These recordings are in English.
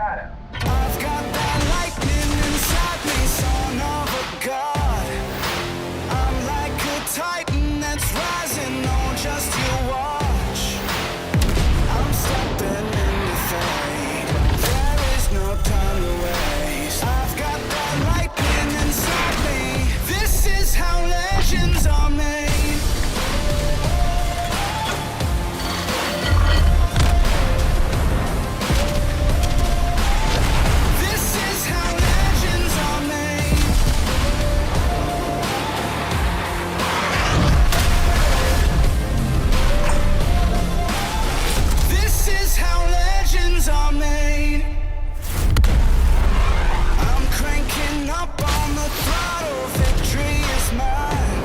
data. I've got that lightning inside me, son of a god. I'm like a titan that's rising on just your watch. I'm stepping in the fade. There is no time to waste. I've got that lightning inside me. This is how legends are made. This is how legends are made. This is how legends are made. I'm cranking up on the throttle, victory is mine.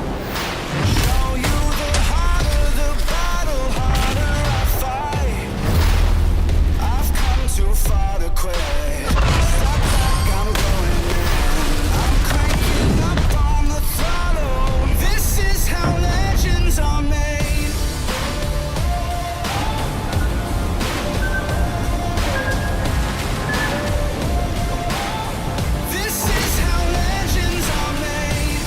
Show you the harder the battle, harder I fight. I've come too far to quit. Stop back, I'm going in. I'm cranking up on the throttle. This is how legends are made. This is how legends are made.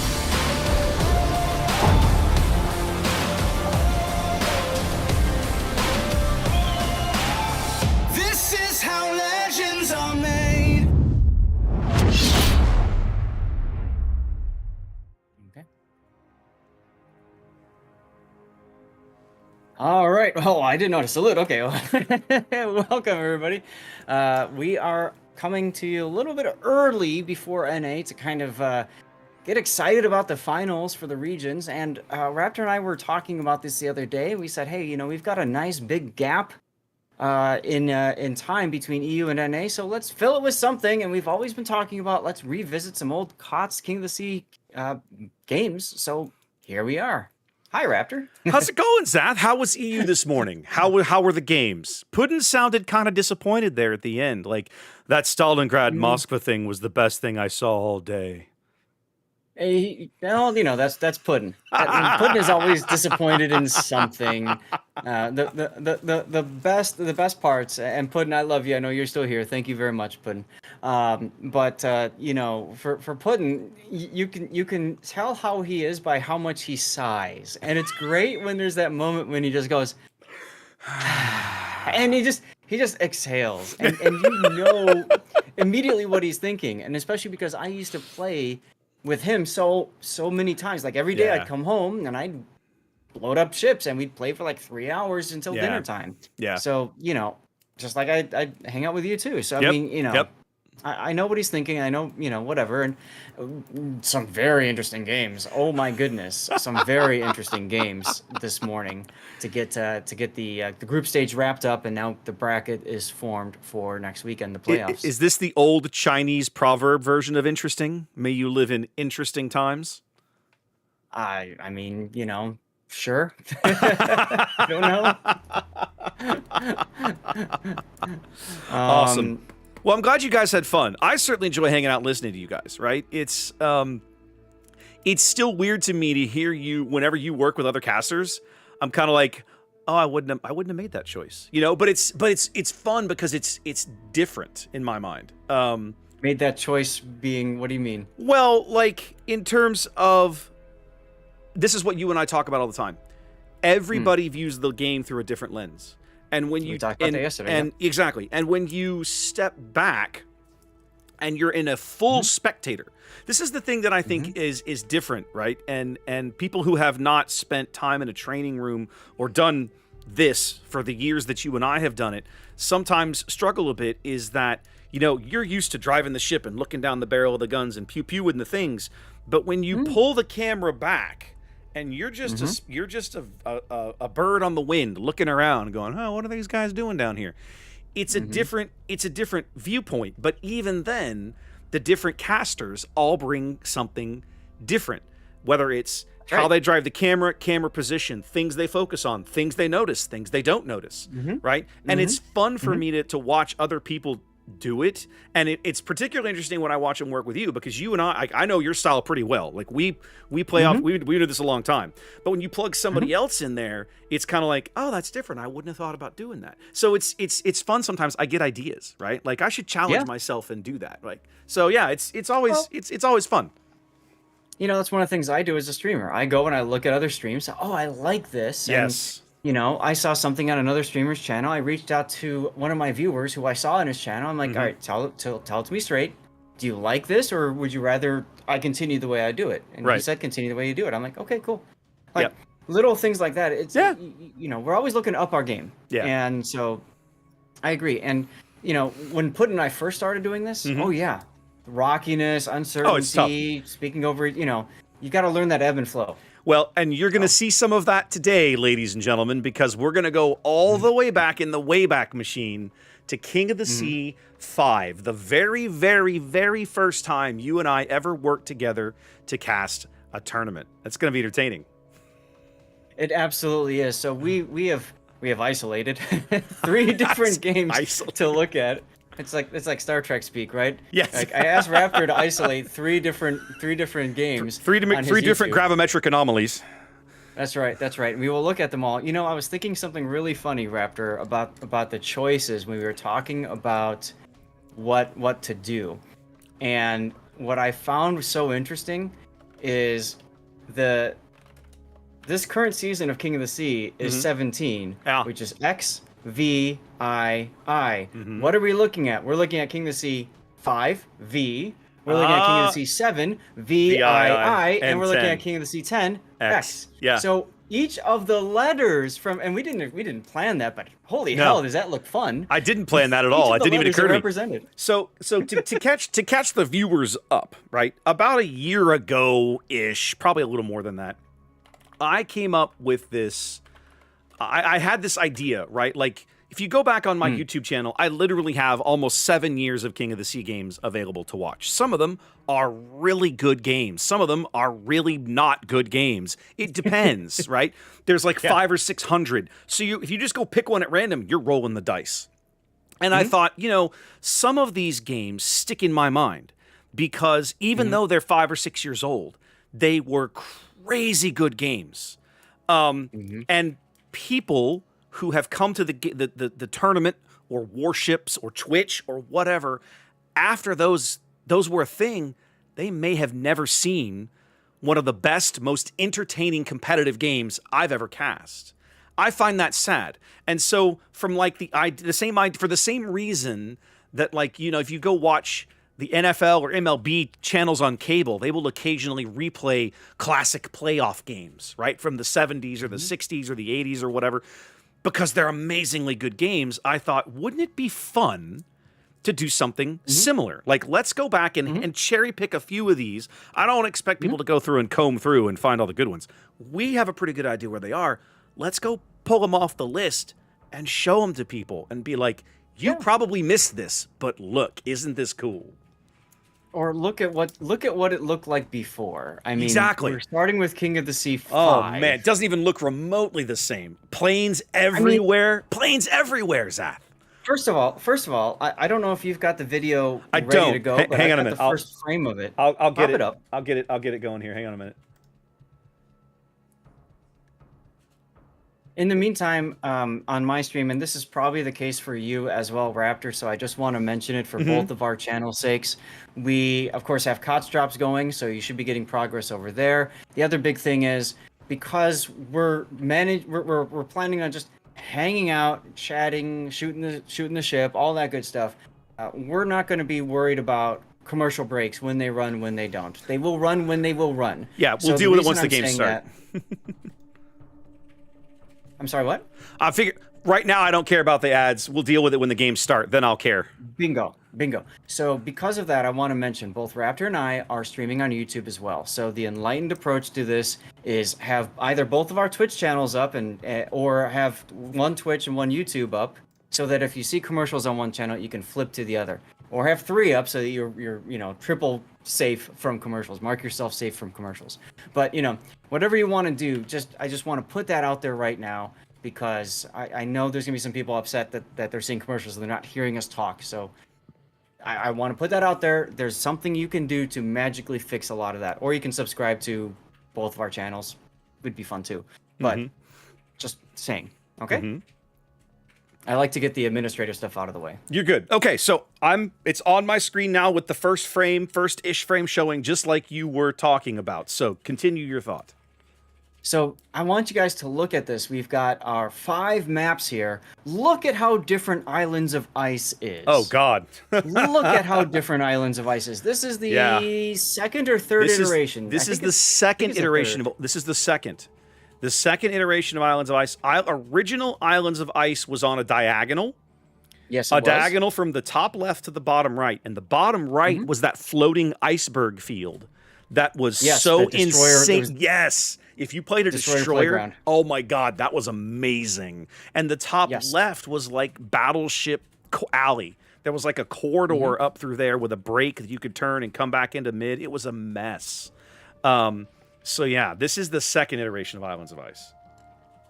This is how legends are made. Okay. All right. Oh, I didn't notice. Salute. Okay. Welcome, everybody. We are coming to you a little bit early before NA to kind of get excited about the finals for the regions. And Raptor and I were talking about this the other day. We said, hey, we've got a nice big gap in time between EU and NA, so let's fill it with something. And we've always been talking about let's revisit some old COTS King of the Sea games. So here we are. Hi, Raptor. How's it going, Zath? How was EU this morning? How were the games? Puddin sounded kind of disappointed there at the end. Like, that Stalingrad Moskva thing was the best thing I saw all day. Well, that's Puddin. Puddin is always disappointed in something. The best parts, and Puddin, I love you. I know you're still here. Thank you very much, Puddin. But for Puddin, you can tell how he is by how much he sighs, and it's great when there's that moment when he just goes, and he just exhales, and you know immediately what he's thinking, and especially because I used to play with him so many times. Like every day Yeah. I'd come home and I'd load up ships and we'd play for like 3 hours until Yeah. dinner time. Yeah. So, just like I'd hang out with you too. So, Yep. I mean, Yep. I know what he's thinking. I know, whatever. And some very interesting games. Oh my goodness. Some very interesting games this morning to get the group stage wrapped up. And now the bracket is formed for next weekend, the playoffs. Is this the old Chinese proverb version of interesting? May you live in interesting times? I mean, sure. I don't know. Awesome. Well, I'm glad you guys had fun. I certainly enjoy hanging out and listening to you guys, right? It's still weird to me to hear you whenever you work with other casters. I'm kind of like, oh, I wouldn't have made that choice, But it's fun because it's different in my mind. Made that choice being, what do you mean? Well, like in terms of, this is what you and I talk about all the time. Everybody views the game through a different lens. And when We you talked about that yesterday, and exactly, and when you step back and you're in a full spectator, this is the thing that I think is different, right? And people who have not spent time in a training room or done this for the years that you and I have done it, sometimes struggle a bit. Is that you're used to driving the ship and looking down the barrel of the guns and pew pew the things, but when you pull the camera back. And you're just a bird on the wind looking around going, oh, what are these guys doing down here? It's a different viewpoint. But even then, the different casters all bring something different, whether it's how they drive the camera position, things they focus on, things they notice, things they don't notice, right? And it's fun for me to watch other people do it. And it's particularly interesting when I watch him work with you, because you and I know your style pretty well. Like we play off, we do this a long time. But when you plug somebody else in there, it's kind of like, oh, that's different. I wouldn't have thought about doing that. So it's fun sometimes. I get ideas, right? Like I should challenge myself and do that. Like, so yeah, it's always fun. You know, that's one of the things I do as a streamer. I go and I look at other streams. Oh, I like this. Yes. And, you know, I saw something on another streamer's channel. I reached out to one of my viewers who I saw on his channel. I'm like, all right, tell it to me straight. Do you like this, or would you rather I continue the way I do it? And he said, continue the way you do it. I'm like, okay, cool. Like little things like that. It's you know, we're always looking to up our game. Yeah. And so I agree. And you know, when Puddin and I first started doing this, oh yeah, rockiness, uncertainty, speaking over, you know, you got to learn that ebb and flow. Well, and you're going to see some of that today, ladies and gentlemen, because we're going to go all the way back in the Wayback Machine to King of the Sea 5, the very, very, very first time you and I ever worked together to cast a tournament. That's going to be entertaining. It absolutely is. So we have isolated 3 different games to look at. It's like Star Trek speak, right? Yes. Like I asked Raptor to isolate 3 different games. Three different gravimetric anomalies. That's right. That's right. We will look at them all. You know, I was thinking something really funny, Raptor, about the choices when we were talking about what to do. And what I found so interesting is this current season of King of the Sea is 17, which is X V I I. What are we looking at? We're looking at King of the Sea 5 V. We're looking at King of the Sea 7 V I I, and we're looking at King of the Sea 10 X. Yeah. So each of the letters from, and we didn't plan that, but holy hell, does that look fun? I didn't plan that at all. It didn't even occur to me. Represented. So to catch the viewers up, right? About a year ago ish, probably a little more than that, I came up with this. I had this idea, right? Like, if you go back on my YouTube channel, I literally have almost 7 years of King of the Sea games available to watch. Some of them are really good games. Some of them are really not good games. It depends, right? There's like 500 or 600. So if you just go pick one at random, you're rolling the dice. And I thought, you know, some of these games stick in my mind because even though they're 5 or 6 years old, they were crazy good games. And people who have come to the tournament or warships or Twitch or whatever, after those were a thing, they may have never seen one of the best, most entertaining competitive games I've ever cast. I find that sad. And so from like for the same reason that, like, you know, if you go watch the NFL or MLB channels on cable, they will occasionally replay classic playoff games, right? From the 70s or the 60s or the 80s or whatever, because they're amazingly good games. I thought, wouldn't it be fun to do something similar? Like, let's go back and cherry pick a few of these. I don't expect people to go through and comb through and find all the good ones. We have a pretty good idea where they are. Let's go pull them off the list and show them to people and be like, you probably missed this, but look, isn't this cool? Or look at what it looked like before. I mean, exactly. We're starting with King of the Sea 5. Oh man, it doesn't even look remotely the same. Planes everywhere. Planes everywhere, Zath. First of all, I don't know if you've got the video ready to go. But hang on a minute. The first frame of it. I'll get it up. I'll get it going here. Hang on a minute. In the meantime, on my stream, and this is probably the case for you as well, Raptor, so I just want to mention it for both of our channel sakes. We, of course, have COTS drops going, so you should be getting progress over there. The other big thing is, because we're planning on just hanging out, chatting, shooting the ship, all that good stuff, we're not going to be worried about commercial breaks, when they run, when they don't. They will run when they will run. Yeah, we'll deal with it once the games start. I'm sorry, what? I figure right now I don't care about the ads. We'll deal with it when the games start. Then I'll care. Bingo. So because of that, I want to mention both Raptor and I are streaming on YouTube as well. So the enlightened approach to this is have either both of our Twitch channels up or have one Twitch and one YouTube up, so that if you see commercials on one channel, you can flip to the other. Or have 3 up so that you're triple safe from commercials. Mark yourself safe from commercials. But whatever you want to do, I just want to put that out there right now, because I know there's gonna be some people upset that they're seeing commercials and they're not hearing us talk. So I want to put that out there. There's something you can do to magically fix a lot of that, or you can subscribe to both of our channels. Would be fun too. But just saying, okay. I like to get the administrative stuff out of the way. You're good. Okay, so it's on my screen now with the first-ish frame showing, just like you were talking about. So continue your thought. So I want you guys to look at this. We've got our 5 maps here. Look at how different Islands of Ice is. Oh God. Look at how different Islands of Ice is. This is the second or third iteration. This is the second iteration of. This is the second. The second iteration of Islands of Ice. Original Islands of Ice was on a diagonal. Yes, a diagonal from the top left to the bottom right, and the bottom right was that floating iceberg field that was so insane. Yes, if you played a destroyer, oh my God, that was amazing. And the top left was like Battleship Alley. There was like a corridor up through there with a break that you could turn and come back into mid. It was a mess. So yeah, this is the second iteration of Islands of Ice.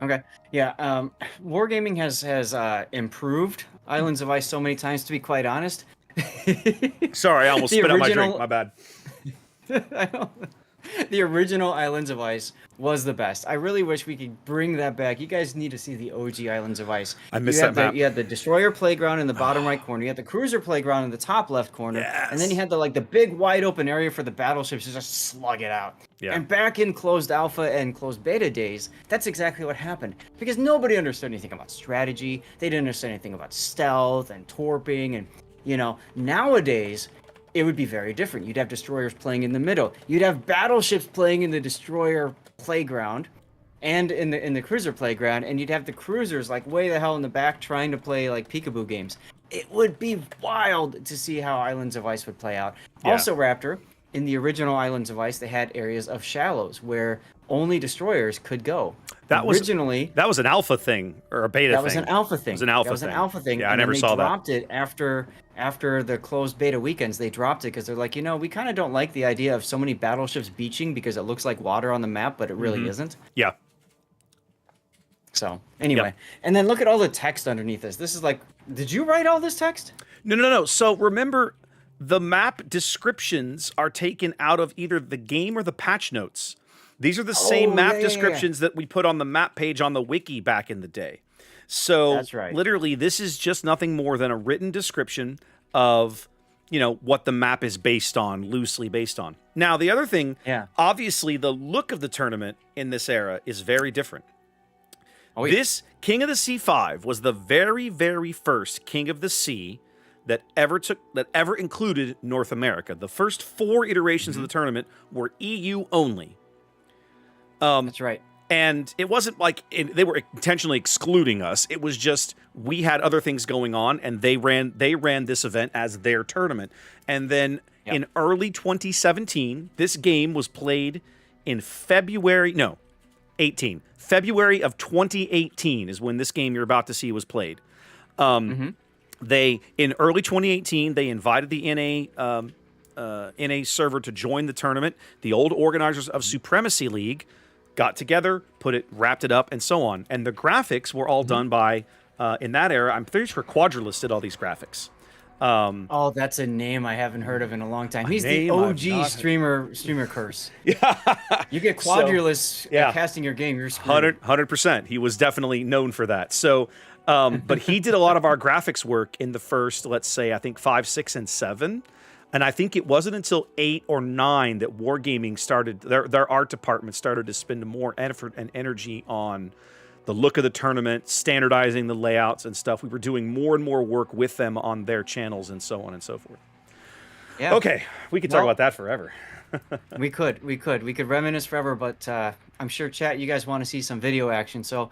Okay. Yeah. Wargaming has improved Islands of Ice so many times, to be quite honest. Sorry, I almost spit out my drink. My bad. The original Islands of Ice was the best. I really wish we could bring that back. You guys need to see the OG Islands of Ice. I miss that map. You had the destroyer playground in the bottom right corner. You had the cruiser playground in the top left corner. Yes. And then you had the big wide open area for the battleships to just slug it out. Yeah. And back in closed alpha and closed beta days, that's exactly what happened. Because nobody understood anything about strategy. They didn't understand anything about stealth and torping. And, nowadays, it would be very different. You'd have destroyers playing in the middle. You'd have battleships playing in the destroyer playground and in the cruiser playground, and you'd have the cruisers like way the hell in the back trying to play like peekaboo games. It would be wild to see how Islands of Ice would play out. Yeah. Also, Raptor, in the original Islands of Ice, they had areas of shallows where only destroyers could go. That was an alpha thing or a beta thing. That was an alpha thing. It was an alpha thing. Yeah, I never saw that. They dropped it after the closed beta weekends. They dropped it because they're like, we kind of don't like the idea of so many battleships beaching because it looks like water on the map, but it really isn't. Yeah. So anyway, and then look at all the text underneath this. This is like, did you write all this text? No. So remember, the map descriptions are taken out of either the game or the patch notes. These are the same map descriptions that we put on the map page on the wiki back in the day. So that's right. Literally, this is just nothing more than a written description of, what the map is based on, loosely based on. Now, the other thing, obviously, the look of the tournament in this era is very different. Oh, yeah. This King of the Sea 5 was the very, very first King of the Sea that ever included North America. The first 4 iterations of the tournament were EU only. That's right. And it wasn't like they were intentionally excluding us. It was just we had other things going on, and they ran this event as their tournament. And then in early 2017, this game was played in February of 2018 is when this game you're about to see was played. They in early 2018 they invited the NA server to join the tournament. The old organizers of Supremacy League got together, wrapped it up, and so on. And the graphics were all done by, in that era, I'm pretty sure Quadrillus did all these graphics. That's a name I haven't heard of in a long time. He's the OG streamer curse. Yeah. You get Quadrillus casting your game, you're screwed. 100%. He was definitely known for that. So, but he did a lot of our graphics work in the first, let's say, I think 5, 6, and 7. And I think it wasn't until 8 or 9 that Wargaming started, their art department started to spend more effort and energy on the look of the tournament, standardizing the layouts and stuff. We were doing more and more work with them on their channels and so on and so forth. Yeah. Okay, we could talk about that forever. We could reminisce forever, but I'm sure, chat, you guys want to see some video action. So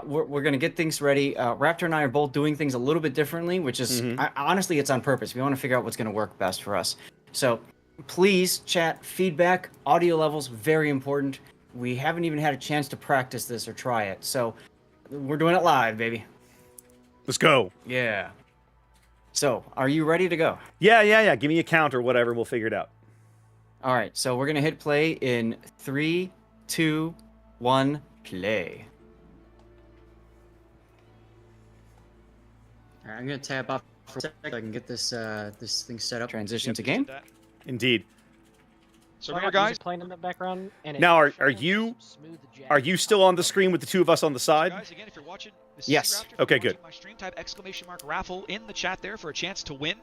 we're going to get things ready. Raptor and I are both doing things a little bit differently, which is, honestly, it's on purpose. We want to figure out what's going to work best for us. So please, chat, feedback, audio levels, very important. We haven't even had a chance to practice this or try it. So we're doing it live, baby. Let's go. Yeah. So are you ready to go? Yeah. Give me a count or whatever. We'll figure it out. All right. So we're going to hit play in 3, 2, 1, play. I'm going to tap off for a sec so I can get this this thing set up. Transition to game. Indeed. So remember, guys, playing in the background. And Now, are you still on the screen with the two of us on the side? Guys, again, if you're watching, this is Yes. SeaRaptor. Okay, If you're good. watching my stream, type ! Raffle in the chat there for a chance to win.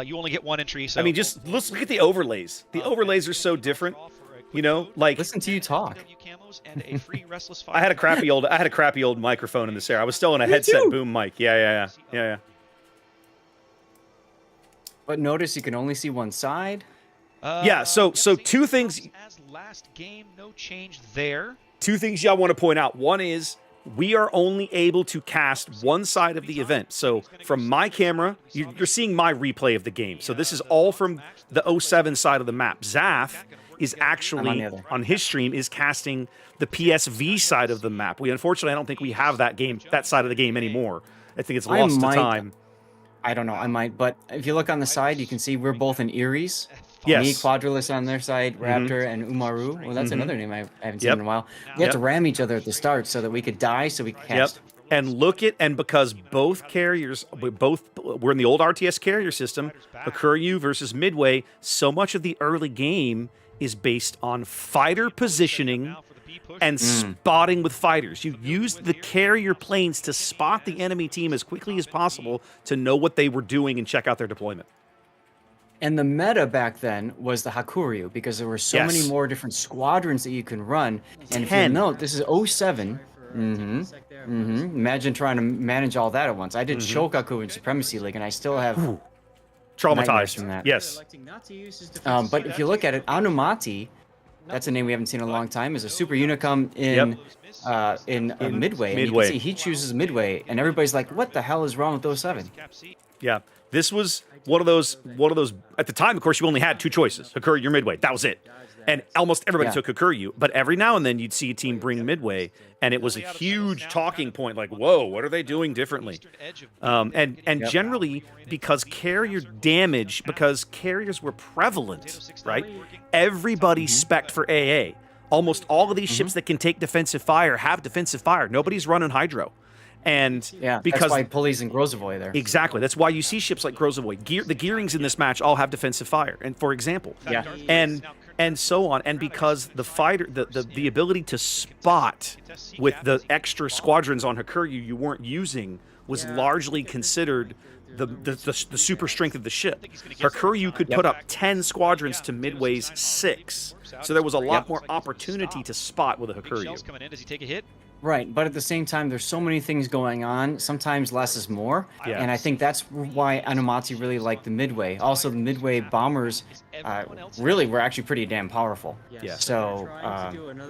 You only get one entry. So I mean, just let's look at the overlays. The overlays are so different. You know, like Listen to you talk. I had a crappy old microphone in this era. I was still on a headset too. boom mic. Yeah. But notice you can only see one side. Yeah, so two things- As last game, no change there. Two things y'all want to point out. One is we are only able to cast one side of the event. So from my camera, you're seeing my replay of the game. So this is all from the 07 side of the map. Zaf is actually, other. on his stream, is casting the PSV side of the map. Unfortunately, I don't think we have that side of the game anymore. I think it's I lost to might- time. I don't know. I might, but if you look on the side, you can see we're both in Eries. Yes. Me, Quadrilus on their side, Raptor, and Umaru. Well, that's another name I haven't seen Yep. in a while. We had to ram each other at the start so that we could die, so we could cast. And because both carriers, we're in the old RTS carrier system, Hakuryu versus Midway, so much of the early game is based on fighter positioning and spotting with fighters. You used the carrier planes to spot the enemy team as quickly as possible to know what they were doing and check out their deployment. And the meta back then was the Hakuryu because there were so Yes. many more different squadrons that you can run. And if 10. you note, this is 07. Imagine trying to manage all that at once. I did Shokaku in Supremacy League, and I still have nightmares Traumatized. from that. Yes. But if you look at it, Anumati, that's a name we haven't seen in a long time, is a super unicum in Midway. And you Midway. can see he chooses Midway, and everybody's like, "What the hell is wrong with 07?" Yeah. This was one of those. At the time, of course, you only had two choices: Hakuryu or Midway. That was it. And almost everybody Yeah. took Hakuryu. But every now and then, you'd see a team bring Midway, and it was a huge talking point. Like, whoa, what are they doing differently? And generally, because because carriers were prevalent, right? Everybody spec'd for AA. Almost all of these ships that can take defensive fire have defensive fire. Nobody's running hydro. And Yeah, because that's why Pulleys and Grozovoy there. exactly, that's why you see ships like Grozovoy. The gearings in this match all have defensive fire. And for example, Yeah. and so on. And because the fighter, the ability to spot with the extra squadrons on Hakuryu you weren't using was largely considered the super strength of the ship. Hakuryu could put up 10 squadrons to Midway's 6. So there was a lot more opportunity to spot with a Shells Hakuryu. coming in. Does he take a hit? Right, but at the same time, there's so many things going on. Sometimes less is more, Yeah. and I think that's why Anumati really liked the Midway. Also, the Midway bombers really were actually pretty damn powerful. Yeah. So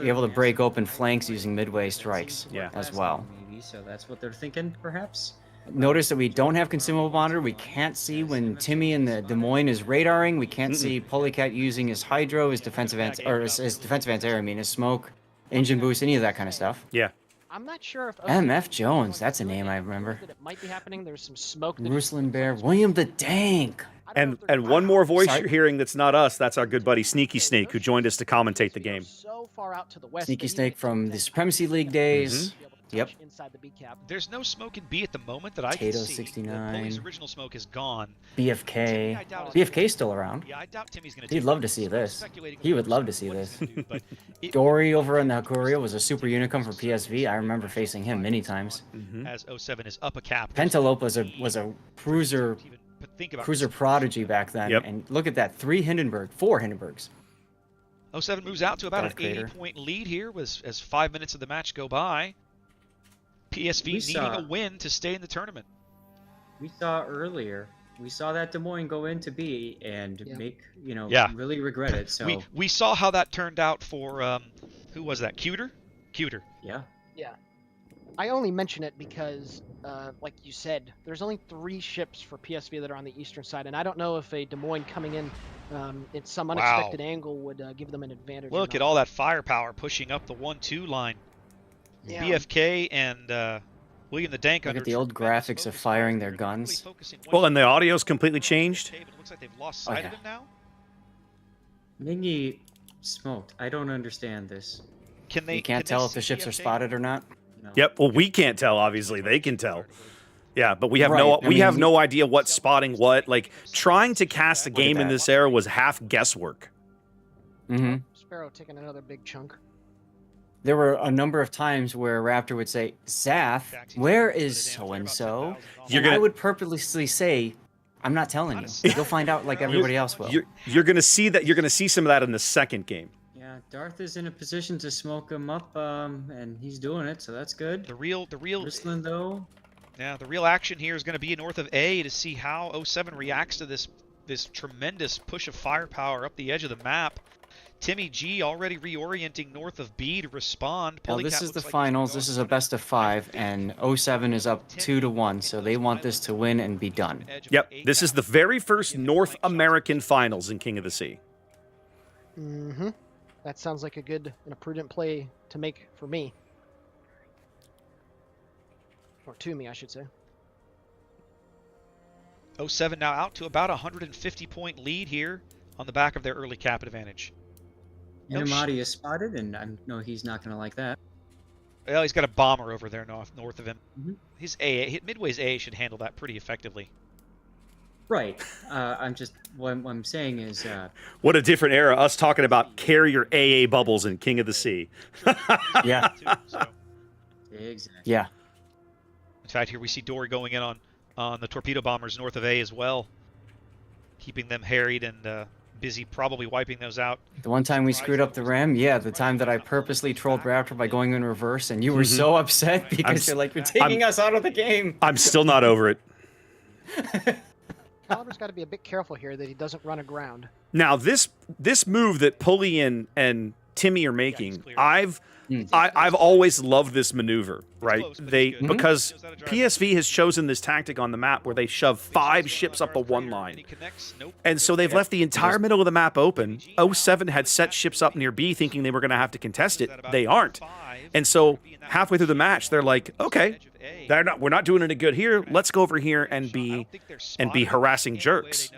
be able to break open flanks using Midway strikes Yeah. as well. Maybe, so that's what they're thinking, perhaps. Notice that we don't have consumable monitor. We can't see when Timmy in the Des Moines is radaring. We can't see Polycat using his hydro, his defensive his defensive anti-air. I mean, his smoke, engine boost, any of that kind of stuff. Yeah. I'm not sure if MF Jones, that's a name I remember. That it might be happening. There's some smoke. that- Ruslan Bear, William the Dank. I don't know if And they're- one more voice Sorry. you're hearing that's not us, that's our good buddy Sneaky Snake, who joined us to commentate the game. So far out to the west, Sneaky that Snake even from the if Supremacy League days. be able to Yep. touch inside the B cap. There's no smoke in B at the moment that I can Potato see. 69. Poli's original smoke is gone. BFK. BFK's still around. Yeah, I doubt Timmy's gonna. He'd take love it. to see this. Speculating He would what love to he's see this. gonna do, but Dory over in the Hakuria was a super unicum for PSV. I remember facing him many times. as 07 is up a cap. Pentalope was a cruiser Think about cruiser prodigy back then. Yep. And look at that, 4 Hindenburgs. 07 moves out to about Death an 80 Crater. point lead here as 5 minutes of the match go by. PSV We needing saw- a win to stay in the tournament. We saw earlier. We saw that Des Moines go into B and Yeah. make Yeah. really regret it. So We saw how that turned out for who was that? Cuter? yeah. I only mention it because, like you said, there's only 3 ships for PSV that are on the eastern side, and I don't know if a Des Moines coming in at some unexpected angle would give them an advantage. or Look at not. all that firepower pushing up the 1-2 line. Yeah. BFK and William the Dank Look under at the old tremendous graphics of focus firing fire. their They're really guns. focusing Well, and the one- audio's completely changed. It looks like they've lost Oh, sight yeah. of it now. Mingy smoked. I don't understand this. You can't tell if the ships are spotted or not. No. Yep. Well, we can't tell. Obviously, they can tell. Yeah, but we have Right, I we have mean- no idea what's spotting what. Like trying to cast a game in that. this era was half guesswork. Mm-hmm. Sparrow taking another big chunk. There were a number of times where Raptor would say, Zath, where is so-and-so? You're And gonna- I would purposely say, I'm not telling you. You'll find out like everybody else will. You're gonna see that. You're gonna see some of that in the second game. Yeah, Darth is in a position to smoke him up, and he's doing it, so that's good. The real Whistling though. Yeah, the real action here is going to be north of A to see how 07 reacts to this tremendous push of firepower up the edge of the map. Timmy G already reorienting north of B to respond. Now, this is the finals. This is a best of 5, and 07 is up 2-1, so they want this to win and be done. Yep, this is the very first North American finals in King of the Sea. Mm-hmm. That sounds like a good and a prudent play to make for me. Or to me, I should say. 07 now out to about a 150-point lead here on the back of their early cap advantage. Inamati is spotted, and I know he's not going to like that. Well, he's got a bomber over there north of him. Mhm. His AA, Midway's AA should handle that pretty effectively. Right. I'm just what I'm saying is What a different era. Us talking about carrier AA bubbles in King of the Sea. Yeah. exactly. Yeah. In fact, here we see Dory going in on the torpedo bombers north of A as well, keeping them harried and busy, probably wiping those out. The one time we screwed up the ram, yeah, the time that I purposely trolled Raptor by going in reverse, and you were so upset because you're like, you're taking us out of the game. I'm still not over it. Caliber's got to be a bit careful here that he doesn't run aground. Now this move that Pulley and Timmy are making, clear. I've always loved this maneuver, right? close, but They it's good. because Knows how to drive PSV has chosen this tactic on the map where they shove 5 ships up a one line. And so they've left the entire middle of the map open. 07 had set ships up near B thinking they were going to have to contest it. They aren't. And so halfway through the match, they're like, okay, we're not doing any good here. Let's go over here and be harassing jerks.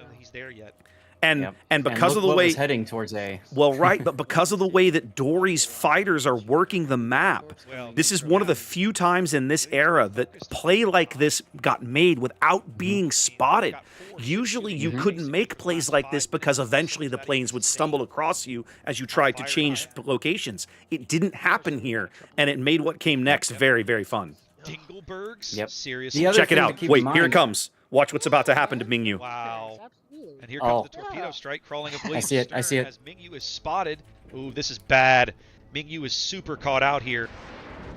And Yep. and because look of the what way was heading towards A. well, right, but because of the way that Dory's fighters are working the map, this is one of the few times in this era that play like this got made without being spotted. Usually you couldn't make plays like this because eventually the planes would stumble across you as you tried to change locations. It didn't happen here, and it made what came next very, very fun. Dinglebergs? Yep. Seriously? The other Check it thing to out. keep Wait, in here it mind- comes. Watch what's about to happen to Mingyu. Wow. Absolutely. And here comes Oh. the torpedo strike crawling up Williams. see it, I see it. As Mingyu is spotted. Ooh, this is bad. Mingyu is super caught out here.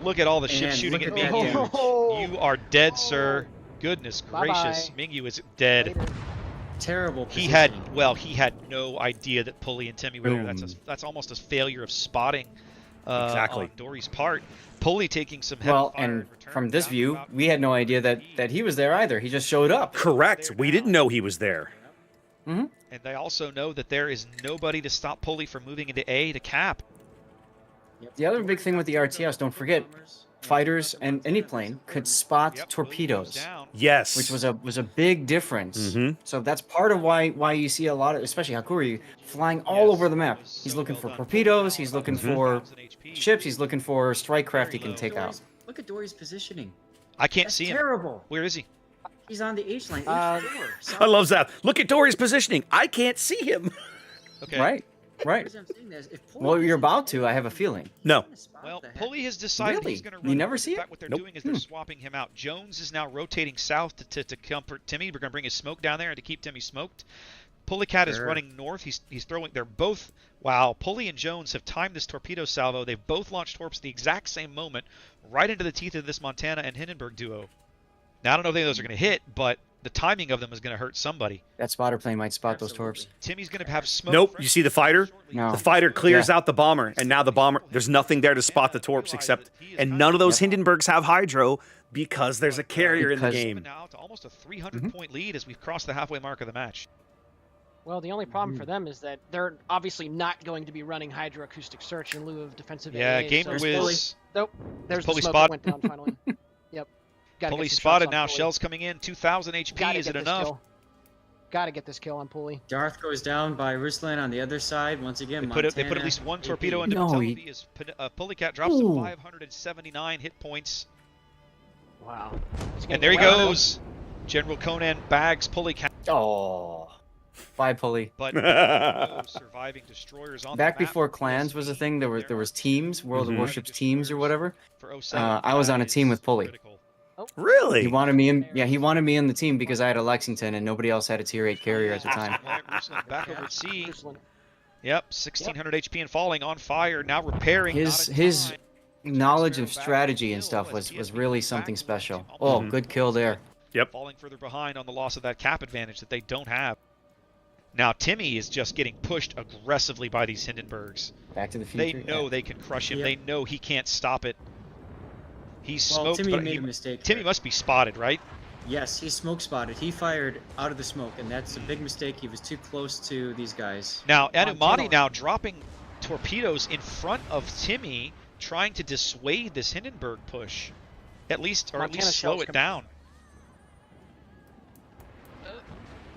Look at all the ships And shooting look at at that Mingyu. damage. You are dead, sir. Goodness gracious. Bye-bye. Mingyu is dead. Later. Terrible He positioning. had no idea that Pulley and Timmy were there. Boom. That's almost a failure of spotting Exactly. on Dory's part. Pulley taking some heavy Well, fire and in return, from this down view, about we had no idea that he was there either. He just showed up. Correct. We didn't know he was there. And they also know that there is nobody to stop Pulley from moving into A to cap. The other big thing with the RTS, don't forget, fighters and any plane could spot Yep, Pulley goes torpedoes, down. Yes. which was a big difference. Mhm. So that's part of why you see a lot of, especially Hakuri, flying all over the map. He's looking for torpedoes. He's looking for ships. He's looking for strike craft he can take out. Look at Dory's positioning. I can't That's see him. terrible. Where is he? He's on the H line. Uh, H4. I love that. Look at Dory's positioning. I can't see him. Okay. Right, right. What I'm saying is, if Pulley Well, you're doesn't about do to. it, I have a feeling. No. he's gonna spot Well, the heck- Pulley has decided Really? he's going to You run. never north. see In it? fact, what they're Nope. doing is they're swapping him out. Jones is now rotating south to comfort Timmy. We're going to bring his smoke down there and to keep Timmy smoked. Pulleycat is Sure. running north. He's throwing. They're both. Wow. Pulley and Jones have timed this torpedo salvo. They've both launched torps at the exact same moment, right into the teeth of this Montana and Hindenburg duo. Now I don't know if any of those are going to hit, but the timing of them is going to hurt somebody. That spotter plane might spot those torps. Absolutely. Timmy's going to have smoke. Nope. You see the fighter? No. The fighter clears Yeah. out the bomber, and now the bomber, there's nothing there to spot the torps except, and none of those Hindenburgs have hydro because there's a carrier in the Because- game. Now to almost a 300-point lead as we've crossed the halfway mark of the match. Well, the only problem for them is that they're obviously not going to be running hydroacoustic search in lieu of defensive Yeah, AA, Gamer so Wiz. Nope. There's the Pulley smoke spot. that went down finally. Yep. Gotta Pulley get some spotted shots now. on Pulley. Shells coming in. 2,000 HP. Gotta Is get it this enough? kill. Gotta get this kill on Pulley. Darth goes down by Ruslan on the other side. Once again, They put at Montana, least one AP. torpedo into No, Mentality as Pulleycat drops to Ooh. 579 hit points. Wow. He's gonna And there he get well. goes. General Conan bags pulley count, Oh, bye, pulley. but no surviving destroyers on Back the map before for clans was a PSV. thing, there There was are teams, World of Mhm. Warships teams or whatever. For 07, I was on a that team is with pulley. critical. Really? He wanted me in. Yeah, he wanted me in the team because I had a Lexington and nobody else had a tier 8 carrier at the time. Ruslan back over at sea. Ruslan. Yep, 1600 HP and falling, on fire, now repairing. His not in his time. knowledge of Sparrow back strategy on and kill stuff as was PSV really back something to special. almost Oh, Mhm. good kill there. Yep. Falling further behind on the loss of that cap advantage that they don't have. Now Timmy is just getting pushed aggressively by these Hindenburgs. Back to the They future. know they can crush him. Yep. They know he can't stop it. He's Well, smoked, Timmy but made a mistake. Timmy there. must be spotted, right? Yes, he smoke spotted. He fired out of the smoke, and that's a big mistake. He was too close to these guys. Now Montana. Anumati now dropping torpedoes in front of Timmy, trying to dissuade this Hindenburg push, at least Montana slow shells it come- down.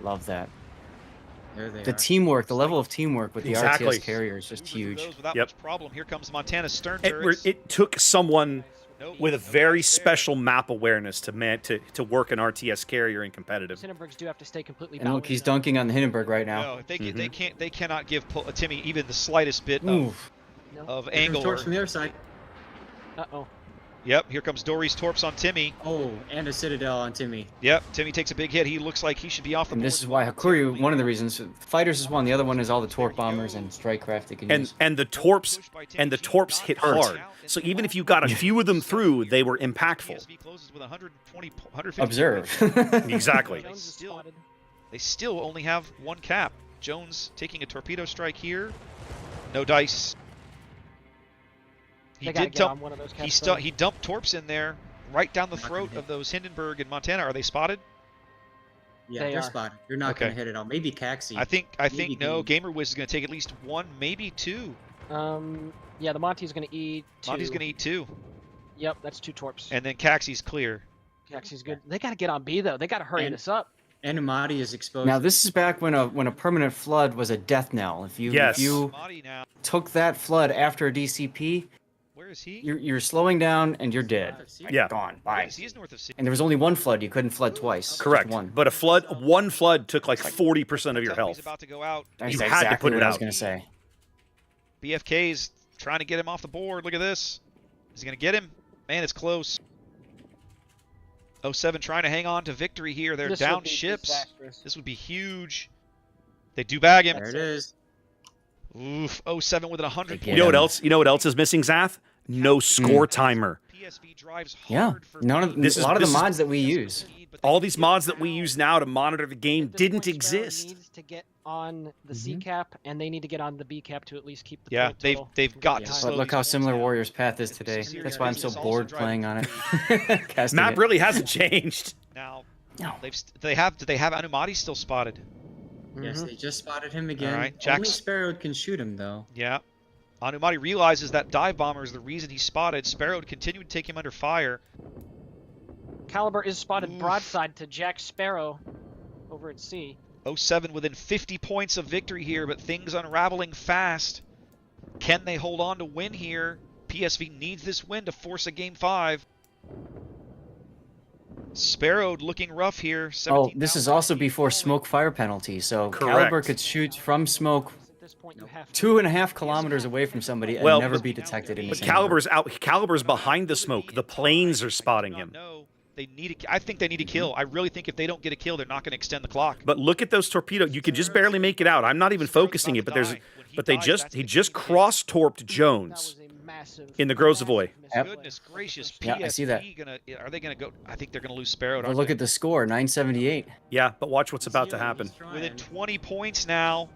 Love that. There they The are. teamwork, the level of teamwork with the Exactly. RTS carrier is just Maneuver through huge. those without Yep. much problem. Here comes Montana's stern It, turrets. it took someone Nope, with a no very dice there. special map awareness to work an RTS carrier in competitive. Hindenburgs do have to stay completely And look, balanced, he's though. dunking on the Hindenburg right now. No, they Mhm. can't. They cannot give Timmy even the slightest bit Oof. No. of Here comes angle. torch from the other side. Uh-oh. Yep, here comes Dory's torps on Timmy. Oh, and a citadel on Timmy. Yep, Timmy takes a big hit. He looks like he should be off the And board. this is why Hakuryu, one of the reasons, fighters is one, the other one is all the torp bombers and strike craft they can use. And the torps hit hard. So even if you got a few of them through, they were impactful. PSV closes with 120, 150 Observe. Exactly. They Jones is still, spotted. they still only have one cap. Jones taking a torpedo strike here. No dice. He They gotta did get on dump. one of those He caps, though. he dumped torps in there, right down the Not gonna throat hit. of those Hindenburg and Montana. Are they spotted? Yeah, They they're are. spotted. You're not Okay. going to hit it all. Maybe Caxi. I think Maybe no. Dean. GamerWiz is going to take at least one, maybe two. Yeah, the Monty's gonna eat two. Monty's going to eat two, Yep, that's two torps. and then Caxi's clear. Caxie's good. They gotta get on B though. They gotta hurry And- this up. Anumati is exposed. Now this is back when a permanent flood was a death knell. If you Yes. if you Monty now. took that flood after a DCP, Where is he? you're slowing down and you're dead. Yeah. Gone. Where Bye. is he? He is north of sea. And there was only one flood. You couldn't flood twice. Just Correct. one. But one flood took like 40% of your He's health. about to go out. That's You had to exactly put it what I was out. gonna say. BFK's trying to get him off the board. Look at this. Is he going to get him? Man, it's close. 07 trying to hang on to victory here. They're This down would be ships. disastrous. This would be huge. They do bag him. There it is. Oof. 07 with an 100 They You point. know what him. else? You know what else is missing, Zath? No score timer. PSV drives Yeah. hard for None of This a is- lot of the this is- mods that we use. All these mods that we use now to monitor the game At this didn't point, Sparrow exist. needs to get on the C cap, and they need to get on the B cap to at least keep the Yeah, point total they've from got being to high. slow But look these how points similar down. Warriors Path is It's today. serious That's why I'm so business. bored Also driving playing on it. victory. Casting Map it. really hasn't changed. Now, No. do they have Anumati still spotted? Yes, Mhm. they just spotted him again. Alright, Only Jack's- Sparrow can shoot him, though. Yeah. Anumati realizes that dive bomber is the reason he's spotted. Sparrow would continue to take him under fire. Caliber is spotted Oof. broadside to Jack Sparrow over at C. 07 within 50 points of victory here, but things unraveling fast. Can they hold on to win here? PSV needs this win to force a game 5. Sparrow looking rough here. Oh, this is 17,000 also feet before falling. smoke fire penalty, so Correct. Caliber could shoot from smoke At this point, you have to. 2.5 kilometers away from somebody and Well, never but- be detected in the But same Caliber's out. Caliber's behind the smoke. The planes are spotting him. No, they need I think they need a kill. I really think if they don't get a kill, they're not going to extend the clock. But look at those torpedoes. You can just barely make it out. I'm not even focusing it, but he just cross torped That Jones. was a massive. In the Grozavoy. Yep. Goodness gracious, Yeah, I see that. Are they going to go? I think they're going to lose Sparrow. But look at the score, 978. Yeah, but watch what's about to happen. Within 20 points now.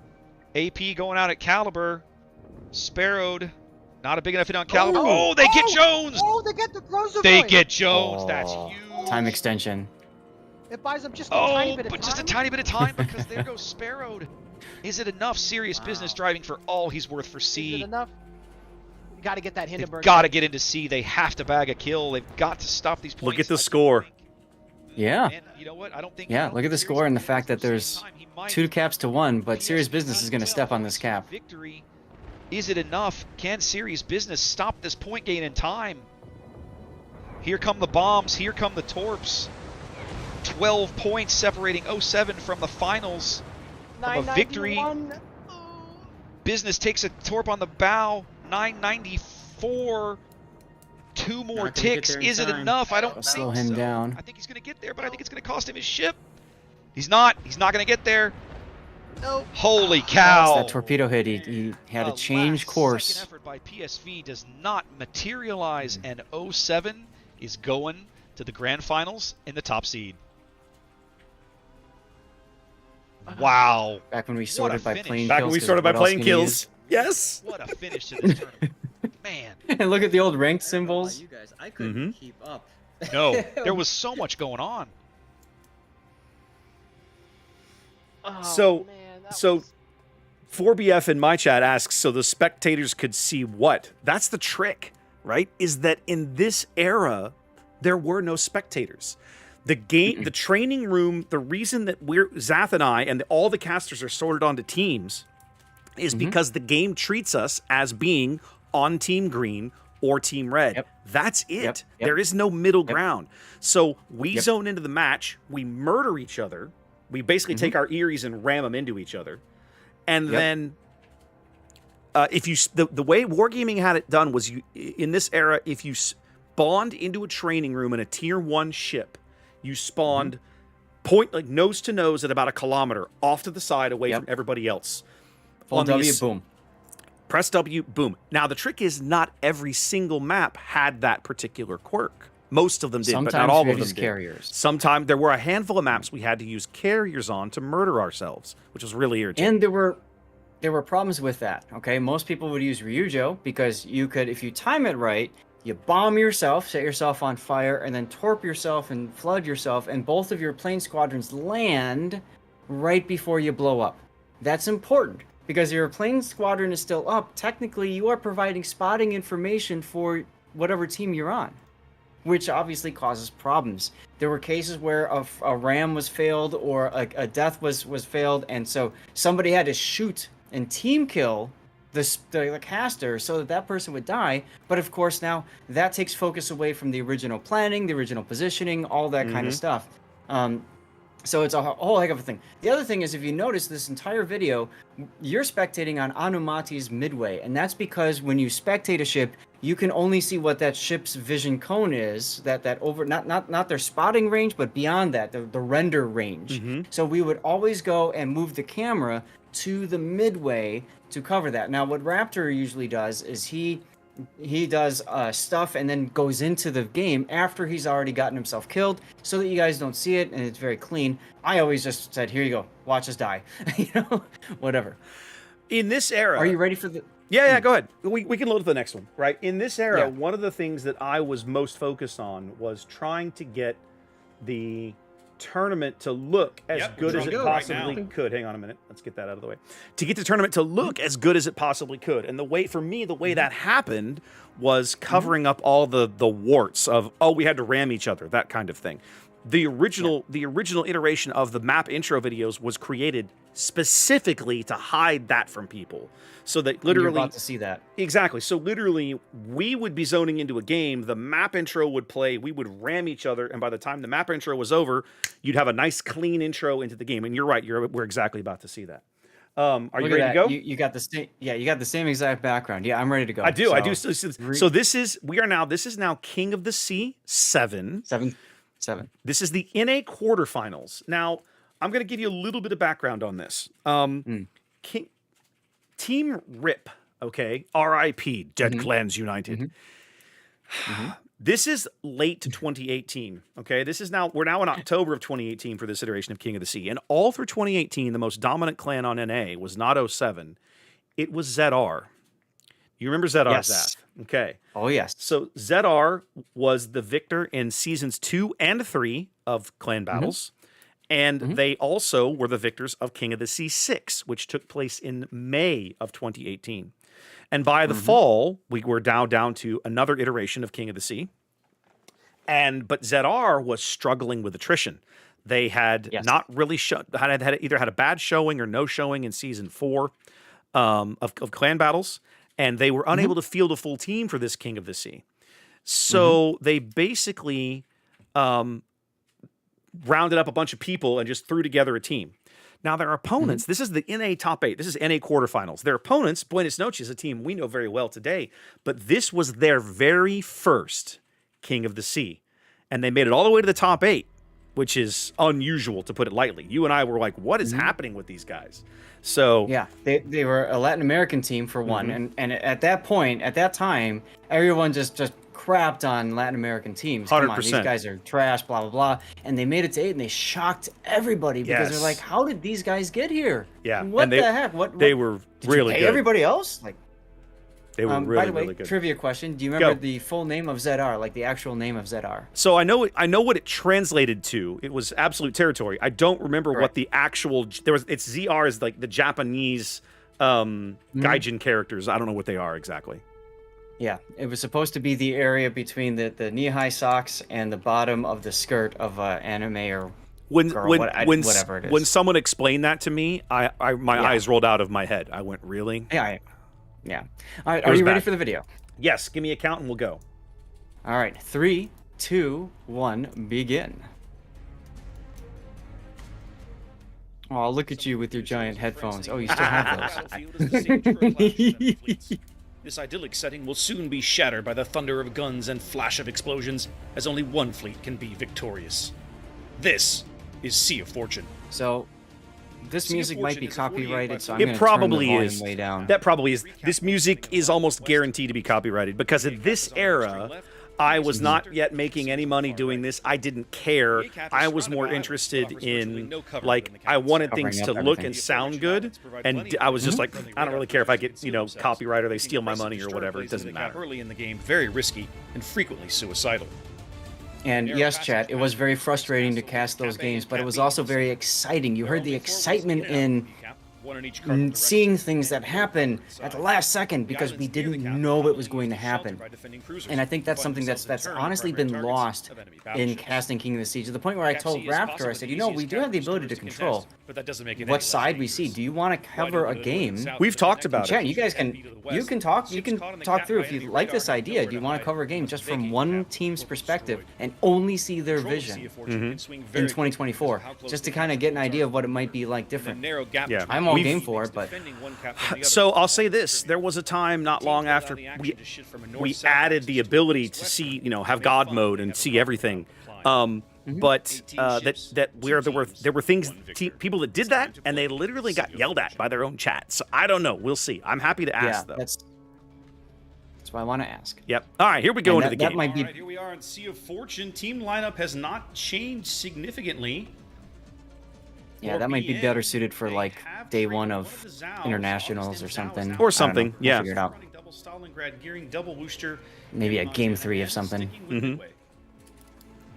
AP going out at Caliber. Sparrowed. Not a big enough hit on Caliber. Oh, they get Jones! Oh, they get the Grozavoy! They get Jones. That's Oh, huge. Time extension. It buys them just a tiny Oh, bit of but time. just a tiny bit of time because there goes Sparrowed. Is it enough serious business driving for all he's worth for Is it C? enough? You got to get that They've Hindenburg. got to get into C. They have to bag a kill. They've got to stop these points. Look at the I don't score. think- Yeah. And you know what? I don't think. Yeah, I don't look at think the score and the Serious fact that Business there's at the same time, he might- 2 caps to 1, but PSV Serious Business is does going to well. step on this Wants cap. Victory. Is it enough? Can Serious Business stop this point gain in time? Here come the bombs. Here come the torps. 12 points separating 07 from the finals of a victory. 991. Business takes a torp on the bow. 994. 2 more Not gonna get ticks. there in Is it time. enough? I don't That'll think slow him so. down. I think he's going to get there, but I think it's going to cost him his ship. He's not. He's not going to get there. Nope. Holy cow. That torpedo hit. He had to The change last course. Second effort by PSV does not materialize, and 07 is going to the grand finals in the top seed. Wow. Back when we What a sorted by finish. plane Back kills. when we 'cause sorted by what else plane can you kills. Yes. What a finish to this tournament. Man. use? And look at the old ranked I don't know about symbols. you guys, I couldn't keep up. No, there was so much going on. Oh, So- man, that so- was- 4BF in my chat asks, so the spectators could see what? That's the trick, right? Is that in this era, there were no spectators. The game, the training room, the reason that Zath and I and all the casters are sorted onto teams is because the game treats us as being on Team Green or Team Red. Yep. That's it. Yep. There is no middle ground. So we zone into the match, we murder each other, we basically take our Eries and ram them into each other. And then, if you the way Wargaming had it done was you in this era, if you spawned into a training room in a tier 1 ship, you spawned point like nose to nose at about a kilometer off to the side away from everybody else. Full On W, these- boom. Press W, boom. Now the trick is not every single map had that particular quirk. Most of them did, but not Sometimes all we of them use did. carriers. Sometimes there were a handful of maps we had to use carriers on to murder ourselves, which was really irritating. And there were problems with that. Okay, most people would use Ryujo because you could, if you time it right, you bomb yourself, set yourself on fire, and then torp yourself and flood yourself, and both of your plane squadrons land right before you blow up. That's important because your plane squadron is still up. Technically, you are providing spotting information for whatever team you're on, which obviously causes problems. There were cases where a ram was failed or a death was failed, and so somebody had to shoot and team kill the caster so that that person would die. But of course, now that takes focus away from the original planning, the original positioning, all that kind of stuff. So it's a whole heck of a thing. The other thing is, if you notice this entire video, you're spectating on Anumati's midway, and that's because when you spectate a ship, you can only see what that ship's vision cone is, that over not their spotting range, but beyond that, the render range. So we would always go and move the camera to the midway to cover that. Now, what Raptor usually does is he does stuff and then goes into the game after he's already gotten himself killed so that you guys don't see it and it's very clean. I always just said, here you go, watch us die. Whatever. In this era, Are you ready for the... Yeah, go ahead. We can load to the next one, right? In this era, Yeah. one of the things that I was most focused on was trying to get the tournament to look as Yep, good we're as it trying to go right possibly now. could. Hang on a minute. Let's get that out of the way. To get the tournament to look as good as it possibly could. And the way that happened was covering up all the warts of, we had to ram each other, that kind of thing. The original iteration of the map intro videos was created specifically to hide that from people. So that You're literally about to see that. Exactly. So literally, we would be zoning into a game, the map intro would play, we would ram each other, and by the time the map intro was over, you'd have a nice clean intro into the game. And you're right, we're exactly about to see that. Are you Look at ready to that. go? You got the same. Yeah, you got the same exact background. Yeah, I'm ready to go. I do. So, So this is now King of the Sea 7. 7. This is the NA quarterfinals. Now, I'm going to give you a little bit of background on this. Team RIP, okay? RIP, Dead Clans United. This is late 2018, okay? We're now in October of 2018 for this iteration of King of the Sea. And all through 2018, the most dominant clan on NA was not 07. It was ZR. You remember ZR, Yes. Zath? Okay. Oh, yes. So ZR was the victor in seasons 2 and 3 of Clan Battles. And they also were the victors of King of the Sea 6, which took place in May of 2018. And by the fall, we were now down to another iteration of King of the Sea. But ZR was struggling with attrition. They had not really had either had a bad showing or no showing in season 4 of Clan Battles, and they were unable to field a full team for this King of the Sea. So they basically rounded up a bunch of people and just threw together a team. Now, their opponents, this is the NA top 8. This is NA quarterfinals. Their opponents, Buenos Noches, a team we know very well today, but this was their very first King of the Sea. And they made it all the way to the top 8, which is unusual, to put it lightly. You and I were like, what is happening with these guys? So Yeah, they were a Latin American team for one, and at that point, at that time, everyone just crapped on Latin American teams. Come on, these 100%. guys are trash, blah blah blah. And they made it to 8, and they shocked everybody because they're Yes. like, how did these guys get here? Yeah, what and they- the heck? What they were did really you pay good. everybody else? Like, They were by really, the way, really good. trivia question: do you remember Go. the full name of ZR, like the actual name of ZR? So I know what it translated to. It was absolute territory. I don't remember what the actual it's ZR is, like the Japanese gaijin characters. I don't know what they are exactly. Yeah, it was supposed to be the area between the knee-high socks and the bottom of the skirt of anime or girl, whatever it is. When someone explained that to me, my eyes rolled out of my head. I went, really? Yeah. All right, It are was you ready bad. for the video? Yes, give me a count and we'll go. All right, 3, 2, 1, begin. Oh, look at you with your giant headphones. Oh, you still have those. This idyllic setting will soon be shattered by the thunder of guns and flash of explosions, as only one fleet can be victorious. This is Sea of Fortune. So, this Sea of music might Fortune be is a 48 copyrighted, by so I'm It going to turn the probably volume is. way down. That probably is. This music is almost guaranteed to be copyrighted because at this era, I was not yet making any money doing this. I didn't care. I was more interested in, like, I wanted things to Covering up look everything. and sound good, and I was just like, I don't really care if I get, copyright or they steal my money or whatever. It doesn't matter. Early in the game, very risky and frequently suicidal. And yes, chat, it was very frustrating to cast those games, but it was also very exciting. You heard the excitement in seeing things that happen at the last second because we didn't know it was going to happen. And I think that's something that's honestly been lost in casting King of the Sea, to the point where I told Raptor, I said, we do have the ability to control what side we see. Do you want to cover a game? We've talked about Chat, it. you guys can talk through if you like this idea. Do you want to cover a game just from one team's perspective and only see their vision in 2024, just to kind of get an idea of what it might be like different? Yeah. I'm all game for it, but So I'll say this: there was a time not long after we added the ability to see, have God mode and see everything. But there were things, people that did that, and they literally got yelled at by their own chat. So I don't know. We'll see. I'm happy to ask though. that's what I want to ask. Yep. All right, here we go And into the that game. might be- Alright, here we are in Sea of Fortune. Team lineup has not changed significantly. Yeah, that might be better suited for like day one of internationals or something. Or something, We'll yeah. figure it out. Double Stalingrad, gearing double Worcester. Maybe a game 3 of something.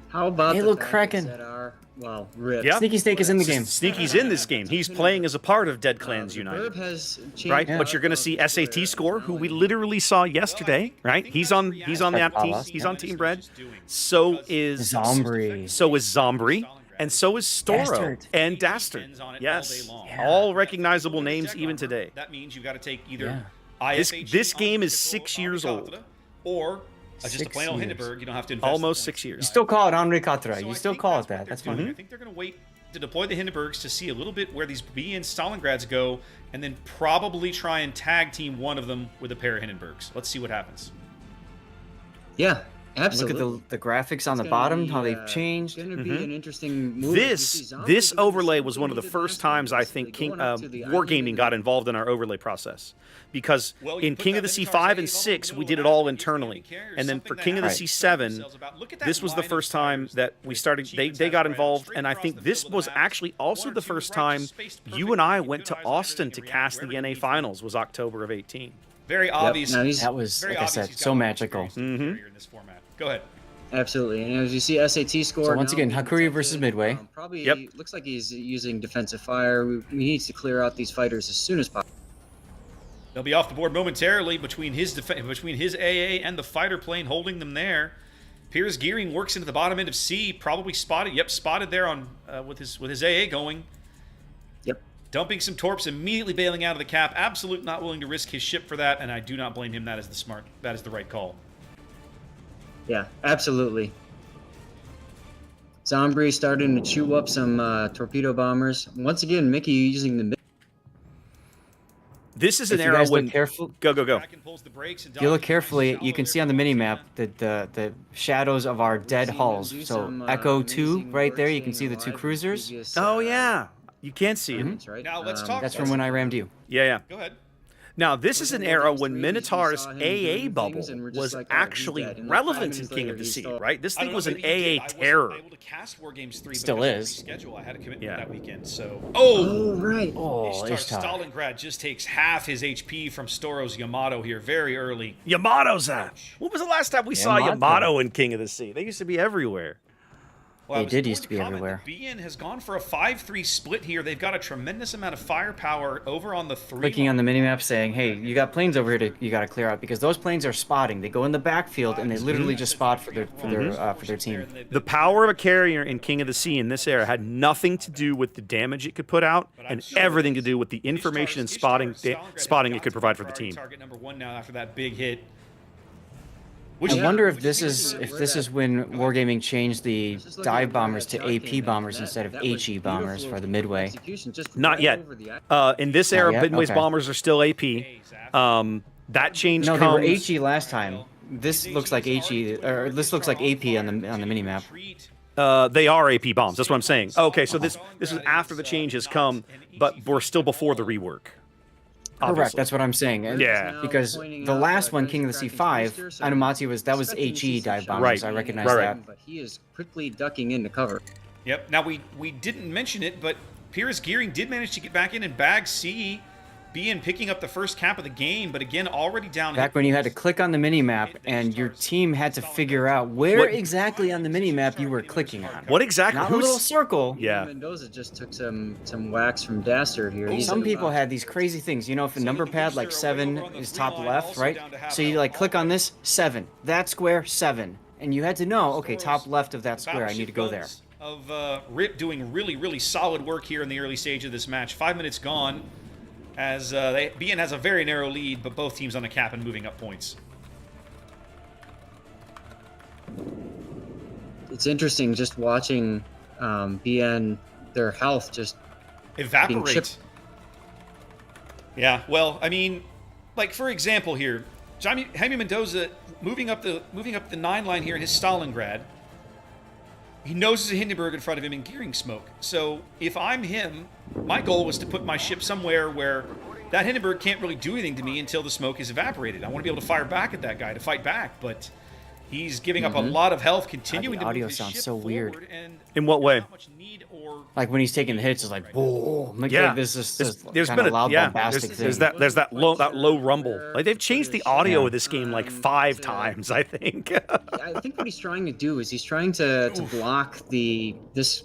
How about Halo the fact Kraken. that are, well, ripped. Yep. Sneaky Snake is in the game. Sneaky's in this game. He's playing as a part of Dead Clans The United. Burb has changed Right, out but you're going to of see the SAT score, who we literally saw yesterday. Right, he's on that team. He's on Team Red. So is Zombie. So is Zombie, and so is Storo Dastard. and Dastard. Yes, all recognizable names even today. That means you've got to take either This game is 6 years old. or just a 6 plain old years. Hindenburg. You don't have to invest Almost the 6 points. years. You still call it Henri Quatre. So You I still think call it what that. they're That's doing. fine. I think they're going to wait to deploy the Hindenburgs to see a little bit where these B and Stalingrads go, and then probably try and tag team one of them with a pair of Hindenburgs. Let's see what happens. Yeah, Look absolutely. at the graphics on the It's gonna bottom, be, how they've changed. It's going to be an interesting move. You see This Zombies overlay doing was one of the something first they did last times I time, think so going up to the Wargaming island got and- involved in our overlay process, because Well, you in put King that of the Sea in the cars, 5 hey, and bubble 6 in the we middle did of it all that, you internally, can't care, and then for something King of the that Sea happens 7, themselves about. Look at that this was the line of first time fighters that we started. They got involved, and I think this was actually also the first time you and I went to Austin to cast the NA finals. Was October of 18. Very obvious. Now he's- That was, very like I obvious said, he's got so more magical. experience than Carrier in this format. Go ahead. Absolutely, and as you see, SAT score. So once now again, being Hakuri versus protected, Midway. Probably Yep. looks like he's using defensive fire. He needs to clear out these fighters as soon as possible. They'll be off the board momentarily between his AA and the fighter plane holding them there. Piers Gearing works into the bottom end of C, probably spotted. Yep, spotted there on with his AA going. Yep. Dumping some torps, immediately bailing out of the cap. Absolute not willing to risk his ship for that, and I do not blame him. That is the right call. Yeah, absolutely. Zombie starting to chew up some torpedo bombers. Once again, Mickey using the. This is an If you era guys when look careful, go. Kraken pulls the brakes and if you look dodges carefully, shallow you can there see on the for mini once map again. the shadows of our dead seeing hulls. them do So some, Echo 2 amazing right work there, you can staying see the two alive in cruisers. previous, Oh yeah, you can't see it. Mhm. Right? Now let's talk- That's from when I rammed you. Yeah. Go ahead. Now, this is an era when We Minotaur's saw him AA doing bubble things and we're just was like, oh, he's actually dead. And like 5 relevant in minutes King later, of the he's Sea, still- right? This I thing don't was know, an maybe he did. AA I wasn't terror. able to cast War Games 3 Still because of is. schedule. I had a commitment Yeah. that weekend, so Oh, right. Oh, Ishtar. Stalingrad just takes half his HP from Storo's Yamato here very early. Yamato's at. When was the last time we saw Yamato. Yamato in King of the Sea? They used to be everywhere. Well, I They was did going used to be comment everywhere. that BN has gone for a 5-3 split here. They've got a tremendous amount of firepower over on the 3. Clicking on the minimap saying, hey, you got planes over here you got to clear out because those planes are spotting. They go in the backfield and they literally just spot for their team. The power of a carrier in King of the Sea in this era had nothing to do with the damage it could put out and everything to do with the information and spotting it could provide for the team. Target number 1 now after that big hit. I wonder if this is when Wargaming changed the dive bombers to AP bombers instead of HE bombers for the Midway. Not yet. In this Not era, yet? Midway's Okay. bombers are still AP. That change No, they were comes. HE last time. This looks like HE, or this looks like AP on the minimap. They are AP bombs. That's what I'm saying. Okay, so this is after the change has come, but we're still before the rework. Correct, Obviously. that's what I'm saying. Yeah. Because the last one, King of the Sea 5, Anumati was HE dive bombers. Right. I recognize Right. that. But he is quickly ducking into cover. Yep. Now we didn't mention it, but Piers Gearing did manage to get back in and bag C, being picking up the first cap of the game, but again already down. Back when you had to click on the minimap and your team had to figure out where What- exactly on the minimap you were clicking on. What exactly? Not a little circle. Yeah. Mendoza just took some wax from Dastard here. He's Some people had these crazy things. You know, if a number pad like 7 is top left, right? So you like click on this 7, that square 7, and you had to know, okay, top left of that square, I need to go there. Of Rip doing really solid work here in the early stage of this match. 5 minutes gone, as BN has a very narrow lead, but both teams on the cap and moving up points. It's interesting just watching BN, their health just Evaporate. chipped. Yeah, well, I mean, like for example here, Jaime Mendoza moving up the 9 line here in his Stalingrad. He knows there's a Hindenburg in front of him in gearing smoke. So if I'm him, my goal was to put my ship somewhere where that Hindenburg can't really do anything to me until the smoke is evaporated. I want to be able to fire back at that guy, to fight back, but he's giving up a lot of health, continuing to audio move his sounds ship so weird. forward, and In what way? not much need or Like when he's taking the hits, it's like, whoa. Like, Yeah. this is There's kind been of loud, yeah. bombastic There's thing. that low rumble. Like they've changed the audio of this game like 5 times, I think. I think what he's trying to do is he's trying to block this,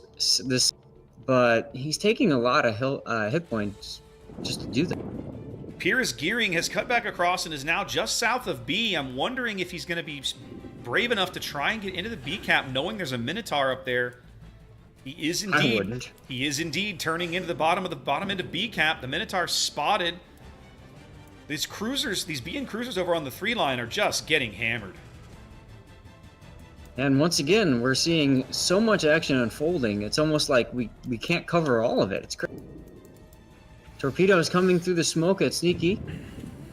but he's taking a lot of hit points just to do that. Piers Gearing has cut back across and is now just south of B. I'm wondering if he's going to be brave enough to try and get into the B cap, knowing there's a Minotaur up there. He is indeed. wouldn't. He is indeed turning into the bottom end of B cap. The Minotaur spotted. These BN cruisers over on the 3 line are just getting hammered. And once again, we're seeing so much action unfolding. It's almost like we can't cover all of it. It's crazy. Torpedoes coming through the smoke at Sneaky.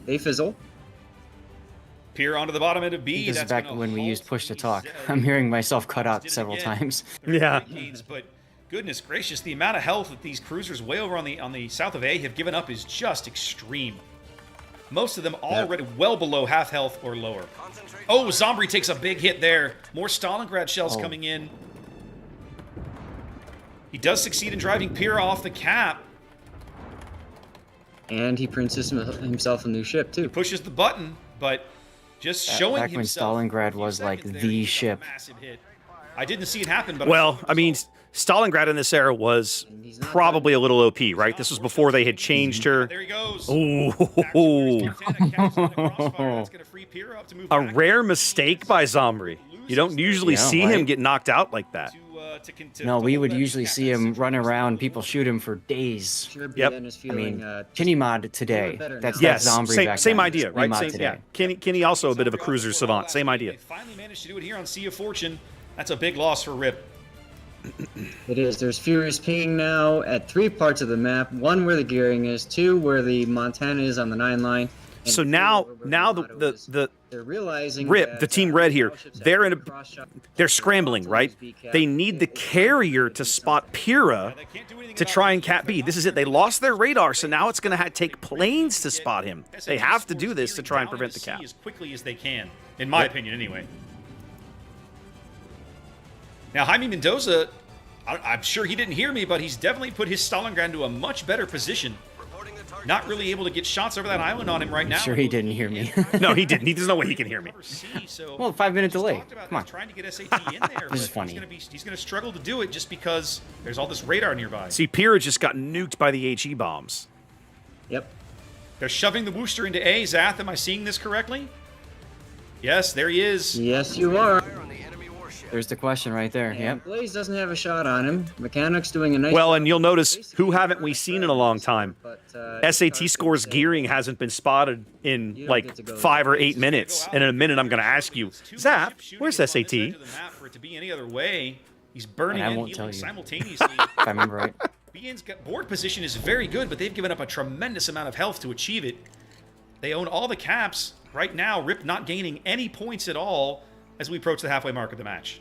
They fizzle. Pier onto the bottom end of B. This is That's back gonna when we halt used push to his, talk. I'm hearing myself cut out several again. times. Yeah. But goodness gracious, the amount of health that these cruisers way over on the south of A have given up is just extreme. Most of them already well below half health or lower. Oh, Zombie takes a big hit there. More Stalingrad shells coming in. He does succeed in driving Pier off the cap. And he prints himself a new ship, too. Pushes the button, but just showing back when himself. Stalingrad a few was, like, seconds the there, he took a ship. massive hit. I didn't see it happen, but Well, I mean, Stalingrad in this era was probably a little OP, right? This was before they had changed her. there he goes. Ooh, a rare mistake by Zombie. You don't usually Yeah, see right? him get knocked out like that. To No, we would usually see him run around, people shoot him for days. Sure, Yep. BN is I feeling, mean, Kenny mod today. better That's now. Yes, Zombie same, back same then. idea, Kenny right? mod Same, today. yeah. Kenny also a bit of a cruiser savant. Same idea. They finally managed to do it here on Sea of Fortune. That's a big loss for Rip. It is. There's furious pinging now at 3 parts of the map. 1 where the gearing is, 2 where the Montana is on the 9 line. and So 3 now where the Yamato is. the They're realizing Rip, that, the Team Red here, battleships they're have in a- cross-shot- they're scrambling, right? They need the carrier to spot Pyrrha to try and cap B. This is it. They lost their radar, so now it's going to take planes to spot him. They have to do this to try and prevent the cap. As quickly as they can, in my opinion, anyway. Now, Jaime Mendoza, I'm sure he didn't hear me, but he's definitely put his Stalingrad into a much better position. Not really able to get shots over that island on him right now. Sure he didn't hear me. No, he didn't. There's no way he can hear me. Well, 5-minute delay. Talked about Come on. trying to get SAT in there. This is but funny. He's going to struggle to do it just because there's all this radar nearby. See, Pyrrha just got nuked by the HE bombs. Yep. They're shoving the Wooster into A. Zath, am I seeing this correctly? Yes, there he is. Yes, you are. There's the question right there. And Yep. Blaze doesn't have a shot on him. Mechanic's doing a nice Well, job. and you'll notice, who haven't we seen in a long time? But, SAT scores gearing hasn't been spotted in You don't like get to go 5 or there. 8 minutes. And in a minute, I'm going to ask you, Zap, where's SAT? For it to be any other way, he's burning And I and won't tell healing you. simultaneously. If I remember right. BN's board position is very good, but they've given up a tremendous amount of health to achieve it. They own all the caps. Right now, Rip not gaining any points at all as we approach the halfway mark of the match.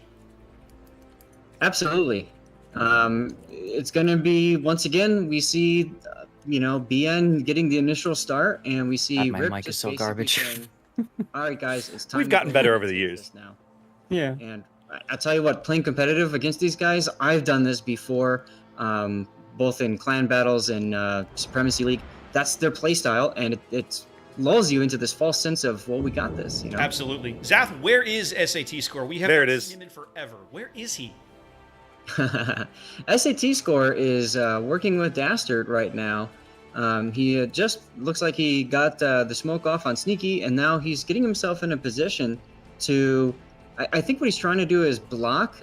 Absolutely. It's going to be, once again, we see, BN getting the initial start, and we see God, my Rip mic is just so basically garbage. saying, all right, guys, it's time We've to gotten go better ahead over the and years. take this now. Yeah. And I'll tell you what, playing competitive against these guys, I've done this before, both in clan battles and Supremacy League. That's their play style, and it lulls you into this false sense of, well, we got this. Absolutely. Zath, where is SAT score? We have There not it is. seen him in forever. Where is he? SAT score is working with Dastard right now. He just looks like he got the smoke off on Sneaky, and now he's getting himself in a position to. I think what he's trying to do is block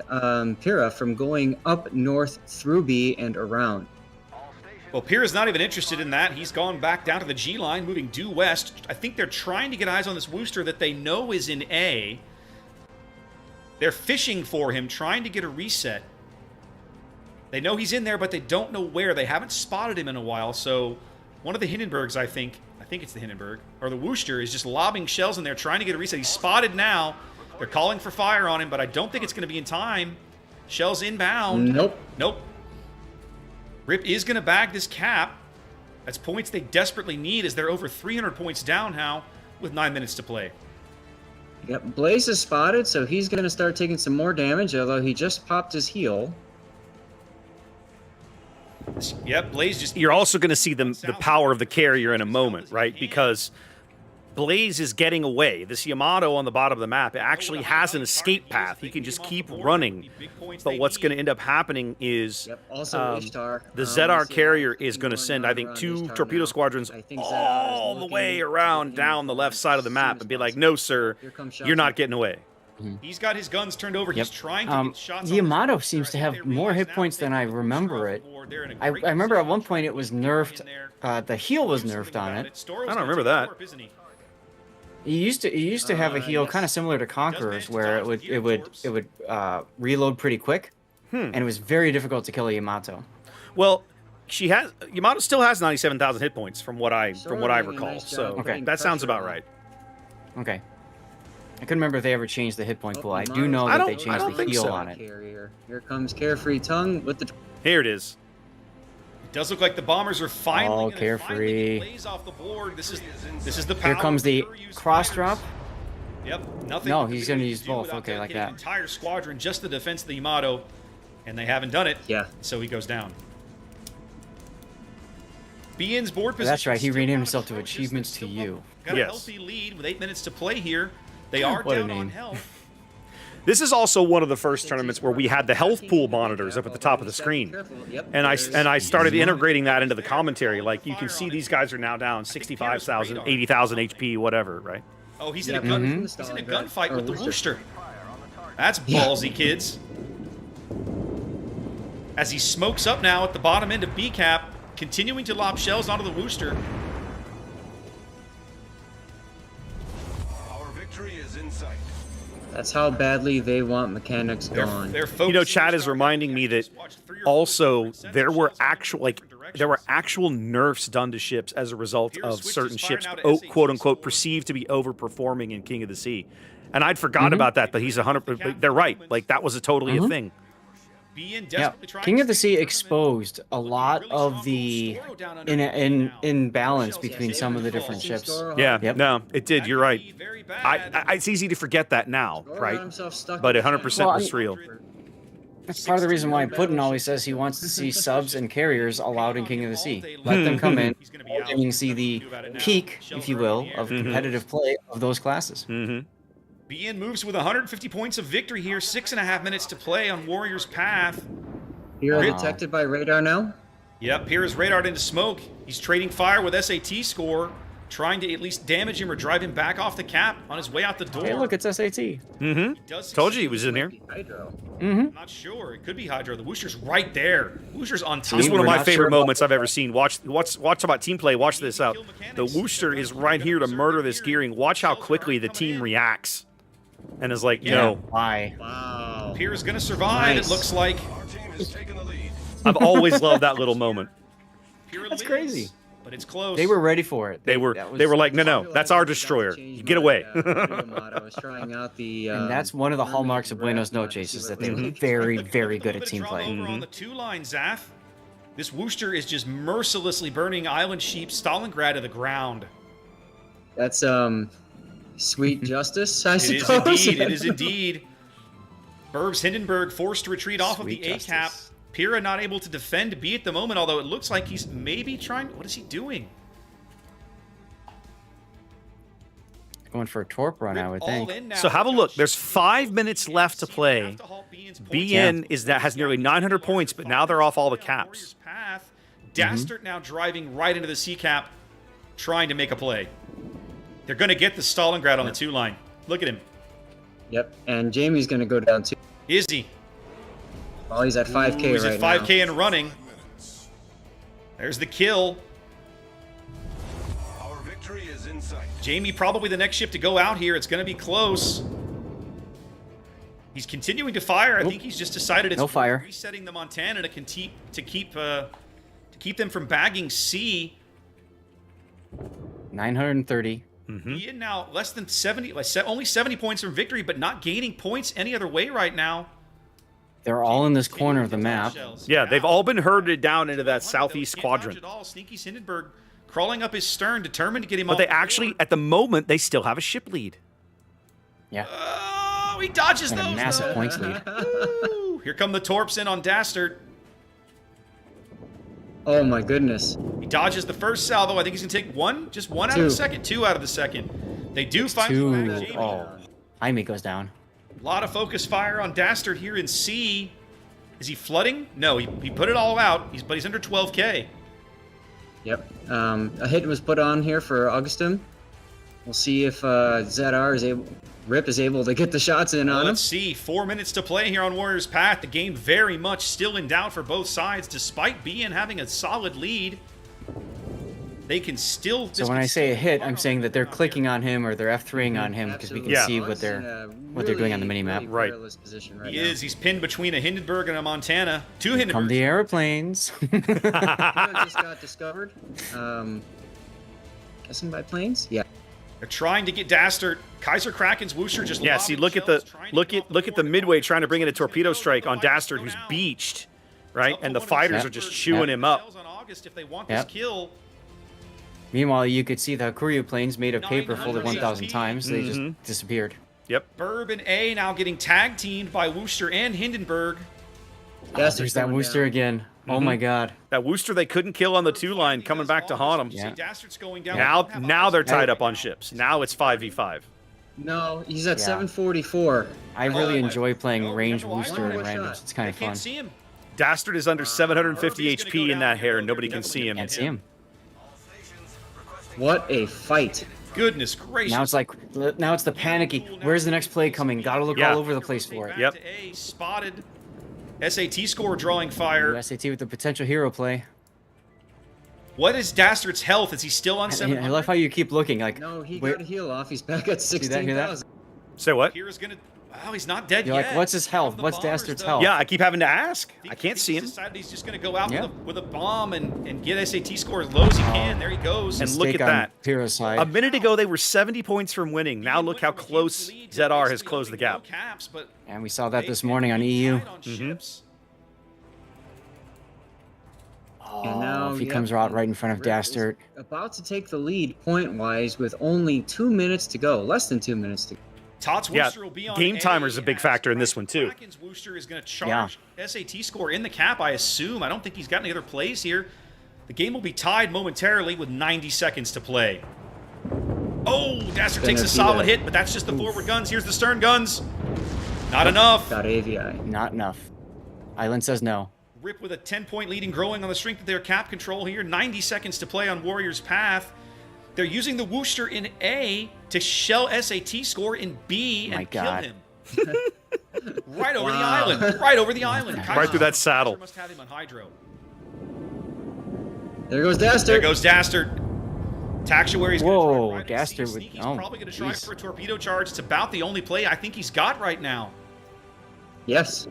Pyrrha from going up north through B and around. Well, Pyrrha's not even interested in that. He's gone back down to the G line, moving due west. I think they're trying to get eyes on this Wooster that they know is in A. They're fishing for him, trying to get a reset. They know he's in there, but they don't know where. They haven't spotted him in a while, so one of the Hindenburgs, I think it's the Hindenburg, or the Wooster, is just lobbing shells in there, trying to get a reset. He's spotted now. They're calling for fire on him, but I don't think it's going to be in time. Shells inbound. Nope. Rip is going to bag this cap. That's points they desperately need as they're over 300 points down now with 9 minutes to play. Yep, Blaze is spotted, so he's going to start taking some more damage, although he just popped his heel. Yep, Blaze just... You're also going to see the power of the carrier in a moment, right? Because Blaze is getting away. This Yamato on the bottom of the map actually has an escape path. He can just keep running. But what's going to end up happening is Yep, also Ishtar. the We ZR see carrier that is going to team send, going I think, around 2 Ishtar torpedo now. squadrons I think ZR is all the looking way at around him down the left side of the as map soon and as be like, possible. no, sir, Here comes shots you're not on- getting away. He's got his guns turned over. He's Yep. trying to get shots on Yamato this seems to Wooster. I have think they more realize hit now points they than can I push remember off it. the board. They're in a I great remember at position one to point it was get nerfed. in there. The heel was Do nerfed something on about it. Storo's I don't gonna remember take that. the warp, isn't he? It used to have a heel yes. kind of similar to Conqueror's, where it would reload pretty quick, and it was very difficult to kill a Yamato. Well, Yamato still has 97,000 hit points from what I Sort of recall. doing a nice job So Okay. putting that sounds pressure about on. right. Okay. I couldn't remember if they ever changed the hit point pool. I do Yamato's know I that they don't changed the think heel so. on it. Carrier. Here comes Carefree Tongue with the. Here it is. It does look like the bombers are finally All gonna carefree. get Blaze off the board. This is the power Here comes the of Fury's cross fighters. drop. Yep, nothing. No, that he's the gonna Big use do both. without Okay, like dedicating that. An entire squadron, just the defense of the Yamato, and they haven't done it. Yeah. So he goes down. BN's board position. That's right. He still renamed not himself to atrocious. Achievements They're to still You. Got Yes. a healthy lead with 8 minutes to play here. They are What a down on name. health. This is also one of the first tournaments where we had the health pool monitors up at the top of the screen. And I started integrating that into the commentary. Like, you can see these guys are now down 65,000, 80,000 HP, whatever, right? Oh, he's in Yep. a gun. Mhm. He's in a gunfight Or with the Wooster. Wooster. That's ballsy, kids. as he smokes up now at the bottom end of B cap, continuing to lob shells onto the Wooster. Our victory is in sight. That's how badly they want mechanics gone. They're You know, focusing Chad on is Star reminding Trek. me that Just watch 3 or 4 also different there were sensors actual in different there were directions. actual nerfs done to ships as a result Pierce of switches certain fire ships now to quote SAT unquote score. perceived to be overperforming in King of the Sea. And I'd forgotten about that, but he's 100. They're right. Like that was totally a thing. Being Yeah, desperately trying King to of the stay Sea in the exposed a tournament, lot looking really of strong. the Storo down underneath now. imbalance Shells between is some of the full. different ships. Yeah, Yep. no, it did. That You're could right. be very bad. It's easy to forget that now, Got right? himself stuck But in 100% Well, was real. That's part of the reason why Putin always says he wants to see subs and carriers allowed in King of the Sea. Let them come in, He's gonna be out. and you can see the Do about it now. peak, Shells if you are up in will, the air. of competitive play of those classes. Mm-hmm. BN moves with 150 points of victory here. 6.5 minutes to play on Warrior's path. You're Wow. detected by radar now. Yep, Piers radared into smoke. He's trading fire with SAT score, trying to at least damage him or drive him back off the cap on his way out the door. Hey, look, it's SAT. Mm-hmm. He does Told you he succeed. was in here. Hydro. I'm not sure. It could be Hydro. The Wooster's right there. Wooster's on top. This is one of we're my not favorite sure about moments I've ever seen. Watch about team play. Watch this out. The Wooster is right here to murder this gearing. Watch how quickly the team reacts, and is like, no. Why? Wow. Piers gonna survive. Nice. It looks like. Our team is taking the lead. I've always loved that little moment. Pier That's lives, crazy. but it's close. They were ready for it. They were that was- like, no, that's our destroyer. Get away. I was trying out the. And that's one of the hallmarks of Buenos Noches is that they were very, very good at team play. Over on the 2 line, Zaf. This Wooster is just mercilessly burning Island Sheep Stalingrad to the ground. That's sweet justice, I It is suppose. indeed. It is indeed. Burbs Hindenburg forced to retreat off of Sweet the A cap. justice. Pira not able to defend B at the moment, although it looks like he's maybe trying. What is he doing? Going for a torp run, I would All think. in now. So have a look. There's Shooting 5 minutes left to See, play. have to halt BN's points. BN has nearly 900 points, but now they're off all the caps. Path. Dastard now driving right into the C cap, trying to make a play. They're going to get the Stalingrad on the 2 line. Look at him. Yep, and Jamie's gonna go down too. Is he? Well, he's at 5K Ooh, he's right at 5K and running. There's the kill. Our victory is in sight. Jamie probably the next ship to go out here. It's going to be close. He's continuing to fire. I think he's just decided it's No fire. resetting the Montana to keep them from bagging C. 930. Ian now less than 70, only 70 points from victory, but not gaining points any other way right now. They're all in this corner of the map. Yeah, they've all been herded down into that southeast quadrant. Sneaky Hindenburg crawling up his stern, determined to get him But off they the actually, board. at the moment, they still have a ship lead. Yeah. Oh, he dodges And a those. massive though. points lead. Woo. Here come the Torps in on Dastard. Oh my goodness. He dodges the first salvo. I think he's gonna take one out of the Two. second, 2 out of the second. They do finally back Jamie. Oh. Jaime goes down. A lot of focus fire on Dastard here in C. Is he flooding? No, he put it all out. But he's under 12K. Yep. A hit was put on here for Augustin. We'll see if Rip is able to get the shots in on him. Let's see. 4 minutes to play here on Warriors Path. The game very much still in doubt for both sides, despite BN having a solid lead. They can still. So when I say a hit, I'm saying that they're clicking on him or they're F3ing on him because we can Yeah. see what they're doing on the mini-map. Right. Position right He now. is. He's pinned between a Hindenburg and a Montana. 2 Come Hindenburgs. the airplanes. Just got discovered. Guessing by planes? Yeah. They're trying to get Dastard. Kaiser Kraken's Wooster just Yeah, lobbing see, look at shells, the trying to look get at off the look at the board. midway trying to bring in a torpedo strike on Dastard, who's beached, right? And the fighters are just chewing him up. Shells on August if they want Yep. this kill. Meanwhile, you could see the Kuryu planes made of paper folded 900 1,000 HP. times. They just disappeared. Yep. Burb and A now getting tag teamed by Wooster and Hindenburg. Yes, There's that Wooster again. Oh my god. That Wooster they couldn't kill on the 2 line coming back to haunt them. See Yeah. Dastard's going down. Now they're tied up on ships. Now it's 5v5. No, he's at Yeah. 744. I really enjoy playing No, ranged no, I Wooster know. and randoms. It's kind I of fun. can't see him. Dastard is under 750 Herbie's gonna HP go in down that here. hair, and nobody can They're see him. Can't see him. What a fight. Goodness gracious. Now it's like, now it's the panicky. Where's the next play coming? Gotta look Yeah. all over the place for it. Yep. Back to A, spotted. SAT score drawing fire. SAT with the potential hero play. What is Dastard's health? Is he still on I 700? love how you keep looking. Like, No, he where- got a heal off. He's back at See that? Hear that? 16,000. Say what? Here's gonna. Wow, he's not dead You're yet. like, what's his health? From the What's bombers, Dastard's though. health? Yeah, I keep having to ask. I can't He's see him. decided he's just gonna go out Yeah. with a bomb and get SAT score as low as he can. There he goes. And look Mistake at on that. Pyro's side. A minute ago, they were 70 points from winning. Now look how close ZR has closed the gap. And we saw that this morning on EU. And now, if he yep, comes out right in front of Rip is Dastard. about to take the lead point-wise with only 2 minutes to go. Less than 2 minutes to go. Tots Yeah, Wooster will be on game A timer's a big as factor in this one, too. Kraken's Wooster is going to charge SAT score in the cap, I assume. I don't think he's got any other plays here. The game will be tied momentarily with 90 seconds to play. Oh, Dastard takes a solid hit, but that's just the forward guns. Here's the stern guns. Not enough. Got AVI. Not enough. Island says no. Rip with a 10-point lead and growing on the strength of their cap control here. 90 seconds to play on Warrior's Path. They're using the Wooster in A to shell SAT score in B My and God. kill him. Right over the island. Right over the island. Right through that saddle. Must have him on hydro. There goes There Dastard. goes Dastard. Taxuary's Whoa, gonna try right Dastard Sneaky. with- He's oh, probably going to try jeez. for a torpedo charge. It's about the only play I think he's got right now. Yes.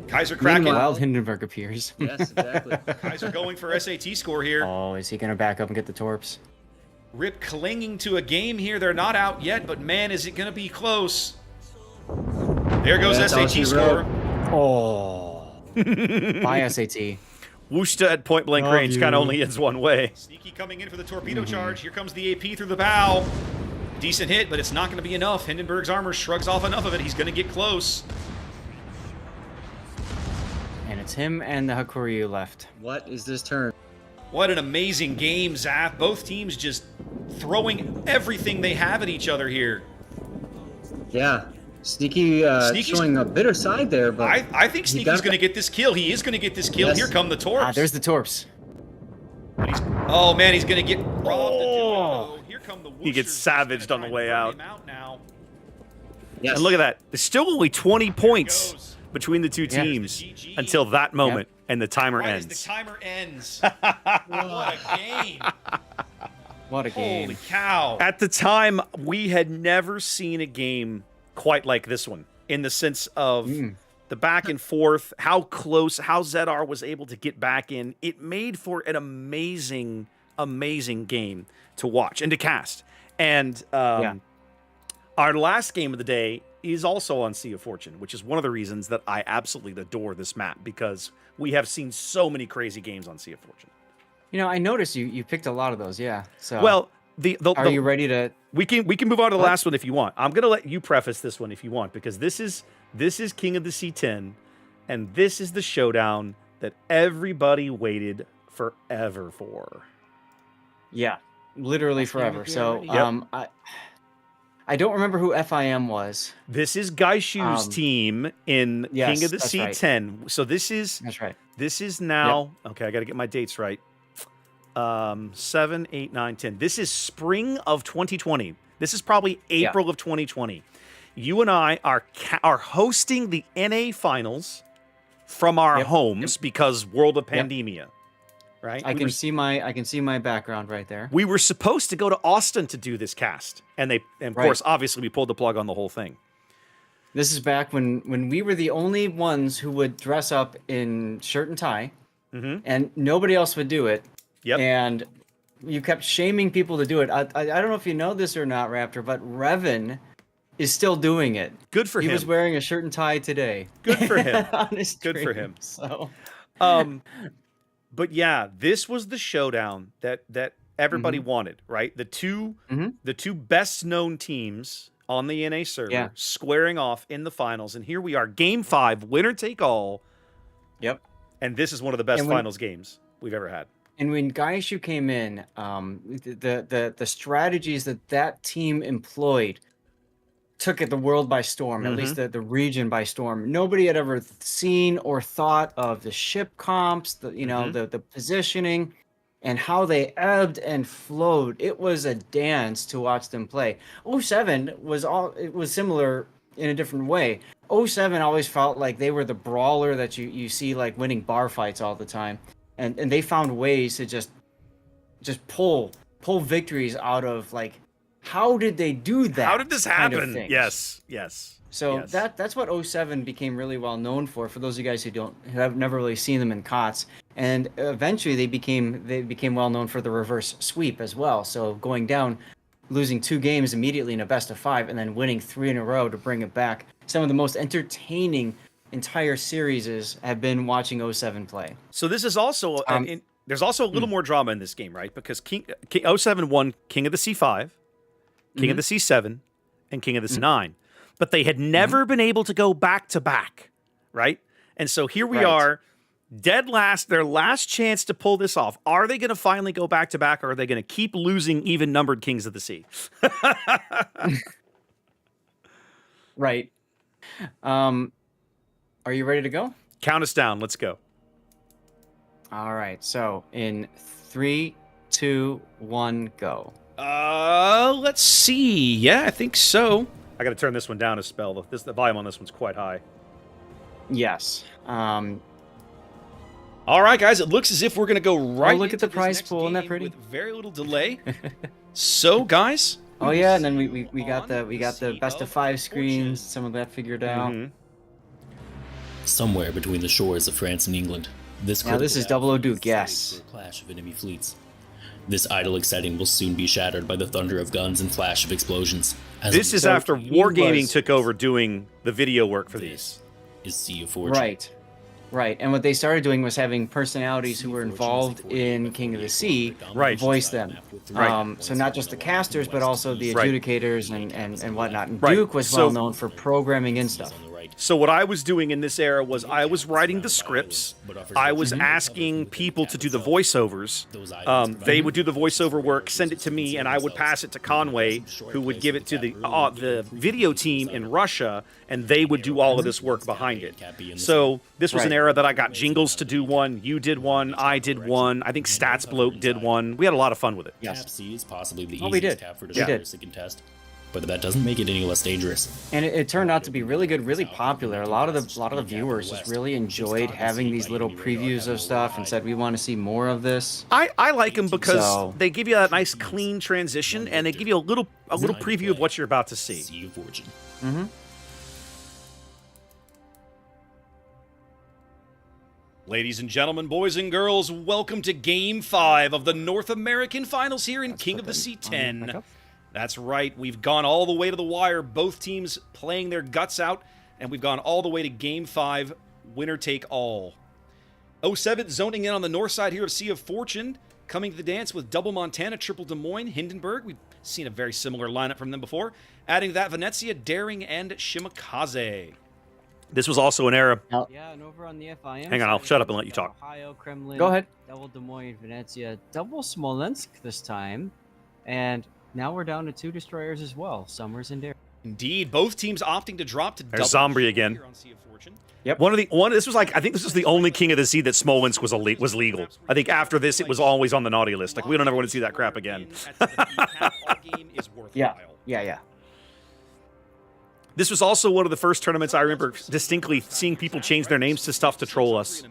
Kaiser Kraken. Meanwhile- Wild Hindenburg appears. Yes, exactly. Kaiser going for SAT score here. Oh, is he going to back up and get the torps? Rip clinging to a game here. They're not out yet, but man, is it going to be close. There goes That's all SAT she score. wrote. Oh. Bye, SAT. Wooster at point blank Love range kind you. of only ends one way. Sneaky coming in for the torpedo charge. Here comes the AP through the bow. Decent hit, but it's not going to be enough. Hindenburg's armor shrugs off enough of it. He's going to get close. And it's him and the Hakuryu left. What is this turn? What an amazing game, Zaf. Both teams just throwing everything they have at each other here. Yeah. Sneaky Sneaky's- showing a bitter side there, but I think he Sneaky's got going to get this kill. He is going to get this kill. Yes. Here come the torps. Ah, there's the torps. Oh, man, he's going to get robbed. Oh. Here come the He gets Woosters. savaged Gonna on the try way and burn out. him now. yes. And look at that. There's still only 20 points goes. between the two Yeah. teams There's the GG. until that moment, and the timer Right as ends. the timer ends. What a game. What a game. Holy cow. At the time, we had never seen a game quite like this one, in the sense of the back and forth, how close, how ZR was able to get back in. It made for an amazing, amazing game to watch and to cast. And our last game of the day is also on Sea of Fortune, which is one of the reasons that I absolutely adore this map, because we have seen so many crazy games on Sea of Fortune. You know, I noticed you picked a lot of those, yeah. So Well, are you ready to... we can move on to the last one if you want. I'm gonna let you preface this one if you want, because this is King of the C10, and this is the showdown that everybody waited forever for. Yeah, literally forever. So, Yep. I don't remember who FIM was. This is Gaishu's team in yes, King of the that's right. C10. So this is That's right. now. Okay, I got to get my dates right. 7, 8, 9, 10. This is spring of 2020. This is probably April of 2020. You and I are hosting the NA finals from our homes because World of Pandemia. Right? I can see my background right there. We were supposed to go to Austin to do this cast, and of course, obviously, we pulled the plug on the whole thing. This is back when we were the only ones who would dress up in shirt and tie, and nobody else would do it. Yep. And you kept shaming people to do it. I don't know if you know this or not, Raptor, but Revan is still doing it. Good for him. He was wearing a shirt and tie today. Good for him. On his Good for stream, him. So, But yeah, this was the showdown that everybody wanted, right? The two best known teams on the NA server squaring off in the finals, and here we are, Game 5, winner take all. Yep. And this is one of the best finals games we've ever had. And when Gaishu came in, the strategies that team employed took the world by storm, at least the region by storm. Nobody had ever seen or thought of the ship comps, the positioning, and how they ebbed and flowed. It was a dance to watch them play. 07 was similar in a different way. 07 always felt like they were the brawler that you see like winning bar fights all the time, and they found ways to just pull victories out of like, how did they do that? How did this kind of happen? things. Yes. So yes. that's what 07 became really well known for those of you guys who have never really seen them in COTS. And eventually they became well known for the reverse sweep as well. So going down, losing 2 games immediately in a best of 5, and then winning 3 in a row to bring it back. Some of the most entertaining entire series have been watching 07 play. So this is also there's also a little more drama in this game, right? Because 07 won King of the C5, King of the C7, and King of the C9. But they had never been able to go back to back, right? And so here we are, dead last, their last chance to pull this off. Are they going to finally go back to back, or are they going to keep losing even numbered Kings of the Sea? Right. Are you ready to go? Count us down. Let's go. All right. So in 3, 2, 1, go. Let's see. Yeah, I think so. I got to turn this one down a spell. The volume on this one's quite high. Yes. All right, guys. It looks as if we're going to go right. Look at into the prize this next pool. Isn't that game pretty? With very little delay. So, guys. Oh yeah, and then we got the best of 5 screens. Some of that figured out. Somewhere between the shores of France and England, this Now this is Double O Duke. Yes. for a clash of enemy fleets. This idyllic setting will soon be shattered by the thunder of guns and flash of explosions. This is after Wargaming took over doing the video work for these. Is Sea of Fortune. Right. And what they started doing was having personalities who were involved in King of the Sea voice them. So not just the casters, but also the adjudicators and whatnot. And Duke was well known for programming and stuff. So what I was doing in this era was I was writing the scripts. I was asking people to do the voiceovers. They would do the voiceover work, send it to me, and I would pass it to Conway, who would give it to the video team in Russia, and they would do all of this work behind it. So this was an era that I got Jingles to do one, you did one, I did one, I think Stats Bloke did one. We had a lot of fun with it. Cap C is possibly the we easiest did. cap for destroyers to contest, but that doesn't make it any less dangerous. And it turned out to be really good, really popular. A lot of the viewers just really enjoyed having these little previews of stuff and said we want to see more of this. I like them because they give you a nice clean transition and they give you a little preview of what you're about to see. Sea of Fortune. Ladies and gentlemen, boys and girls, welcome to Game 5 of the North American Finals here in King of the Sea 10. That's right, we've gone all the way to the wire, both teams playing their guts out, and we've gone all the way to Game 5, winner take all. 07 zoning in on the north side here of Sea of Fortune, coming to the dance with double Montana, triple Des Moines, Hindenburg. We've seen a very similar lineup from them before. Adding to that, Venezia, Daring, and Shimakaze. This was also an era. Yeah, and over on the FIM. Hang on, I'll shut up and let you talk. Ohio, Kremlin. Go ahead. Double Des Moines, Venezia, double Smolensk this time, and now we're down to 2 destroyers as well, Summers and Daring. Indeed, both teams opting to drop to There's double Zombie again. here on Sea of Fortune. Yep. This was like, I think this was the only King of the Sea that Smolensk was legal. I think after this it was always on the naughty list. Like we don't ever want to see that crap again. Yeah. This was also one of the first tournaments I remember distinctly seeing people change their names to stuff to troll us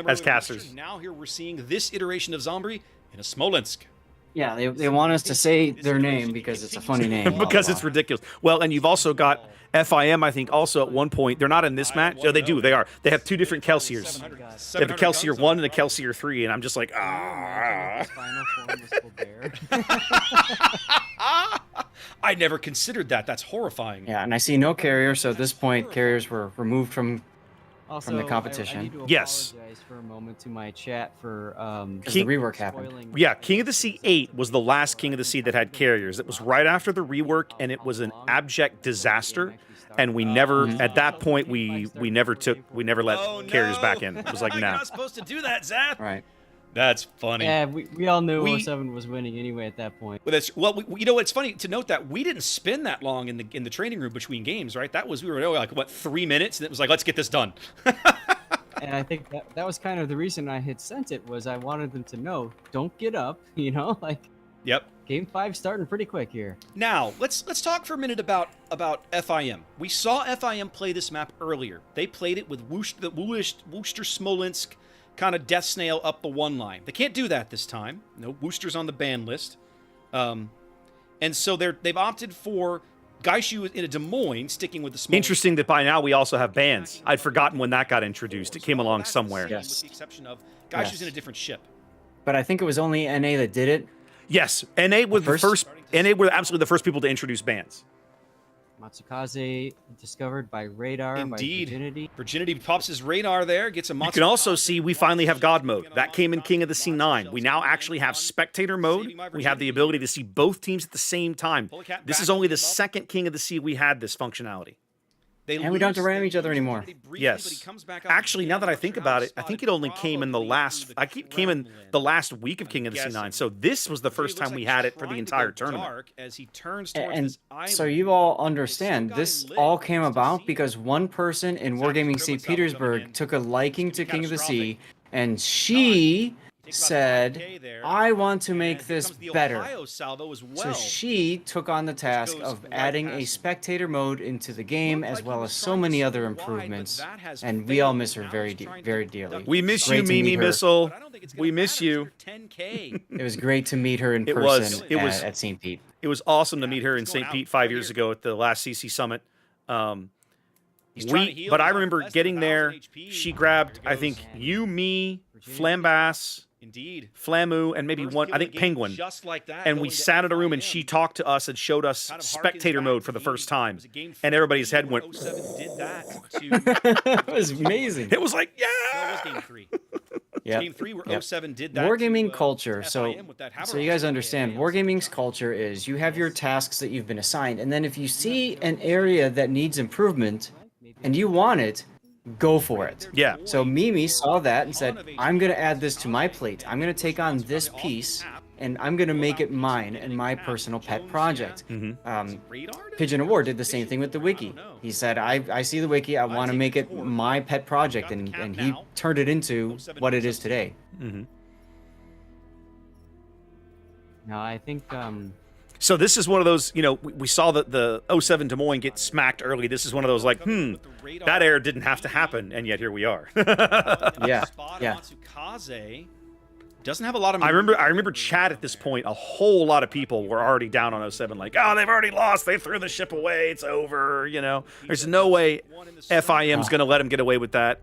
as casters. Now here we're seeing this iteration of Zombie in a Smolensk. Yeah, they want us to say their name because it's a funny name. Because it's ridiculous. Well, and you've also got FIM, I think, also at one point. They're not in this match. Oh, they do. They are. They have 2 different Kelsiers. They have a Kelsier 1 and a Kelsier 3, and I'm just like, I never considered that. That's horrifying. Yeah, and I see no carrier, so at this point, carriers were removed from Also, the competition. I need to Yes. apologize for a moment to my chat for because the rework happened. spoiling- yeah, King of the Sea 8 was the last King of the Sea that had carriers. It was right after the rework, and it was an abject disaster. And we never, at that point, we never let carriers back in. It was like, You're nah. not supposed to do that, Zap. Right. That's funny. Yeah, we all knew We- 07 was winning anyway at that point. You know, it's funny to note that we didn't spend that long in the training room between games, right? We were like, what, 3 minutes? And it was like, let's get this done. And I think that was kind of the reason I had sent it, was I wanted them to know, don't get up, like... Yep. Game 5 starting pretty quick here. Now, let's talk for a minute about FIM. We saw FIM play this map earlier. They played it with Worcester Smolensk kind of death snail up the one line. They can't do that this time. No, Worcester's on the ban list. And so they've opted for Gaishu in a Des Moines, sticking with the Smolensk. Interesting that by now we also have bans. I'd forgotten when that got introduced. It came along somewhere. Yes. With the exception of Gaishu's in a different ship. But I think it was only NA that did it. Yes, NA was the first. NA were absolutely the first people to introduce bans. Matsukaze discovered by radar. Indeed. By Virginity. Virginity pops his radar there, gets a You can also see we finally have God mode. That came in King of the C9. We now actually have spectator mode. We have the ability to see both teams at the same time. This is only the second King of the Sea we had this functionality. And we don't have to ram each other anymore. Yes. Actually, now that I think about it, I think it only came in the last. Came in the last week of King of the C9. So this was the first time we had it for the entire tournament. As he turns And so you all understand, this all came about because one person in Wargaming St. Petersburg took a liking to King of the Sea, and she said, I want to make this better. So she took on the task of adding a spectator mode into the game, as well as so many other improvements, and we all miss her very dearly. We miss Great you, to meet Mimi her. Missile. We miss you. It was great to meet her in It person was- at St. Pete. It was awesome to meet her in St. Pete 5 years ago at the last CC Summit. But I remember getting there. She grabbed, I think, you, me, Flambass, Indeed. Flamu, and maybe one, I think Penguin. And we sat in a room and she talked to us and showed us spectator mode for the first time. And everybody's head went, It was amazing. it was like, No, it yeah! was game 3. Yep. Game 3 where Yep. 07 did that. Wargaming to, culture. So FIM with that hammer you guys on understand, it. Wargaming's culture is you have your tasks that you've been assigned, and then if you see an area that needs improvement and you want it, go for it. Yeah. So Mimi saw that and said, I'm going to add this to my plate. I'm going to take on this piece, and I'm going to make it mine and my personal pet project. Pigeon Award did the same thing with the wiki. He said, I see the wiki, I want to make it my pet project, and he turned it into what it is today. Now I think So this is one of those, we saw that the 07 Des Moines get smacked early. This is one of those like, that error didn't have to happen, and yet here we are. Yeah. Matsukaze doesn't have a lot of. I remember chat at this point. A whole lot of people were already down on 07, like, oh, they've already lost. They threw the ship away. It's over. There's no way FIM's going to let him get away with that.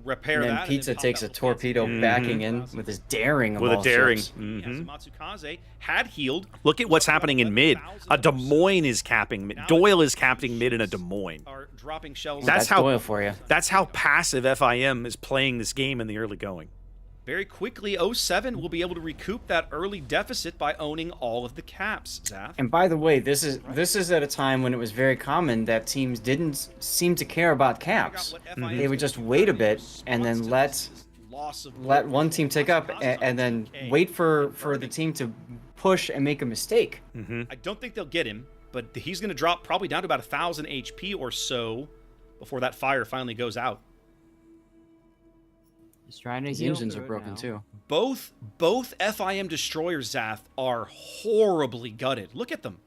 repair And then that. Pizza and then takes a torpedo backing in with his daring of With a all daring. ships. As Matsukaze had healed. Look at what's happening in mid. A Des Moines is capping mid. Doyle is capping mid in a Des Moines. Are dropping shells. That's how Doyle for you. That's how passive FIM is playing this game in the early going. Very quickly, 07 will be able to recoup that early deficit by owning all of the caps, Zaf. And by the way, this is at a time when it was very common that teams didn't seem to care about caps. They would just wait a bit and then let one team take up and then wait for the team to push and make a mistake. I don't think they'll get him, but he's going to drop probably down to about 1,000 HP or so before that fire finally goes out. He's trying to His heal engines are through it broken now. too. Both FIM destroyers, Zath, are horribly gutted. Look at them.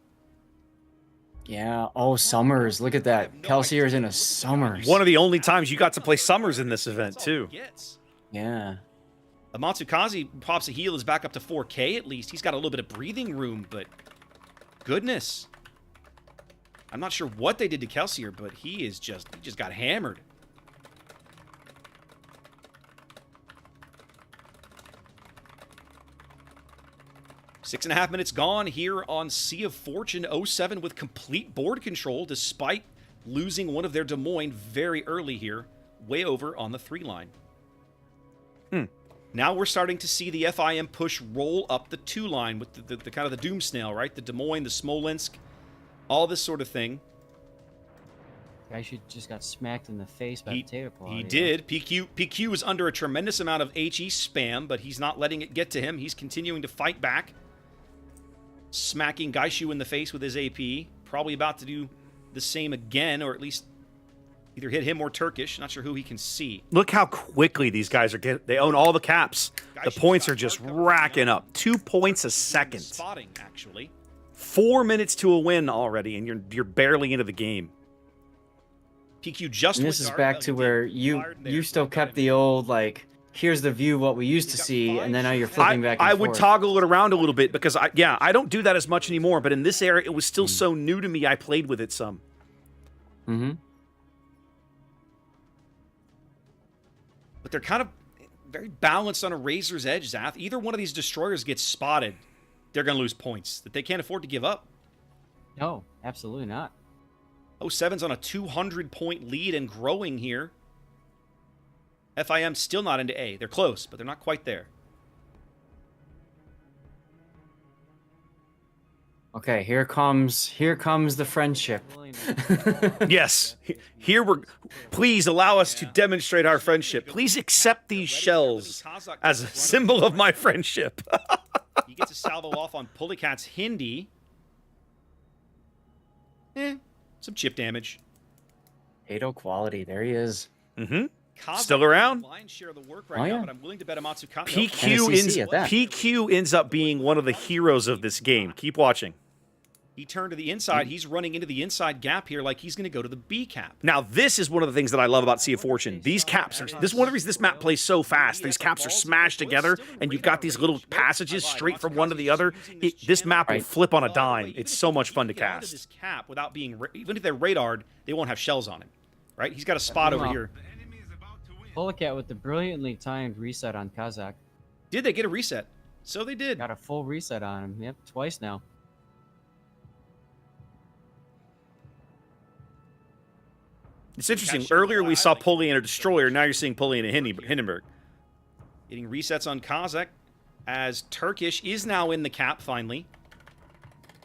Yeah. Oh, Summers. Look at that. Kelsier's in a Summers. One of the only times you got to play Summers in this event, too. Yeah. Matsukaze pops a heal, is back up to 4K at least. He's got a little bit of breathing room, but goodness. I'm not sure what they did to Kelsier, but he just got hammered. Six and a half minutes gone here on Sea of Fortune. 07 with complete board control despite losing one of their Des Moines very early here, way over on the 3 line. Now we're starting to see the FIM push roll up the 2 line with the kind of the doom snail, right? The Des Moines, the Smolensk, all this sort of thing. Guy just got smacked in the face by potato claw. He did. PQ is under a tremendous amount of HE spam, but he's not letting it get to him. He's continuing to fight back. Smacking Gaishu in the face with his AP. Probably about to do the same again, or at least either hit him or Turkish. Not sure who he can see. Look how quickly these guys are getting. They own all the caps. The points are just racking up. 2 points a second. Spotting, actually. 4 minutes to a win already, and you're barely into the game. PQ just And this is back to where you still kept the old, like, here's the view, what we used to see, and then now you're flipping back and I forth. would toggle it around a little bit because, I don't do that as much anymore, but in this era, it was still so new to me, I played with it some. Mm-hmm. But they're kind of very balanced on a razor's edge, Zath. Either one of these destroyers gets spotted, they're going to lose points that they can't afford to give up. No, absolutely not. 07's on a 200-point lead and growing here. FIM still not into A. They're close, but they're not quite there. Okay, here comes the friendship. Yes. Please allow us to demonstrate our friendship. Please accept these shells as a symbol of my friendship. He gets a salvo off on Pulleycat's Hindi. Some chip damage. 8-0 quality, there he is. Mm-hmm. Still around? Lion's share of the work right now, but I'm willing to bet Amatsukaze. PQ ends up being one of the heroes of this game. Keep watching. He turned to the inside. He's running into the inside gap here like he's going to go to the B cap. Now, this is one of the things that I love about Sea of Fortune. These caps are... This is one of the reasons this map plays so fast. These caps are smashed together, and you've got these little passages straight from one to the other. This map will flip on a dime. It's so much fun to cast. This cap without being... Even if they're radared, they won't have shells on him. Right? He's got a spot over here. Pulleycat with the brilliantly timed reset on Kazakh. Did they get a reset? So they did. Got a full reset on him. Yep, twice now. It's interesting. Earlier we saw Pulley and a destroyer. Now you're seeing Pulley and a Hindenburg. Getting resets on Kazakh as Turkish is now in the cap finally.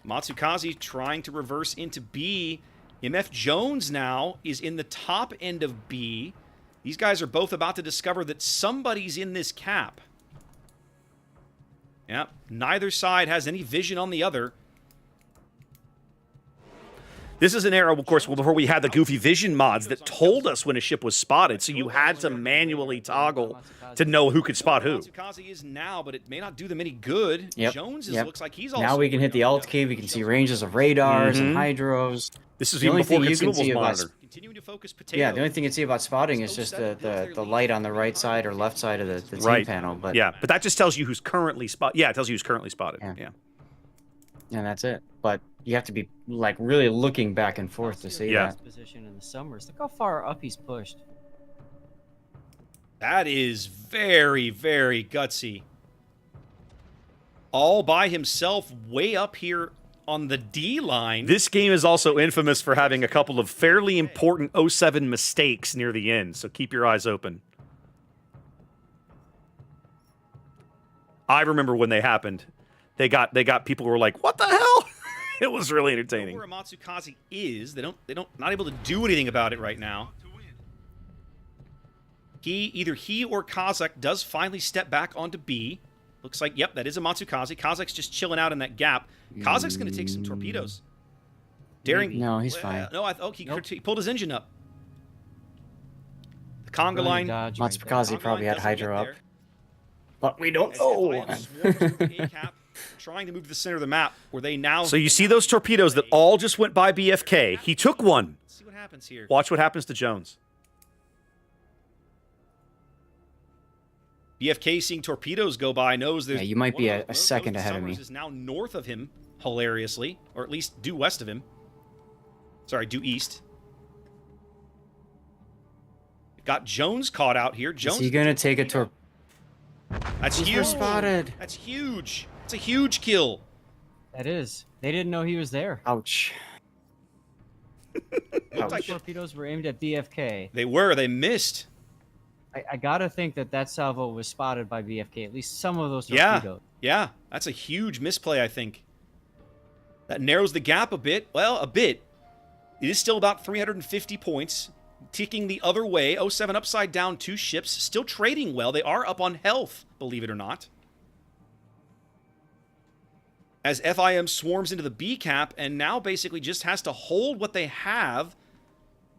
Matsukaze trying to reverse into B. MF Jones now is in the top end of B. These guys are both about to discover that somebody's in this cap. Yeah, neither side has any vision on the other. This is an era, of course, before we had the goofy vision mods that told us when a ship was spotted, so you had to manually toggle to know who could spot who. Matsukaze is now, but it may not do them any good. Yep. Jones looks like he's now we can hit the alt key. We can see ranges of radars and hydros. This is the only thing you can see about. Continuing to focus potato. Yeah, the only thing you can see about spotting is just the light on the right side or left side of the team panel. But yeah, but that just tells you who's currently spotted. Yeah, it tells you who's currently spotted. Yeah. And that's it. But you have to be like really looking back and forth to see that. Position in the summers. Look how far up he's pushed. That is very, very gutsy. All by himself, way up here on the D line. This game is also infamous for having a couple of fairly important 07 mistakes near the end, so keep your eyes open. I remember when they happened. They got people who were like, "What the hell?" It was really entertaining. Where Matsukaze is, they don't not able to do anything about it right now. Either he or Kazakh does finally step back onto B. Looks like, yep, that is a Matsukaze. Kazakh's just chilling out in that gap. Kazakh's going to take some torpedoes. Daring. No, he's fine. No, he pulled his engine up. The conga line. Matsukaze probably had hydro up. But we don't know. Trying to move to the center of the map, where they now... So you see those torpedoes that all just went by BFK. He took one. Let's see what happens here. Watch what happens to Jones. BFK seeing torpedoes go by knows there's... Yeah, you might be a second ahead of me. Is now north of him, hilariously, or at least due west of him. Sorry, due east. Got Jones caught out here. Jones. Is he gonna take a torpedo? That's huge. Spotted. That's huge. It's a huge kill. That is. They didn't know he was there. Ouch. Those torpedoes were aimed at BFK. They were. They missed. I gotta think that salvo was spotted by BFK. At least some of those torpedoes. Yeah. That's a huge misplay, I think. That narrows the gap a bit. Well, a bit. It is still about 350 points. Ticking the other way. 07 upside down 2 ships. Still trading well. They are up on health, believe it or not. As FIM swarms into the B cap and now basically just has to hold what they have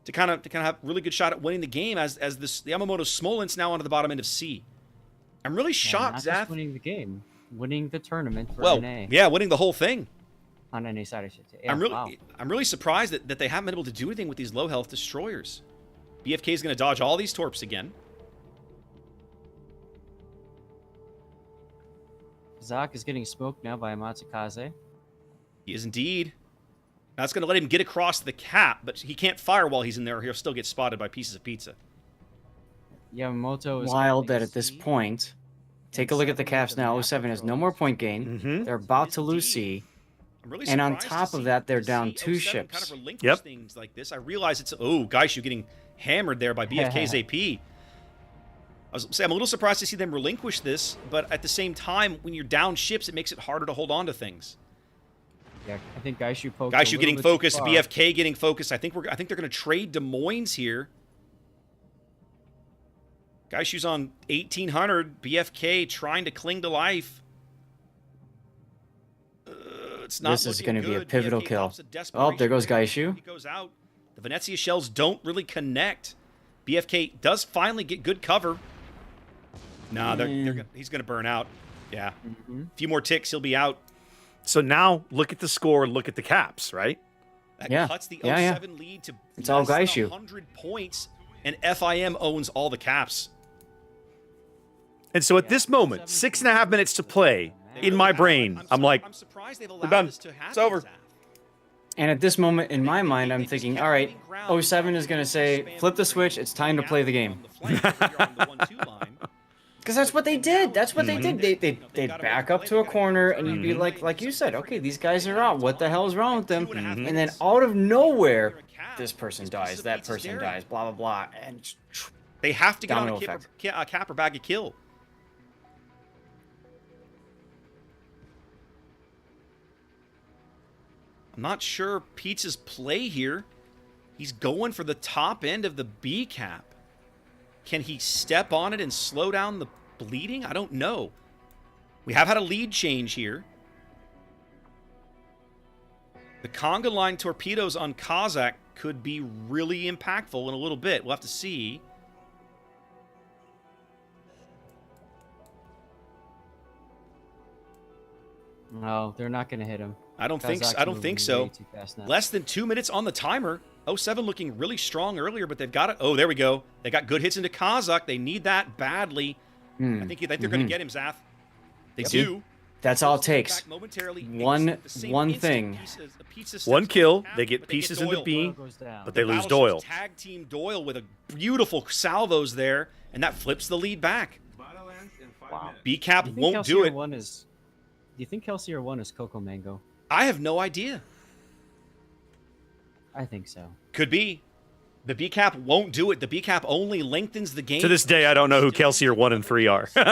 to kind of have a really good shot at winning the game as the Yamamoto Smolensk now onto the bottom end of C. I'm really And shocked, not just Zath. winning the game, winning the tournament for Well, NA. yeah, winning the whole thing. On NA side, I should say. Yeah, I'm wow. really surprised that they haven't been able to do anything with these low health destroyers. BFK is going to dodge all these torps again. Zach is getting smoked now by Matsukaze. He is indeed. That's going to let him get across the cap, but he can't fire while he's in there or he'll still get spotted by pieces of pizza. Yamamoto is Wild that holding at this C. point, take a look at the caps now. 07 has no more point gain. Mhm. They're about to lose C. I'm really And on surprised top to of see that, they're see down 2 07 ships. Kind of relinquish Yep. things like this. I realize it's guys, you're getting hammered there by BFK's AP. I'm a little surprised to see them relinquish this, but at the same time, when you're down ships, it makes it harder to hold on to things. Yeah, I think Gaishu poked. Gaishu getting focused, BFK getting focused. I think they're going to trade Des Moines here. Gaishu's on 1800. BFK trying to cling to life. It's not This is looking going to be a good. pivotal BFK kill. pops a Oh, desperation there goes raid. Gaishu. He goes out. The Venezia shells don't really connect. BFK does finally get good cover. Nah, he's going to burn out. Yeah. Mm-hmm. A few more ticks, he'll be out. So now look at the score, look at the caps, right? That Yeah. cuts the Yeah, yeah. 07 lead to It's all less than Gaishu. 100 points, and FIM owns all the caps. And so at this moment, 6.5 minutes to play, in my brain, I'm like, I'm surprised they've we're allowed done. this to happen. It's over. Zaf. And at this moment in my mind, I'm thinking, all right, 07 is going to say, flip the switch, it's time to play the game. Because that's what they did. That's what they did. They'd back up to a corner, and you'd be like you said, okay, these guys are out. What the hell is wrong with them? And then out of nowhere, this person dies, that person dies, blah, blah, blah. And They have to get on Domino a cap or bag of kill. I'm not sure Pizza's play here. He's going for the top end of the B cap. Can he step on it and slow down the bleeding? I don't know. We have had a lead change here. The conga line torpedoes on Kazakh could be really impactful in a little bit. We'll have to see. No, they're not going to hit him. I don't think so. Less than 2 minutes on the timer. 07 looking really strong earlier, but they've got it. Oh, there we go. They got good hits into Kazakh. They need that badly. I think they're going to get him, Zath. They do. that's all it takes. Back momentarily. One At the same one instant, thing. a pizza one steps kill, on the cap, they get but pieces into Doyle. B, Goes down. but they lose Battleships Doyle. Tag team Doyle with a beautiful salvos there, and that flips the lead back. Wow. B cap Do you think won't do Kelsier it. 1 is? Do you think Kelsier 1 is Coco Mango? I have no idea. I think so. Could be. The B cap won't do it. The B cap only lengthens the game. To this day, I don't know who Kelsier 1 and 3 are. They're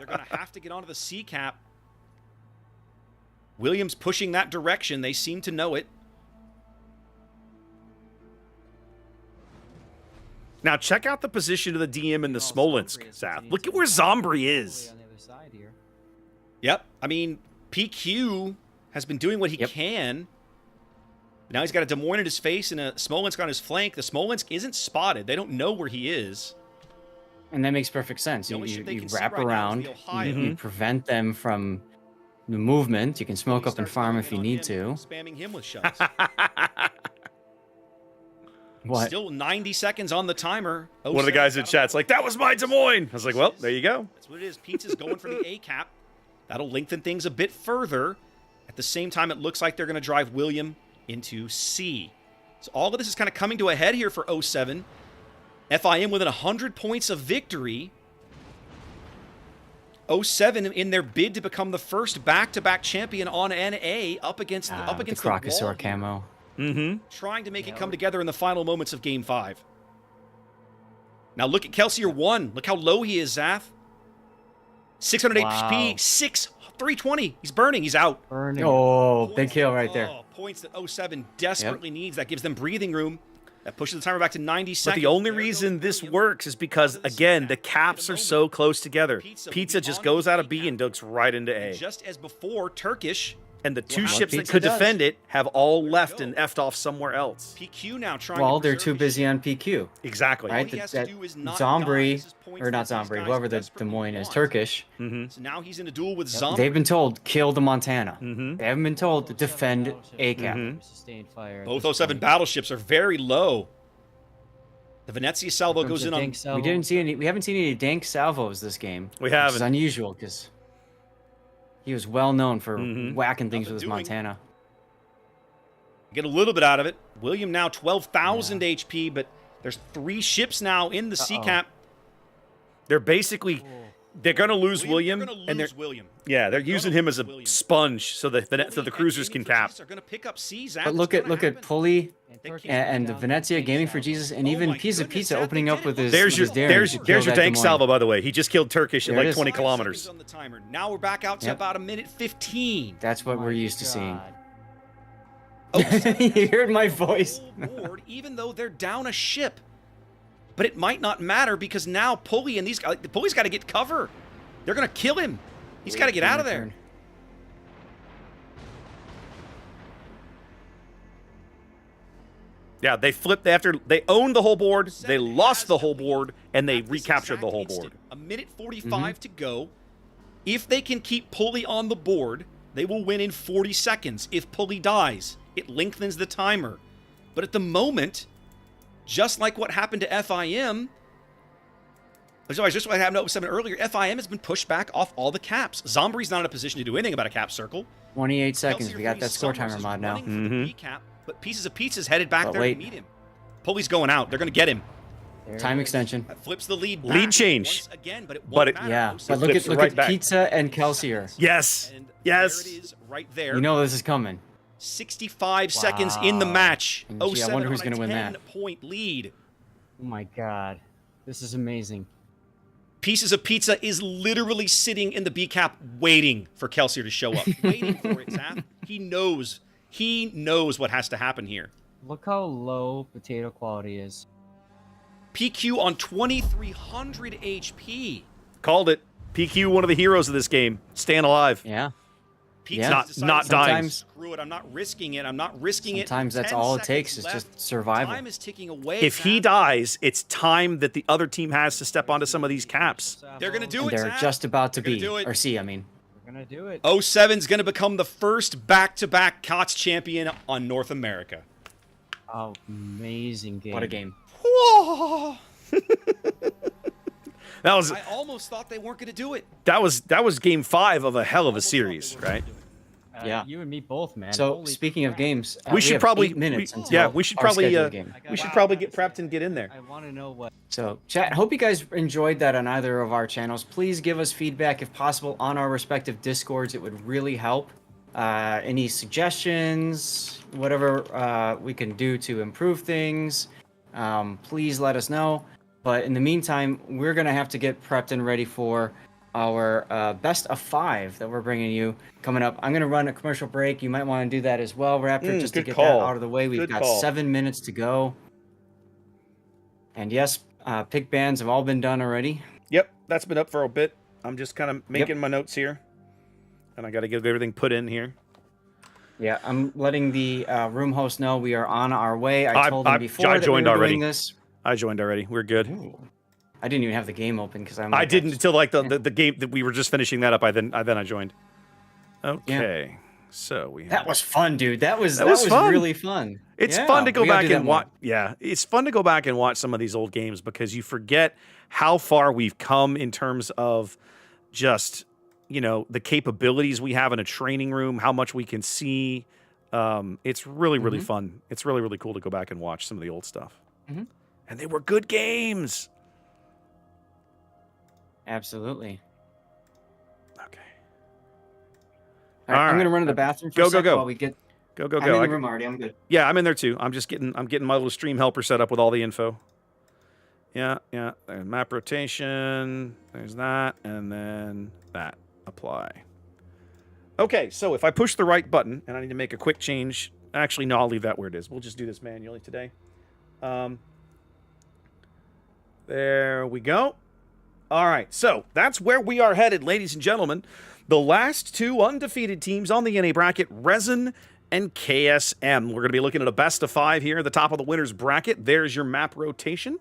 going to have to get onto the C cap. Williams pushing that direction. They seem to know it. Now check out the position of the DM in the Smolensk, Zath. Look at where Zombri is. On the other side here. Yep. I mean, PQ has been doing what he can. Now he's got a Des Moines in his face and a Smolensk on his flank. The Smolensk isn't spotted. They don't know where he is. And that makes perfect sense. The You, only ship they you can see wrap right now is around, the Ohio. you prevent them from the movement. You can smoke up and farm if you need to. Spamming him with shots. What? Still 90 seconds on the timer. One of the guys in chat's like, that was my Des Moines. I was like, well, there you go. That's what it is. Pizza's going for the A cap. That'll lengthen things a bit further. At the same time, it looks like they're going to drive William into C. So all of this is kind of coming to a head here for 07. FIM within 100 points of victory. 07 in their bid to become the first back-to-back champion on NA up against the the Crocosaur wall here, camo. Mm-hmm. trying to make it come together in the final moments of Game 5. Now look at Kelsier 1. Look how low he is, Zath. 600 HP, 320. He's burning. He's out. Burning. Oh, big kill right there. Points that 07 desperately needs. That gives them breathing room. That pushes the timer back to 90 But seconds. the only There reason goes this William works is because, onto the again, C the cap. caps In a are so moment, close together. Pizza will Pizza be just on goes the out of A B cap. and ducks right into And A. just as before, Turkish And the two Well, ships that pizza could does. defend it have all left and effed off somewhere else. PQ now trying Well, to they're preserve too his busy ship. on PQ. Exactly. Right? he has to That do is not Zombie, die. This is points or not that these Zombie, guys whoever the Des desperately Moines is, want. Turkish. Mm-hmm. So now he's in a duel with Zombie. They've been told, kill the Montana. Mm-hmm. They haven't been told to defend ACAP. Mhm. Sustained fire. at Both this 07 point. battleships are very low. The Venezia salvo Comes goes a in on. dink salvo. We haven't seen any dank salvos this game. We Which haven't. is unusual because he was well known for Mhm. whacking things Nothing with his doing. Montana. Get a little bit out of it. William now 12,000 HP, but there's 3 ships now in the sea cap. They're basically they're going to lose William, They're gonna and they're lose William. yeah they're using him as a William. sponge so the cruisers can cap. Are going to pick up seas. But look at Pulley Turkey and down Venezia dink Gaming for salvo. Jesus, and Oh even my Pizza goodness, Pizza Zach, opening they up did with it. his There's your with his daring to kill there's your that dank Des Moines. salvo, by the way. He just killed Turkish at There it like is. 20 5 kilometers. seconds on the timer. Now we're back out to Yep. about a minute 15. That's what My we're used to seeing. God. You heard my voice. Board, even though they're down a ship. But it might not matter because now Pulley and these guys, Pulley's got to get cover. They're going to kill him. He's got to get out of there. Yeah, they flipped after they owned the whole board, they Seven lost has the whole to board, leave and they at this recaptured the exact whole instant. board. A minute 45 to go. If they can keep Pulley on the board, they will win in 40 seconds. If Pulley dies, it lengthens the timer. But at the moment, just like what happened to FIM, just what happened to 07 earlier, FIM has been pushed back off all the caps. Zombrie's not in a position to do anything about a cap circle. 28 seconds. Kelsier We got Freeze that score Summers timer is mod now. running for the B cap, but Pieces of Pizza's headed back But there wait. to meet him. Pulley's going out. They're going to get him. There Time it is. extension. That flips the lead back Lead change. once again, but it won't But it- matter. Yeah, 07 but look flips at right back. Pizza and Kelsier. Yes. And Yes. there it is right there. You know this is coming. 65 seconds in the Wow. match. And gee, I 07 wonder who's on a gonna win that. 10-point lead. Oh my God. This is amazing. Pieces of Pizza is literally sitting in the B cap waiting for Kelsier to show up. Waiting for it, Zaf. He knows. He knows what has to happen here. Look how low potato quality is. PQ on 2,300 HP. Called it. PQ, one of the heroes of this game. Staying alive. Yeah. Pizza Yeah. decided Not to dying. Sometimes- Screw it. I'm not risking it. I'm not risking it. Sometimes that's 10 all it seconds takes is left. just survival. Time is ticking away. If he Zaf. dies, it's time that the other team has to step onto some of these caps. They're gonna do And it, they're Zaf. just about to They're gonna be. do it. Or see, I mean. We're gonna do it. 07's going to become the first back-to-back COTS champion on North America. Oh, amazing game. What a game. Whoa! That was I almost thought they weren't going to do it. that was game 5 of a hell of a series, right? Yeah. You and me both, man. So, Holy speaking of crap. games, We should have probably 8 minutes we- until yeah, we should our probably scheduled game. we should probably get prepped and get in there. I want to know what. So, chat, hope you guys enjoyed that on either of our channels. Please give us feedback, if possible, on our respective Discords. It would really help. Any suggestions, whatever we can do to improve things, please let us know. But in the meantime, we're going to have to get prepped and ready for our best of 5 that we're bringing you coming up. I'm going to run a commercial break. You might want to do that as well, Raptor, just to good get call. that out of the way. We've Good got call. 7 minutes to go. And yes, pick bands have all been done already. Yep, that's been up for a bit. I'm just kind of making my notes here, and I got to get everything put in here. Yeah, I'm letting the room host know we are on our way. I told him before I that joined we were already. doing this. I joined already. We're good. I didn't even have the game open because I'm. I like, didn't until like the game that we were just finishing that up. I joined. Okay, so we have, That was fun, dude. That was fun. really fun. It's Yeah, fun to go we gotta back do that and more. watch. Yeah, it's fun to go back and watch some of these old games because you forget how far we've come in terms of just the capabilities we have in a training room, how much we can see. It's really fun. It's really cool to go back and watch some of the old stuff. Mhm. And they were good games. Absolutely. Okay. All right, All I'm right. gonna run to the bathroom for Go, a sec go, go. while we get. Go. I'm in I- the room already. I'm good. Yeah, I'm in there too. I'm getting my little stream helper set up with all the info. Yeah. There's map rotation. There's that, and then that. Apply. Okay, so if I push the right button, and I need to make a quick change. Actually, no, I'll leave that where it is. We'll just do this manually today. There we go. All right, so that's where we are headed, ladies and gentlemen. The last two undefeated teams on the NA bracket, Resin and KSM. We're going to be looking at a best of 5 here at the top of the winner's bracket. There's your map rotation.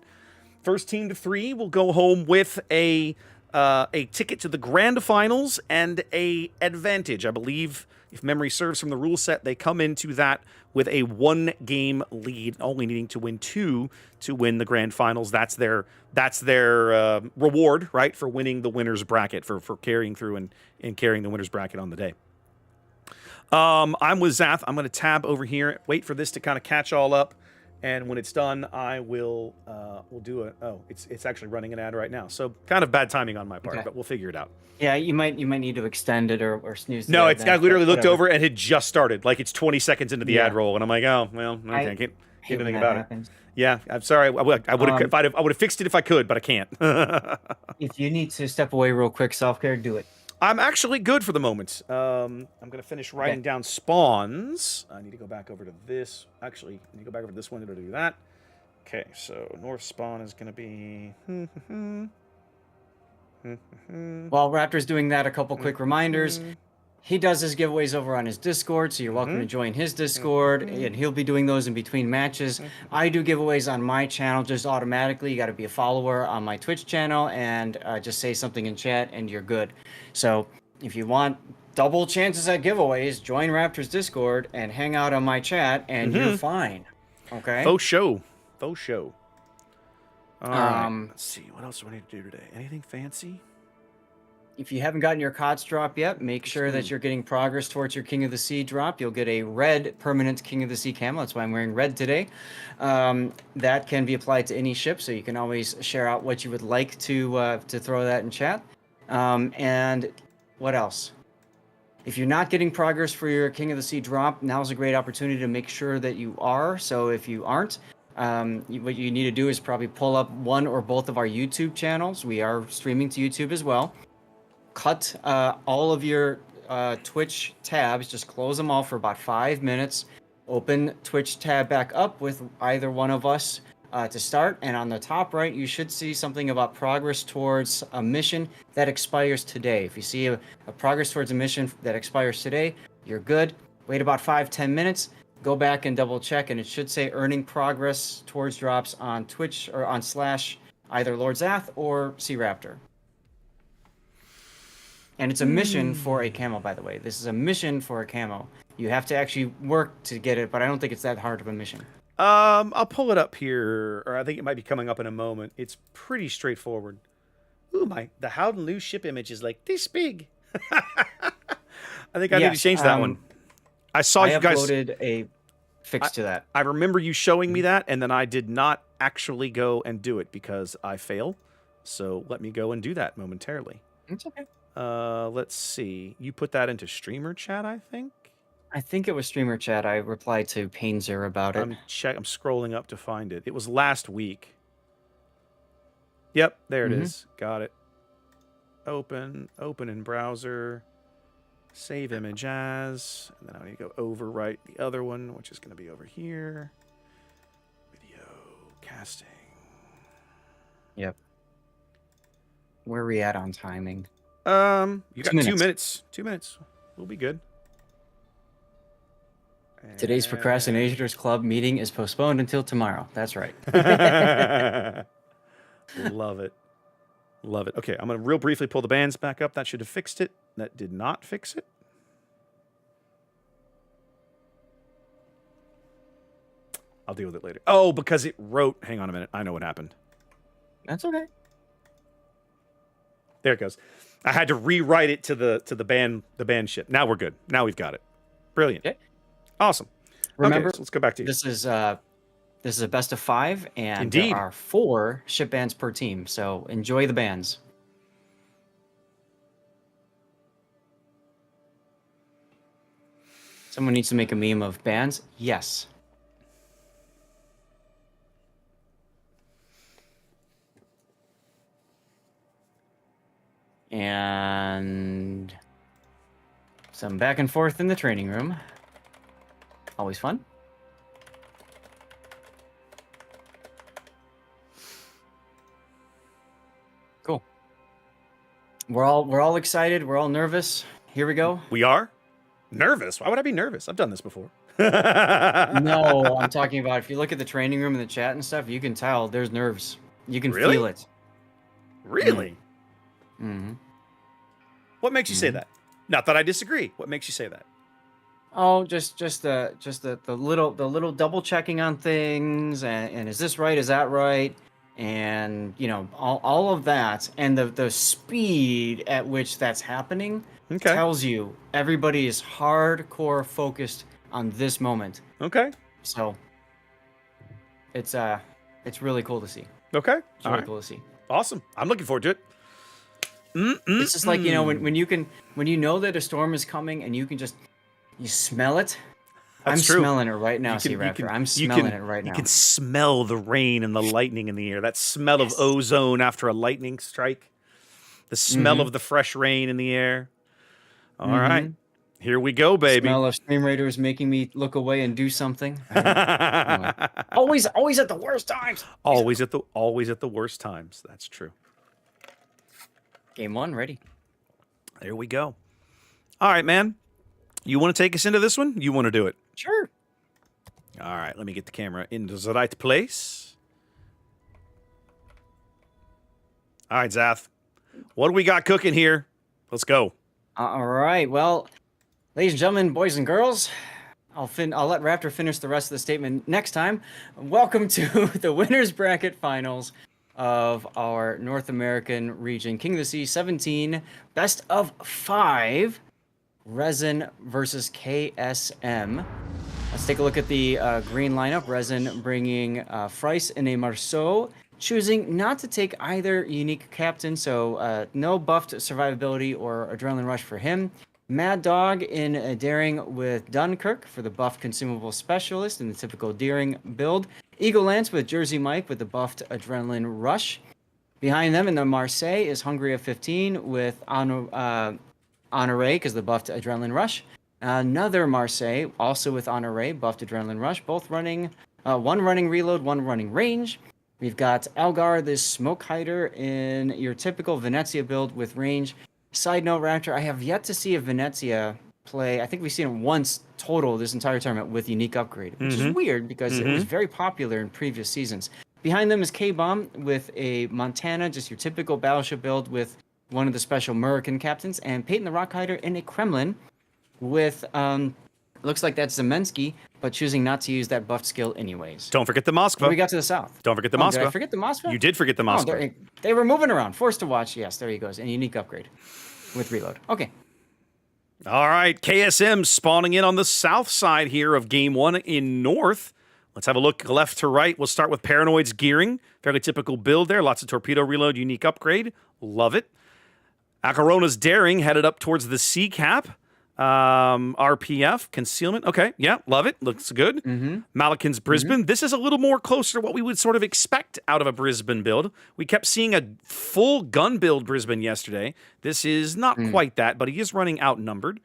First team to 3 will go home with a ticket to the grand finals and a advantage. I believe, if memory serves from the rule set, they come into that with a 1-game lead, only needing to win 2 to win the grand finals. That's their reward, right, for winning the winner's bracket, for carrying through and carrying the winner's bracket on the day. I'm with Zath. I'm going to tab over here, wait for this to kind of catch all up, and when it's done, I will we'll do a. Oh, it's actually running an ad right now, so kind of bad timing on my part, but we'll figure it out. Yeah, you might need to extend it or snooze. No, I literally looked whatever. over and it just started. Like it's 20 seconds into the ad roll, and I'm like, oh well, okay, I can't do anything about it. Yeah, I'm sorry. I would have I would have fixed it if I could, but I can't. If you need to step away real quick, self-care, do it. I'm actually good for the moment. I'm going to finish writing down spawns. I need to go back over to this. Actually, I need to go back over to this one to do that. Okay, so north spawn is going to be... While Raptor's doing that, a couple quick reminders. He does his giveaways over on his Discord, so you're welcome to join his Discord, and he'll be doing those in between matches. I do giveaways on my channel just automatically. You got to be a follower on my Twitch channel and just say something in chat, and you're good. So if you want double chances at giveaways, join Raptor's Discord and hang out on my chat, and you're fine. Okay? Faux show. Faux show. All right. Let's see. What else do I need to do today? Anything fancy? If you haven't gotten your COTS drop yet, make sure that you're getting progress towards your King of the Sea drop. You'll get a red permanent King of the Sea camo. That's why I'm wearing red today. That can be applied to any ship, so you can always share out what you would like to throw that in chat. And what else? If you're not getting progress for your King of the Sea drop, now's a great opportunity to make sure that you are. So if you aren't, what you need to do is probably pull up one or both of our YouTube channels. We are streaming to YouTube as well. Cut all of your Twitch tabs, just close them all for about 5 minutes. Open Twitch tab back up with either one of us to start. And on the top right, you should see something about progress towards a mission that expires today. If you see a progress towards a mission that expires today, you're good. Wait about 5-10 minutes. Go back and double check, and it should say earning progress towards drops on Twitch or on / either Lord Zath or SeaRaptor. And it's a mission for a camo, by the way. This is a mission for a camo. You have to actually work to get it, but I don't think it's that hard of a mission. I'll pull it up here, or I think it might be coming up in a moment. It's pretty straightforward. Ooh, the Howden Loose ship image is like this big. I think I need to change that one. I saw you guys uploaded a fix to that. I remember you showing me that, and then I did not actually go and do it because I fail. So let me go and do that momentarily. It's okay. Let's see. You put that into streamer chat, I think? I think it was streamer chat. I replied to Painzer about it. I'm scrolling up to find it. It was last week. Yep, there it is. Got it. Open in browser. Save image as. And then I need to go overwrite the other one, which is going to be over here. Video casting. Yep. Where are we at on timing? You got 2 minutes. 2 minutes. We'll be good. Today's Procrastinators Club meeting is postponed until tomorrow. That's right. Love it. Love it. Okay, I'm going to real briefly pull the bands back up. That should have fixed it. That did not fix it. I'll deal with it later. Oh, because it wrote... Hang on a minute. I know what happened. That's okay. There it goes. I had to rewrite it to the band ship. Now we're good. Now we've got it. Brilliant. Okay. Awesome. Remember, okay, so let's go back to you. This is a best of 5, and Indeed. There are 4 ship bands per team. So enjoy the bands. Someone needs to make a meme of bands. Yes. And some back and forth in the training room. Always fun. Cool. We're all excited. We're all nervous. here we go. We are nervous. Why would I be nervous? I've done this before. No, I'm talking about if you look at the training room and the chat and stuff, you can tell there's nerves. You can Really? feel it. Really? Mm-hmm. What makes you say that? Not that I disagree. What makes you say that? Oh, just the little double checking on things, and is this right? Is that right? And you know, all of that, and the speed at which that's happening Okay. tells you everybody is hardcore focused on this moment. Okay. So it's really cool to see. Okay. It's really cool to see. Awesome. I'm looking forward to it. It's just like, you know, when you know that a storm is coming and you smell it. That's I'm true. smelling it right now, SeaRaptor. I'm smelling it right now. You can smell the rain and the lightning in the air. That smell of ozone after a lightning strike. The smell of the fresh rain in the air. All right. Here we go, baby. Smell of Stream Raiders making me look away and do something. Anyway. Always at the worst times. Always at the worst times. That's true. Game 1, ready. There we go. All right, man. You want to take us into this one? You want to do it? Sure. All right, let me get the camera into the right place. All right, Zath. What do we got cooking here? Let's go. All right. Well, ladies and gentlemen, boys and girls, I'll let Raptor finish the rest of the statement next time. Welcome to the winners bracket finals of our North American region King of the Sea 17 best of 5 Resin versus KSM. Let's take a look at the green lineup. Resin bringing Frice and a Marceau, choosing not to take either unique captain, so no buffed survivability or adrenaline rush for him. Mad Dog in Daring with Dunkirk for the buffed consumable specialist in the typical Daring build. Eagle Lance with Jersey Mike with the buffed adrenaline rush. Behind them in the Marseille is Hungry of 15 with Honoré because the buffed adrenaline rush. Another Marseille also with Honoré, buffed adrenaline rush, both running one running reload, one running range. We've got Algar, this smoke hider in your typical Venezia build with range. Side note, Raptor, I have yet to see a Venezia play. I think we've seen it once total this entire tournament with unique upgrade, which is weird because it was very popular in previous seasons. Behind them is K-Bomb with a Montana, just your typical battleship build with one of the special American captains, and Peyton the Rock Hider in a Kremlin with, looks like that's Zemensky, but choosing not to use that buffed skill anyways. Don't forget the Moskva. We got to the south. Don't forget the Did Moskva. I forget the Moskva? You did forget the Moskva. They were moving around. Forced to watch. Yes, there he goes. And unique upgrade with reload. Okay. All right, KSM spawning in on the south side here of Game 1 in North. Let's have a look left to right. We'll start with Paranoid's gearing. Fairly typical build there. Lots of torpedo reload, unique upgrade. Love it. Acarona's Daring headed up towards the Sea Cap. RPF, concealment. Okay, yeah, love it. Looks good. Malikan's Brisbane. This is a little more closer to what we would sort of expect out of a Brisbane build. We kept seeing a full gun build Brisbane yesterday. This is not quite that, but he is running outnumbered.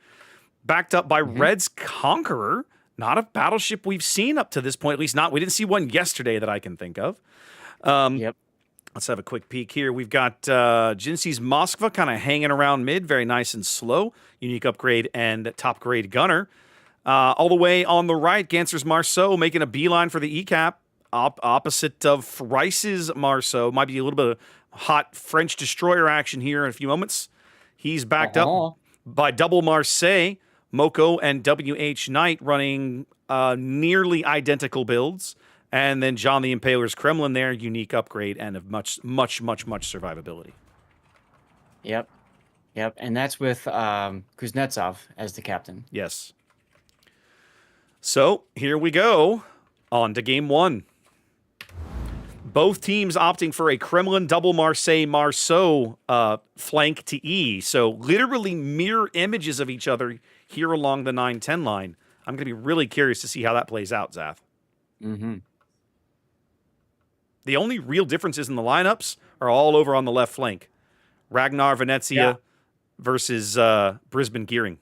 Backed up by Red's Conqueror. Not a battleship we've seen up to this point, at least not. We didn't see one yesterday that I can think of. Yep. Let's have a quick peek here. We've got Jinsy's Moskva kind of hanging around mid, very nice and slow. Unique upgrade and top grade gunner. All the way on the right, Ganser's Marceau making a beeline for the ECAP. Opposite of Rice's Marceau. Might be a little bit of hot French destroyer action here in a few moments. He's backed up by double Marseille, Moko, and WH Knight running nearly identical builds. And then John the Impaler's Kremlin there, unique upgrade and of much survivability. Yep. And that's with Kuznetsov as the captain. Yes. So here we go. On to Game 1. Both teams opting for a Kremlin double Marseille-Marceau flank to E. So literally mirror images of each other here along the 9-10 line. I'm going to be really curious to see how that plays out, Zath. The only real differences in the lineups are all over on the left flank. Ragnar Venezia versus Brisbane Gearing.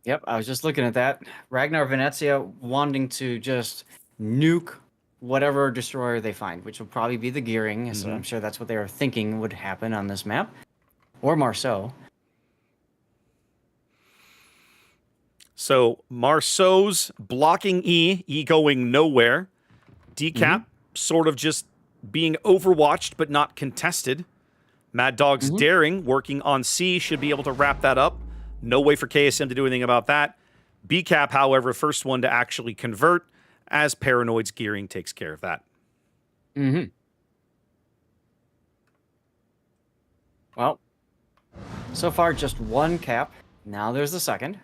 Yep, I was just looking at that. Ragnar Venezia wanting to just nuke whatever destroyer they find, which will probably be the Gearing. So I'm sure that's what they were thinking would happen on this map. Or Marceau. So Marceau's blocking E going nowhere. Decap sort of just being overwatched but not contested. Mad Dog's Daring working on C should be able to wrap that up. No way for KSM to do anything about that. BCAP, however, first one to actually convert as Paranoid's Gearing takes care of that. Well, so far just one cap. Now there's the second.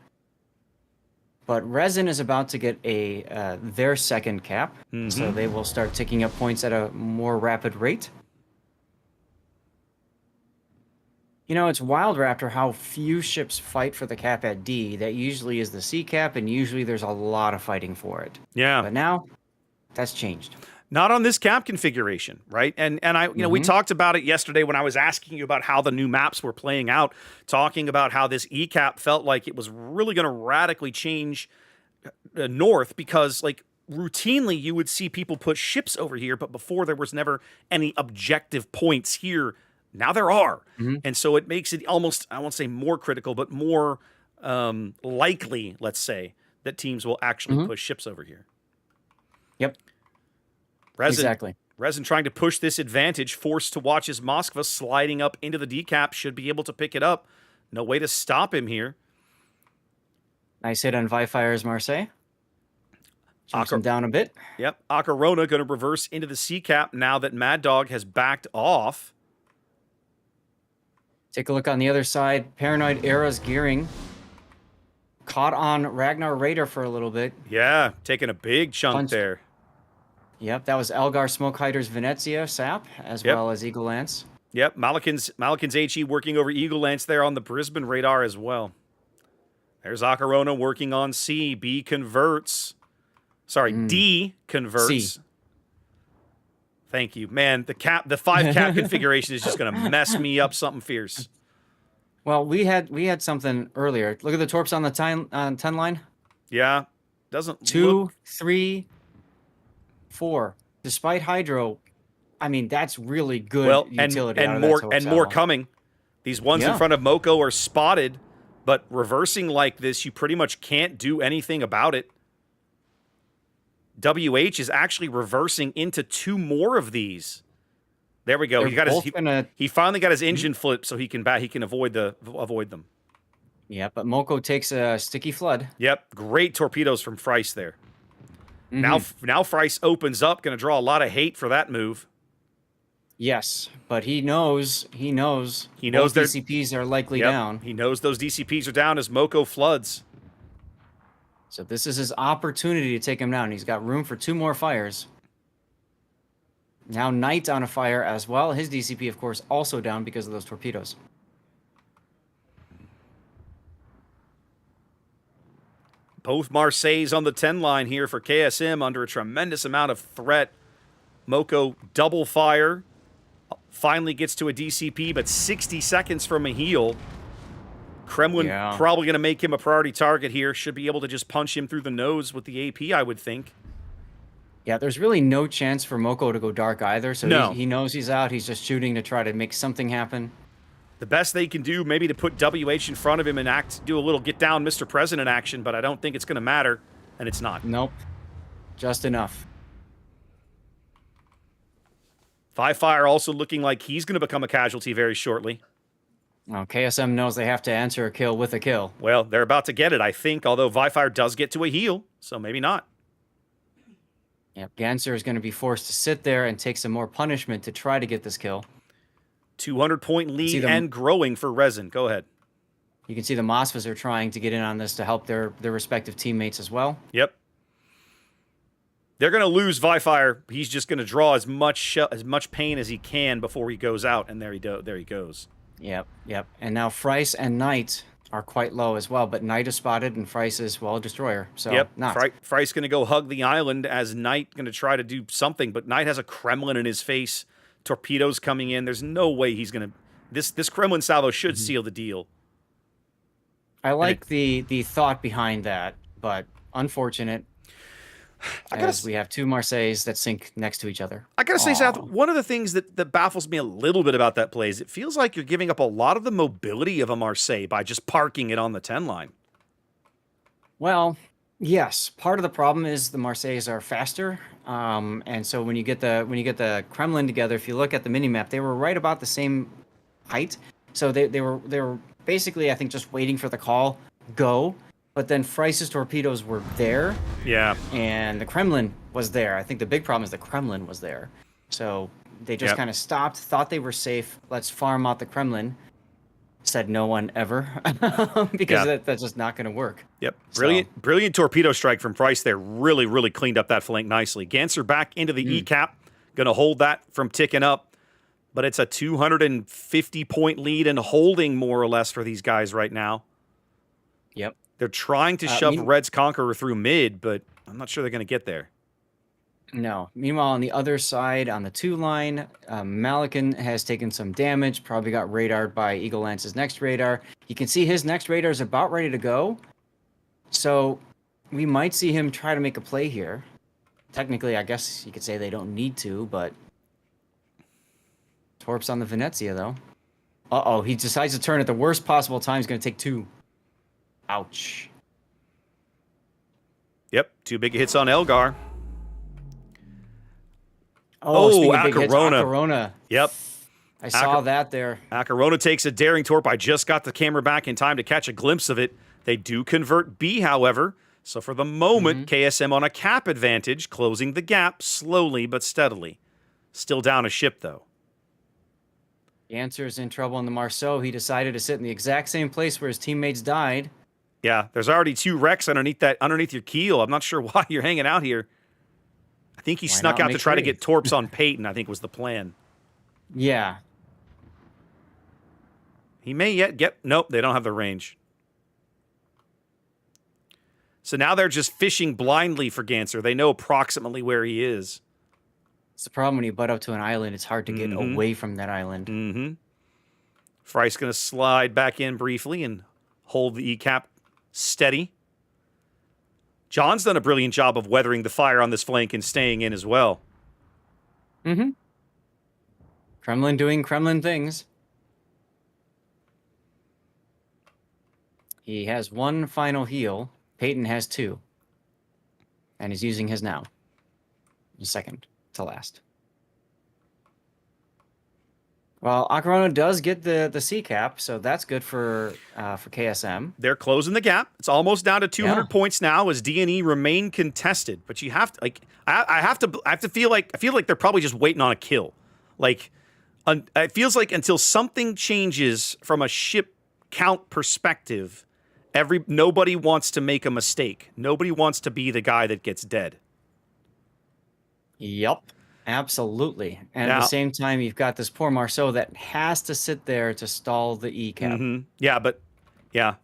But Resin is about to get their second cap, so they will start ticking up points at a more rapid rate. You know, it's wild, Raptor, how few ships fight for the cap at D. That usually is the C cap, and usually there's a lot of fighting for it. Yeah. But now, that's changed. Not on this cap configuration, right? And I, we talked about it yesterday when I was asking you about how the new maps were playing out, talking about how this E cap felt like it was really going to radically change north because, like, routinely you would see people put ships over here, but before there was never any objective points here. Now there are. And so it makes it almost, I won't say more critical, but more likely, let's say, that teams will actually push ships over here. Yep. Resin trying to push this advantage, forced to watch as Moskva sliding up into the decap, should be able to pick it up. No way to stop him here. Nice hit on Vifire's Marseille. Jumps him down a bit. Yep. Akarona going to reverse into the C cap now that Mad Dog has backed off. Take a look on the other side. Paranoid Era's Gearing. Caught on Ragnar Raider for a little bit. Yeah, taking a big chunk there. Yep, that was Elgar Smokehider's Venezia Sap, as well as Eagle Lance. Yep, Malikan's HE working over Eagle Lance there on the Brisbane radar as well. There's Akarona working on C. B converts. Sorry, D converts. C. Thank you. Man, the 5 cap configuration is just going to mess me up something fierce. Well, we had something earlier. Look at the torps on the 10 line. Yeah. Doesn't 2, 3, 4. Despite Hydro, I mean, that's really good utility. And more coming. These ones in front of Moko are spotted, but reversing like this, you pretty much can't do anything about it. WH is actually reversing into 2 more of these. There we go. He finally got his engine flipped, so he can avoid them. Yeah, but Moko takes a sticky flood. Yep, great torpedoes from Freiss there. Now Freiss opens up, going to draw a lot of hate for that move. Yes, but he knows their DCPs are likely down. He knows those DCPs are down as Moko floods. So this is his opportunity to take him down. He's got room for 2 more fires. Now Knight on a fire as well. His DCP, of course, also down because of those torpedoes. Both Marseilles on the 10 line here for KSM under a tremendous amount of threat. Moko double fire. Finally gets to a DCP, but 60 seconds from a heal. Kremlin probably going to make him a priority target here. Should be able to just punch him through the nose with the AP, I would think. Yeah, there's really no chance for Moko to go dark either, so he knows he's out. He's just shooting to try to make something happen. The best they can do, maybe to put WH in front of him and do a little get down Mr. President action, but I don't think it's going to matter, and it's not. Nope. Just enough. Fire also looking like he's going to become a casualty very shortly. Well, KSM knows they have to answer a kill with a kill. Well, they're about to get it, I think, although Vifire does get to a heal, so maybe not. Yep, Ganser is going to be forced to sit there and take some more punishment to try to get this kill. 200-point lead and growing for Resin. Go ahead. You can see the Moskvas are trying to get in on this to help their respective teammates as well. Yep. They're going to lose Vifire. He's just going to draw as much pain as he can before he goes out, and there he goes. Yep. And now Freiss and Knight are quite low as well, but Knight is spotted and Freiss is, well, a destroyer. So Freiss going to go hug the island as Knight going to try to do something, but Knight has a Kremlin in his face. Torpedoes coming in. There's no way he's going to... This Kremlin salvo should seal the deal. I like the thought behind that, but unfortunate. We have 2 Marseilles that sink next to each other. I gotta say, Seth, one of the things that baffles me a little bit about that play is it feels like you're giving up a lot of the mobility of a Marseille by just parking it on the 10 line. Well, yes. Part of the problem is the Marseilles are faster, and so when you get the Kremlin together, if you look at the mini map, they were right about the same height. So they were basically, I think, just waiting for the call, go. But then Frice's torpedoes were there, Yeah. and the Kremlin was there. I think the big problem is the Kremlin was there. So they just Yep. kind of stopped, thought they were safe. Let's farm out the Kremlin. Said no one ever, because Yeah. that's just not going to work. Yep. So- Brilliant torpedo strike from Price there. Really, really cleaned up that flank nicely. Ganser back into the ECAP. Going to hold that from ticking up. But it's a 250-point lead and holding more or less for these guys right now. Yep. They're trying to shove Red's Conqueror through mid, but I'm not sure they're going to get there. No. Meanwhile, on the other side, on the 2 line, Malikan has taken some damage, probably got radared by Eagle Lance's next radar. You can see his next radar is about ready to go. So we might see him try to make a play here. Technically, I guess you could say they don't need to, but Torps on the Venezia, though. Uh-oh, he decides to turn at the worst possible time. He's going to take 2. Ouch. Yep. 2 big hits on Elgar. Speaking of big hits, Acarona. Acarona. Yep. I saw that there. Acarona takes a daring torp. I just got the camera back in time to catch a glimpse of it. They do convert B, however. So for the moment, KSM on a cap advantage, closing the gap slowly but steadily. Still down a ship, though. The answer is in trouble in the Marceau. He decided to sit in the exact same place where his teammates died. Yeah, there's already 2 wrecks underneath your keel. I'm not sure why you're hanging out here. I think he snuck out to try to get torps on Peyton, I think was the plan. Yeah. He may yet get... Nope, they don't have the range. So now they're just fishing blindly for Ganser. They know approximately where he is. It's the problem when you butt up to an island. It's hard to get away from that island. Mm-hmm. Fry's going to slide back in briefly and hold the ECAP steady. John's done a brilliant job of weathering the fire on this flank and staying in as well. Mm-hmm. Kremlin doing Kremlin things. He has 1 final heal. Peyton has 2. And he's using his now. Second to last. Well, Acarona does get the C cap, so that's good for KSM. They're closing the gap. It's almost down to 200 points now as D&E remain contested. But you have to I feel like they're probably just waiting on a kill. Like it feels like until something changes from a ship count perspective, nobody wants to make a mistake. Nobody wants to be the guy that gets dead. Yep. Absolutely. And at the same time, you've got this poor Marceau that has to sit there to stall the E-cap. Yeah,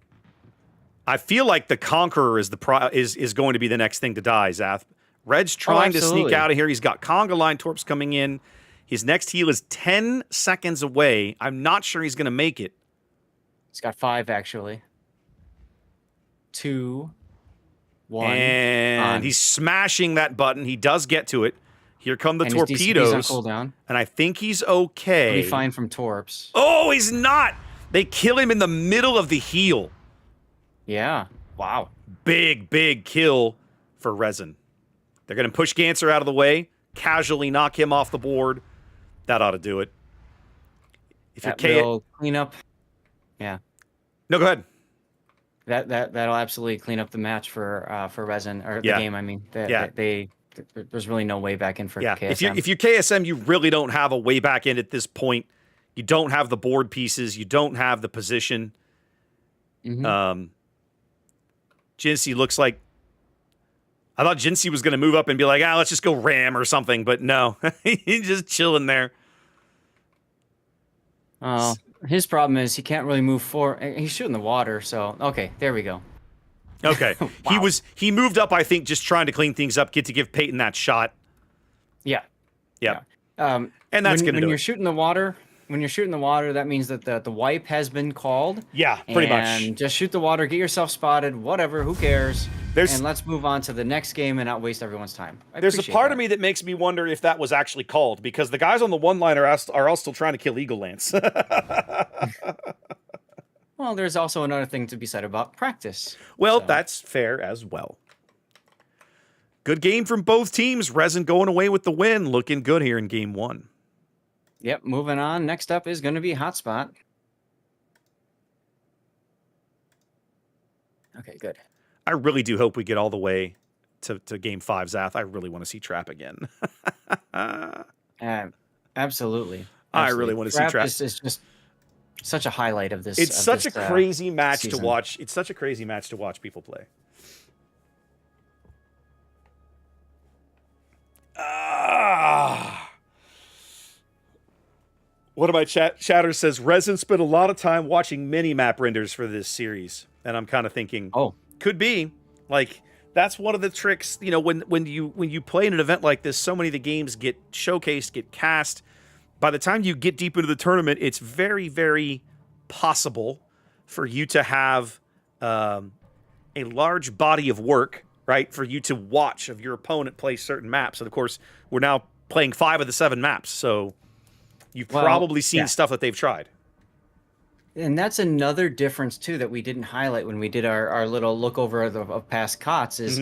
I feel like the Conqueror is is going to be the next thing to die, Zath. Red's trying to sneak out of here. He's got conga line torps coming in. His next heal is 10 seconds away. I'm not sure he's going to make it. He's got 5, actually. 2, 1. And he's smashing that button. He does get to it. Here come the and torpedoes. His DCP's on cooldown. And I think he's okay. He'll be fine from torps. Oh, he's not. They kill him in the middle of the heal. Yeah. Wow. Big kill for Resin. They're going to push Ganser out of the way, casually knock him off the board. That ought to do it. If that you're will clean up. Yeah. No, go ahead. That'll absolutely clean up the match for Resin, or the game. I mean, there's really no way back in for KSM. If you're KSM, you really don't have a way back in at this point. You don't have the board pieces. You don't have the position. Jinsey looks like... I thought Jinsey was going to move up and be like, let's just go ram or something, but no. He's just chilling there. Oh, his problem is he can't really move forward. He's shooting the water, so... Okay, there we go. Okay. Wow. He moved up, I think, just trying to clean things up, to give Peyton that shot. Yeah. And that's going to do when you're it. shooting the water, that means that the wipe has been called. Yeah, pretty much. And just shoot the water, get yourself spotted, whatever, who cares? There's- and let's move on to the next game and not waste everyone's time. There's a part of me that makes me wonder if that was actually called, because the guys on the one line are all still trying to kill Eagle Lance. Well, Well, there's also another thing to be said about practice. Well, So, that's fair as well. Good game from both teams. Resin going away with the win. Looking good here in game 1. yep, moving on. Next up is going to be Hotspot. Okay, good. I really do hope we get all the way to game 5, Zath. I really want to see Trap again. Absolutely. I really want to see Trap. Is just such a highlight of this. It's such a crazy match season. to watch. It's such a crazy match to watch people play. One of my chatters says, Resin spent a lot of time watching mini-map renders for this series. And I'm kind of thinking, oh, could be. Like, that's one of the tricks, you know, when you play in an event like this, so many of the games get showcased, get cast. By the time you get deep into the tournament, it's very, very possible for you to have a large body of work, right, for you to watch of your opponent play certain maps. And, of course, we're now playing 5 of the 7 maps, so you've probably seen stuff that they've tried. And that's another difference, too, that we didn't highlight when we did our little look over of past COTS is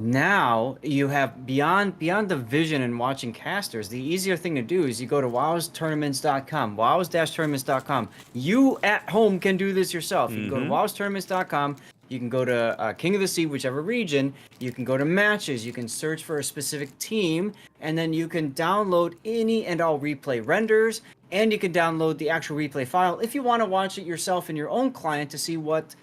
now you have beyond the vision and watching casters, the easier thing to do is you go to wowstournaments.com, wows-tournaments.com. You at home can do this yourself. You can go to wowstournaments.com. You can go to King of the Sea, whichever region. You can go to matches. You can search for a specific team, and then you can download any and all replay renders, and you can download the actual replay file if you want to watch it yourself in your own client to see what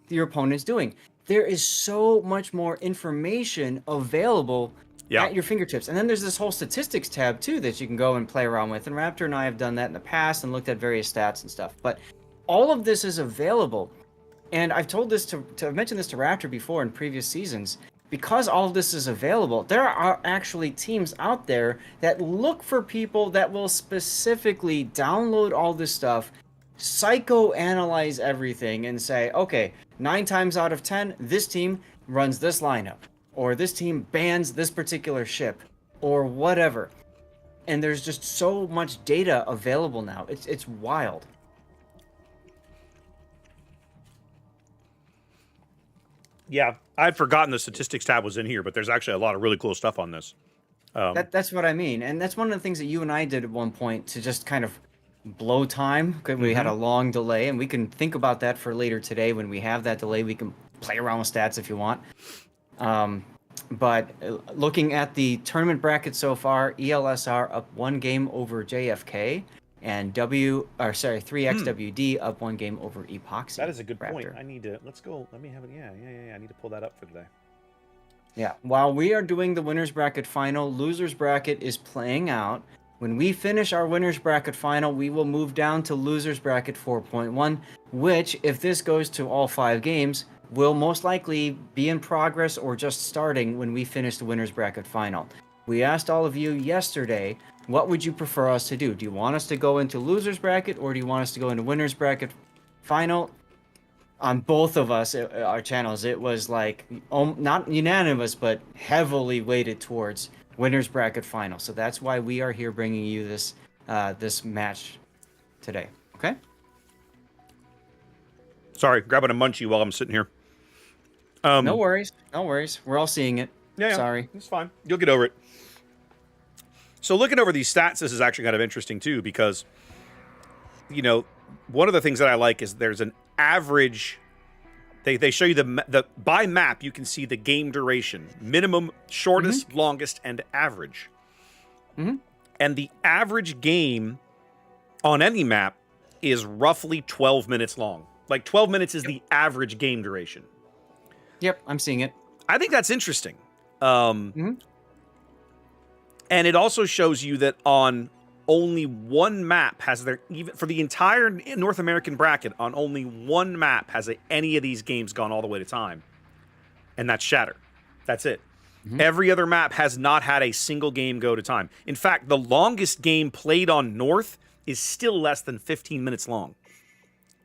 your opponent's doing. There is so much more information available at your fingertips. And then there's this whole statistics tab, too, that you can go and play around with. And Raptor and I have done that in the past and looked at various stats and stuff. But all of this is available. And I've told this I've mentioned this to Raptor before in previous seasons. Because all of this is available, there are actually teams out there that look for people that will specifically download all this stuff, psychoanalyze everything, and say, okay, 9 times out of 10, this team runs this lineup, or this team bans this particular ship, or whatever. And there's just so much data available now. It's wild. Yeah, I'd forgotten the statistics tab was in here, but there's actually a lot of really cool stuff on this. That's what I mean. And that's one of the things that you and I did at one point to just kind of blow time, because we had a long delay, and we can think about that for later today. When we have that delay, we can play around with stats if you want. But looking at the tournament bracket so far, ELSR up 1 game over JFK, and 3XWD up 1 game over Epoxy. That is a good point. Raptor. I need to, let's go, let me have it. Yeah. I need to pull that up for today. Yeah, while we are doing the winners bracket final, losers bracket is playing out. When we finish our winners bracket final, we will move down to losers bracket 4.1, which, if this goes to all 5 games, will most likely be in progress or just starting when we finish the winners bracket final. We asked all of you yesterday, what would you prefer us to do? Do you want us to go into losers bracket, or do you want us to go into winners bracket final? On both of us, our channels, it was like not unanimous, but heavily weighted towards winners bracket final. So that's why we are here bringing you this this match today. Okay. Sorry, grabbing a munchie while I'm sitting here. No worries. We're all seeing it. Yeah, Sorry. It's fine. You'll get over it. So looking over these stats, this is actually kind of interesting too, because, you know, one of the things that I like is there's an average. They show you the by map. You can see the game duration, minimum, shortest, longest, and average. And the average game on any map is roughly 12 minutes long. Like 12 minutes is the average game duration. Yep, I'm seeing it. I think that's interesting. And it also shows you that on only one map has there, even for the entire North American bracket, on only one map has any of these games gone all the way to time. And that's Shatter. That's it. Every other map has not had a single game go to time. In fact, the longest game played on North is still less than 15 minutes long.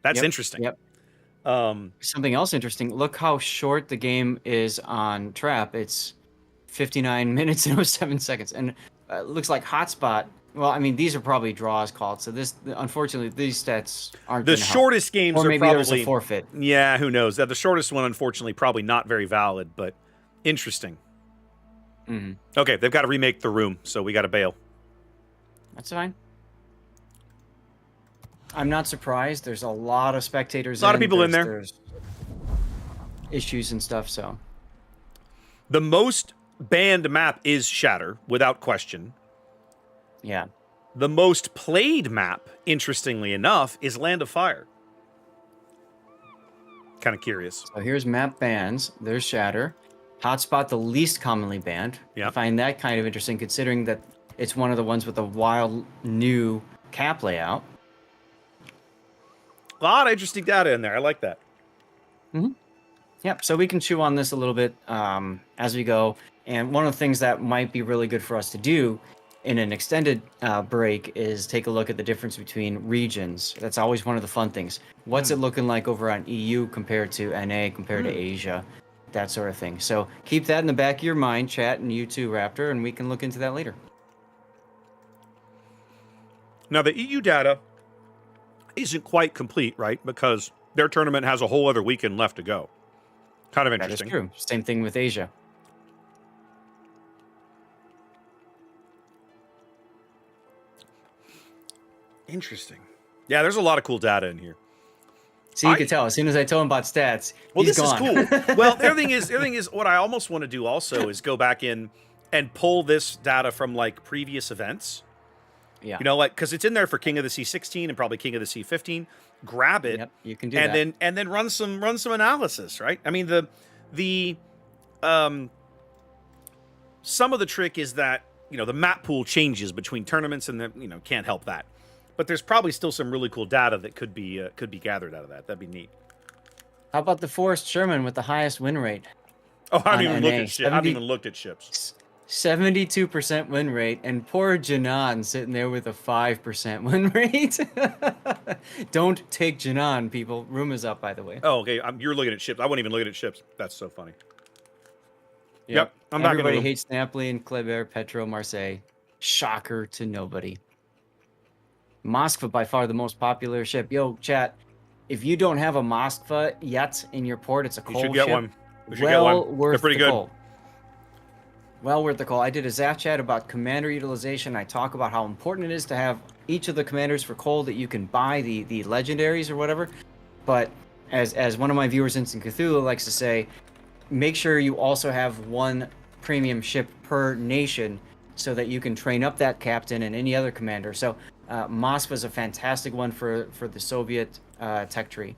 That's interesting. Yep. Something else interesting. Look how short the game is on Trap. It's 59 minutes and 07 seconds. And it looks like Hotspot Well, I mean, these are probably draws called, so this unfortunately these stats aren't The gonna help. shortest games Or are maybe probably there's a forfeit. Yeah, who knows? The shortest one, unfortunately, probably not very valid, but interesting. Mm-hmm. Okay, they've got to remake the room, so we got to bail. That's fine. I'm not surprised. There's a lot of spectators. A lot of people in there. There's issues and stuff. So The most banned map is Shatter, without question. yeah. The most played map, interestingly enough, is Land of Fire. Kind of curious. So here's map bans. There's Shatter. Hotspot, the least commonly banned. Yeah. I find that kind of interesting, considering that it's one of the ones with a wild new cap layout. A lot of interesting data in there. I like that. Yep. So we can chew on this a little bit as we go. And one of the things that might be really good for us to do in an extended break is take a look at the difference between regions. That's always one of the fun things. What's it looking like over on EU compared to NA, compared to Asia, that sort of thing. So keep that in the back of your mind, chat, and you too, Raptor, and we can look into that later. Now, the EU data isn't quite complete, right? Because their tournament has a whole other weekend left to go. Kind of That is interesting. true. Same thing with Asia. Interesting. Yeah, there's a lot of cool data in here. See, you can tell as soon as I told him about stats. Well, he's this gone. is cool. Well, the other thing is what I almost want to do also is go back in and pull this data from like previous events. Yeah. You know, like because it's in there for King of the Sea 16 and probably King of the Sea 15. Grab it. Yep, you can do and that. then run some analysis, right? I mean the some of the trick is that, you know, the map pool changes between tournaments and can't help that. But there's probably still some really cool data that could be gathered out of that. That'd be neat. How about the Forrest Sherman with the highest win rate? Oh, I haven't on even looked NA? at shit. I haven't even looked at ships. 72% win rate, and poor Janan sitting there with a 5% win rate. Don't take Janan, people. Room is up, by the way. Oh, okay. You're looking at ships. I wasn't even looking at ships. That's so funny. Yep. I'm back in the Everybody room. hates Napoli and Kleber, Petro, Marseille. Shocker to nobody. Moskva, by far the most popular ship. Yo, chat, if you don't have a Moskva yet in your port, it's a coal You should get ship. one. You should get one. Worth They're pretty the good. coal. Well worth the call. I did a Zap chat about commander utilization. I talk about how important it is to have each of the commanders for coal that you can buy, the legendaries or whatever. But as one of my viewers, Instant Cthulhu, likes to say, make sure you also have one premium ship per nation so that you can train up that captain and any other commander. So Moskva is a fantastic one for the Soviet tech tree.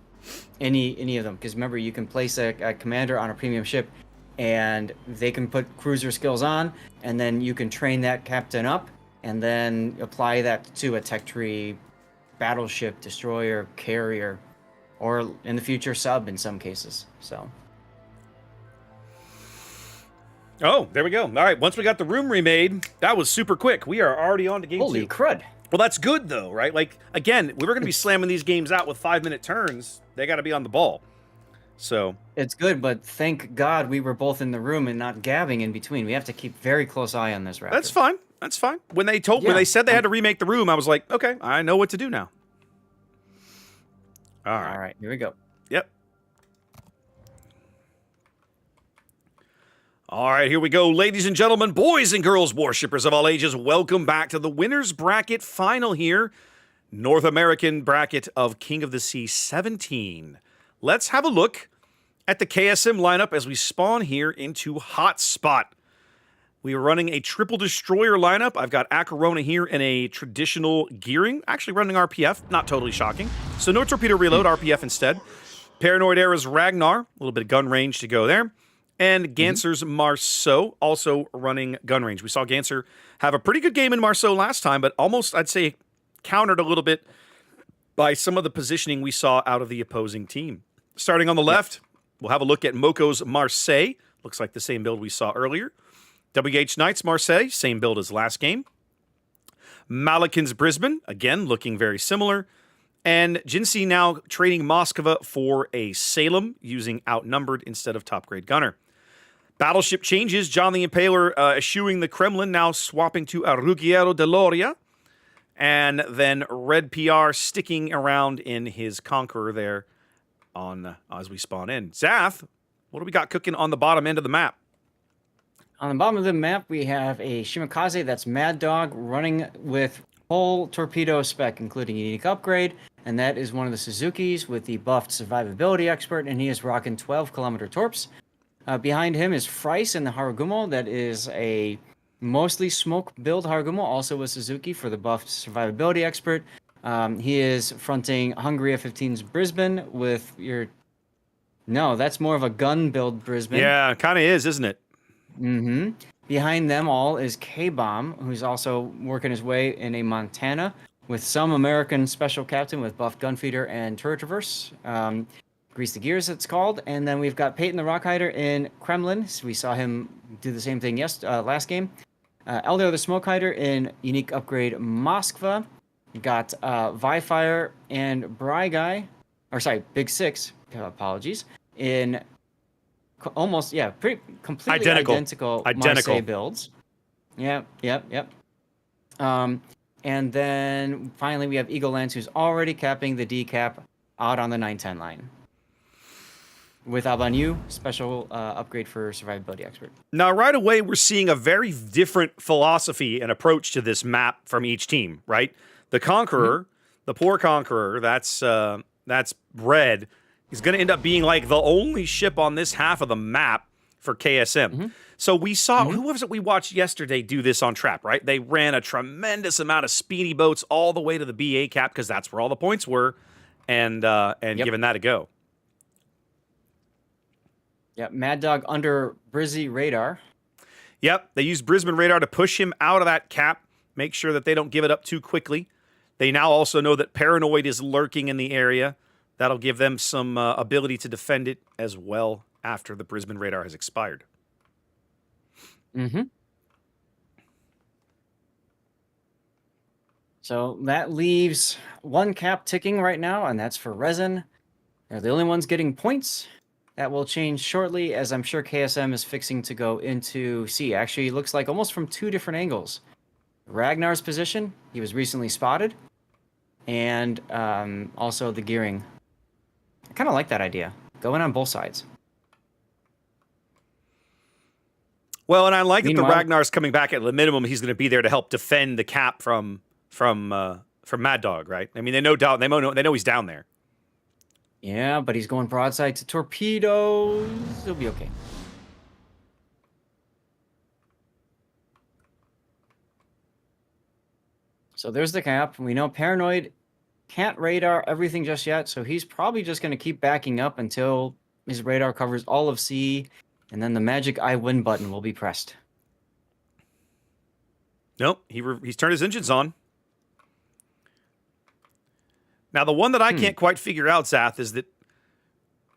Any of them, because remember, you can place a commander on a premium ship and they can put cruiser skills on, and then you can train that captain up and then apply that to a tech tree battleship, destroyer, carrier, or in the future sub in some cases. So Oh, there we go. All right, once we got the room remade, that was super quick. We are already on to game holy 2. crud. Well, that's good, though, right? Like, again, we were going to be slamming these games out with 5-minute turns. They got to be on the ball. So It's good, but thank God we were both in the room and not gabbing in between. We have to keep very close eye on this, Raptor. that's fine. That's fine. When they said they had to remake the room, I was like, okay, I know what to do now. All right. All right, here we go. Yep. All right, here we go. Ladies and gentlemen, boys and girls, worshippers of all ages, welcome back to the winner's bracket final here. North American bracket of King of the Sea 17. Let's have a look at the KSM lineup as we spawn here into Hotspot. We are running a triple destroyer lineup. I've got Acarona here in a traditional gearing, actually running RPF, not totally shocking. So no torpedo reload, RPF instead. Paranoid Era's Ragnar, a little bit of gun range to go there. And Ganser's Marceau, also running gun range. We saw Ganser have a pretty good game in Marceau last time, but almost, I'd say, countered a little bit by some of the positioning we saw out of the opposing team. Starting on the left, we'll have a look at Moko's Marseille. Looks like the same build we saw earlier. WH Knights Marseille, same build as last game. Malikin's Brisbane, again, looking very similar. And Jinsey now trading Moskva for a Salem, using outnumbered instead of top-grade gunner. Battleship changes. John the Impaler eschewing the Kremlin, now swapping to a Ruggiero de Loria. And then Red PR sticking around in his Conqueror there on as we spawn in. Zath, what do we got cooking on the bottom end of the map? On the bottom of the map, we have a Shimakaze that's Mad Dog running with full torpedo spec, including a unique upgrade, and that is one of the Suzukis with the buffed survivability expert, and he is rocking 12-kilometer torps. Behind him is Freiss in the Harugumo. That is a mostly smoke build Harugumo, also a Suzuki for the buffed survivability expert. He is fronting Hungary F-15's Brisbane with your... No, that's more of a gun build Brisbane. Yeah, it kind of is, isn't it? Mm-hmm. Behind them all is K-Bomb, who's also working his way in a Montana with some American special captain with buffed gunfeeder and turret reverse. Grease the Gears, it's called. And then we've got Peyton the Rockhider in Kremlin. So we saw him do the same thing last game. Eldar the Smoke Hider in unique upgrade Moskva. We got Vifire and Big Six, apologies, in pretty completely identical Marseille builds. Yep. And then finally we have Eagle Lance, who's already capping the decap out on the 910 line. With Abanu, special upgrade for survivability expert. Now, right away, we're seeing a very different philosophy and approach to this map from each team, right? The Conqueror, the poor Conqueror, that's red, is going to end up being like the only ship on this half of the map for KSM. So we saw, who was it we watched yesterday do this on Trap, right? They ran a tremendous amount of speedy boats all the way to the BA cap because that's where all the points were, and giving that a go. Yeah, Mad Dog under Brizzy radar. Yep, they used Brisbane radar to push him out of that cap, make sure that they don't give it up too quickly. They now also know that Paranoid is lurking in the area. That'll give them some ability to defend it as well after the Brisbane radar has expired. So that leaves one cap ticking right now, and that's for Resin. They're the only ones getting points. That will change shortly, as I'm sure KSM is fixing to go into C. Actually, it looks like almost from two different angles. Ragnar's position, he was recently spotted, and also the gearing. I kind of like that idea. Going on both sides. Well, and I like that the Ragnar's coming back at the minimum. He's going to be there to help defend the cap from Mad Dog, right? I mean, they know he's down there. Yeah, but he's going broadside to torpedoes. He'll be okay. So there's the cap. We know Paranoid can't radar everything just yet, so he's probably just going to keep backing up until his radar covers all of C, and then the magic I win button will be pressed. Nope, he's turned his engines on. Now, the one that I can't quite figure out, Zath, is that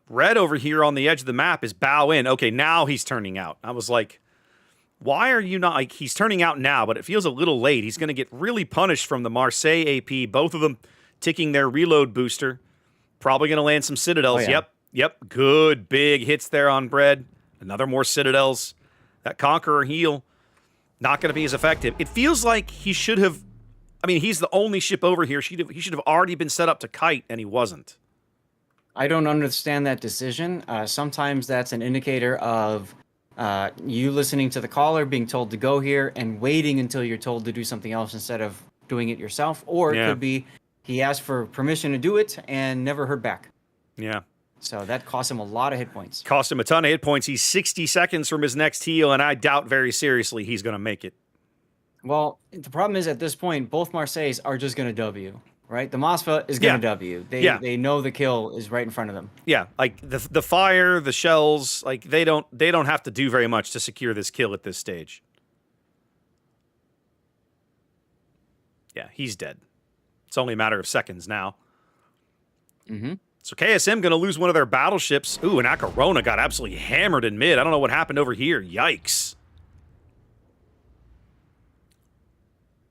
red over here on the edge of the map is bow in. Okay, now he's turning out. I was like, why are you not... Like, he's turning out now, but it feels a little late. He's going to get really punished from the Marseille AP, both of them ticking their reload booster. Probably going to land some Citadels. Oh, yeah. Yep. Good big hits there on Bread. Another more Citadels. That Conqueror heal, not going to be as effective. It feels like he should have... I mean, he's the only ship over here. He should have already been set up to kite, and he wasn't. I don't understand that decision. Sometimes that's an indicator of you listening to the caller, being told to go here, and waiting until you're told to do something else instead of doing it yourself. Or it could be he asked for permission to do it and never heard back. Yeah. So that cost him a lot of hit points. Cost him a ton of hit points. He's 60 seconds from his next heal, and I doubt very seriously he's going to make it. Well, the problem is at this point, both Marseilles are just going to W, right? The Moskva is going to W. They know the kill is right in front of them. Yeah, like the fire, the shells, like they don't have to do very much to secure this kill at this stage. Yeah, he's dead. It's only a matter of seconds now. So KSM going to lose one of their battleships. Ooh, and Acarona got absolutely hammered in mid. I don't know what happened over here. Yikes.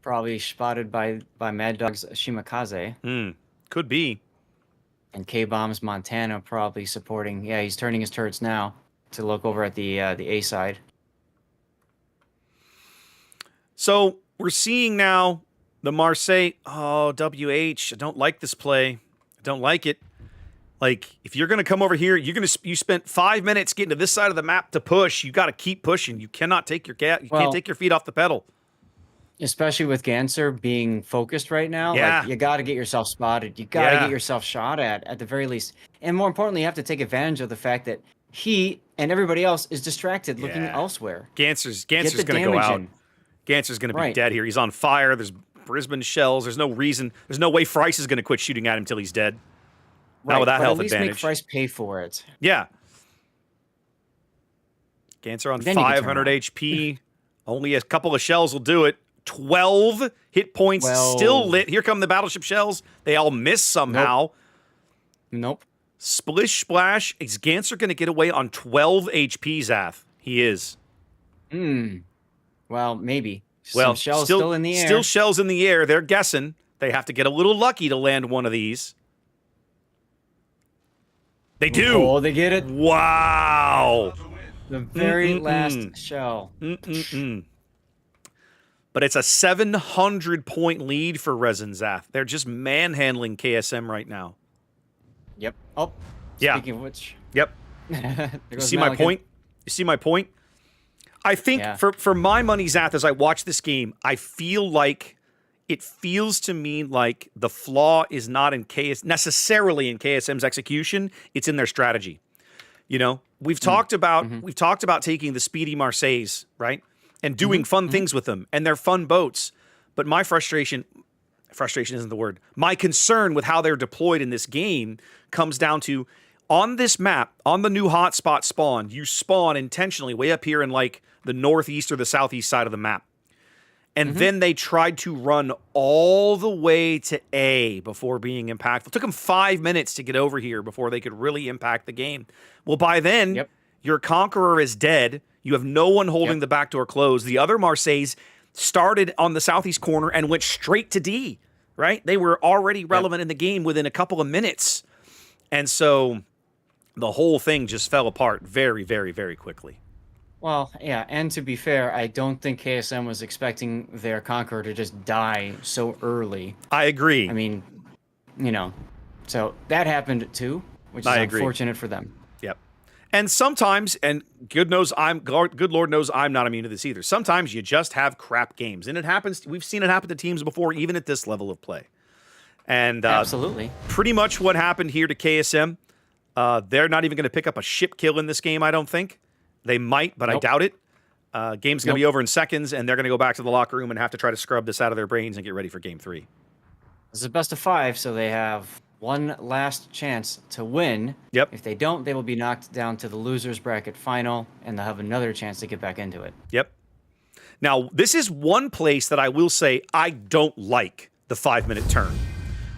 Probably spotted by Mad Dog's Shimakaze. Could be. And K-Bomb's Montana probably supporting. Yeah, he's turning his turrets now to look over at the A side. So we're seeing now The Marseille, oh, WH, I don't like this play. I don't like it. Like, if you're going to come over here, you spent 5 minutes getting to this side of the map to push. You got to keep pushing. You cannot take your can't take your feet off the pedal. Especially with Ganser being focused right now. Yeah. Like, you got to get yourself spotted. You got to get yourself shot at the very least. And more importantly, you have to take advantage of the fact that he and everybody else is distracted looking elsewhere. Ganser's going to go out. Ganser's going to be dead here. He's on fire. There's Brisbane shells. There's no reason. There's no way Frice is going to quit shooting at him until he's dead. Not with that health at least advantage. Make Frice pay for it. Yeah. Ganser on 500 HP. Only a couple of shells will do it. 12 hit points still lit. Here come the battleship shells. They all miss somehow. Nope. Splish Splash. Is Ganser going to get away on 12 HP, Zath? He is. Well, maybe. Some shells still in the air. Still shells in the air. They're guessing. They have to get a little lucky to land one of these. They do. Oh, they get it. Wow. The very last shell. But it's a 700-point lead for Resin Zath. They're just manhandling KSM right now. Yep. Oh, yeah. Speaking of which. Yep. You see my point? You see my point? I think for my money, Zath, as I watch this game, I feel like it feels to me like the flaw is not necessarily in KSM's execution. It's in their strategy. You know, we've talked about taking the speedy Marseilles, right? And doing fun things with them, and they're fun boats. But my frustration isn't the word. My concern with how they're deployed in this game comes down to, on this map, on the new hotspot spawn, you spawn intentionally way up here in like the northeast or the southeast side of the map. And then they tried to run all the way to A before being impactful. It took them 5 minutes to get over here before they could really impact the game. Well, by then, your Conqueror is dead. You have no one holding the back door closed. The other Marseilles started on the southeast corner and went straight to D, right? They were already relevant in the game within a couple of minutes. And so the whole thing just fell apart very, very, very quickly. Well, yeah, and to be fair, I don't think KSM was expecting their Conqueror to just die so early. I agree. I mean, you know, so that happened too, which is unfortunate for them. Yep. And sometimes, and good Lord knows I'm not immune to this either. Sometimes you just have crap games, and it happens. We've seen it happen to teams before, even at this level of play. And absolutely, pretty much what happened here to KSM. They're not even going to pick up a ship kill in this game, I don't think. They might, but I doubt it. Game's going to be over in seconds, and they're going to go back to the locker room and have to try to scrub this out of their brains and get ready for Game 3. This is best of 5, so they have one last chance to win. Yep. If they don't, they will be knocked down to the losers bracket final, and they'll have another chance to get back into it. Yep. Now, this is one place that I will say I don't like the 5-minute turn.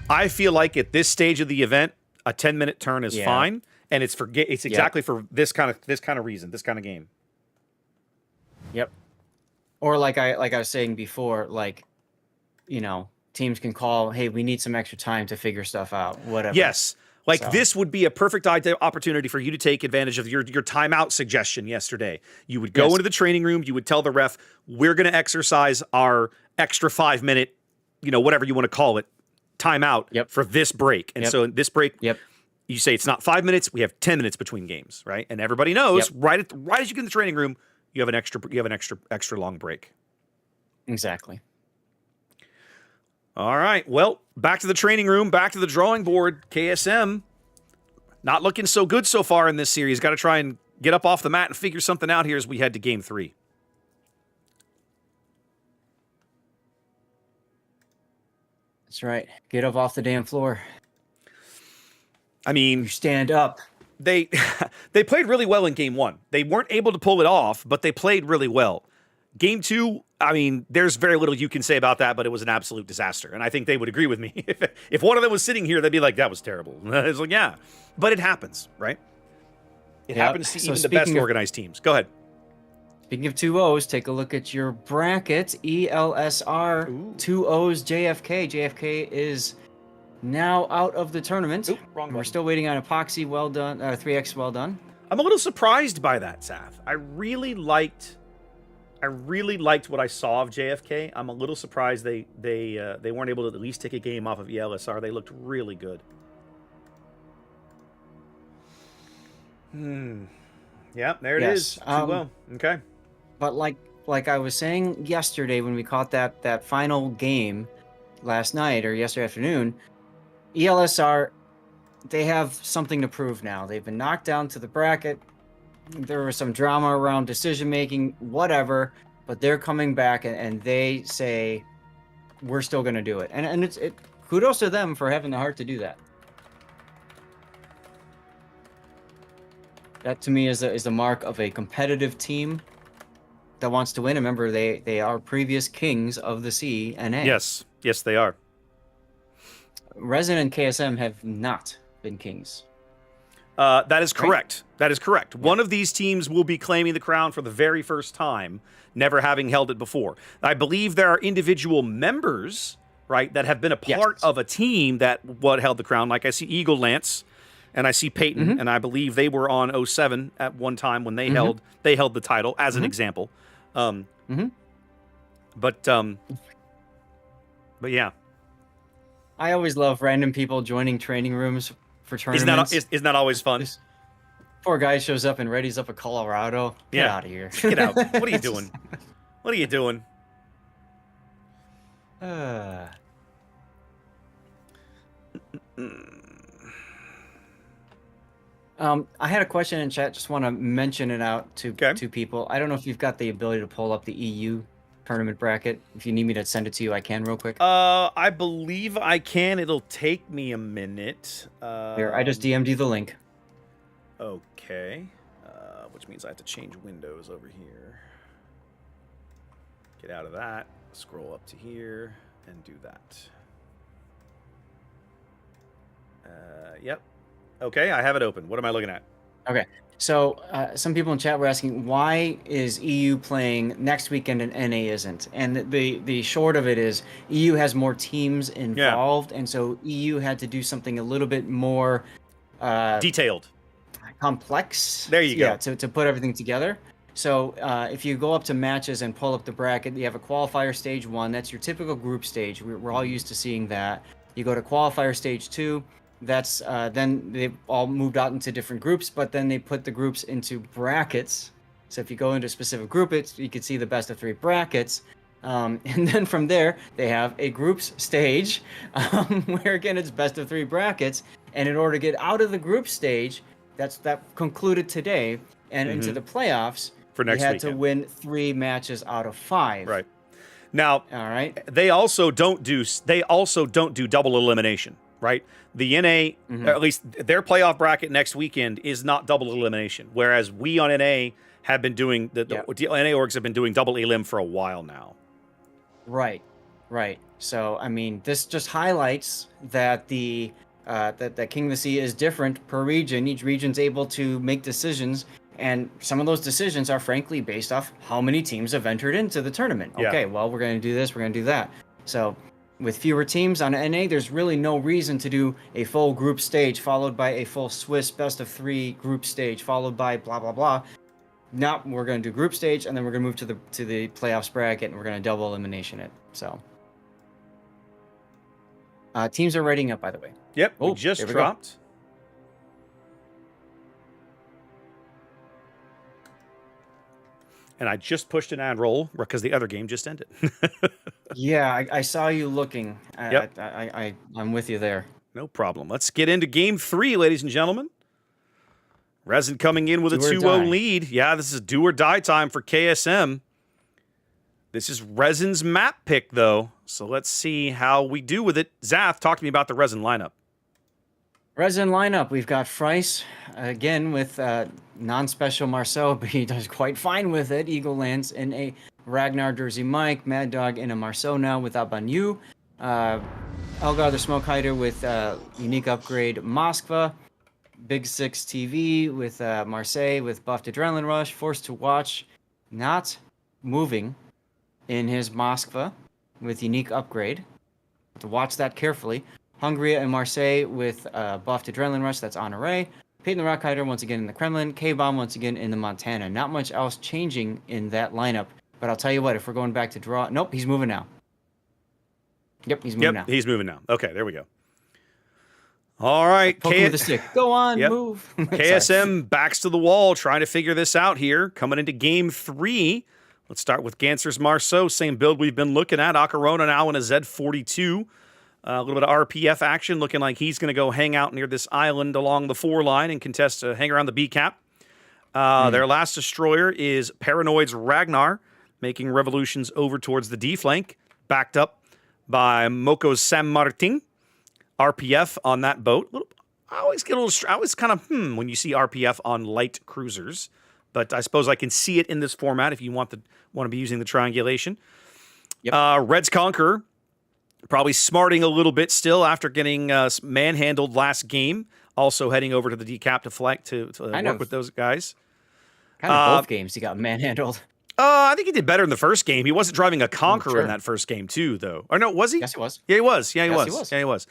I feel like at this stage of the event, a 10-minute turn is fine. And it's exactly for this kind of reason, this kind of game. Yep. Or like I was saying before, like, you know, teams can call, hey, we need some extra time to figure stuff out, whatever. Yes. Like this would be a perfect opportunity for you to take advantage of your timeout suggestion yesterday. You would go into the training room, you would tell the ref, we're going to exercise our extra 5-minute, you know, whatever you want to call it, timeout for this break. And so in this break, you say it's not 5 minutes. We have 10 minutes between games, right? And everybody knows right as you get in the training room, you have an extra long break. Exactly. All right. Well, back to the training room, back to the drawing board. KSM not looking so good so far in this series. Got to try and get up off the mat and figure something out here as we head to Game 3. That's right. Get up off the damn floor. I mean, you stand up. They played really well in Game 1. They weren't able to pull it off, but they played really well. Game 2, I mean, there's very little you can say about that, but it was an absolute disaster. And I think they would agree with me. If one of them was sitting here, they'd be like, that was terrible. It's like, yeah. But it happens, right? It happens to even the best organized teams. Go ahead. Speaking of 2 O's, take a look at your bracket. ELSR, 2 O's, JFK. JFK is now out of the tournament. We're still waiting on Epoxy. Well done. 3X, well done. I'm a little surprised by that, Saf. I really liked I really liked what I saw of JFK. I'm a little surprised they weren't able to at least take a game off of ELSR. They looked really good. Yeah, there it is. 2-0. Okay. But like I was saying yesterday when we caught that final game last night or yesterday afternoon, ELSR, they have something to prove now. They've been knocked down to the bracket. There was some drama around decision making, whatever, but they're coming back and they say we're still going to do it. And it's kudos to them for having the heart to do that. That to me is the mark of a competitive team that wants to win. Remember, they are previous kings of the Sea NA. Yes, they are. Resin and KSM have not been kings. That is correct. Right? That is correct. Yeah. One of these teams will be claiming the crown for the very first time, never having held it before. I believe there are individual members, right, that have been a part of a team that held the crown. Like I see Eagle Lance, and I see Peyton, and I believe they were on 07 at one time when they held the title as an example. But yeah. I always love random people joining training rooms for tournaments. Isn't that always fun? This poor guy shows up and readies up a Colorado. Get out of here. Get out. What are you doing? What are you doing? I had a question in chat. Just want to mention it out to people. I don't know if you've got the ability to pull up the EU tournament bracket. If you need me to send it to you, I can real quick. I believe I can. It'll take me a minute. Here, I just DM'd you the link. Okay. Which means I have to change windows over here. Get out of that. Scroll up to here and do that. Yep. Okay, I have it open. What am I looking at? Okay. So some people in chat were asking, why is EU playing next weekend and NA isn't? And the short of it is EU has more teams involved, and so EU had to do something a little bit more detailed, complex. There you go. Yeah, to put everything together. So if you go up to matches and pull up the bracket, you have a qualifier stage 1. That's your typical group stage. We're all used to seeing that. You go to qualifier stage 2. That's then they've all moved out into different groups, but then they put the groups into brackets. So if you go into a specific group, you can see the best of 3 brackets. And then from there, they have a groups stage where, again, it's best of 3 brackets. And in order to get out of the group stage, that concluded today, and into the playoffs, for next you had weekend to win 3 matches out of 5. Right. Now, all right. They also don't do double elimination. Right, the NA, or at least their playoff bracket next weekend, is not double elimination. Whereas we on NA have been doing the NA orgs have been doing double elim for a while now. Right. So I mean, this just highlights that that King of the Sea is different per region. Each region's able to make decisions, and some of those decisions are frankly based off how many teams have entered into the tournament. Okay, well, we're going to do this, we're going to do that. So with fewer teams on NA, there's really no reason to do a full group stage followed by a full Swiss best of 3 group stage followed by blah blah blah. Now we're going to do group stage, and then we're going to move to the playoffs bracket, and we're going to double elimination it. So teams are rating up, by the way. Yep, we just dropped. And I just pushed an ad roll because the other game just ended. Yeah, I saw you looking. Yep. I'm with you there. No problem. Let's get into game 3, ladies and gentlemen. Resin coming in with a 2-0 lead. Yeah, this is do or die time for KSM. This is Resin's map pick, though. So let's see how we do with it. Zath, talk to me about the Resin lineup. Resin lineup, we've got Frice, again, with non-special Marceau, but he does quite fine with it. Eagle Lance in a Ragnar Jersey Mike, Mad Dog in a Marceau now with Abanyu. Elgar the Smoke Hider with unique upgrade Moskva. Big Six TV with Marseille with buffed Adrenaline Rush. Forced to Watch, not moving in his Moskva with unique upgrade. To watch that carefully. Hungria and Marseille with buffed Adrenaline Rush, that's on array. Peyton the Rockhider once again in the Kremlin. K-Bomb once again in the Montana. Not much else changing in that lineup, But I'll tell you what, if we're going back to draw, nope, he's moving now. Yep, he's moving now. He's moving now. Okay, there we go. All right, Poke him with the stick. Go on, move. KSM backs to the wall, trying to figure this out here. Coming into game 3. Let's start with Ganser's Marceau. Same build we've been looking at. Acarona now in a Z42. A little bit of RPF action, looking like he's going to go hang out near this island along the 4 line and contest to hang around the B cap. Their last destroyer is Paranoid's Ragnar, making revolutions over towards the D flank, backed up by Moko's San Martin. RPF on that boat. I always kind of when you see RPF on light cruisers, but I suppose I can see it in this format if you want to be using the triangulation. Yep. Red's Conqueror, probably smarting a little bit still after getting manhandled last game. Also heading over to the decap to flank to work with those guys. Kind of both games he got manhandled. I think he did better in the first game. He wasn't driving a Conqueror in that first game too, though. Or no, was he? Yes, he was. Yeah, he was. Yeah, he Yes, was. Yeah, he was.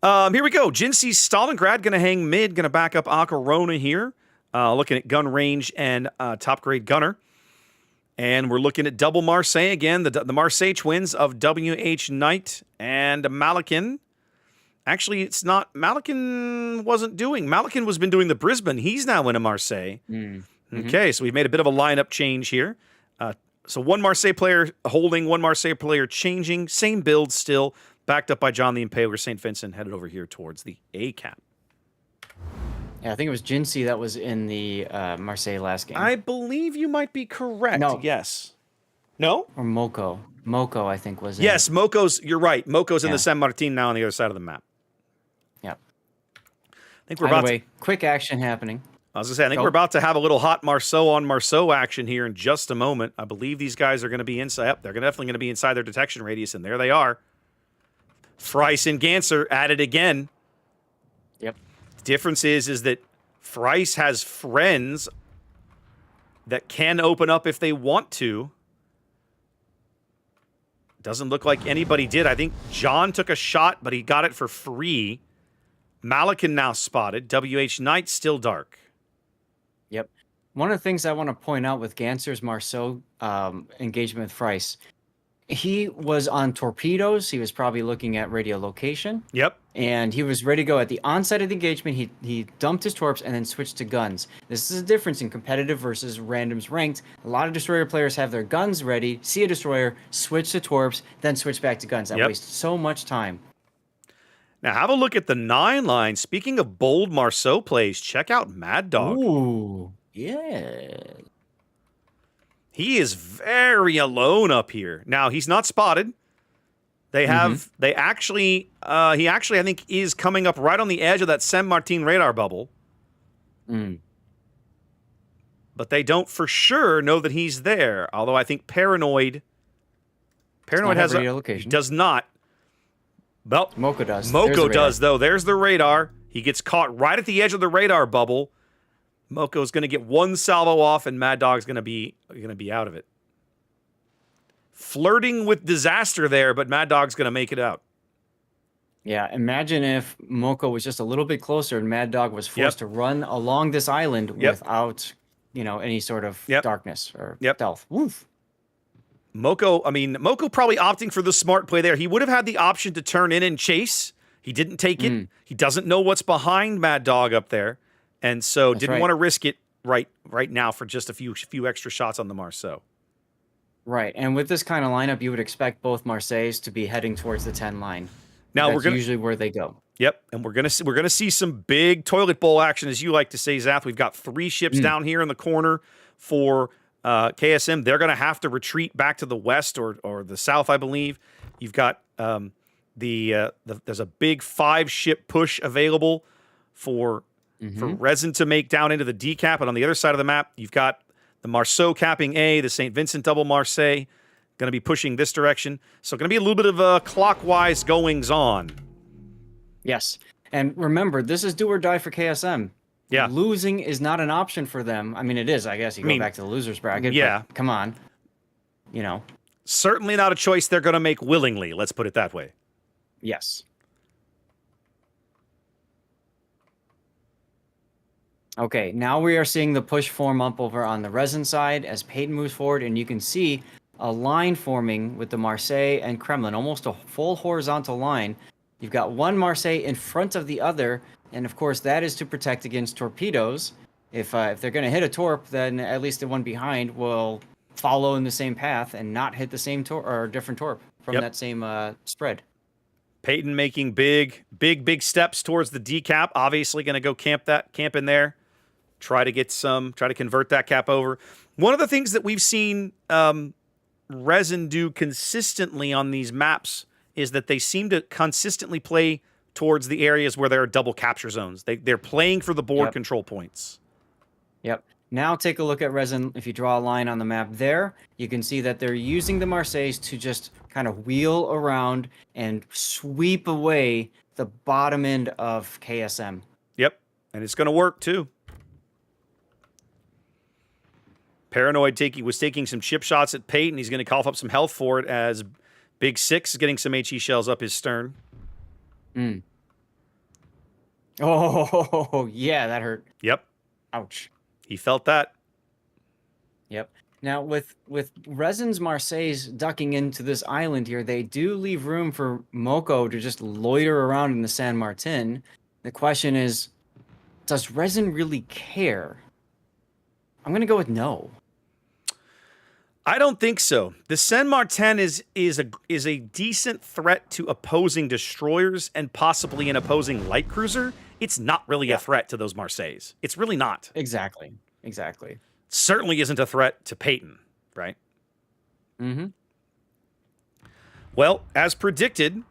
Here we go. Jinxie's Stalingrad going to hang mid, going to back up Acarona here. Looking at gun range and top grade gunner. And we're looking at double Marseille again, the Marseille twins of WH Knight and Malakin. Actually, it's not. Malakin was been doing the Brisbane. He's now in a Marseille. Okay, so we've made a bit of a lineup change here. So one Marseille player holding, one Marseille player changing. Same build still. Backed up by John the Impaler, St. Vincent, headed over here towards the A cap. Yeah, I think it was Jinxie that was in the Marseille last game. I believe you might be correct. No. Yes. No? Or Moko. Moko, I think, was in. Yes, you're right. Moko's in the San Martin now on the other side of the map. Yep. I think we're By about the way, quick action happening. I was going to say, I think we're about to have a little hot Marceau on Marceau action here in just a moment. I believe these guys are going to be inside. They're definitely going to be inside their detection radius, and there they are. Freiss and Ganser at it again. Yep. The difference is that Freiss has friends that can open up if they want to. Doesn't look like anybody did. I think John took a shot, but he got it for free. Malakin now spotted. WH Knight still dark. Yep. One of the things I want to point out with Ganser's Marceau engagement with Freiss, he was on torpedoes. He was probably looking at radio location. Yep. And he was ready to go at the onset of the engagement. He dumped his torps and then switched to guns. This is a difference in competitive versus randoms ranked. A lot of destroyer players have their guns ready, see a destroyer, switch to torps, then switch back to guns. That wastes so much time. Now have a look at the 9 line. Speaking of bold Marceau plays, check out Mad Dog. Ooh, yeah. He is very alone up here. Now, he's not spotted. He actually, I think, is coming up right on the edge of that San Martin radar bubble. But they don't for sure know that he's there. Although I think Paranoid has radio location. He does not. Well, Moko does. Moko does, though. There's the radar. He gets caught right at the edge of the radar bubble. Moko's going to get one salvo off, and Mad Dog's going to be out of it. Flirting with disaster there, but Mad Dog's going to make it out. Yeah, imagine if Moko was just a little bit closer and Mad Dog was forced to run along this island without, any sort of darkness or stealth. Woof. Moko probably opting for the smart play there. He would have had the option to turn in and chase. He didn't take it. He doesn't know what's behind Mad Dog up there. And so didn't want to risk it right now for just a few extra shots on the Marceau. Right, and with this kind of lineup, you would expect both Marseilles to be heading towards the 10 line. Now That's usually where they go. Yep, and we're gonna see some big toilet bowl action, as you like to say, Zath. We've got 3 ships down here in the corner for KSM. They're gonna have to retreat back to the west or the south, I believe. You've got there's a big 5-ship push available for Resin to make down into the decap, and on the other side of the map, you've got the Marceau capping A, the St. Vincent double Marseille, going to be pushing this direction. So going to be a little bit of a clockwise goings on. Yes, and remember, this is do or die for KSM. Yeah, losing is not an option for them. I mean, it is. I guess you go back to the losers bracket. Yeah, but come on. Certainly not a choice they're going to make willingly. Let's put it that way. Yes. Okay, now we are seeing the push form up over on the resin side as Peyton moves forward, and you can see a line forming with the Marseille and Kremlin, almost a full horizontal line. You've got one Marseille in front of the other, and of course that is to protect against torpedoes. If they're going to hit a torp, then at least the one behind will follow in the same path and not hit the same torp or different torp from that same spread. Peyton making big steps towards the decap. Obviously going to go camp in there. Try to convert that cap over. One of the things that we've seen Resin do consistently on these maps is that they seem to consistently play towards the areas where there are double capture zones. They're playing for the board control points. Yep. Now take a look at Resin. If you draw a line on the map there, you can see that they're using the Marseilles to just kind of wheel around and sweep away the bottom end of KSM. Yep. And it's going to work too. Paranoid was taking some chip shots at Peyton. He's going to cough up some health for it as Big Six is getting some HE shells up his stern. Oh, yeah, that hurt. Yep. Ouch. He felt that. Yep. Now, with Resin's Marseilles ducking into this island here, they do leave room for Moko to just loiter around in the San Martin. The question is, does Resin really care? I'm going to go with no. I don't think so. The San Martin is a decent threat to opposing destroyers and possibly an opposing light cruiser. It's not really a threat to those Marseilles. It's really not. Exactly. Certainly isn't a threat to Peyton, right? Mm-hmm. Well, as predicted,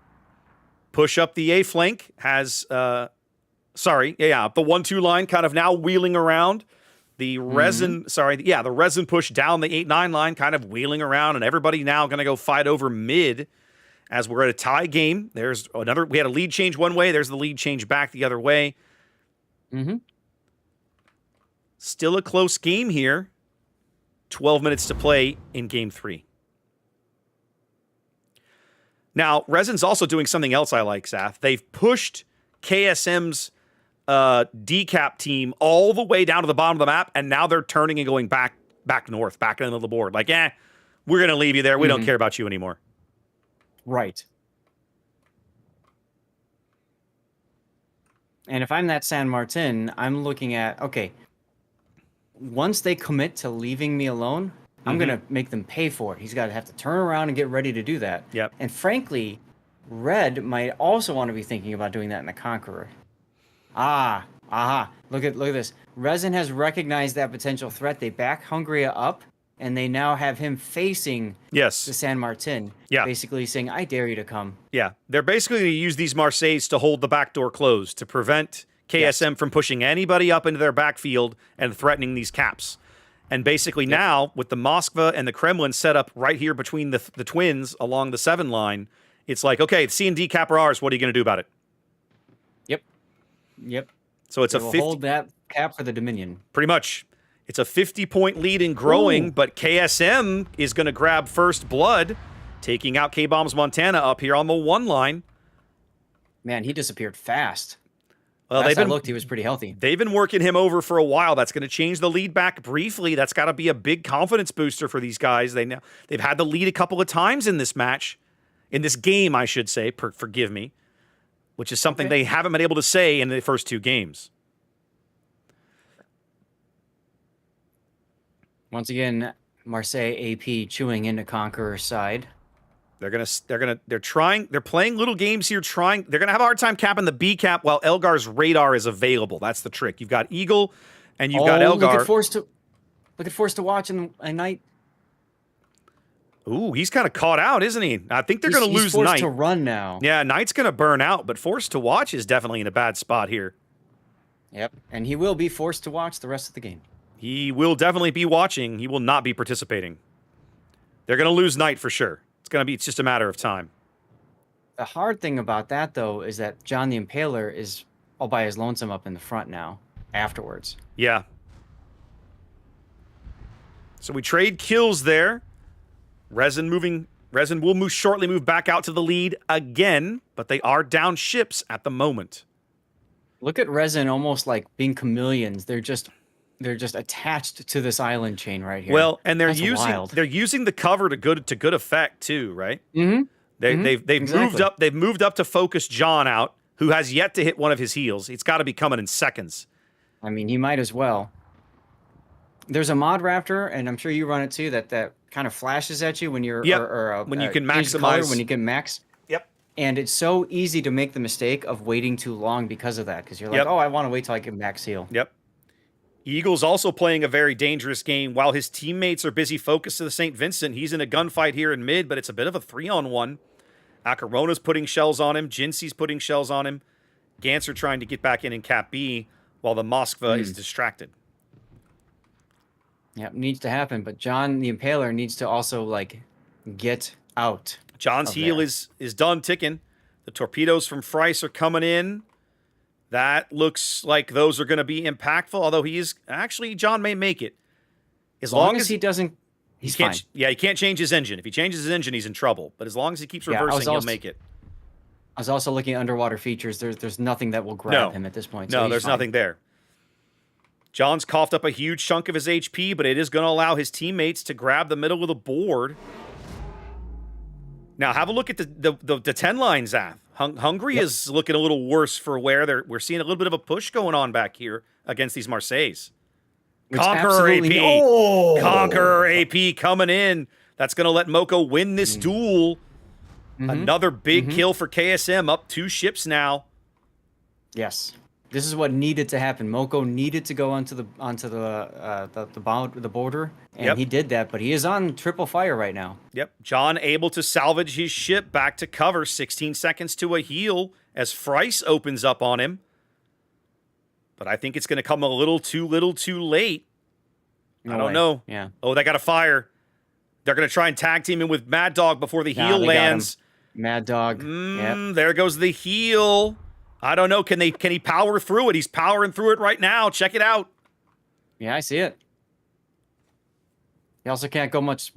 push up the A flank has, the 1-2 line kind of now wheeling around. The Resin, the Resin push down the 8-9 line, kind of wheeling around, and everybody now going to go fight over mid as we're at a tie game. There's another, we had a lead change one way, there's the lead change back the other way. Mm-hmm. Still a close game here. 12 minutes to play in game 3. Now, Resin's also doing something else I like, Saf. They've pushed KSM's decap team all the way down to the bottom of the map, and now they're turning and going back north, back into the board. Like, we're going to leave you there. We don't care about you anymore. Right. And if I'm that San Martin, I'm looking at, okay, once they commit to leaving me alone, I'm going to make them pay for it. He's got to have to turn around and get ready to do that. Yep. And frankly, Red might also want to be thinking about doing that in the Conqueror. Look at this. Resin has recognized that potential threat. They back Hungria up, and they now have him facing the San Martin. Yeah. Basically saying, I dare you to come. Yeah. They're basically going to use these Marseilles to hold the back door closed to prevent KSM from pushing anybody up into their backfield and threatening these caps. And basically now, with the Moskva and the Kremlin set up right here between the twins along the 7 line, it's like, okay, the C and D cap are ours. What are you going to do about it? Yep. So it's we'll hold that cap for the Dominion. Pretty much. It's a 50-point lead and growing, but KSM is going to grab first blood, taking out K-Bombs Montana up here on the 1 line. Man, he disappeared fast. Well, last I looked, he was pretty healthy. They've been working him over for a while. That's going to change the lead back briefly. That's got to be a big confidence booster for these guys. They've had the lead a couple of times in this match, in this game, I should say. Forgive me. Which is something they haven't been able to say in the first 2 games. Once again, Marseille AP chewing into Conqueror's side. They're playing little games here, they're gonna have a hard time capping the B cap while Elgar's radar is available. That's the trick. You've got Eagle and you've got Elgar. Look at Force to Watch in Night. Ooh, he's kind of caught out, isn't he? I think they're going to lose He's forced Knight. to run now. Yeah, Knight's going to burn out, but Forced to Watch is definitely in a bad spot here. Yep, and he will be forced to watch the rest of the game. He will definitely be watching. He will not be participating. They're going to lose Knight for sure. It's just a matter of time. The hard thing about that, though, is that John the Impaler is all by his lonesome up in the front now, afterwards. Yeah. So we trade kills there. Resin will shortly move back out to the lead again, but they are down ships at the moment. Look at Resin almost like being chameleons. They're just attached to this island chain right here. Well, and That's wild. they're using the cover to good effect too, right? Mm-hmm. They've Exactly. moved up to focus John out, who has yet to hit one of his heals. It's got to be coming in seconds. I mean, he might as well. There's a mod raptor, and I'm sure you run it too. That kind of flashes at you when you're Yep. When you can change the color, maximize. when you can max. Yep. And it's so easy to make the mistake of waiting too long because of that. Because you're like, Yep. oh, I want to wait till I can max heal. Yep. Eagle's also playing a very dangerous game. While his teammates are busy focused to the St. Vincent, he's in a gunfight here in mid, but it's a bit of a 3-on-1. Akarona's putting shells on him. Jincy's putting shells on him. Ganser trying to get back in Cap B while the Moskva is distracted. Yep, needs to happen. But John the Impaler needs to also like get out. John's heel is done ticking. The torpedoes from Frice are coming in. That looks like those are going to be impactful, although John may make it. As long as he doesn't, he's fine. Yeah, he can't change his engine. If he changes his engine, he's in trouble. But as long as he keeps reversing, he'll make it. I was also looking at underwater features. There's nothing that will grab him at this point. So No, there's nothing there. John's coughed up a huge chunk of his HP, but it is going to allow his teammates to grab the middle of the board. Now, have a look at the 10 line, Zath. Hungary is looking a little worse for wear. We're seeing a little bit of a push going on back here against these Marseilles. Conqueror AP. Oh! Conqueror AP coming in. That's going to let Moko win this duel. Another big kill for KSM. Up 2 ships now. Yes. This is what needed to happen. Moko needed to go onto the border, and he did that. But he is on triple fire right now. Yep. John able to salvage his ship back to cover. 16 seconds to a heal as Frice opens up on him. But I think it's going to come a little too late. I don't know. Yeah. Oh, they got a fire. They're going to try and tag team him with Mad Dog before the heal lands. Mad Dog. Yep. There goes the heal. I don't know. Can he power through it? He's powering through it right now. Check it out. Yeah, I see it. He also can't go much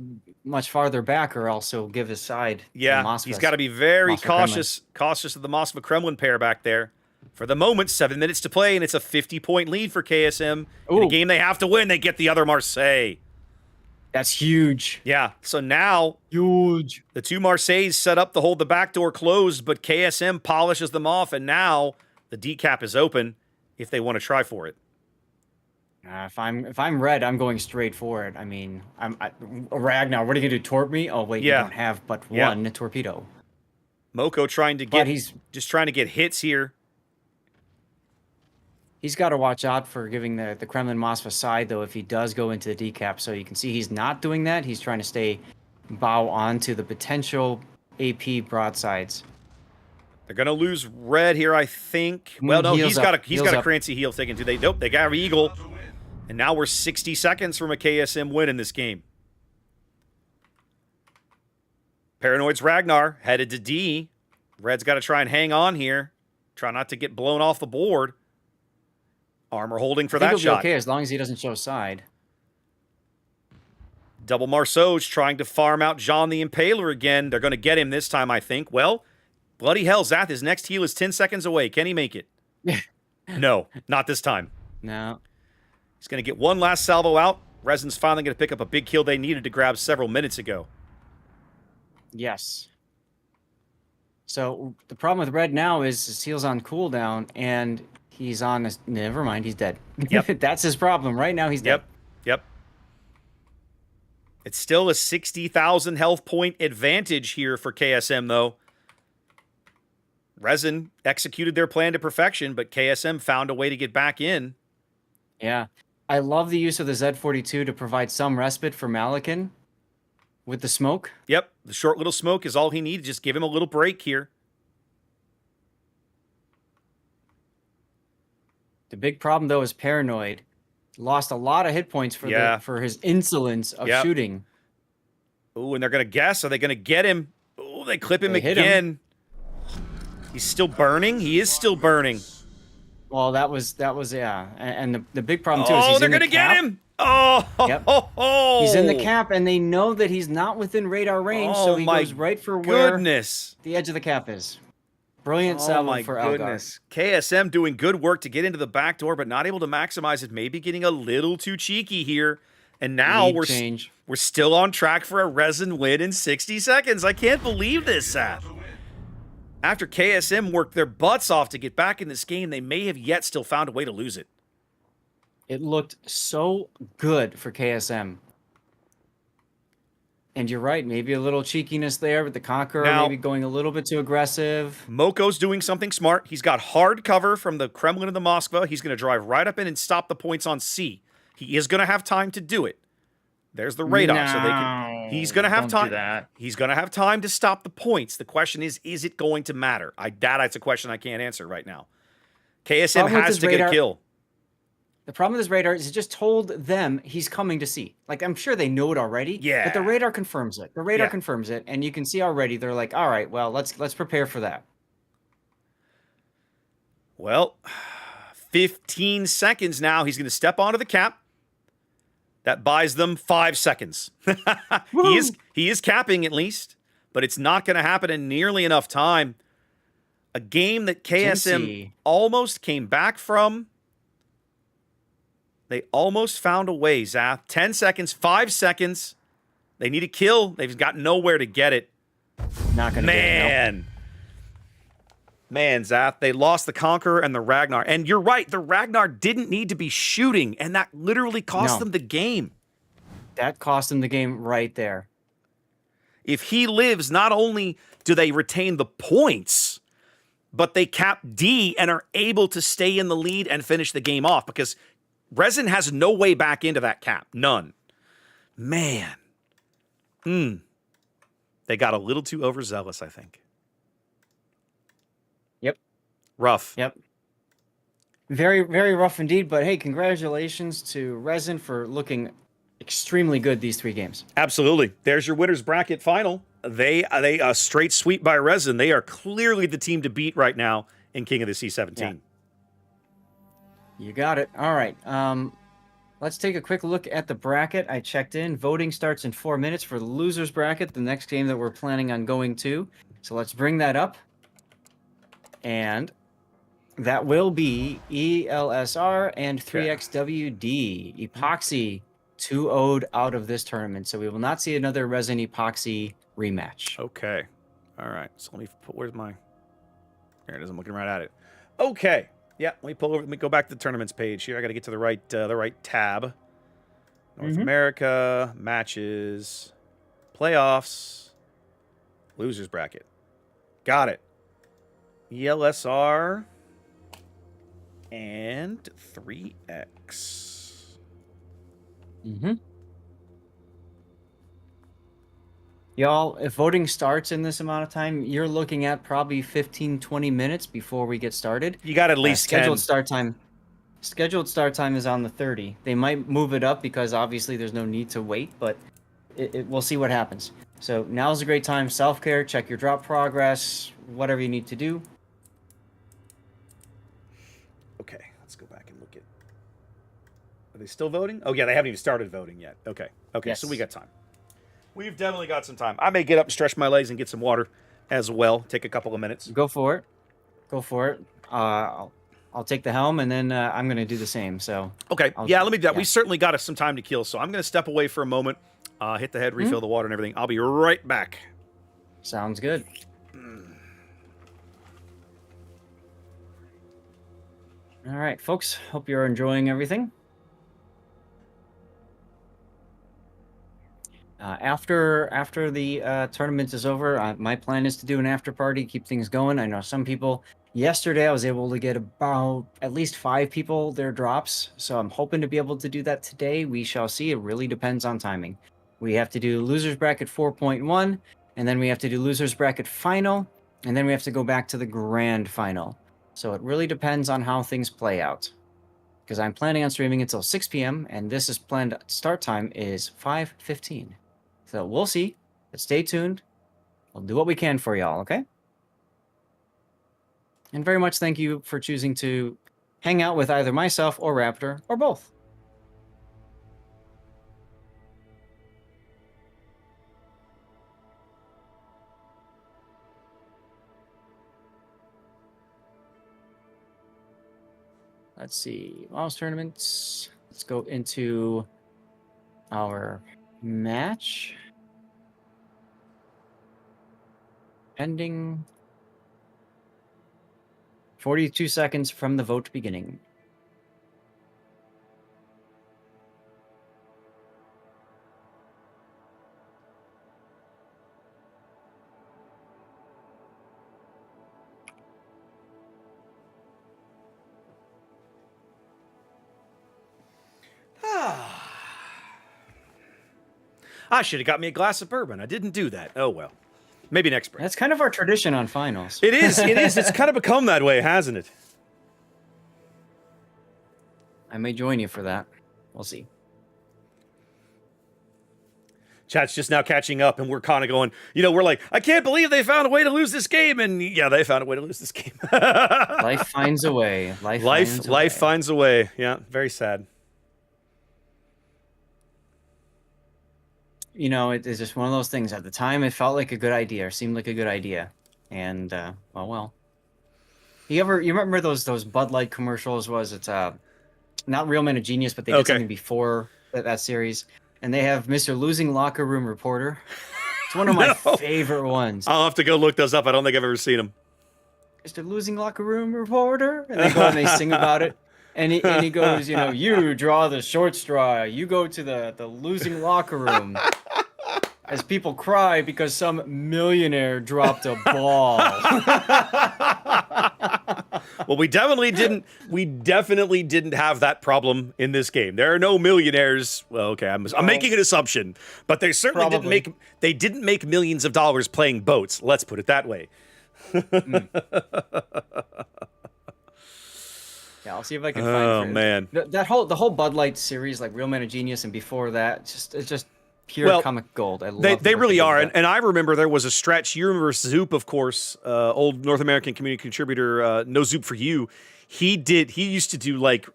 farther back, or else he'll give his side. Yeah, he's got to be very cautious of the Moskva Kremlin pair back there. For the moment, 7 minutes to play, and it's a 50-point lead for KSM. In a game they have to win, they get the other Marseille. That's huge. Yeah, so now huge. The 2 Marseilles set up to hold the back door closed, but KSM polishes them off, and now the decap is open if they want to try for it. If I'm red, I'm going straight for it. I mean, Ragnar. What are you gonna do? Torp me? Oh wait, you don't have but one torpedo. Moko trying to get hits here. He's got to watch out for giving the Kremlin Moskva side, though, if he does go into the decap. So you can see he's not doing that. He's trying to stay bow onto the potential AP broadsides. They're going to lose red here, I think. Well, no, he's got a Crancy heal taken too. They got Eagle. And now we're 60 seconds from a KSM win in this game. Paranoid's Ragnar headed to D. Red's got to try and hang on here. Try not to get blown off the board. Armor holding for that shot. Okay, as long as he doesn't show side. Double Marceau's trying to farm out Jean the Impaler again. They're going to get him this time, I think. Well, bloody hell, Zath, his next heal is 10 seconds away. Can he make it? No, not this time. No. He's going to get one last salvo out. Resin's finally going to pick up a big kill they needed to grab several minutes ago. Yes. So the problem with Red now is his heal's on cooldown, and he's on this. Never mind, he's dead. Yep. That's his problem. Right now, he's dead. Yep. It's still a 60,000 health point advantage here for KSM, though. Resin executed their plan to perfection, but KSM found a way to get back in. Yeah. I love the use of the Z42 to provide some respite for Malikan with the smoke. Yep. The short little smoke is all he needed. Just give him a little break here. The big problem, though, is Paranoid. Lost a lot of hit points for his insolence of shooting. Ooh, and they're going to guess. Are they going to get him? Ooh, they clip him again. He's still burning? He is still burning. Well, that was yeah. And the big problem, too, is they're going to get him. Oh, yep. He's in the cap, and they know that he's not within radar range, so he goes right for where the edge of the cap is. Brilliant Oh salvo my for Algar. goodness. KSM doing good work to get into the back door, but not able to maximize it. Maybe getting a little too cheeky here. And now Lead we're change. we're still on track for a resin win in 60 seconds. I can't believe this, Seth. After KSM worked their butts off to get back in this game, they may have yet still found a way to lose it. It looked so good for KSM. And you're right, maybe a little cheekiness there with the Conqueror, Now- maybe going a little bit too aggressive. Moko's doing something smart. He's got hard cover from the Kremlin and the Moskva. He's going to drive right up in and stop the points on C. He is going to have time to do it. There's the radar, so they can. He's going to have don't time. do that. He's going to have time to stop the points. The question is it going to matter? That's a question I can't answer right now. KSM Problem with has this to get a radar- kill. The problem with this radar is it just told them he's coming to C. Like, I'm sure they know it already. Yeah. But the radar confirms it. The radar Yeah. confirms it, and you can see already they're like, all right, well, let's prepare for that. Well, 15 seconds now. He's going to step onto the cap. That buys them 5 seconds. he is capping at least, but it's not going to happen in nearly enough time. A game that KSM Juicy. almost came back from. They almost found a way, Zath. 10 seconds, 5 seconds. They need a kill. They've got nowhere to get it. Not going to get it. No. Man, Zath, they lost the Conqueror and the Ragnar. And you're right, the Ragnar didn't need to be shooting, and that literally cost No. them the game. That cost them the game right there. If he lives, not only do they retain the points, but they cap D and are able to stay in the lead and finish the game off because Resin has no way back into that cap. None. Man. They got a little too overzealous, I think. Yep. Rough. Yep. Very, very rough indeed. But hey, congratulations to Resin for looking extremely good these 3 games. Absolutely. There's your winners bracket final. They a straight sweep by Resin. They are clearly the team to beat right now in King of the Sea 17. Yeah. You got it. All right. Let's take a quick look at the bracket. I checked in. Voting starts in 4 minutes for the losers bracket, the next game that we're planning on going to. So let's bring that up. And that will be ELSR and 3XWD. Epoxy 2-0'd out of this tournament. So we will not see another Resin Epoxy rematch. Okay. All right. So let me put, where's my, there it is. I'm looking right at it. Okay. Yeah, let me pull over. Let me go back to the tournaments page here. I got to get to the right tab. North America, matches, playoffs, losers bracket. Got it. ELSR and 3X. Y'all, if voting starts in this amount of time, you're looking at probably 15, 20 minutes before we get started. You got at least 10. Scheduled start time is on the 30. They might move it up because obviously there's no need to wait, but we'll see what happens. So now's a great time. Self-care, check your drop progress, whatever you need to do. Okay, let's go back and look at. Are they still voting? Oh yeah, they haven't even started voting yet. Okay, Yes. so we got time. We've definitely got some time. I may get up and stretch my legs and get some water as well. Take a couple of minutes. Go for it. Go for it. I'll take the helm, and then I'm going to do the same. So Okay, I'll- let me do that. yeah. We certainly got some time to kill, so I'm going to step away for a moment, hit the head, refill the water and everything. I'll be right back. Sounds good. All right, folks. Hope you're enjoying everything. After the tournament is over, my plan is to do an after party, keep things going. I know some people. Yesterday, I was able to get about at least 5 people their drops, so I'm hoping to be able to do that today. We shall see. It really depends on timing. We have to do losers bracket 4.1, and then we have to do losers bracket final, and then we have to go back to the grand final. So it really depends on how things play out. Because I'm planning on streaming until 6 p.m. and this is planned start time is 5:15. So we'll see. But stay tuned. We'll do what we can for y'all, okay? And very much thank you for choosing to hang out with either myself or Raptor or both. let's see. Mouse tournaments. Let's go into our match. Ending 42 seconds from the vote beginning. I should have got me a glass of bourbon. I didn't do that. Oh well. Maybe next break. That's kind of our tradition on finals. It is. It is. It's kind of become that way, hasn't it? I may join you for that. We'll see. Chat's just now catching up, and we're kind of going, we're like, I can't believe they found a way to lose this game. And yeah, they found a way to lose this game. Life finds a way. Life finds a way. Yeah, very sad. It's just one of those things. At the time, it felt like a good idea, or seemed like a good idea. And, well. You remember those Bud Light commercials? It's not Real Men of Genius, but they did something before that series. And they have Mr. Losing Locker Room Reporter. It's one of my favorite ones. I'll have to go look those up. I don't think I've ever seen them. Mr. Losing Locker Room Reporter. And they go and they sing about it. And he goes, you draw the short straw. You go to the losing locker room. As people cry because some millionaire dropped a ball. Well, we definitely didn't have that problem in this game. There are no millionaires. Well, okay, I'm making an assumption, but they certainly didn't make millions of dollars playing boats. Let's put it that way. Yeah, I'll see if I can find. Oh man, the whole Bud Light series, like Real Men of Genius, and before that, it's just pure comic gold. I love they really are, and I remember there was a stretch. You remember Zoop, of course, old North American community contributor. No Zoop for You. He used to do like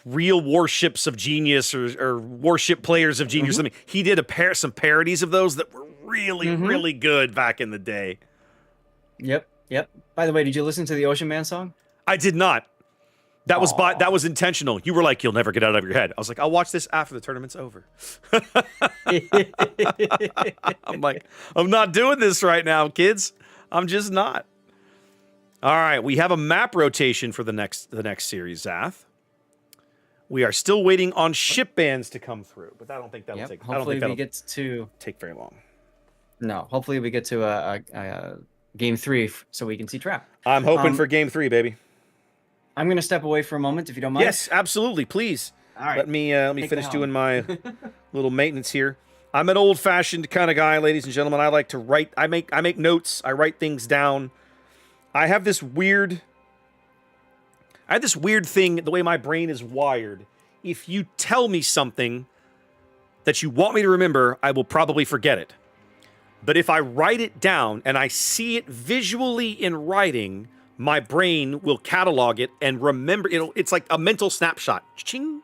real warships of genius or warship players of genius. Or something. He did some parodies of those that were really really good back in the day. Yep. By the way, did you listen to the Ocean Man song? I did not. That was intentional. You were like, you'll never get out of your head. I was like, I'll watch this after the tournament's over. I'm like, I'm not doing this right now, kids. I'm just not. All right, we have a map rotation for the next series, Zath. We are still waiting on ship bans to come through, but I don't think that'll take. Hopefully, we get to take very long. No, hopefully we get to a game 3 so we can see Trap. I'm hoping for game 3, baby. I'm going to step away for a moment, if you don't mind. Yes, absolutely. Please. All right. Let me finish doing my little maintenance here. I'm an old-fashioned kind of guy, ladies and gentlemen. I like to write. I make notes. I write things down. I have this weird thing, the way my brain is wired. If you tell me something that you want me to remember, I will probably forget it. But if I write it down and I see it visually in writing, my brain will catalog it and remember. It's like a mental snapshot. Ching.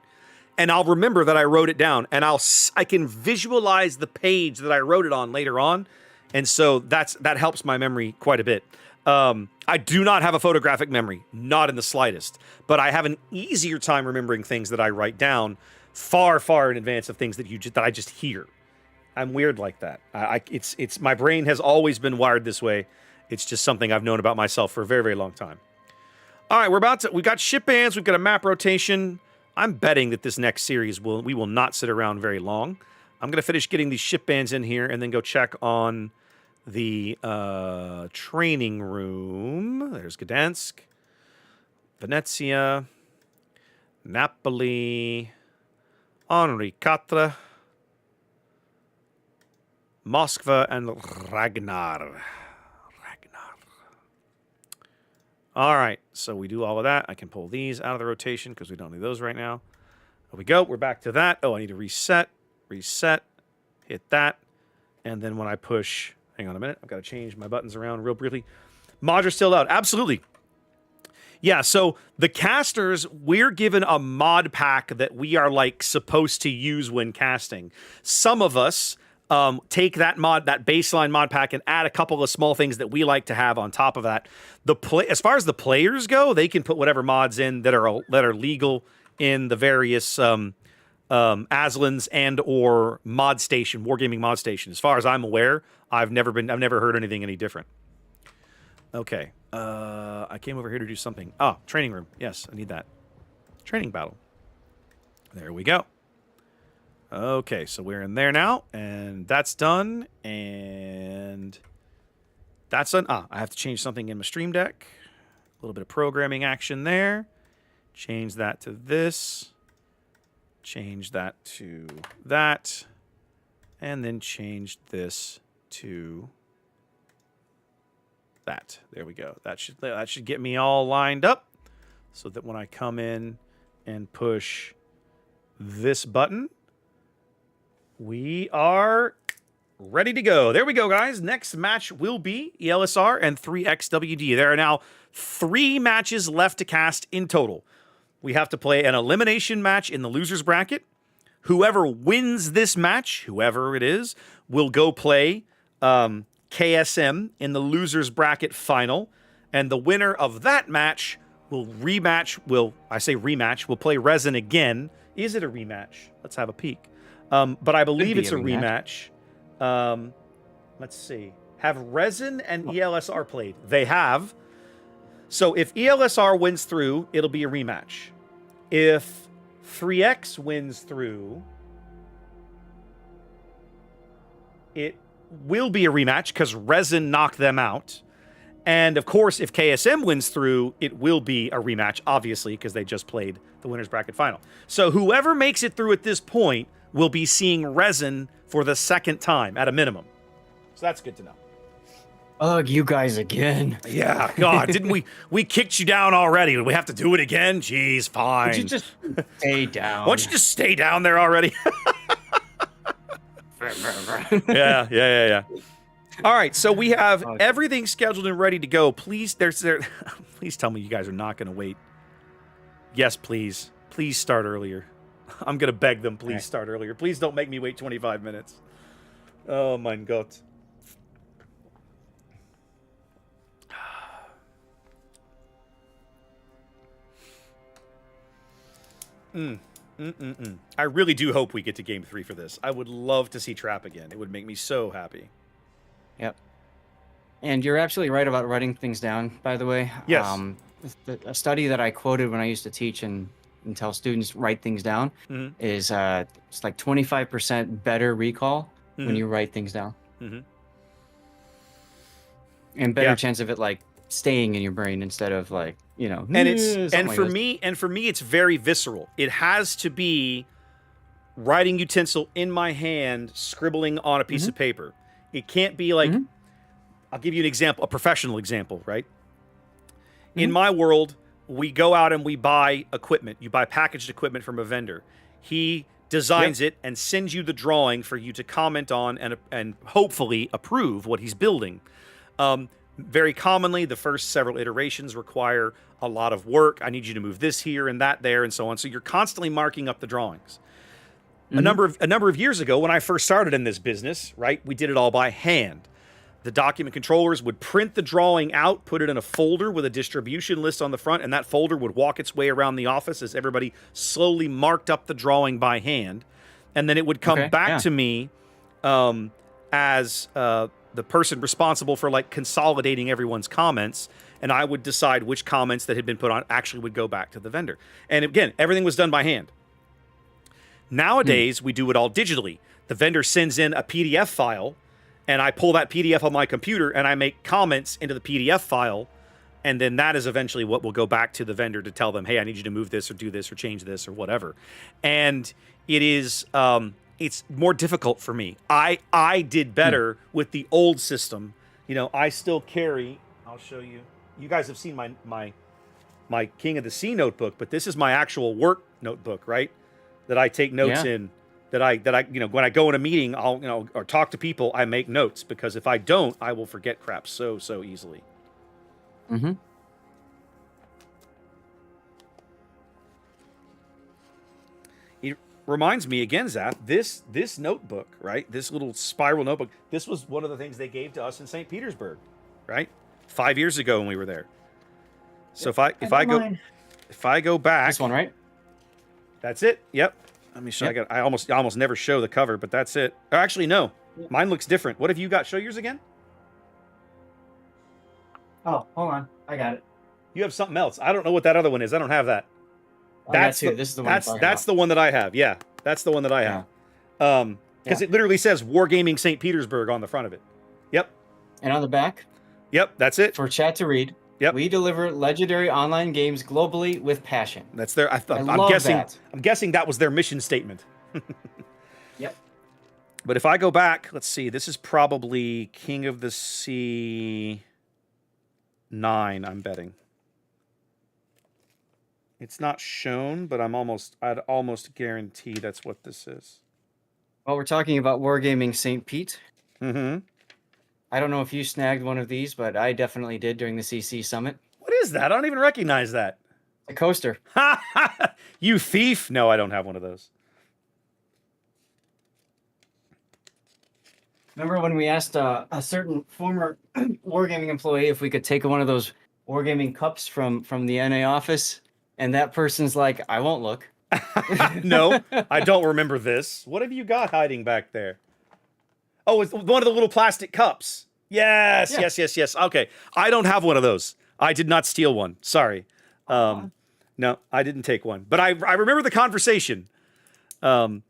And I'll remember that I wrote it down, and I can visualize the page that I wrote it on later on. And so that helps my memory quite a bit. I do not have a photographic memory, not in the slightest, but I have an easier time remembering things that I write down far, far in advance of things that I just hear. I'm weird like that. It's my brain has always been wired this way. It's just something I've known about myself for a very, very long time. All right, we've got ship bans, we've got a map rotation. I'm betting that this next series we will not sit around very long. I'm going to finish getting these ship bans in here and then go check on the training room. There's Gdansk, Venezia, Napoli, Henri IV, Moskva, and Ragnar. All right, so we do all of that. I can pull these out of the rotation because we don't need those right now. There we go. We're back to that. Oh, I need to reset, hit that. And then when I push, hang on a minute. I've got to change my buttons around real briefly. Mods are still out. Absolutely. Yeah, so the casters, we're given a mod pack that we are like supposed to use when casting. Some of us take that baseline mod pack, and add a couple of small things that we like to have on top of that. As far as the players go, they can put whatever mods in that are legal in the various Aslans and or mod station, wargaming mod station. As far as I'm aware, I've never heard anything any different. Okay, I came over here to do something. Oh, training room. Yes, I need that. Training battle. There we go. Okay, so we're in there now, and that's done, and that's done. I have to change something in my Stream Deck. A little bit of programming action there. Change that to this. Change that to that. And then change this to that. There we go. That should get me all lined up so that when I come in and push this button, we are ready to go. There we go, guys. Next match will be ELSR and 3XWD. There are now 3 matches left to cast in total. We have to play an elimination match in the loser's bracket. Whoever wins this match, whoever it is, will go play KSM in the loser's bracket final. And the winner of that match will rematch. We'll play Resin again. Is it a rematch? Let's have a peek. But I believe it's a rematch. Let's see. Have Resin and ELSR played? They have. So if ELSR wins through, it'll be a rematch. If 3X wins through, it will be a rematch because Resin knocked them out. And of course, if KSM wins through, it will be a rematch, obviously, because they just played the winner's bracket final. So whoever makes it through at this point will be seeing Resin for the second time at a minimum. So that's good to know. Ugh, you guys again. Yeah, God, didn't we kicked you down already? Do we have to do it again? Jeez, fine. Would you just stay down? Why don't you just stay down there already? Yeah. All right, so we have everything scheduled and ready to go. Please, please tell me you guys are not going to wait. Yes, please. Please start earlier. I'm going to beg them, please start earlier. Please don't make me wait 25 minutes. Oh, mein Gott. I really do hope we get to Game 3 for this. I would love to see Trap again. It would make me so happy. Yep. And you're absolutely right about writing things down, by the way. Yes. A study that I quoted when I used to teach and tell students write things down is it's like 25% better recall when you write things down. And better chance of it like staying in your brain instead of like, you know. And for me it's very visceral. It has to be writing utensil in my hand, scribbling on a piece of paper. It can't be like I'll give you an example, a professional example, right? In my world, we go out and we buy equipment. You buy packaged equipment from a vendor. He designs it and sends you the drawing for you to comment on and hopefully approve what he's building. Very commonly, the first several iterations require a lot of work. I need you to move this here and that there and so on. So you're constantly marking up the drawings. A number of years ago, when I first started in this business, right, we did it all by hand. The document controllers would print the drawing out, put it in a folder with a distribution list on the front, and that folder would walk its way around the office as everybody slowly marked up the drawing by hand. And then it would come back to me as the person responsible for like consolidating everyone's comments, and I would decide which comments that had been put on actually would go back to the vendor. And again, everything was done by hand. Nowadays, we do it all digitally. The vendor sends in a PDF file, and I pull that PDF on my computer, and I make comments into the PDF file, and then that is eventually what will go back to the vendor to tell them, hey, I need you to move this or do this or change this or whatever. And it is, it's more difficult for me. I did better with the old system. You know, I still carry, I'll show you. You guys have seen my King of the Sea notebook, but this is my actual work notebook, right? That I take notes in. That I, you know, when I go in a meeting, I'll, you know, or talk to people, I make notes, because if I don't, I will forget crap so easily. reminds me again, Zap, this notebook, right? This little spiral notebook. This was one of the things they gave to us in St. Petersburg, right? 5 years ago when we were there. So if I go back, This one, right? that's it. Yep. Let me show. Yep. I almost never show the cover, but that's it. Or actually, no. Yep. Mine looks different. What have you got? Show yours again. Oh, hold on. I got it. You have something else. I don't know what that other one is. I don't have that. That's it. This is the one. That's the one that I have. Yeah, that's the one that I have. Because it literally says Wargaming St. Petersburg on the front of it. Yep. And on the back, Yep. That's it. for chat to read. Yep. We deliver legendary online games globally with passion. That's their. I I'm love guessing. that. I'm guessing that was their mission statement. Yep. But if I go back, let's see. This is probably King of the Sea 9. I'm betting. It's not shown, but I'd almost guarantee that's what this is. Well, we're talking about Wargaming St. Pete. Mm-hmm. I don't know if you snagged one of these, but I definitely did during the CC Summit. What is that? I don't even recognize that. A coaster. You thief! No, I don't have one of those. Remember when we asked a certain former Wargaming employee if we could take one of those Wargaming cups from the NA office? And that person's like, I won't look. No, I don't remember this. What have you got hiding back there? Oh, it's one of the little plastic cups. Yes, Yeah. yes. Okay, I don't have one of those. I did not steal one. Sorry. No, I didn't take one. But I remember the conversation. So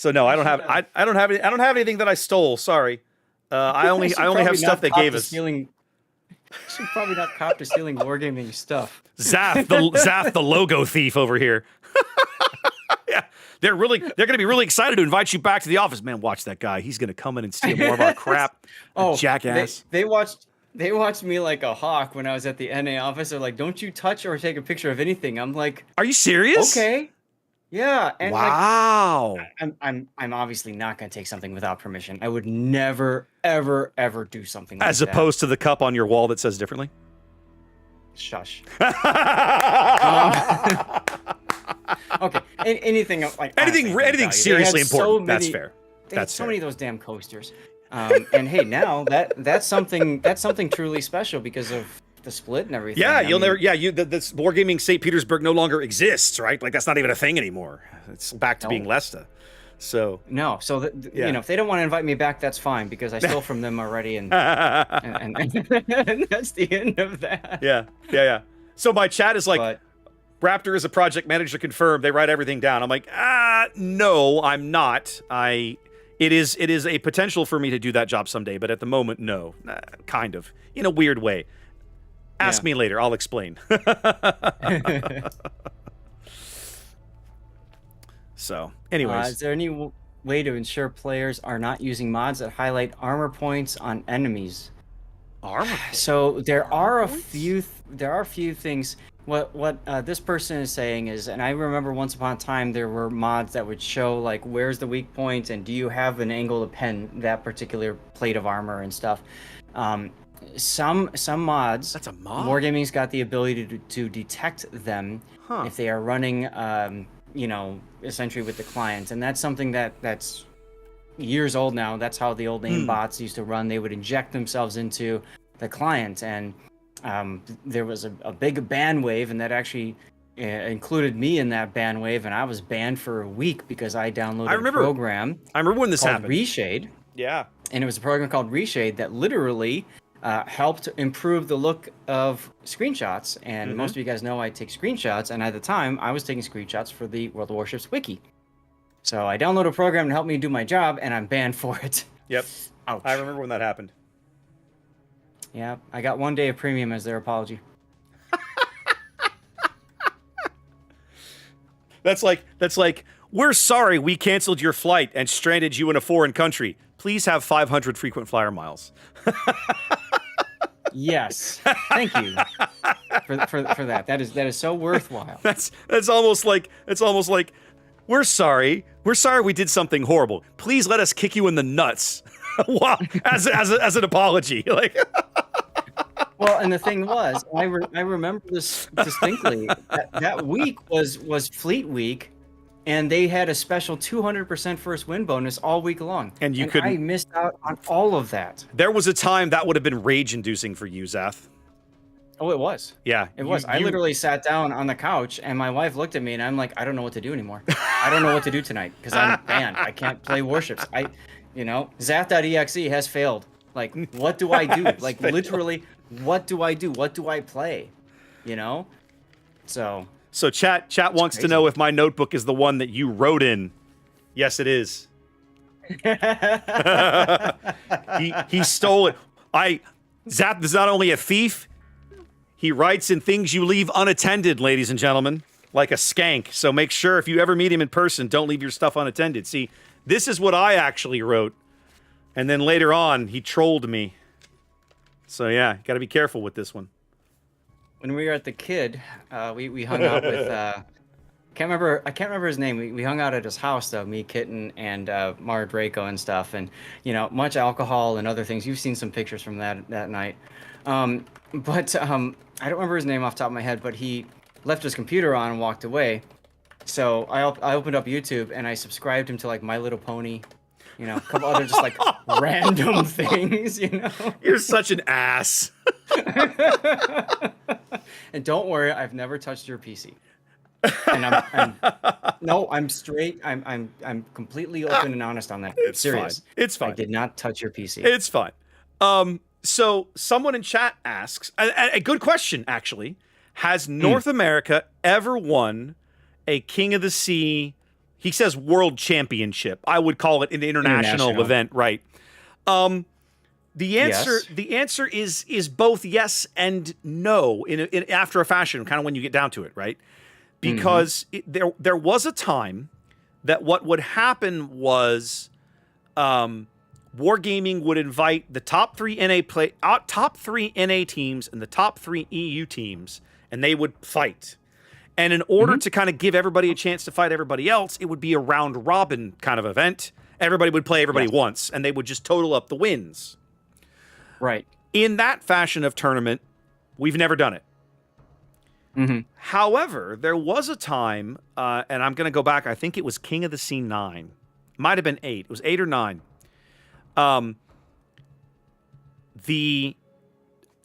no, I don't have. I don't have. I don't have anything that I stole. Sorry. I only have stuff they gave us. Should probably not cop to stealing Wargaming stuff. Zaf the logo thief over here. Yeah, they're going to be really excited to invite you back to the office. Man, watch that guy. He's going to come in and steal more of our crap. Oh, jackass. They watched me like a hawk when I was at the NA office. They're like, "Don't you touch or take a picture of anything." I'm like, "Are you serious?" Okay. Yeah. And wow. Like, I'm obviously not going to take something without permission. I would never, ever, ever do something like that. As opposed to the cup on your wall that says differently. Shush. Okay. Anything like anything seriously important. That's fair. That's so many of those damn coasters. And hey, now that's something truly special because of the split and everything. Yeah, this Wargaming St. Petersburg no longer exists, right? Like that's not even a thing anymore. It's back to being Lesta. So no, so you know, if they don't want to invite me back, that's fine because I stole from them already, and that's the end of that. Yeah. So my chat is like, Raptor is a project manager confirmed. They write everything down. I'm like, no, I'm not. It is a potential for me to do that job someday, but at the moment, no, kind of in a weird way. Ask me later. I'll explain. So, anyways. Is there any way to ensure players are not using mods that highlight armor points on enemies? Armor. So there are a few things. What this person is saying is, and I remember once upon a time there were mods that would show like where's the weak point and do you have an angle to pen that particular plate of armor and stuff. Some mods. That's a mod. Wargaming's got the ability to detect them if they are running, essentially with the client, and that's something that's years old now. That's how the old aim bots used to run. They would inject themselves into the client, and there was a big ban wave, and that actually included me in that ban wave, and I was banned for a week because I downloaded a program. I remember when this happened. Reshade. Yeah. And it was a program called Reshade that literally helped improve the look of screenshots. And most of you guys know I take screenshots, and at the time I was taking screenshots for the World of Warships wiki. So I downloaded a program to help me do my job, and I'm banned for it. Yep. Ouch. I remember when that happened. Yeah, I got 1 day of premium as their apology. That's like, we're sorry we canceled your flight and stranded you in a foreign country. Please have 500 frequent flyer miles. Yes, thank you for that. That is so worthwhile. That's almost like we're sorry we did something horrible. Please let us kick you in the nuts. Wow, as an apology. Like. Well, and the thing was, I remember this distinctly. That week was Fleet Week, and they had a special 200% first win bonus all week long. And you I couldn't. missed out on all of that. There was a time that would have been rage-inducing for you, Zath. Oh, it was. Yeah, It was. I literally sat down on the couch, and my wife looked at me, and I'm like, I don't know what to do anymore. I don't know what to do tonight because I'm banned. I can't play warships. Zath.exe has failed. Like, what do I do? Like, failed. literally, what do I do? What do I play? You know? So chat wants to crazy. know if my notebook is the one that you wrote in. Yes, it is. he stole it. Zath is not only a thief, he writes in things you leave unattended, ladies and gentlemen, like a skank. So make sure if you ever meet him in person, don't leave your stuff unattended. See, this is what I actually wrote. And then later on, he trolled me. So yeah, got to be careful with this one. when we were at the Kid, we hung out with I can't remember his name. We hung out at his house though, me, Kitten, and Mara Draco and stuff, and much alcohol and other things. You've seen some pictures from that night. But I don't remember his name off the top of my head, but he left his computer on and walked away. So I opened up YouTube and I subscribed him to like My Little Pony, a couple other just like random things, You're such an ass. And don't worry, I've never touched your PC. And I'm straight. I'm completely open and honest on that. It's serious. fine. It's fine. I did not touch your PC. It's fine. So someone in chat asks, a good question actually, has North America ever won a King of the Sea, he says world championship. I would call it an international event, right? The answer is both yes and no in after a fashion, kind of when you get down to it, right? Because there was a time that what would happen was Wargaming would invite the top three NA teams and the top 3 EU teams, and they would fight. And in order to kind of give everybody a chance to fight everybody else, it would be a round robin kind of event. Everybody would play everybody once, and they would just total up the wins. Right. In that fashion of tournament, we've never done it. However, there was a time, and I'm going to go back, I think it was King of the Sea 9. Might have been 8. It was 8 or 9.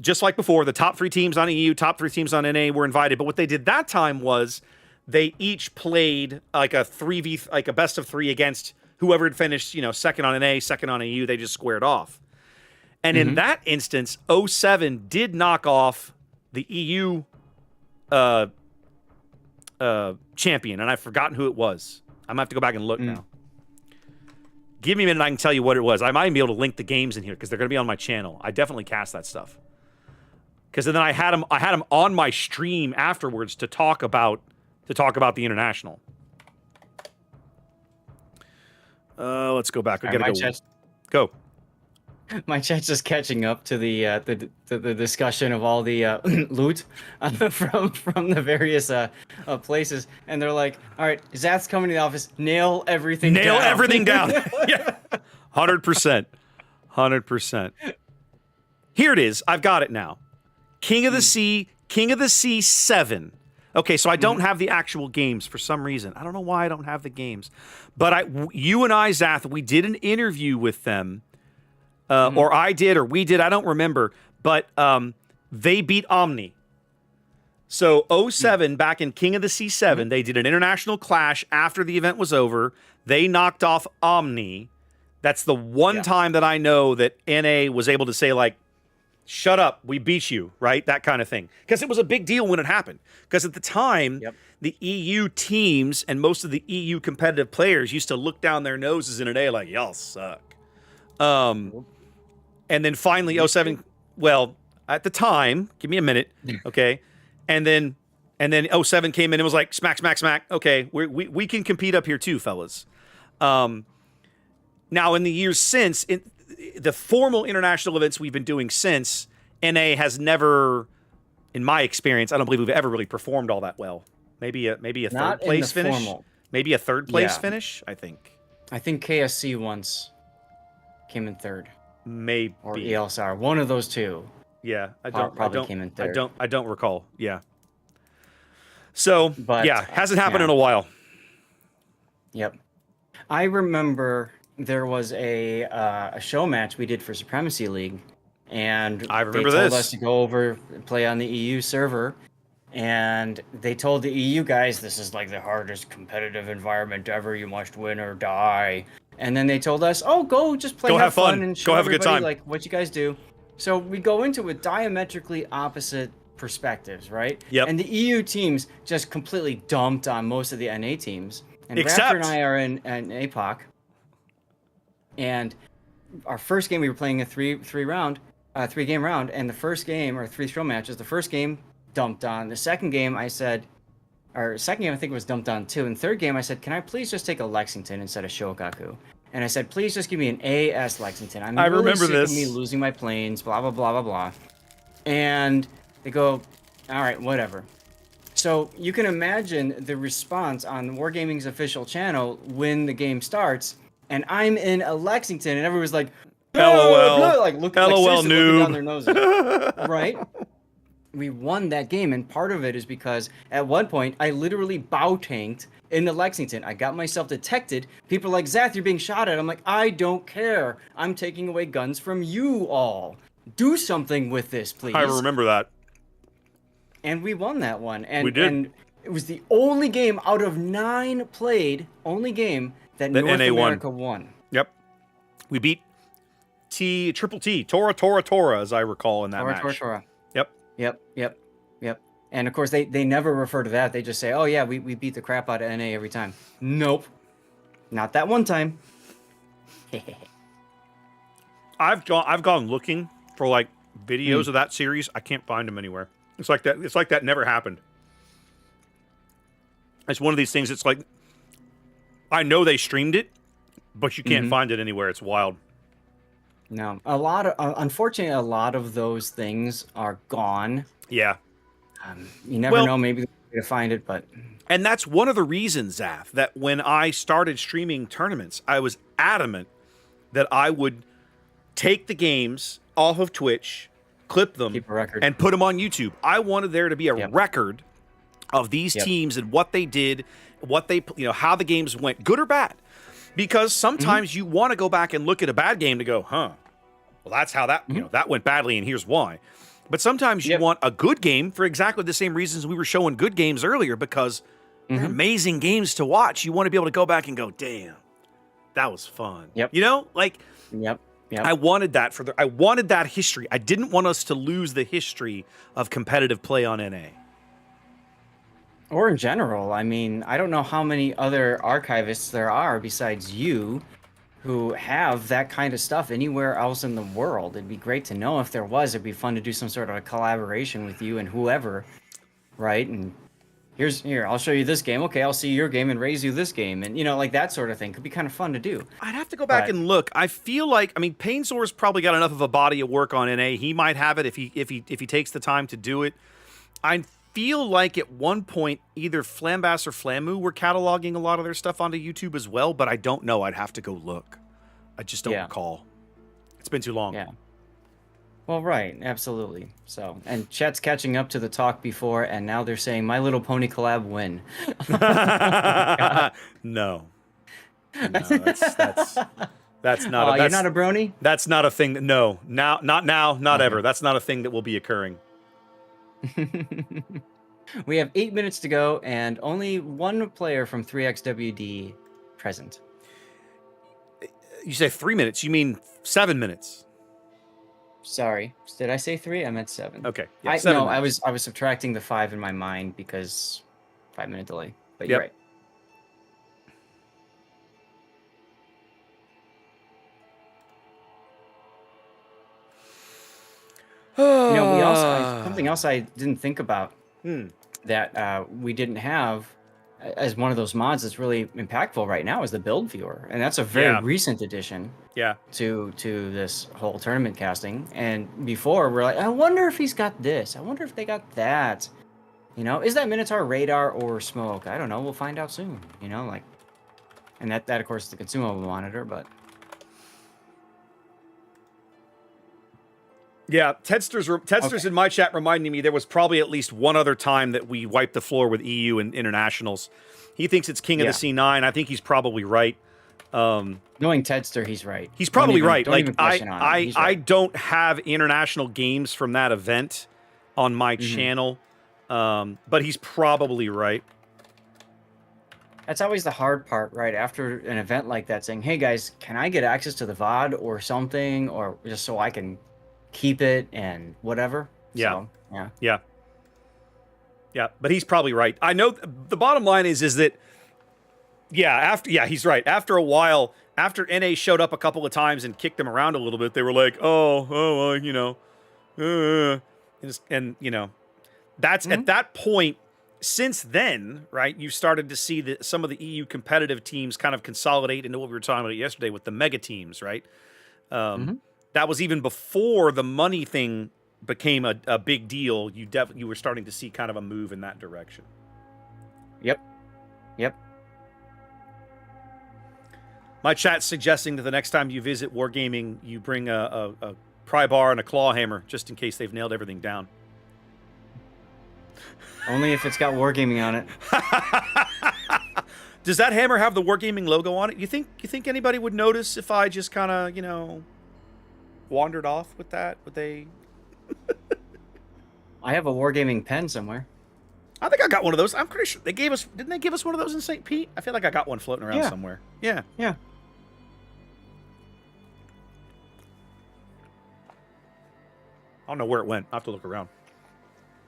Just like before, the top 3 teams on EU, top 3 teams on NA were invited. But what they did that time was they each played like a 3v, like a best of 3 against whoever had finished, second on NA, second on EU. They just squared off. And in that instance, 07 did knock off the EU champion, and I've forgotten who it was. I'm gonna have to go back and look now. Give me a minute, and I can tell you what it was. I might even be able to link the games in here because they're gonna be on my channel. I definitely cast that stuff. Because then I had him on my stream afterwards to talk about the international. Let's go back. I gotta go. My chat's just catching up to the discussion of all the loot from the various places, and they're like, "All right, Zath's coming to the office. Nail everything down. Nail everything down." Yeah, 100%, 100%. Here it is. I've got it now. King of the Sea 7. Okay, so I don't have the actual games for some reason. I don't know why I don't have the games, but you and I, Zath, we did an interview with them. Or I did, or we did, I don't remember. But they beat Omni. So 07, back in King of the Sea 7, they did an international clash after the event was over. They knocked off Omni. That's the one time that I know that NA was able to say, like, shut up, we beat you, right? That kind of thing. Because it was a big deal when it happened. Because at the time, the EU teams and most of the EU competitive players used to look down their noses in NA like, y'all suck. And then finally 07, well, at the time, give me a minute, okay? And then 07 came in and was like, smack, smack, smack. Okay, we can compete up here too, fellas. Now, in the years since, the formal international events we've been doing since, NA has never, in my experience, I don't believe we've ever really performed all that well. Maybe a third place finish. Formal. Maybe a third place finish, I think. I think KSC once came in third. Maybe. Or ELSR. One of those two. Yeah, I don't came in third. I don't recall. Yeah. So, but, hasn't happened in a while. Yep. I remember there was a show match we did for Supremacy League, and I they remember told this. us to go over and play on the EU server, and they told the EU guys this is like the hardest competitive environment ever. You must win or die. And then they told us, "Oh, go just play, Go have have fun. and Go show have a good everybody time." like what you guys do." So we go into it with diametrically opposite perspectives, right? Yep. And the EU teams just completely dumped on most of the NA teams. And Raptor Except- and I are in APOC. And our first game, we were playing a three game round, and the first game, or 3 throw matches, the first game dumped on. The second game, I think it was dumped on too. And third game, I said, can I please just take a Lexington instead of Shokaku? And I said, please just give me an AS Lexington. I'm I really remember sick this. of me losing my planes, blah, blah, blah, blah, blah. And they go, all right, whatever. So you can imagine the response on Wargaming's official channel when the game starts, and I'm in a Lexington, and everyone's like, LOL. like looking, LOL, like, seriously looking down noob. their noses, right? We won that game, and part of it is because at one point I literally bow tanked in the Lexington. I got myself detected. People are like, Zath, you're being shot at. I'm like, I don't care. I'm taking away guns from you all. Do something with this, please. I remember that. And we won that one. And, We did. And it was the only game out of 9 played, only game that That North NA won. America won. Yep. We beat Triple T, Tora, as I recall in that match. Tora. Yep. Yep. And of course, they never refer to that. They just say, oh, yeah, we beat the crap out of NA every time. Nope. Not that one time. I've gone looking for like videos of that series. I can't find them anywhere. It's like that never happened. It's one of these things. It's like I know they streamed it, but you can't find it anywhere. It's wild. No, unfortunately, a lot of those things are gone. Yeah. You never know. Maybe they're going to find it, but And that's one of the reasons, Zaf, that when I started streaming tournaments, I was adamant that I would take the games off of Twitch, clip them, keep a record, and put them on YouTube. I wanted there to be a record of these teams and what they did, what they, how the games went, good or bad. Because sometimes you want to go back and look at a bad game to go, well, that's how that, that went badly, and here's why. But sometimes you want a good game for exactly the same reasons we were showing good games earlier, because they're amazing games to watch. You want to be able to go back and go, damn, that was fun. Yep. Yep. I wanted that I wanted that history. I didn't want us to lose the history of competitive play on NA. Or in general. I mean, I don't know how many other archivists there are besides you who have that kind of stuff anywhere else in the world. It'd be great to know if there was. It'd be fun to do some sort of a collaboration with you and whoever, right? And here, I'll show you this game. Okay, I'll see your game and raise you this game. And, like that sort of thing could be kind of fun to do. I'd have to go back and look. I feel like, Painsor's probably got enough of a body of work on NA. He might have it if he takes the time to do it. I feel like at one point either Flambass or Flamu were cataloging a lot of their stuff onto YouTube as well, but I don't know. I'd have to go look. I just don't recall. It's been too long. Yeah. Well, right, absolutely. So, and chat's catching up to the talk before, and now they're saying My Little Pony collab win. No, that's not. You're not a brony. That's not a thing. Not ever. That's not a thing that will be occurring. We have 8 minutes to go, and only one player from 3XWD present. You say 3 minutes. You mean 7 minutes? Sorry, did I say 3? I meant 7. Okay, yeah, 7 No, minutes. I was subtracting the 5 in my mind because 5-minute delay. But you're right. We also something else I didn't think about that we didn't have as one of those mods that's really impactful right now is the build viewer, and that's a very recent addition. To this whole tournament casting. And before we're like, I wonder if he's got this. I wonder if they got that. Is that Minotaur radar or smoke? I don't know. We'll find out soon. And that of course is the consumable monitor, but. Yeah, Tedster's in my chat reminding me there was probably at least one other time that we wiped the floor with EU and internationals. He thinks it's King of the C9. I think he's probably right. Knowing Tedster, he's right. He's probably right. Like I don't have international games from that event on my channel, but he's probably right. That's always the hard part, right? After an event like that, saying, "Hey guys, can I get access to the VOD or something, or just so I can keep it and whatever?" Yeah, so, yeah. But he's probably right. I know the bottom line is that he's right. After a while, after NA showed up a couple of times and kicked them around a little bit, they were like, you know, and you know, that's at that point. Since then, right, you started to see some of the EU competitive teams kind of consolidate into what we were talking about yesterday with the mega teams, right? That was even before the money thing became a big deal. You were starting to see kind of a move in that direction. Yep. My chat's suggesting that the next time you visit Wargaming, you bring a pry bar and a claw hammer, just in case they've nailed everything down. Only if it's got Wargaming on it. Does that hammer have the Wargaming logo on it? You think anybody would notice if I just kind of, you know, wandered off with that? Would they? I have a Wargaming pen somewhere. I think I got one of those. I'm pretty sure didn't they give us one of those in St. Pete? I feel like I got one floating around somewhere. Yeah. Yeah. I don't know where it went. I'll have to look around.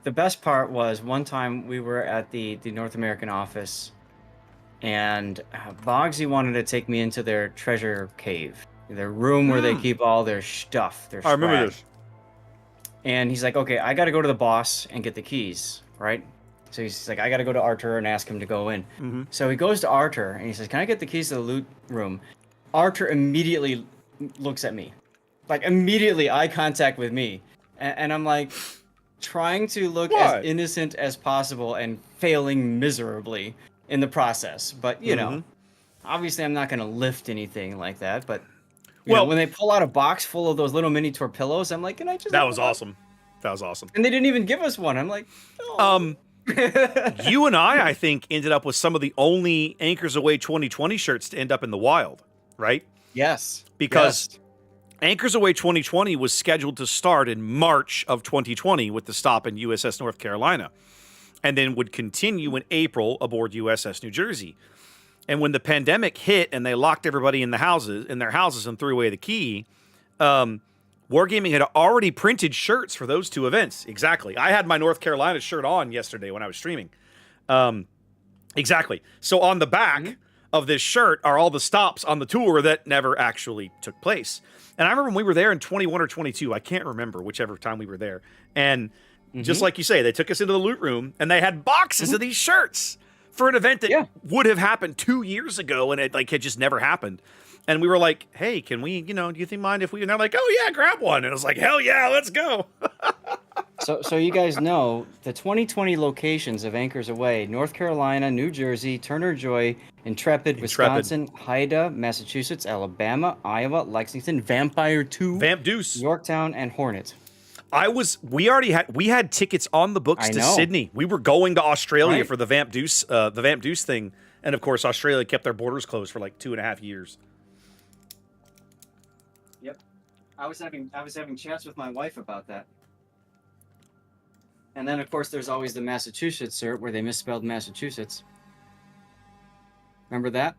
The best part was one time we were at the North American office, and Boggsy wanted to take me into their treasure cave, their room where they keep all their stuff. I remember this. And he's like, "Okay, I got to go to the boss and get the keys, right?" So he's like, "I got to go to Arthur and ask him to go in." So he goes to Arthur and he says, "Can I get the keys to the loot room?" Arthur immediately looks at me, like immediately eye contact with me, and I'm like, trying to look as innocent as possible and failing miserably in the process. But, you know, obviously I'm not going to lift anything like that. But, you know, when they pull out a box full of those little mini torpedoes, I'm like, can I just... That was awesome. That was awesome. And they didn't even give us one. I'm like, you and I think, ended up with some of the only Anchors Away 2020 shirts to end up in the wild, right? Yes. Because... Anchors Away 2020 was scheduled to start in March of 2020 with the stop in USS North Carolina, and then would continue in April aboard USS New Jersey. And when the pandemic hit and they locked everybody in their houses and threw away the key, Wargaming had already printed shirts for those two events. Exactly. I had my North Carolina shirt on yesterday when I was streaming. Exactly. So on the back of this shirt are all the stops on the tour that never actually took place. And I remember when we were there in 21 or 22, I can't remember whichever time we were there. And just like you say, they took us into the loot room and they had boxes of these shirts for an event that would have happened 2 years ago and it had just never happened. And we were like, hey, can we, do you think mind if we, and they're like, oh yeah, grab one. And I was like, hell yeah, let's go. So you guys know the 2020 locations of Anchors Away: North Carolina, New Jersey, Turner Joy, Intrepid, Wisconsin, Haida, Massachusetts, Alabama, Iowa, Lexington, Vampire 2, Vamp Deuce, Yorktown, and Hornet. We had tickets on the books to Sydney. We were going to Australia for the Vamp Deuce thing, and of course Australia kept their borders closed for like 2.5 years. Yep, I was having chats with my wife about that. And then, of course, there's always the Massachusetts cert where they misspelled Massachusetts. Remember that?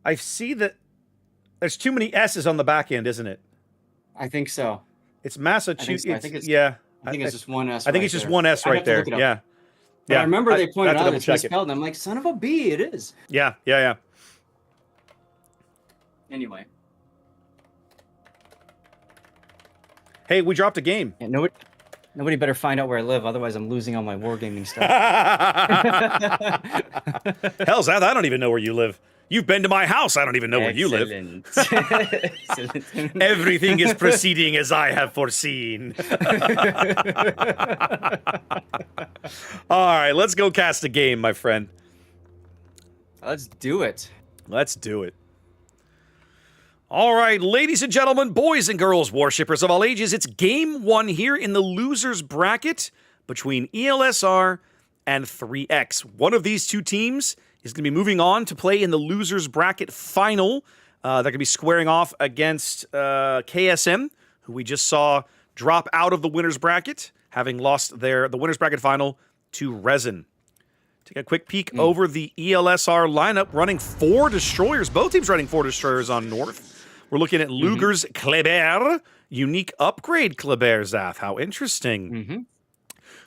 I see that there's too many S's on the back end, isn't it? I think so. It's Massachusetts. I think it's just one S. I think it's just one S right there. Yeah. But I remember they pointed out it's misspelled, and I'm like, son of a B, it is. Yeah. Anyway. Hey, we dropped a game. Yeah, nobody better find out where I live, otherwise I'm losing all my wargaming stuff. Hell's that? I don't even know where you live. You've been to my house. I don't even know where you live. Everything is proceeding as I have foreseen. All right, let's go cast a game, my friend. Let's do it. Let's do it. All right, ladies and gentlemen, boys and girls, warshippers of all ages, it's game 1 here in the losers bracket between ELSR and 3X. One of these two teams is going to be moving on to play in the losers bracket final. They're going to be squaring off against KSM, who we just saw drop out of the winners bracket, having lost the winners bracket final to Resin. Take a quick peek over the ELSR lineup, running 4 destroyers. Both teams running 4 destroyers on North. We're looking at Luger's Kleber, unique upgrade Kleber, Zath. How interesting.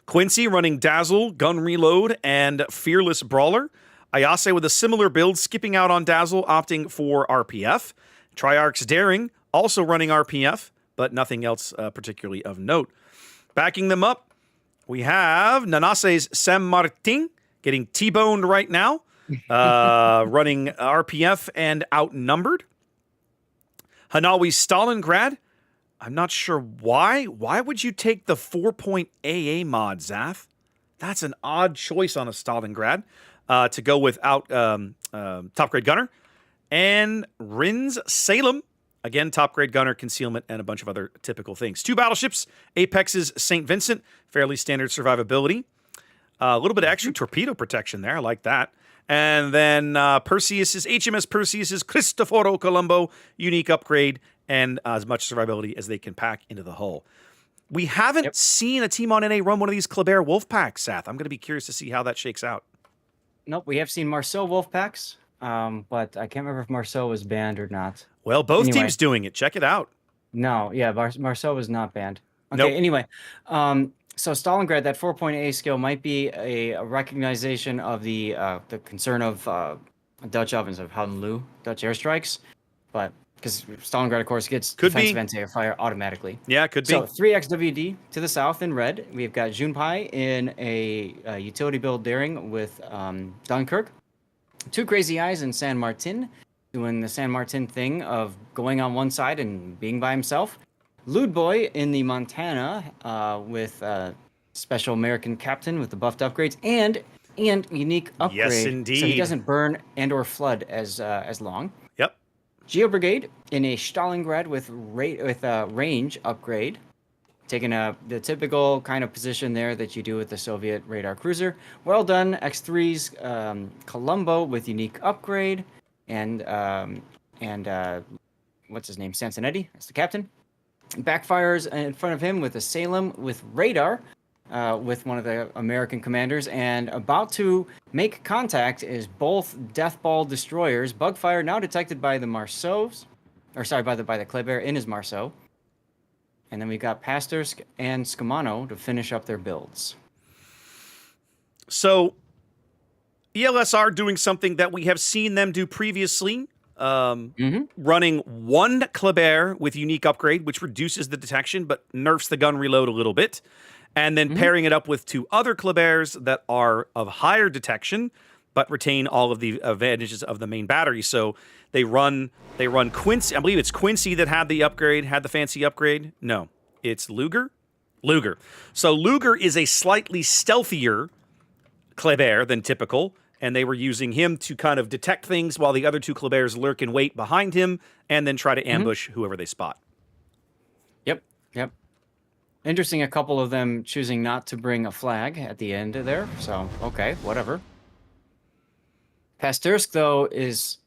Quincy running Dazzle, Gun Reload, and Fearless Brawler. Ayase with a similar build, skipping out on Dazzle, opting for RPF. Triarch's Daring, also running RPF, but nothing else particularly of note. Backing them up, we have Nanase's San Martin, getting T-boned right now, running RPF and outnumbered. Hanawi's Stalingrad, I'm not sure why. Why would you take the 4-point AA mod, Zath? That's an odd choice on a Stalingrad to go without top grade gunner. And Rin's Salem, again, top grade gunner, concealment, and a bunch of other typical things. 2 battleships, Apex's St. Vincent, fairly standard survivability. A little bit of extra torpedo protection there. I like that. And then Perseus's HMS Perseus's Cristoforo Colombo, unique upgrade, and as much survivability as they can pack into the hull. We haven't seen a team on NA run one of these Kleber wolf packs, Seth. I'm going to be curious to see how that shakes out. Nope, we have seen Marceau wolf packs, but I can't remember if Marceau was banned or not. Well, both teams doing it. Check it out. No, yeah, Marceau was not banned. Okay, anyway, so Stalingrad, that 4.8 skill might be a recognition of the concern of Dutch ovens of Hanlu, Dutch airstrikes, but because Stalingrad, of course, gets defensive anti-air automatically. Yeah, could be. So 3XWD to the south in red. We've got Junpai in a utility build daring with Dunkirk. 2 Crazy Eyes in San Martin, doing the San Martin thing of going on one side and being by himself. Lude Boy in the Montana with special American captain with the buffed upgrades and unique upgrade. Yes, indeed. So he doesn't burn and or flood as long. Yep. Geo Brigade in a Stalingrad with range upgrade, taking the typical kind of position there that you do with the Soviet radar cruiser. Well done, X3's Colombo with unique upgrade, and what's his name, Sansonetti, that's the captain. Backfires in front of him with a Salem with radar, with one of the American commanders, and about to make contact is both Death Ball destroyers. Bugfire now detected by the Marceaus, or sorry, by the Kleber in his Marceau. And then we got Pastorsk and Scamano to finish up their builds. So, ELSR doing something that we have seen them do previously. Running 1 Kleber with unique upgrade, which reduces the detection but nerfs the gun reload a little bit, and then pairing it up with 2 other Klebers that are of higher detection but retain all of the advantages of the main battery. So they run Quincy. I believe it's Quincy that had the fancy upgrade. No, it's Luger. So Luger is a slightly stealthier Kleber than typical. And they were using him to kind of detect things while the other 2 Klebers lurk and wait behind him and then try to ambush whoever they spot. Yep. Interesting, a couple of them choosing not to bring a flag at the end there. So, okay, whatever. Pastursk, though, is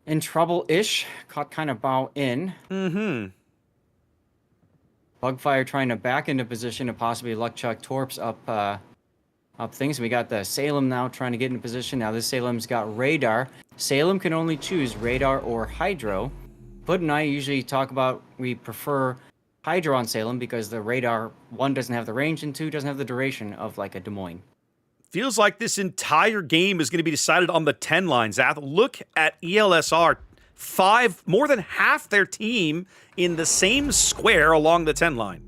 in trouble-ish. Caught kind of bow in. Bugfire trying to back into position to possibly Luckchuck Torps up things. We got the Salem now trying to get into position. Now this Salem's got radar. Salem can only choose radar or hydro. Bud and I usually talk about we prefer hydro on Salem because the radar, 1, doesn't have the range, and 2, doesn't have the duration of like a Des Moines. Feels like this entire game is going to be decided on the 10 line, Zath. Look at ELSR. 5, more than half their team in the same square along the 10 line.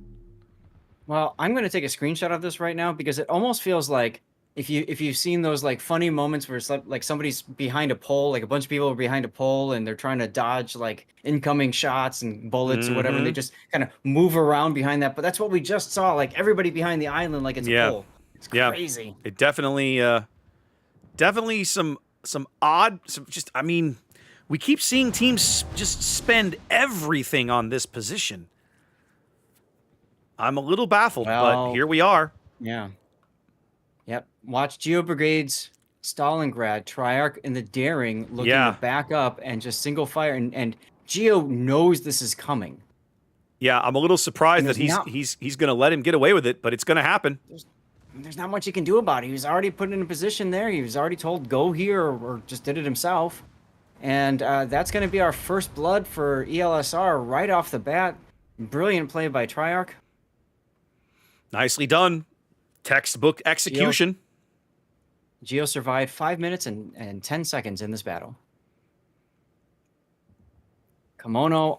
Well, I'm going to take a screenshot of this right now because it almost feels like if you've seen those like funny moments where it's like somebody's behind a pole, like a bunch of people are behind a pole and they're trying to dodge like incoming shots and bullets or whatever, and they just kind of move around behind that. But that's what we just saw, like everybody behind the island, like it's a pole. It's crazy. It definitely some odd, I mean, We keep seeing teams just spend everything on this position. I'm a little baffled, but here we are. Yeah. Yep. Watch Geo Brigade's Stalingrad, Triarch in the Daring looking to back up and just single fire. And Geo knows this is coming. Yeah, I'm a little surprised that he's going to let him get away with it, but it's going to happen. There's not much he can do about it. He was already put in a position there. He was already told go here or just did it himself. And that's going to be our first blood for ELSR right off the bat. Brilliant play by Triarch. Nicely done. Textbook execution. Geo survived 5 minutes and 10 seconds in this battle. Skamono,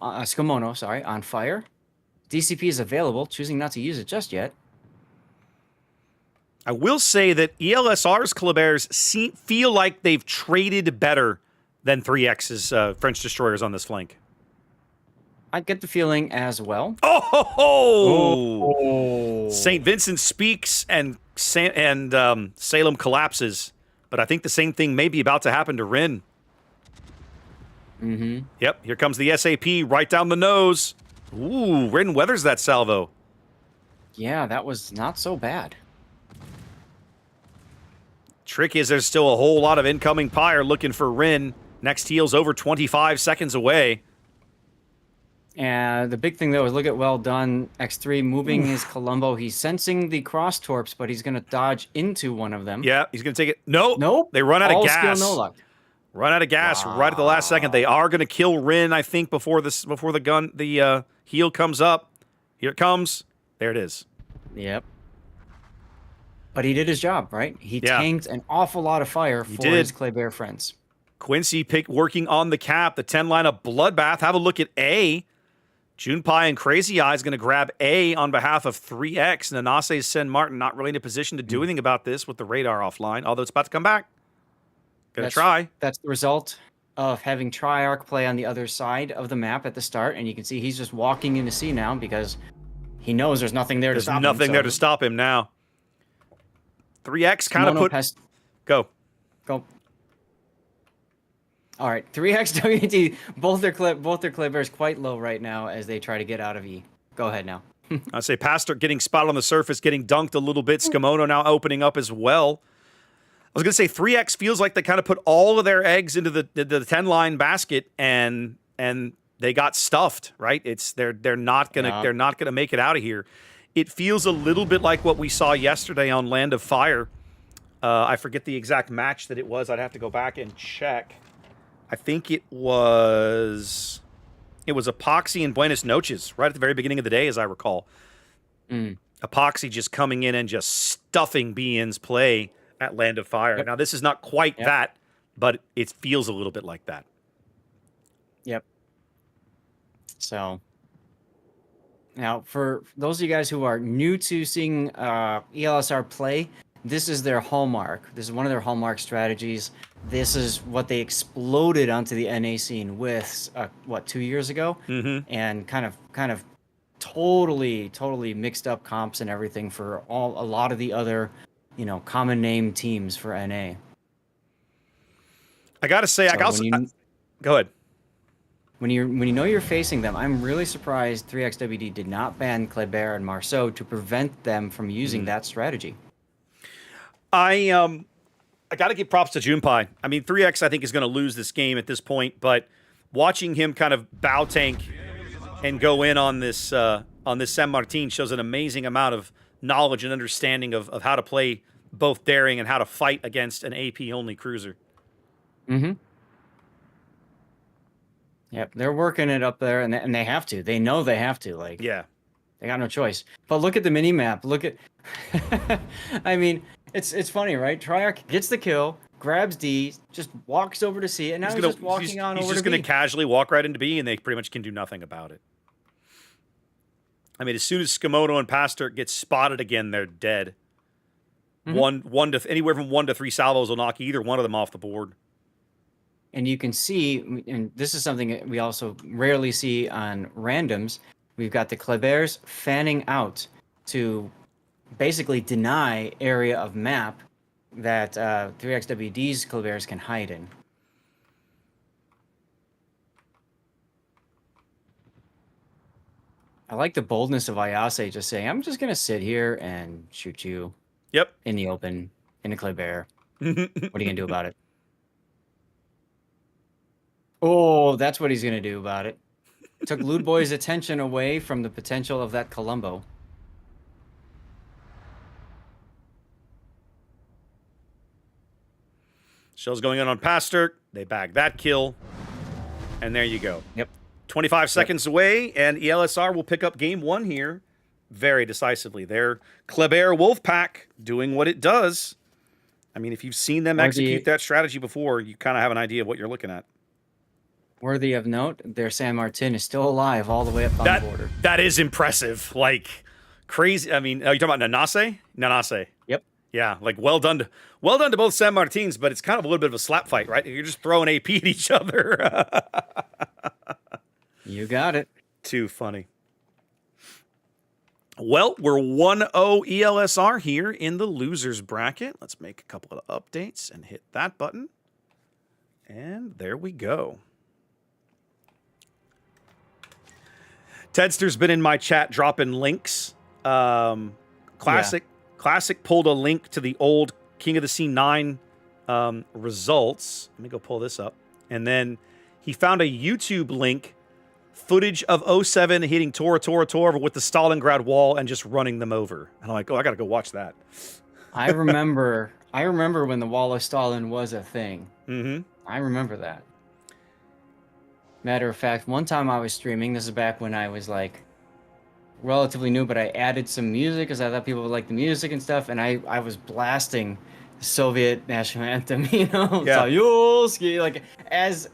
on fire. DCP is available, choosing not to use it just yet. I will say that ELSR's Kleber's feel like they've traded better than 3X's French destroyers on this flank. I get the feeling as well. Oh! St. Vincent speaks and Salem collapses, but I think the same thing may be about to happen to Rin. Mm-hmm. Yep, here comes the SAP right down the nose. Ooh, Rin weathers that salvo. Yeah, that was not so bad. Trick is there's still a whole lot of incoming pyre looking for Rin. Next heal's over 25 seconds away. And the big thing, though, is look at well done. X3 moving his Columbo. He's sensing the cross torps, but he's going to dodge into one of them. Yeah, he's going to take it. Nope. Nope. They run out of gas. Skill, no luck. Run out of gas right at the last second. They are going to kill Rin, I think, before the heal comes up. Here it comes. There it is. Yep. But he did his job, right? He tanked an awful lot of fire for his Kleber friends. Quincy working on the cap. The 10 line of Bloodbath. Have a look at A. Junpei and Crazy Eyes going to grab A on behalf of 3X. Nanase Sen Martin not really in a position to do anything about this with the radar offline, although it's about to come back. Gonna try. That's the result of having Triarch play on the other side of the map at the start, and you can see he's just walking into C now because he knows there's nothing there to stop him. There's nothing there to stop him now. 3X kind of put... Go. All right, 3X WT, both their Klebers quite low right now as they try to get out of E. Go ahead now. I say Pastor getting spotted on the surface, getting dunked a little bit. Skamono now opening up as well. I was going to say 3X feels like they kind of put all of their eggs into the 10-line basket and they got stuffed, right? They're not going to make it out of here. It feels a little bit like what we saw yesterday on Land of Fire. I forget the exact match that it was. I'd have to go back and check. I think it was Epoxy and Buenos Noches right at the very beginning of the day, as I recall. Epoxy just coming in and just stuffing BN's play at Land of Fire. Yep. Now, this is not quite that, but it feels a little bit like that. Yep. So, now, for those of you guys who are new to seeing ELSR play, this is their hallmark. This is one of their hallmark strategies. This is what they exploded onto the NA scene with, 2 years ago? Mm-hmm. And kind of totally mixed up comps and everything for a lot of the other, common name teams for NA. I gotta say, go ahead. When you know you're facing them, I'm really surprised 3XWD did not ban Kleber and Marceau to prevent them from using that strategy. I got to give props to Junpei. I mean, 3X I think is going to lose this game at this point, but watching him kind of bow tank and go in on this San Martin shows an amazing amount of knowledge and understanding of how to play both daring and how to fight against an AP only cruiser. Mm-hmm. Yep, they're working it up there, and they have to. They know they have to. They got no choice. But look at the mini map. Look at, I mean, it's funny, right? Triarch gets the kill, grabs D, just walks over to C, and now he's just walking on over to B. He's just going to casually walk right into B, and they pretty much can do nothing about it. I mean, as soon as Skamono and Pastor get spotted again, they're dead. Mm-hmm. Anywhere from 1 to 3 salvos will knock either one of them off the board. And you can see, and this is something that we also rarely see on randoms, we've got the Klebers fanning out to basically deny area of map that 3XWD's Klebers can hide in. I like the boldness of Ayase just saying, I'm just going to sit here and shoot you Yep. in the open, in a Kleber. What are you going to do about it? Oh, that's what he's going to do about it. Took Lewd Boy's attention away from the potential of that Columbo. Shell's going in on Pastor. They bag that kill. And there you go. Yep. 25 seconds away, and ELSR will pick up game 1 here very decisively. They're Kleber Wolfpack doing what it does. I mean, if you've seen them execute that strategy before, you kind of have an idea of what you're looking at. Worthy of note, their San Martin is still alive all the way up on the border. That is impressive. Like, crazy. I mean, are you talking about Nanase? Nanase. Yep. Yeah, like well done to both San Martins, but it's kind of a little bit of a slap fight, right? You're just throwing AP at each other. You got it. Too funny. Well, we're 1-0 ELSR here in the losers bracket. Let's make a couple of updates and hit that button. And there we go. Tedster's been in my chat dropping links. Classic pulled a link to the old King of the Sea 9 results. Let me go pull this up. And then he found a YouTube link, footage of 07 hitting Tora with the Stalingrad wall and just running them over. And I'm like, oh, I got to go watch that. I remember when the Wall of Stalin was a thing. Mm-hmm. I remember that. Matter of fact, one time I was streaming, this is back when I was like relatively new, but I added some music because I thought people would like the music and stuff, and I was blasting the Soviet national anthem, Sayulski, like as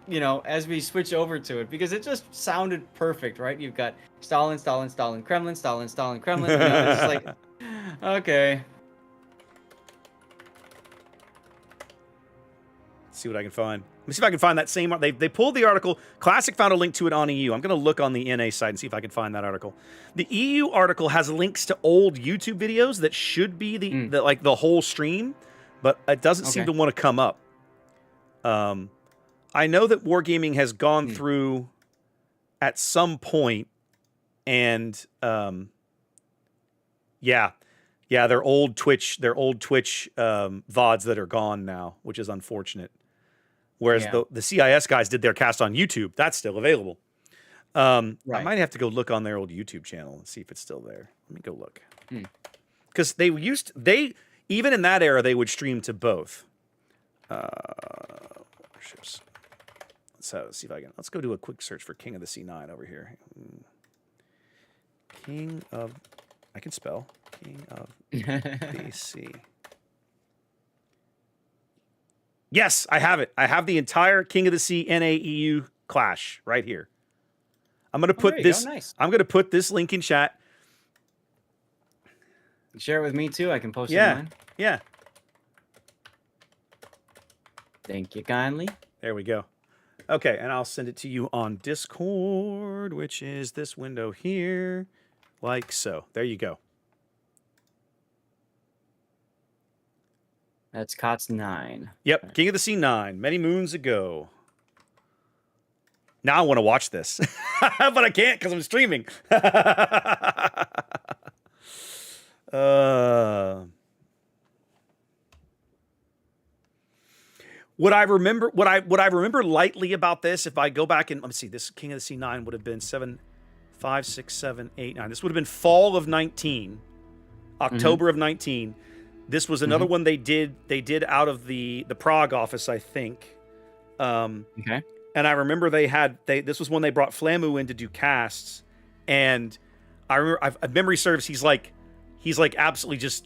you know, as we switch over to it, because it just sounded perfect, right? You've got Stalin, Kremlin, Stalin, Kremlin. You know, it's just like, okay. Let's see what I can find. Let me see if I can find that same. They pulled the article. Classic found a link to it on EU. I'm going to look on the NA site and see if I can find that article. The EU article has links to old YouTube videos that should be the whole stream, but it doesn't seem to want to come up. I know that Wargaming has gone through at some point, and their old Twitch VODs that are gone now, which is unfortunate. Whereas the CIS guys did their cast on YouTube. That's still available. I might have to go look on their old YouTube channel and see if it's still there. Let me go look. Because they even in that era, they would stream to both. Warships. Let's see if I can. Let's go do a quick search for King of the Sea 9 over here. King of... I can spell. King of the Sea. Yes, I have it. I have the entire King of the Sea NAEU clash right here. I'm gonna put this. Nice. I'm gonna put this link in chat. Share it with me too. I can post it online. Yeah. Thank you kindly. There we go. Okay, and I'll send it to you on Discord, which is this window here, like so. There you go. That's COTS 9. Yep, King of the Sea 9, many moons ago. Now I want to watch this, but I can't because I'm streaming. What I remember lightly about this, if I go back and let me see, this King of the Sea 9 would have been 7, 5, 6, 7, 8, 9. This would have been fall of 19, October of 19. This was another one they did out of the Prague office, I think. Okay. And I remember this was when they brought Flamu in to do casts, and I remember memory serves, he's like absolutely just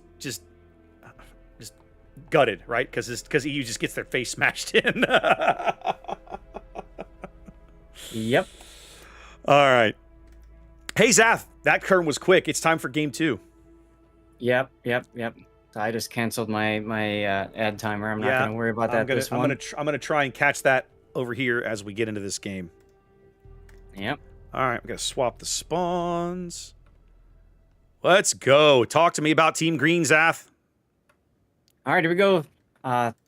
gutted, right? Because EU just gets their face smashed in. Yep. All right. Hey Zath, that turn was quick. It's time for game 2. Yep. So I just canceled my ad timer. I'm not going to worry about that this one. I'm gonna try and catch that over here as we get into this game. Yep. All right, we got to swap the spawns. Let's go. Talk to me about Team Green, Zath. All right, here we go. ELSR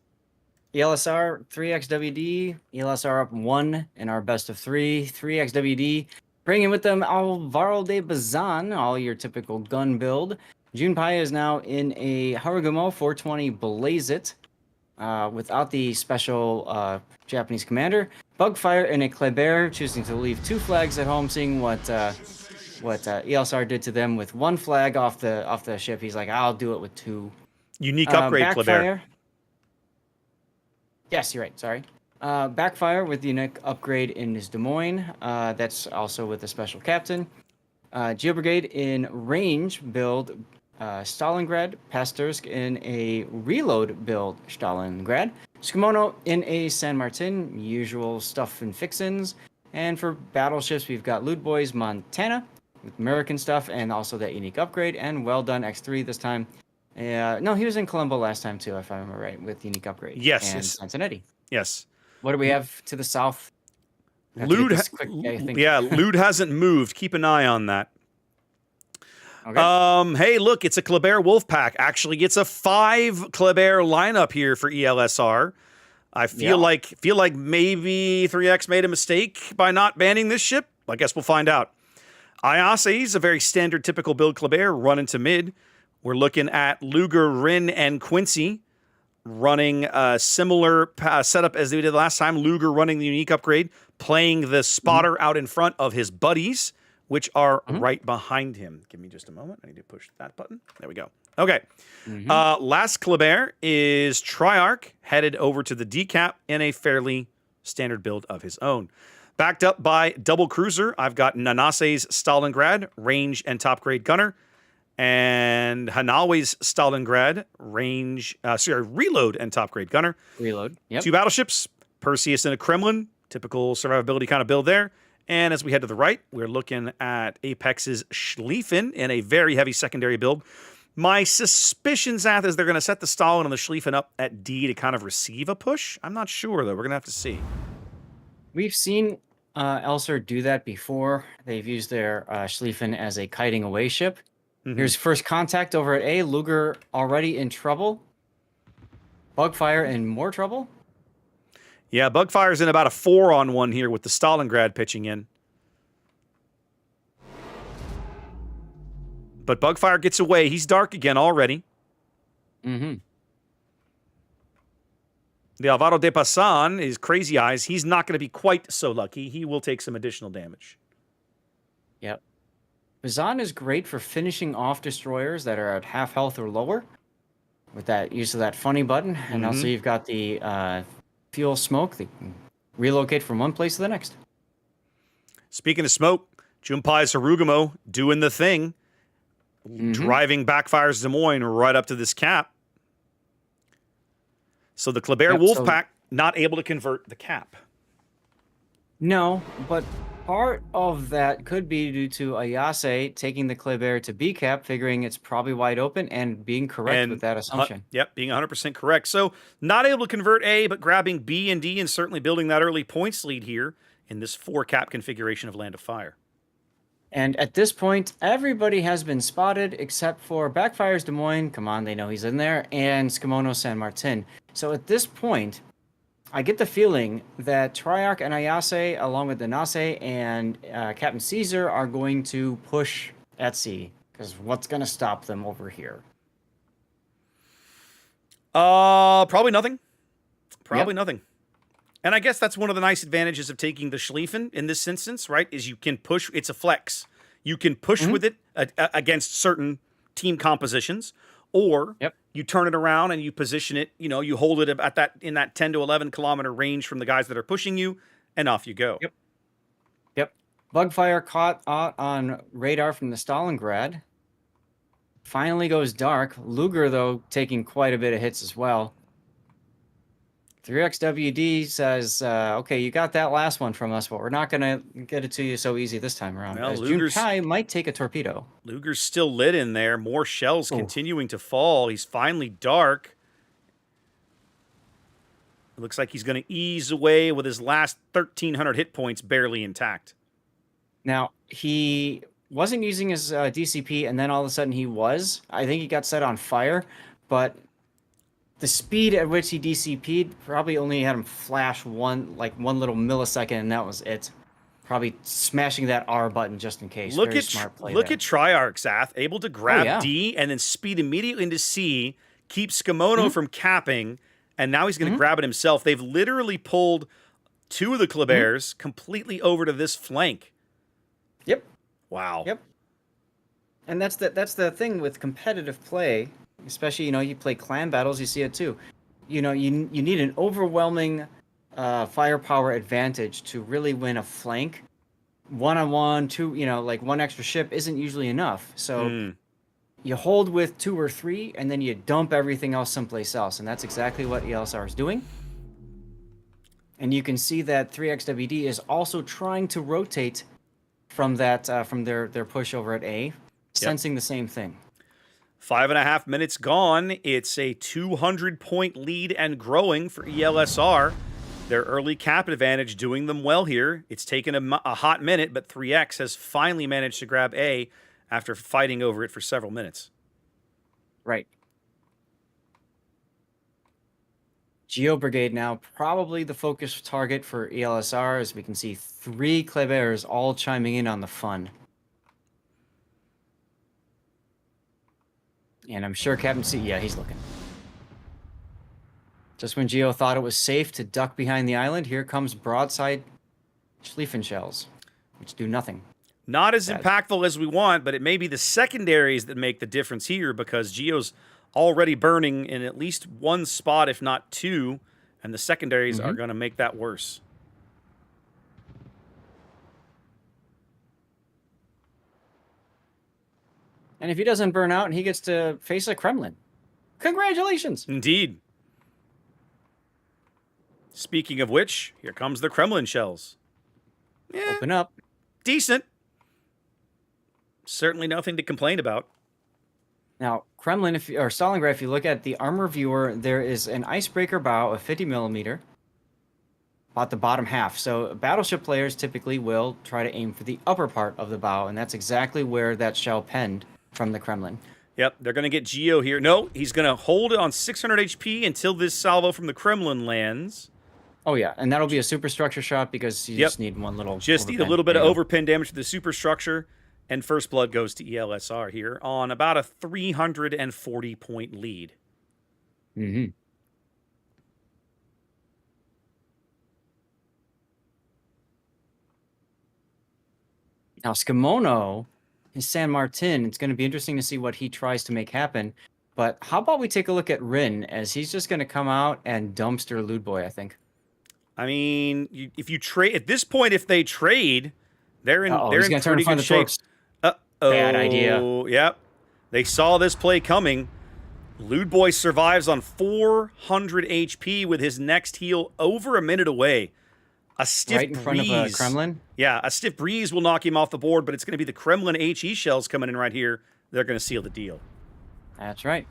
3xWD. ELSR up 1 in our best of 3. 3xWD. Bringing with them Alvaro de Bazan, all your typical gun build. Junpei is now in a Harugumo 420 Blaze It, without the special Japanese commander. Bugfire in a Kleber, choosing to leave 2 flags at home, seeing what ELSR did to them with 1 flag off the ship. He's like, I'll do it with 2. Unique upgrade, Kleber. Backfire. Yes, you're right. Sorry. Backfire with the unique upgrade in his Des Moines. That's also with a special captain. Geo Brigade in range build Stalingrad. Pastursk in a reload build Stalingrad. Skimono in a San Martin. Usual stuff and fixins. And for battleships, we've got Loot Boys Montana with American stuff and also that unique upgrade. And Well Done X3 this time. No, he was in Colombo last time too, if I remember right, with unique upgrade. Yes. And Cincinnati. Yes. What do we have to the south? Lude hasn't moved. Keep an eye on that. Okay. Hey, look, it's a Kleber Wolf Pack. Actually, it's a 5 Kleber lineup here for ELSR. I feel like maybe 3X made a mistake by not banning this ship. I guess we'll find out. Ayase is a very standard, typical build Kleber, run into mid. We're looking at Luger, Rin, and Quincy running a similar setup as they did last time. Luger running the unique upgrade, playing the spotter out in front of his buddies, which are right behind him. Give me just a moment. I need to push that button. There we go. Okay. Last Kleber is Triarch, headed over to the decap in a fairly standard build of his own. Backed up by Double Cruiser, I've got Nanase's Stalingrad, range and top grade gunner. And Hanawe's Stalingrad, reload and top grade gunner. Reload. Yep. 2 battleships, Perseus and a Kremlin, typical survivability kind of build there. And as we head to the right, we're looking at Apex's Schlieffen in a very heavy secondary build. My suspicion, Zath, is they're going to set the Stalin and the Schlieffen up at D to kind of receive a push. I'm not sure, though. We're going to have to see. We've seen Elser do that before. They've used their Schlieffen as a kiting away ship. Here's first contact over at A. Luger already in trouble. Bugfire in more trouble. Yeah, Bugfire's in about a 4-on-1 here with the Stalingrad pitching in. But Bugfire gets away. He's dark again already. The Alvaro de Pasan is Crazy Eyes. He's not going to be quite so lucky. He will take some additional damage. Yep. Bazan is great for finishing off destroyers that are at half health or lower with that use of that funny button. And also you've got the fuel smoke that can relocate from one place to the next. Speaking of smoke, Junpei's Harugumo doing the thing. Driving Backfire's Des Moines right up to this cap. So the Kleber Wolfpack not able to convert the cap. No, but part of that could be due to Ayase taking the Kleber to B cap, figuring it's probably wide open and being correct with that assumption. Yep, being 100% correct. So not able to convert A, but grabbing B and D and certainly building that early points lead here in this 4 cap configuration of Land of Fire. And at this point, everybody has been spotted except for Backfire's Des Moines. Come on, they know he's in there. And Skimono San Martin. So at this point, I get the feeling that Triarch and Ayase, along with Nanase and Captain Caesar, are going to push at sea. Because what's going to stop them over here? Probably nothing. Probably nothing. And I guess that's one of the nice advantages of taking the Schlieffen in this instance, right? Is you can push. It's a flex. You can push with it against certain team compositions, or you turn it around and you position it. You know, you hold it at that in that 10 to 11 kilometer range from the guys that are pushing you, and off you go. Yep. Bugfire caught out on radar from the Stalingrad. Finally goes dark. Luger, though, taking quite a bit of hits as well. 3XWD says, okay, you got that last one from us, but we're not going to get it to you so easy this time around. Well, Junpei might take a torpedo. Luger's still lit in there. More shells continuing to fall. He's finally dark. It looks like he's going to ease away with his last 1,300 hit points barely intact. Now, he wasn't using his DCP, and then all of a sudden he was. I think he got set on fire, but the speed at which he DCP'd probably only had him flash one little millisecond, and that was it. Probably smashing that R button just in case. Look Very at smart play look there. at Triarch, Sath, able to grab yeah. D and then speed immediately into C, keep Skimono from capping, and now he's going to grab it himself. They've literally pulled 2 of the Klebears completely over to this flank. Yep. Wow. Yep. And that's the thing with competitive play, especially, you play clan battles, you see it too. You need an overwhelming firepower advantage to really win a flank. 1-on-1, 2, like 1 extra ship isn't usually enough. So you hold with 2 or 3, and then you dump everything else someplace else. And that's exactly what ELSR is doing. And you can see that 3XWD is also trying to rotate from their push over at A, sensing the same thing. 5.5 minutes gone. It's a 200-point lead and growing for ELSR. Their early cap advantage doing them well here. It's taken a hot minute, but 3X has finally managed to grab A after fighting over it for several minutes. Right. Geo Brigade now probably the focus target for ELSR, as we can see 3 Klebears all chiming in on the fun. And I'm sure Captain C, yeah, he's looking. Just when Geo thought it was safe to duck behind the island, here comes broadside Schlieffen shells, which do nothing. Not as impactful as we want, but it may be the secondaries that make the difference here, because Geo's already burning in at least 1 spot, if not 2, and the secondaries are going to make that worse. And if he doesn't burn out and he gets to face a Kremlin, congratulations! Indeed. Speaking of which, here comes the Kremlin shells. Yeah, Open up. decent. Certainly nothing to complain about. Now, Kremlin, or Stalingrad, if you look at the armor viewer, there is an icebreaker bow of 50 millimeter, about the bottom half. So battleship players typically will try to aim for the upper part of the bow, and that's exactly where that shell penned from the Kremlin. Yep, they're going to get Geo here. No, he's going to hold it on 600 HP until this salvo from the Kremlin lands. Oh, yeah, and that'll be a superstructure shot because you just need one little Just need a overpin. little bit of overpin damage to the superstructure, and first blood goes to ELSR here on about a 340-point lead. Mm-hmm. Now, Skimono is San Martin. It's going to be interesting to see what he tries to make happen. But how about we take a look at Rin, as he's just going to come out and dumpster Lewd Boy, I think. I mean, if you trade at this point, if they trade, they're in He's gonna turn pretty in front good of the shape. Torps. Bad idea. Yep, they saw this play coming. Lewd Boy survives on 400 HP with his next heal over a minute away. A stiff Right in front of a Kremlin? Yeah, a stiff breeze will knock him off the board, but it's going to be the Kremlin HE shells coming in right here. They're going to seal the deal. That's right.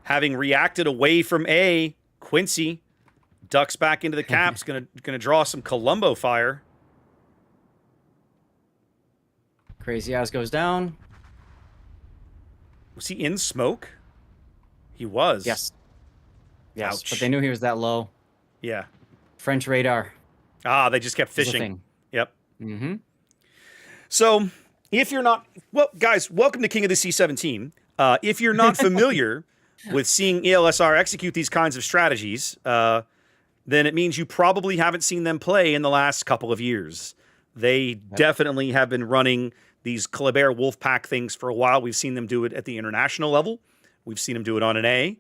Having reacted away from A, Quincy ducks back into the caps, going to draw some Columbo fire. Crazy Eyes goes down. Was he in smoke? He was. Yes. Yes, Ouch. but they knew he was that low. Yeah. French radar. Ah, they just kept is a fishing. thing. Yep. Mm-hmm. So, if you're not... Well, guys, welcome to King of the C-17. If you're not familiar with seeing ELSR execute these kinds of strategies, then it means you probably haven't seen them play in the last couple of years. They definitely have been running these Klebear Wolfpack things for a while. We've seen them do it at the international level. We've seen them do it on an A.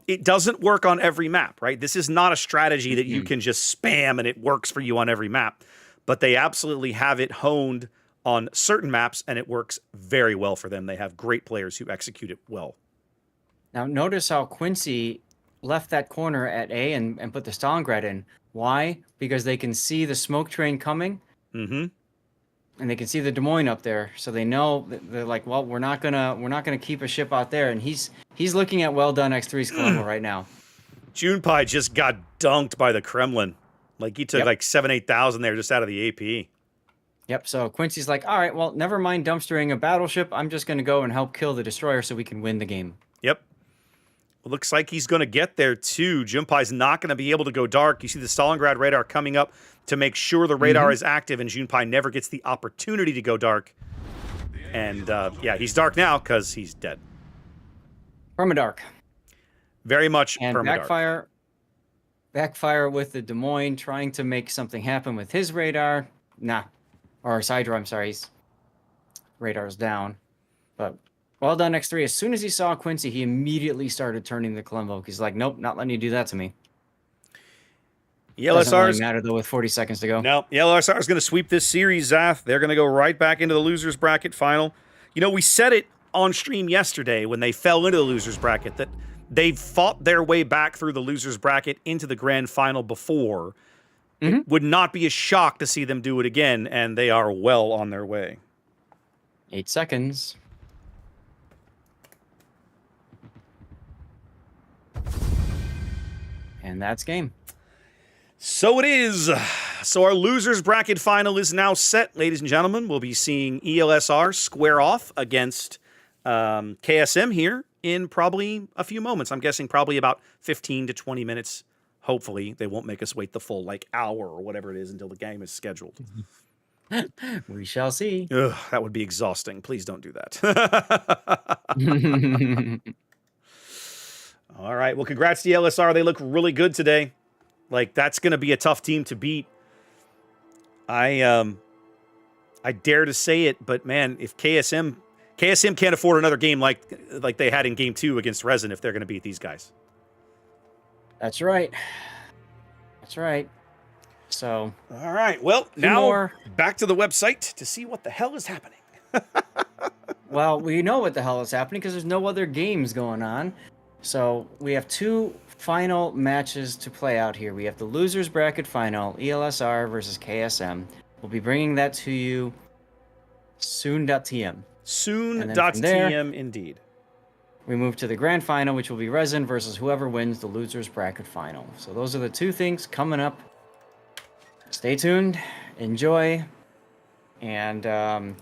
It doesn't work on every map, right? This is not a strategy that you can just spam and it works for you on every map. But they absolutely have it honed on certain maps, and it works very well for them. They have great players who execute it well. Now, notice how Quincy left that corner at A and put the Stalingrad in. Why? Because they can see the smoke train coming. Mm-hmm. And they can see the Des Moines up there, so they know they're like, well, we're not gonna keep a ship out there. And he's looking at well done X3's Colombo right now. Junpei just got dunked by the Kremlin. Like he took like 7,000-8,000 there just out of the AP. Yep. So Quincy's like, all right, well, never mind dumpstering a battleship. I'm just gonna go and help kill the destroyer so we can win the game. Yep. looks like he's going to get there too. Junpei's not going to be able to go dark. You see the Stalingrad radar coming up to make sure the radar is active, and Junpei never gets the opportunity to go dark. And yeah, he's dark now because he's dead. Permadark. Very much And permadark. backfire with the Des Moines trying to make something happen with his radar. Nah. Or Sidra, I'm sorry. His radar's down. But well done, X3. As soon as he saw Quincy, he immediately started turning the Columbo. He's like, nope, not letting you do that to me. Doesn't really matter, though, with 40 seconds to go. No, the LSR is going to sweep this series, Zath. They're going to go right back into the losers bracket final. You know, we said it on stream yesterday when they fell into the losers bracket that they've fought their way back through the losers bracket into the grand final before. It would not be a shock to see them do it again, and they are well on their way. 8 seconds. And that's game. So it is. So our losers bracket final is now set, ladies and gentlemen. We'll be seeing ELSR square off against KSM here in probably a few moments. I'm guessing probably about 15 to 20 minutes. Hopefully they won't make us wait the full hour or whatever it is until the game is scheduled. We shall see. Ugh, that would be exhausting. Please don't do that. All right. Well, congrats to the LSR. They look really good today. Like, that's going to be a tough team to beat. I dare to say it, but man, if KSM can't afford another game like they had in game 2 against Resin if they're going to beat these guys. That's right. That's right. So, all right. Well, now back to the website to see what the hell is happening. Well, we know what the hell is happening because there's no other games going on. So we have 2 final matches to play out here. We have the losers bracket final, ELSR versus KSM. We'll be bringing that to you soon.tm. Soon.tm, indeed. We move to the grand final, which will be Resin versus whoever wins the losers bracket final. So those are the 2 things coming up. Stay tuned, enjoy, and I'm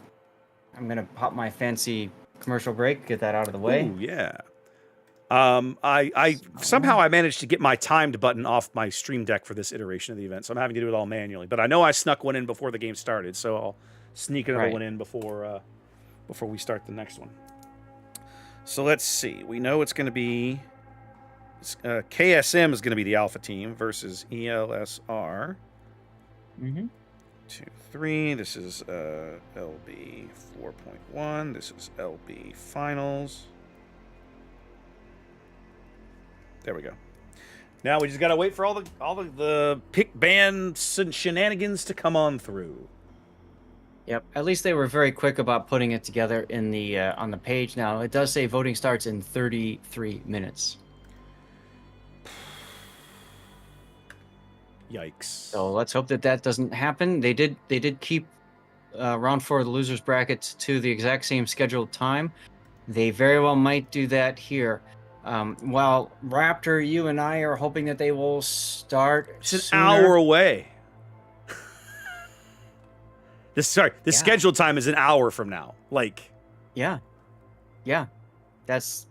going to pop my fancy commercial break, get that out of the way. Ooh, yeah. I somehow I managed to get my timed button off my stream deck for this iteration of the event, so I'm having to do it all manually. But I know I snuck one in before the game started, so I'll sneak another one in before we start the next one. So let's see. We know it's going to be KSM is going to be the alpha team versus ELSR. 2, 3. This is LB 4.1. This is LB finals. There we go. Now we just gotta wait for all the pick bands and shenanigans to come on through. Yep. At least they were very quick about putting it together in the on the page. Now it does say voting starts in 33 minutes. Yikes. So let's hope that doesn't happen. They did keep round 4 of the losers brackets to the exact same scheduled time. They very well might do that here. While Raptor, you and I are hoping that they will start. It's an hour away. The scheduled time is an hour from now. Yeah. That's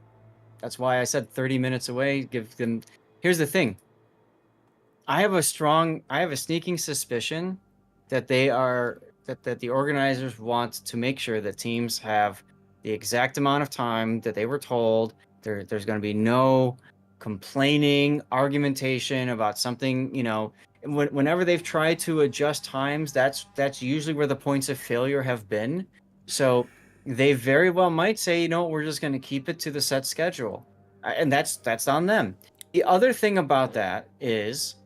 why I said 30 minutes away. Give them. Here's the thing. I have a sneaking suspicion that the organizers want to make sure that teams have the exact amount of time that they were told. There's going to be no complaining, argumentation about something, whenever they've tried to adjust times, that's usually where the points of failure have been. So they very well might say, we're just going to keep it to the set schedule. And that's on them. The other thing about that is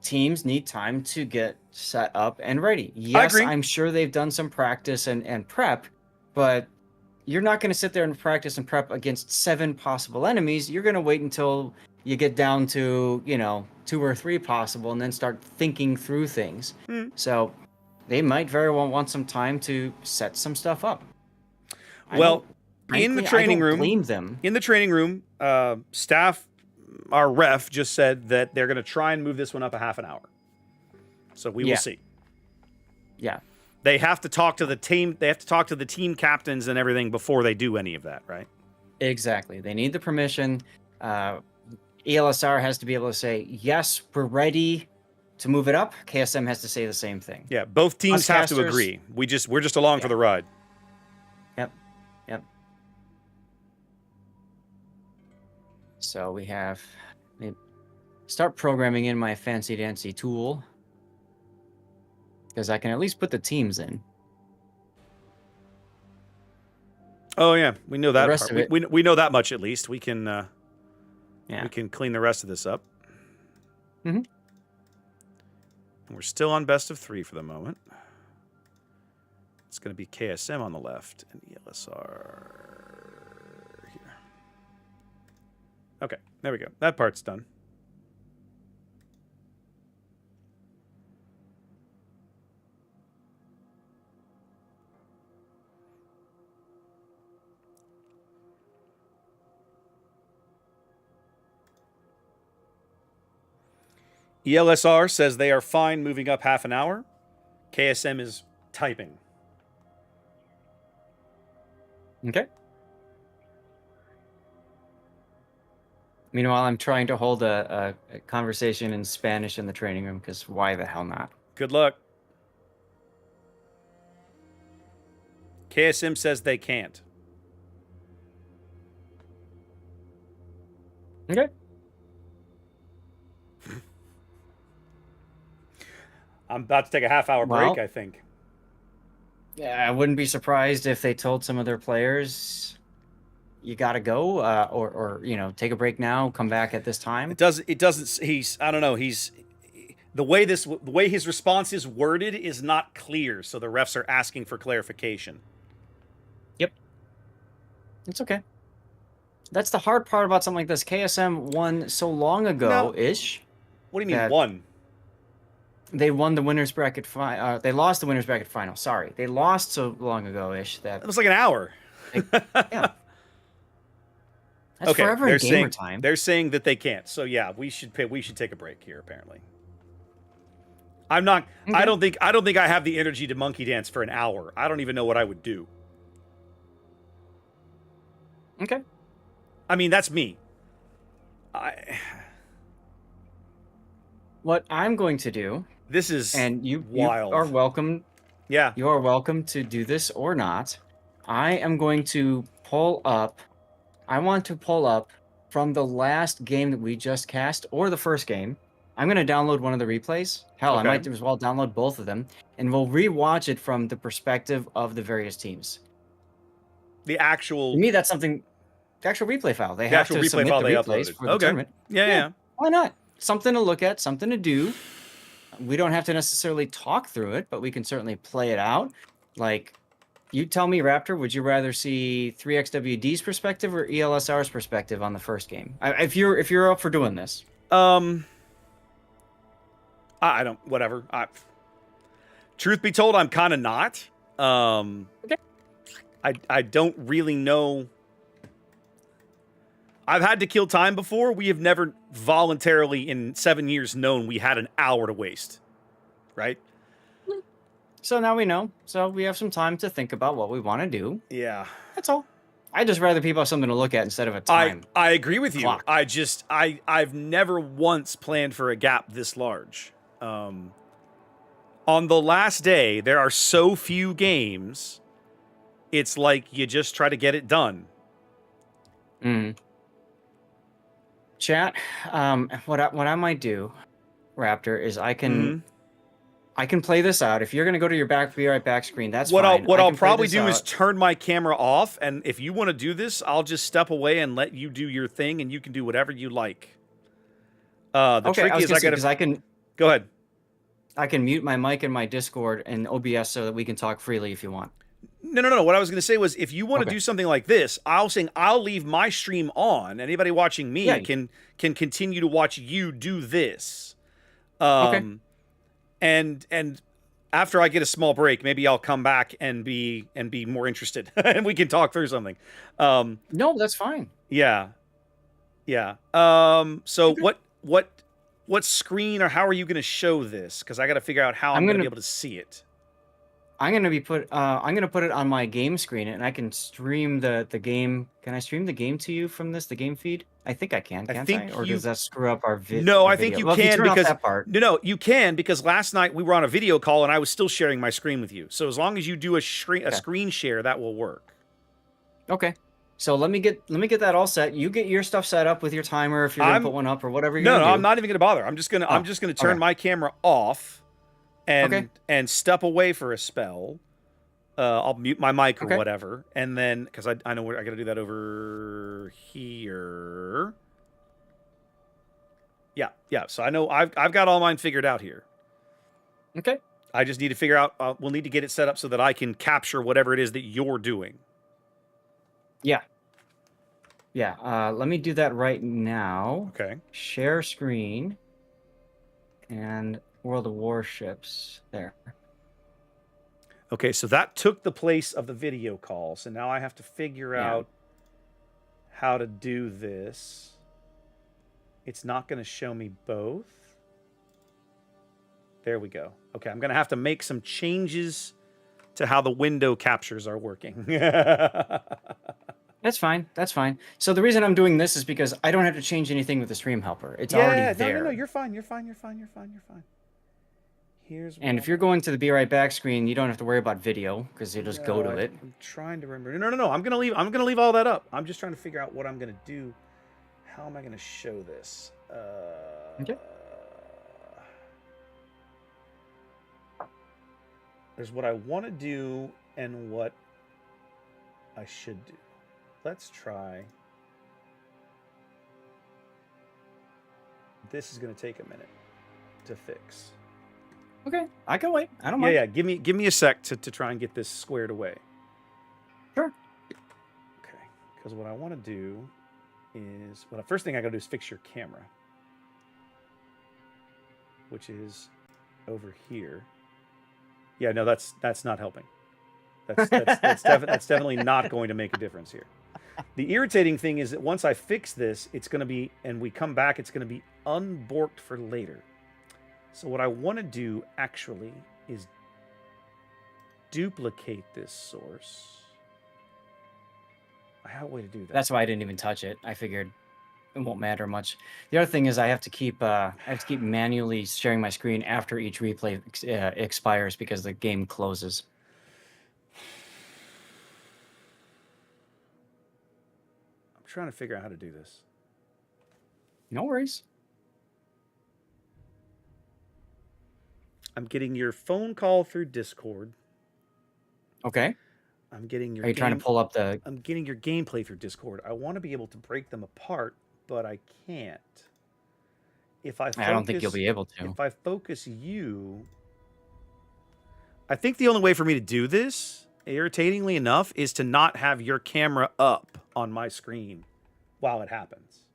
teams need time to get set up and ready. Yes, I'm sure they've done some practice and prep, but you're not going to sit there and practice and prep against 7 possible enemies. You're going to wait until you get down to, 2 or 3 possible and then start thinking through things. So they might very well want some time to set some stuff up. Well, in the training room, blame them. In the training room, staff, our ref just said that they're going to try and move this one up a half an hour. So we will see. Yeah. They have to talk to the team. They have to talk to the team captains and everything before they do any of that, right? Exactly. They need the permission. ELSR has to be able to say, yes, we're ready to move it up. KSM has to say the same thing. Yeah, both teams Us have to casters- agree. We're just along for Yeah. the ride. Yep. So we have start programming in my fancy dancy tool because I can at least put the teams in. Oh yeah, we know that rest part. of it- We know that much at least. We can Yeah. we can clean the rest of this up. Mhm. And we're still on best of 3 for the moment. It's going to be KSM on the left and ELSR here. Okay, there we go. That part's done. ELSR says they are fine moving up half an hour. KSM is typing. Okay. Meanwhile, I'm trying to hold a conversation in Spanish in the training room because why the hell not? Good luck. KSM says they can't. Okay. I'm about to take a half-hour Well- break, I think. Yeah, I wouldn't be surprised if they told some of their players, "You got to go," or take a break now, come back at this time. It doesn't. He's. I don't know. He's. The way his response is worded is not clear, so the refs are asking for clarification. It's okay. That's the hard part about something like this. KSM won so long ago-ish. What do you mean That- won? They won the winners bracket final. They lost the winners bracket final. Sorry, they lost so long ago-ish that It was like an hour. yeah. That's Okay, forever they're in gamer saying time. they're saying that they can't. So yeah, we should take a break here. Apparently, I'm not. Okay. I don't think I have the energy to monkey dance for an hour. I don't even know what I would do. Okay. I mean, that's me. What I'm going to do, This is and you wild. are welcome. Yeah. You are welcome to do this or not. I am going to pull up. I want to pull up from the last game that we just cast or the first game. I'm going to download one of the replays. Hell, Okay. I might as well download both of them, and we'll rewatch it from the perspective of the various teams. The actual. To me, that's something. The actual replay file. They The have actual to replay submit file the they replays uploaded. for the Okay. tournament. Yeah. Why not? Something to look at, something to do. We don't have to necessarily talk through it, but we can certainly play it out. Like, you tell me, Raptor, would you rather see 3XWD's perspective or ELSR's perspective on the first game? If you're up for doing this. I don't. Whatever. Truth be told, I'm kind of not. Okay. I don't really know. I've had to kill time before. We have never voluntarily in 7 years known we had an hour to waste. Right? So now we know. So we have some time to think about what we want to do. Yeah. That's all. I'd just rather people have something to look at instead of a time. I agree with you. Clock. I've never once planned for a gap this large. On the last day, there are so few games. It's like you just try to get it done. Chat. What I might do, Raptor, is I can play this out. If you're gonna go to your be right back screen, that's What fine. I'll I can play probably this do is out. turn my camera off, and if you want to do this, I'll just step away and let you do your thing, and you can do whatever you like. The Okay, trick I was is gonna I say, gotta 'cause I can go ahead. I can mute my mic and my Discord and OBS so that we can talk freely if you want. No. What I was going to say was, if you want to Okay. do something like this, I'll leave my stream on. Anybody watching me Yeah. can continue to watch you do this. Okay. And after I get a small break, maybe I'll come back and be more interested, and we can talk through something. No, that's fine. Yeah. So what screen or how are you going to show this? Because I got to figure out how I'm going to be able to see it. I'm gonna put it on my game screen and I can stream the game. Can I stream the game to you from this? The game feed? I think I can, I can't I? think Or you- does that screw up our, No, our I think video? you Well, if can turn off because that part. no, you can because last night we were on a video call and I was still sharing my screen with you. So as long as you do a screen share, that will work. Okay. So let me get that all set. You get your stuff set up with your timer if you're gonna put one up or whatever you're No, gonna no, do. I'm not even gonna bother. I'm just gonna turn okay. my camera off and step away for a spell. I'll mute my mic or whatever, and then because I know where I gotta do that over here. Yeah. So I know I've got all mine figured out here. Okay. I just need to figure out. We'll need to get it set up so that I can capture whatever it is that you're doing. Yeah. Let me do that right now. Okay. Share screen. And World of Warships there. Okay, so that took the place of the video call. So now I have to figure out how to do this. It's not going to show me both. There we go. Okay, I'm going to have to make some changes to how the window captures are working. That's fine. So the reason I'm doing this is because I don't have to change anything with the stream helper. It's already there. No, you're fine. You're fine. And if you're going to the Be Right Back screen, you don't have to worry about video because you just go to it. I'm trying to remember. No. I'm gonna leave all that up. I'm just trying to figure out what I'm gonna do. How am I gonna show this? Okay. There's what I want to do and what I should do. Let's try. This is gonna take a minute to fix. Okay, I can wait. I don't mind. Yeah. Give me a sec to try and get this squared away. Sure. Okay. Because what I want to do is, well, the first thing I got to do is fix your camera, which is over here. Yeah, no, that's not helping. That's definitely not going to make a difference here. The irritating thing is that once I fix this, it's going to be, and we come back, it's going to be unborked for later. So what I want to do actually is duplicate this source. I have a way to do that. That's why I didn't even touch it. I figured it won't matter much. The other thing is I have to keep manually sharing my screen after each replay expires because the game closes. I'm trying to figure out how to do this. No worries. I'm getting your phone call through Discord. Okay. I'm getting your. Are you trying to pull up the? I'm getting your gameplay through Discord. I want to be able to break them apart, but I can't. I don't think you'll be able to. If I focus you, I think the only way for me to do this, irritatingly enough, is to not have your camera up on my screen while it happens.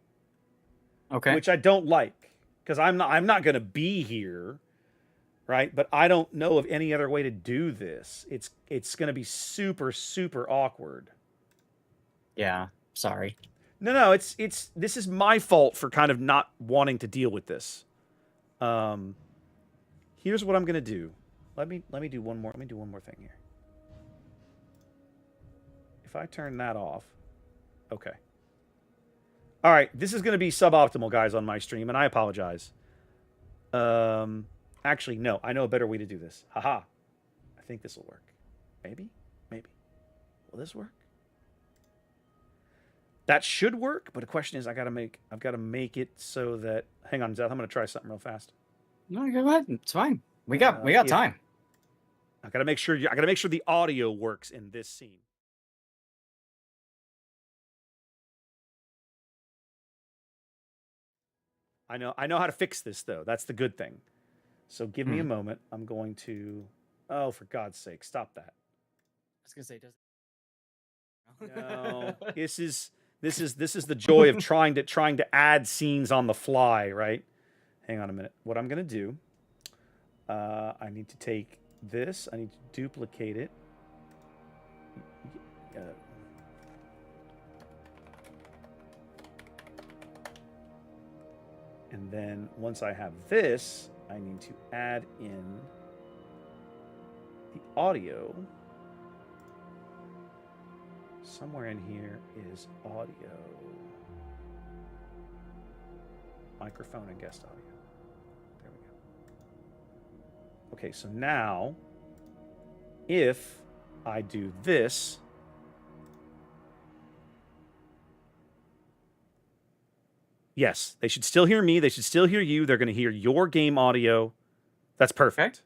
Okay. Which I don't like because I'm not going to be here. Right, but I don't know of any other way to do this. It's going to be super awkward. Yeah, sorry. No, it's this is my fault for kind of not wanting to deal with this. Here's what I'm going to do. Let me do one more. Let me do one more thing here. If I turn that off, okay. All right, this is going to be suboptimal, guys, on my stream, and I apologize. Actually, no. I know a better way to do this. Haha. I think this will work. Maybe. Will this work? That should work, but the question is, I've got to make it so that. Hang on, Zeth. I'm going to try something real fast. No, go ahead. It's fine. We got time. I got to make sure. I got to make sure the audio works in this scene. I know how to fix this though. That's the good thing. So give me a moment. I'm going to. Oh, for God's sake, stop that. I was gonna say, does. No, this is the joy of trying to add scenes on the fly, right? Hang on a minute. What I'm gonna do? I need to take this. I need to duplicate it. And then once I have this, I need to add in the audio. Somewhere in here is audio. Microphone and guest audio. There we go. Okay, so now, if I do this, yes, they should still hear me. They should still hear you. They're going to hear your game audio. That's perfect. Okay.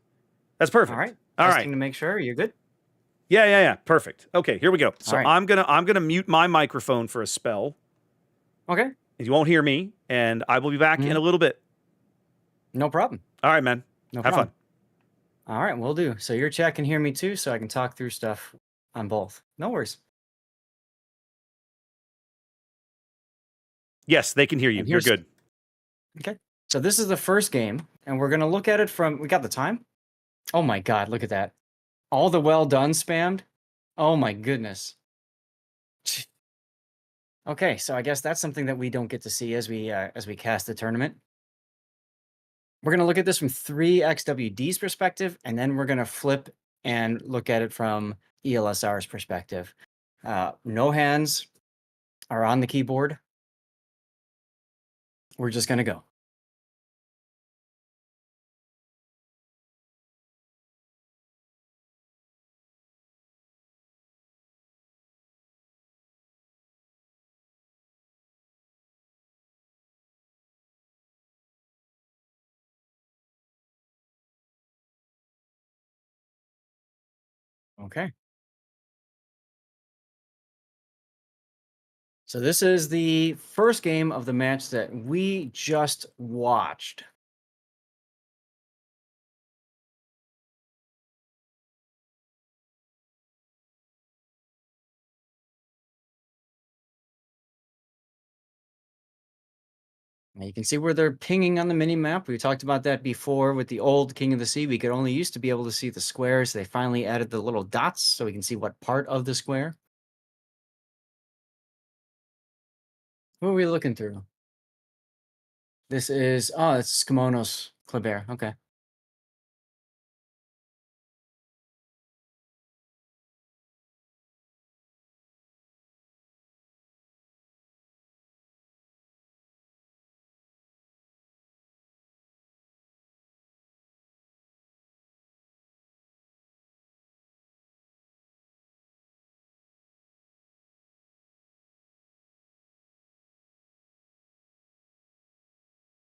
That's perfect. All right. All Testing right. to make sure you're good. Yeah. Perfect. Okay, here we go. So right. I'm gonna mute my microphone for a spell. Okay. You won't hear me, and I will be back in a little bit. No problem. All right, man. No Have problem. fun. All right, we'll do. So your chat can hear me too, so I can talk through stuff on both. No worries. Yes, they can hear you. And You're here's- good. Okay. So this is the first game, and we're gonna look at it from. We got the time. Oh my God! Look at that. All the well done spammed. Oh my goodness. Okay, so I guess that's something that we don't get to see as we cast the tournament. We're gonna look at this from 3XWD's perspective, and then we're gonna flip and look at it from ELSR's perspective. No hands are on the keyboard. We're just gonna go. Okay. So this is the first game of the match that we just watched. Now you can see where they're pinging on the mini map. We talked about that before with the old King of the Sea. We could only used to be able to see the squares. They finally added the little dots so we can see what part of the square. Who are we looking through? This is, oh, it's Kimonos Kleber. Okay.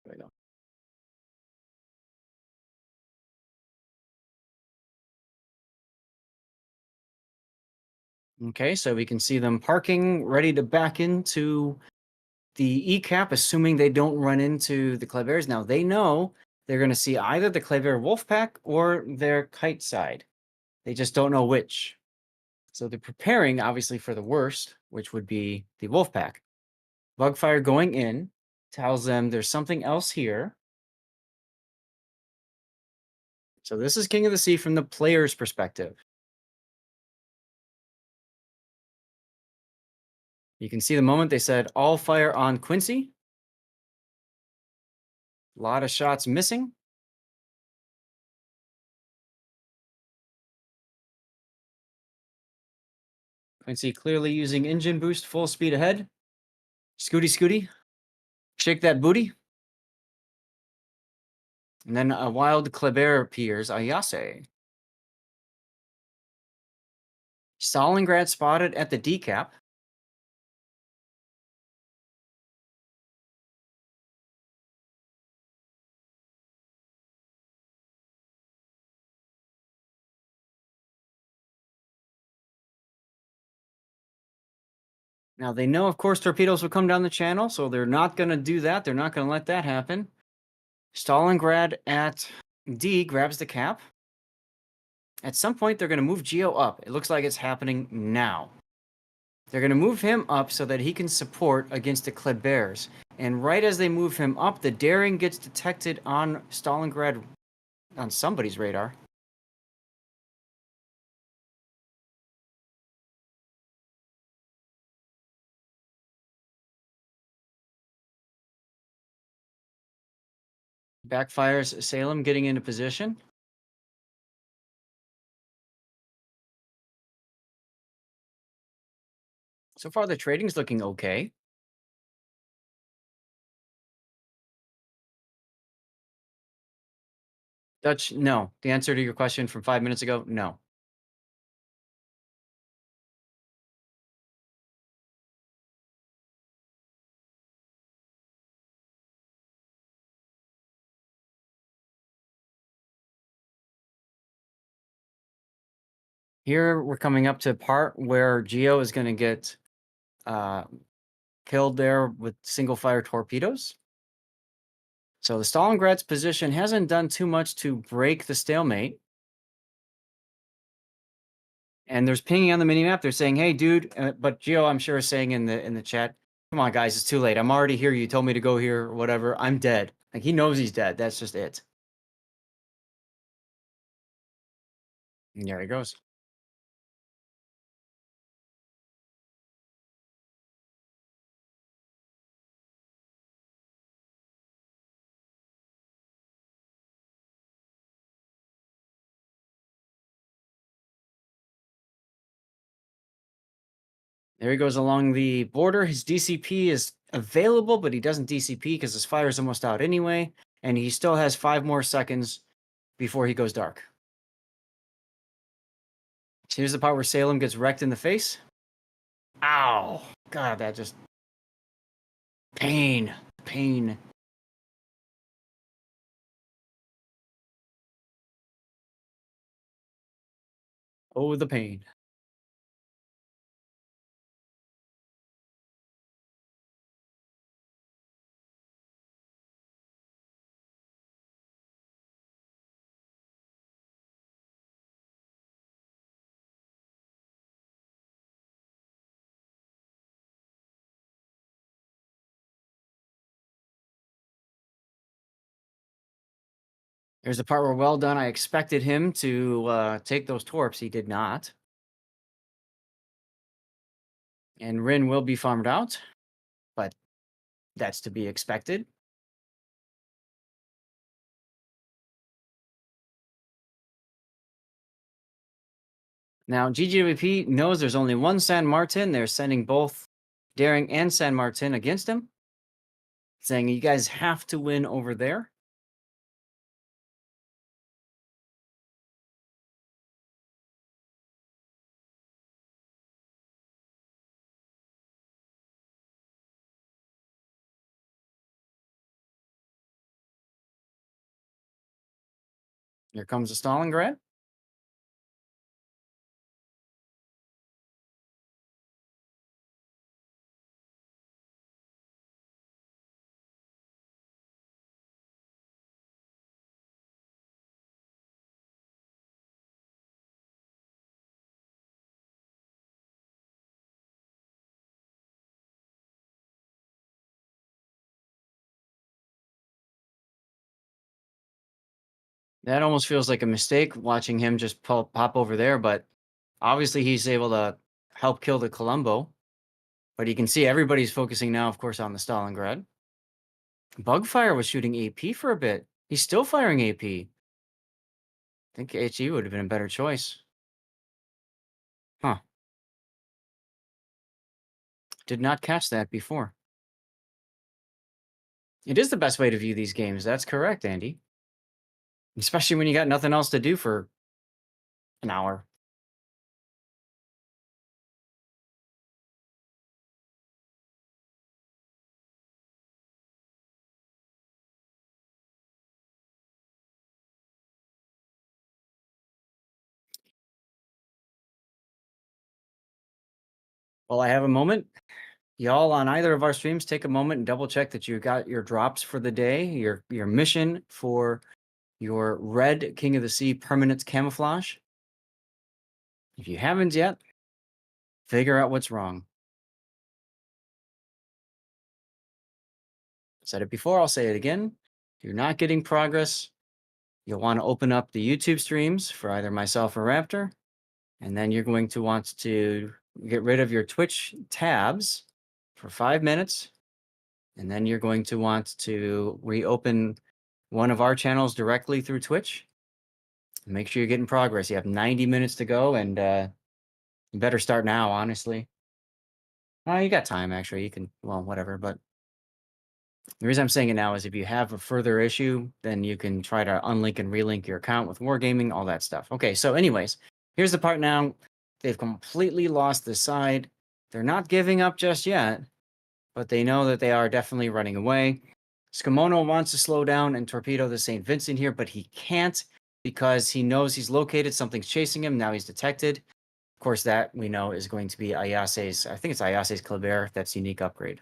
There we go. Okay, so we can see them parking, ready to back into the E-cap, assuming they don't run into the Klebers. Now, they know they're going to see either the Kleber Wolfpack or their kite side. They just don't know which. So they're preparing, obviously, for the worst, which would be the Wolfpack. Bugfire going in tells them there's something else here. So this is King of the Sea from the player's perspective. You can see the moment they said, all fire on Quincy. A lot of shots missing. Quincy clearly using engine boost, full speed ahead. Scooty. Shake that booty. And then a wild Kleber appears, Ayase. Stalingrad spotted at the decap. Now they know, of course, torpedoes will come down the channel, so they're not going to do that. They're not going to let that happen. Stalingrad at D grabs the cap. At some point, they're going to move Geo up. It looks like it's happening now. They're going to move him up so that he can support against the Klebers. And right as they move him up, the daring gets detected on Stalingrad, on somebody's radar. Backfires Salem getting into position. So far, the trading's looking okay. Dutch, no. The answer to your question from 5 minutes ago, no. Here we're coming up to a part where Geo is going to get killed there with single fire torpedoes. So the Stalingrad's position hasn't done too much to break the stalemate. And there's pinging on the minimap. They're saying, "Hey, dude," but Geo, I'm sure, is saying in the chat, "Come on, guys, it's too late. I'm already here. You told me to go here, or whatever. I'm dead." Like, he knows he's dead. That's just it. And there he goes. There he goes along the border. His DCP is available, but he doesn't DCP because his fire is almost out anyway. And he still has 5 more seconds before he goes dark. So here's the part where Salem gets wrecked in the face. Ow. God, that just... Pain. Pain. Oh, the pain. There's the part where, well done, I expected him to take those torps. He did not. And Rin will be farmed out, but that's to be expected. Now, GGWP knows there's only one San Martin. They're sending both Daring and San Martin against him, saying you guys have to win over there. Here comes the Stalingrad. That almost feels like a mistake watching him just pop over there, but obviously he's able to help kill the Colombo. But you can see everybody's focusing now, of course, on the Stalingrad. Bugfire was shooting AP for a bit. He's still firing AP. I think HE would have been a better choice. Huh. Did not catch that before. It is the best way to view these games. That's correct, Andy. Especially when you got nothing else to do for an hour. Well, I have a moment. Y'all on either of our streams, take a moment and double check that you got your drops for the day, your mission for your red King of the Sea permanent camouflage. If you haven't yet, figure out what's wrong. I said it before, I'll say it again. If you're not getting progress, you'll want to open up the YouTube streams for either myself or Raptor, and then you're going to want to get rid of your Twitch tabs for 5 minutes, and then you're going to want to reopen one of our channels directly through Twitch. Make sure you're getting progress. You have 90 minutes to go, and you better start now, honestly. You got time, actually. You can, well, whatever, but The reason I'm saying it now is if you have a further issue, then you can try to unlink and relink your account with Wargaming, all that stuff. Okay, so anyways, here's the part now. They've completely lost the side. They're not giving up just yet, but they know that they are definitely running away. Skimono wants to slow down and torpedo the St. Vincent here, but he can't because he knows he's located. Something's chasing him. Now he's detected. Of course, that we know is going to be Ayase's, I think it's Ayase's Kleber. That's unique upgrade.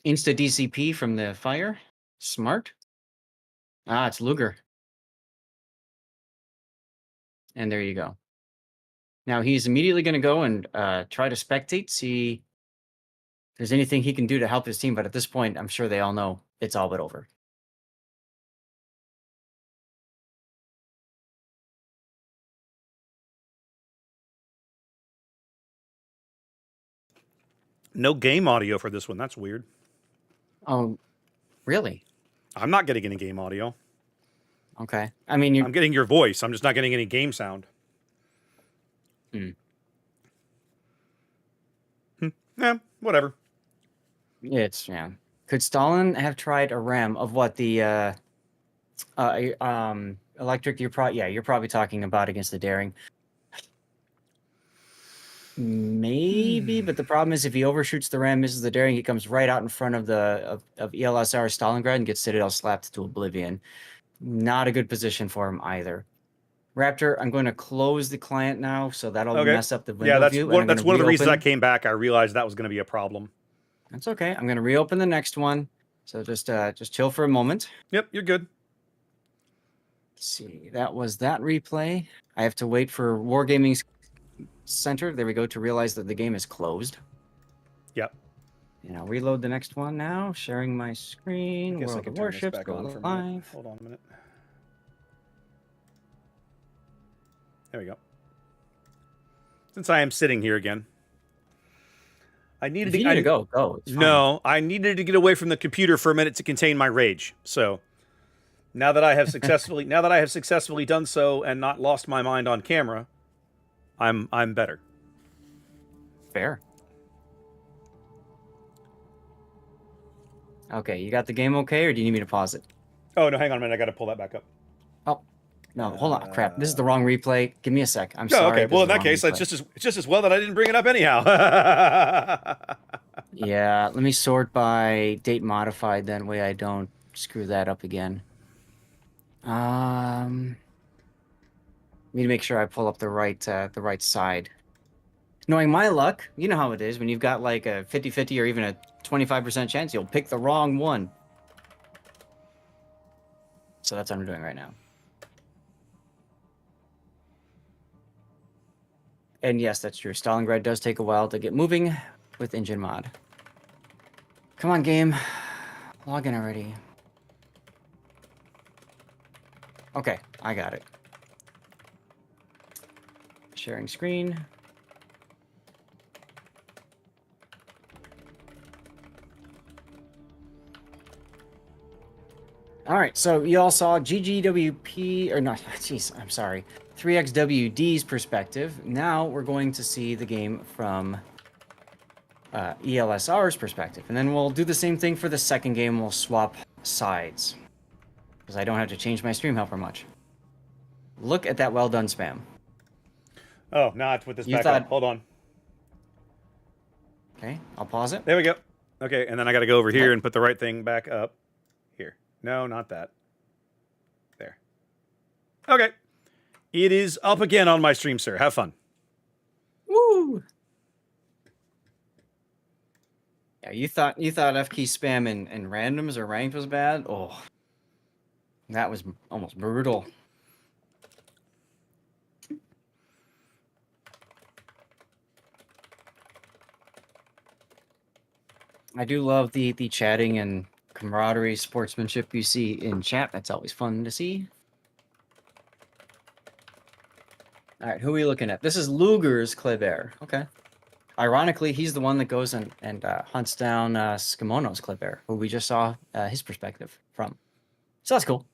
Insta DCP from the fire. Smart. Ah, it's Luger. And there you go. Now he's immediately going to go and try to spectate, see if there's anything he can do to help his team. But at this point, I'm sure they all know it's all but over. No game audio for this one. That's weird. Oh, really? I'm not getting any game audio. Okay. I mean, I'm getting your voice. I'm just not getting any game sound. Yeah, whatever. Yeah. Could Stalin have tried a RAM of what the electric? You're probably talking about against the Daring. Maybe, but the problem is if he overshoots the RAM, misses the Daring, he comes right out in front of the of ELSR Stalingrad and gets Citadel slapped to oblivion. Not a good position for him either. Raptor, I'm going to close the client now, so that'll mess up the window view. That's one of the reasons I came back. I realized that was going to be a problem. That's okay. I'm going to reopen the next one. So just chill for a moment. Yep, you're good. Let's see, that was that replay. I have to wait for Wargaming's center. There we go, to realize that the game is closed. Yep. And I'll reload the next one now. Sharing my screen. I guess I World can of turn this Warships. back Go on for a minute. live. Hold on a minute. There we go. Since I am sitting here again, I needed to go. It's fine. No, I needed to get away from the computer for a minute to contain my rage. So now that I have successfully done so and not lost my mind on camera, I'm better. Fair. Okay, you got the game okay, or do you need me to pause it? Oh no, hang on a minute. I got to pull that back up. Oh, no, hold on. Crap, this is the wrong replay. Give me a sec. I'm sorry. Okay. Well, in that case, it's just as well that I didn't bring it up anyhow. Yeah, let me sort by date modified. Then way I don't screw that up again. Need to make sure I pull up the right side. Knowing my luck, you know how it is when you've got like a 50-50 or even a 25% chance, you'll pick the wrong one. So that's what I'm doing right now. And yes, that's true. Stalingrad does take a while to get moving with engine mod. Come on, game. Log in already. Okay, I got it. Sharing screen. All right, so you all saw GGWP, or not, jeez, I'm sorry, 3XWD's perspective. Now we're going to see the game from ELSR's perspective. And then we'll do the same thing for the second game. We'll swap sides. Because I don't have to change my stream helper much. Look at that well done spam. Oh, now I have to put this back up. Hold on. Okay, I'll pause it. There we go. Okay, and then I got to go over here and put the right thing back up. Here. No, not that. There. Okay. It is up again on my stream, sir. Have fun. Woo! Yeah, you thought F key spam in randoms or ranked was bad? Oh. That was almost brutal. I do love the chatting and camaraderie, sportsmanship you see in chat. That's always fun to see. All right, who are we looking at? This is Luger's Kleber. Okay. Ironically, he's the one that goes and hunts down Skimono's Kleber, who we just saw his perspective from. So that's cool.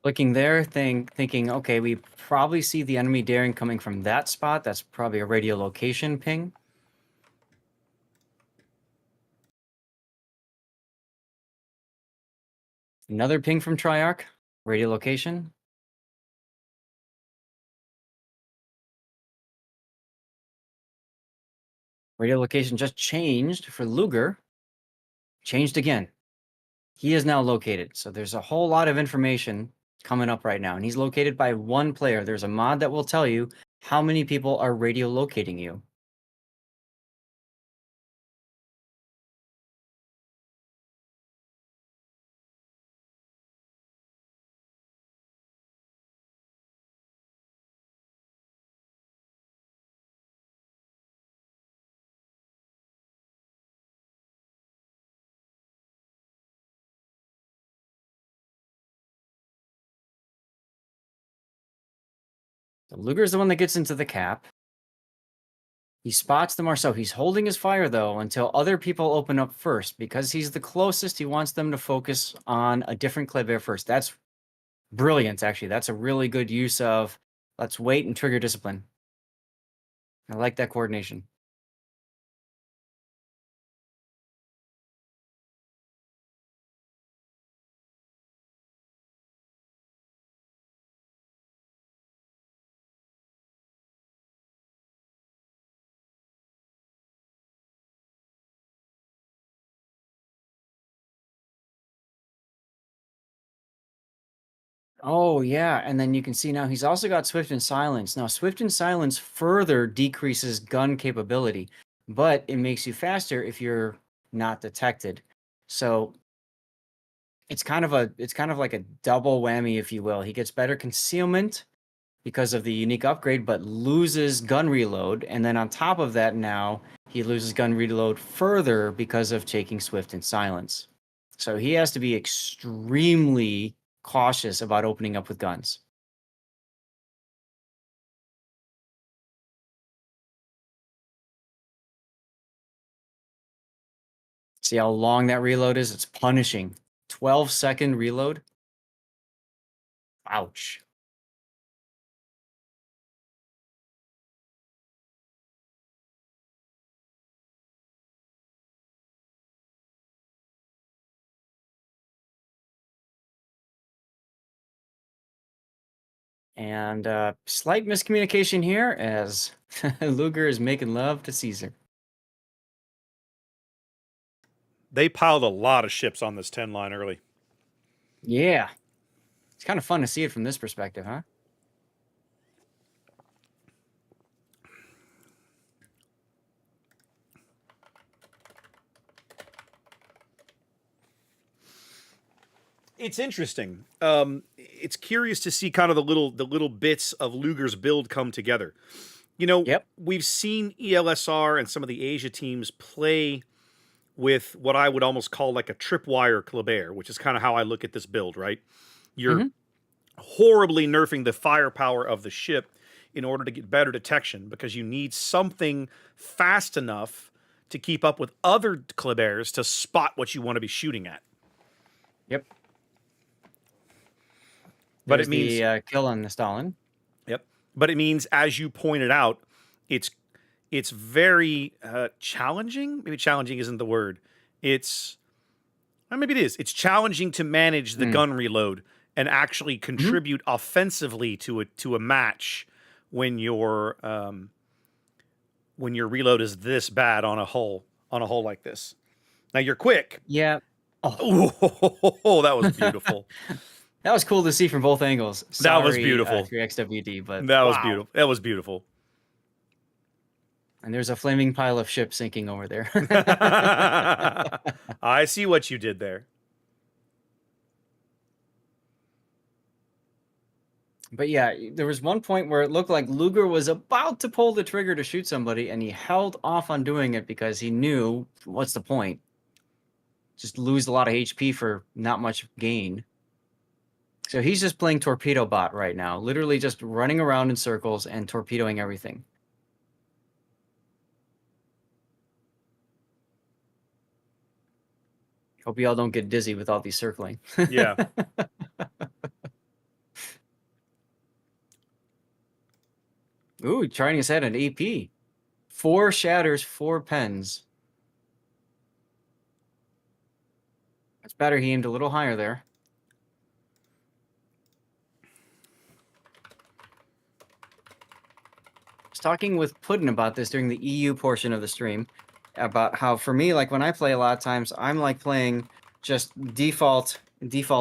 Looking there, thinking, okay, we probably see the enemy daring coming from that spot. That's probably a radio location ping. Another ping from Triarch, radio location. Radio location just changed for Luger. Changed again. He is now located. So there's a whole lot of information coming up right now. And he's located by one player. There's a mod that will tell you how many people are radio locating you. So Luger's the one that gets into the cap. He spots the Marceau. He's holding his fire, though, until other people open up first. Because he's the closest, he wants them to focus on a different Kleber first. That's brilliant, actually. That's a really good use of let's wait and trigger discipline. I like that coordination. Oh, yeah. And then you can see now he's also got Swift and Silence. Now, Swift and Silence further decreases gun capability, but it makes you faster if you're not detected. So it's kind of like a double whammy, if you will. He gets better concealment because of the unique upgrade, but loses gun reload. And then on top of that, now he loses gun reload further because of taking Swift and Silence. So he has to be extremely cautious about opening up with guns. See how long that reload is? It's punishing. 12-second reload. Ouch. And slight miscommunication here as Luger is making love to Caesar. They piled a lot of ships on this 10 line early. Yeah. It's kind of fun to see it from this perspective, huh? It's interesting. It's curious to see kind of the little bits of Luger's build come together. You know, we've seen ELSR and some of the Asia teams play with what I would almost call like a tripwire Kleber, which is kind of how I look at this build, right? You're horribly nerfing the firepower of the ship in order to get better detection because you need something fast enough to keep up with other Klebers to spot what you want to be shooting at. Yep. But There's it means the kill on the Stalin. Yep. But it means, as you pointed out, it's very challenging. Maybe challenging isn't the word. Maybe it is. It's challenging to manage the gun reload and actually contribute offensively to a match when your reload is this bad on a hull like this. Now you're quick. Yeah. Oh, that was beautiful. That was cool to see from both angles. That was Sorry, beautiful. 3XWD, but that was beautiful. That was beautiful. And there's a flaming pile of ships sinking over there. I see what you did there. But yeah, there was one point where it looked like Luger was about to pull the trigger to shoot somebody, and he held off on doing it because he knew, what's the point? Just lose a lot of HP for not much gain. So he's just playing torpedo bot right now, literally just running around in circles and torpedoing everything. Hope y'all don't get dizzy with all these circling. Yeah. Ooh, trying his head an AP. 4 shatters, 4 pens. That's better. He aimed a little higher there. I was talking with Puddin about this during the EU portion of the stream, about how for me, like when I play a lot of times, I'm like playing just default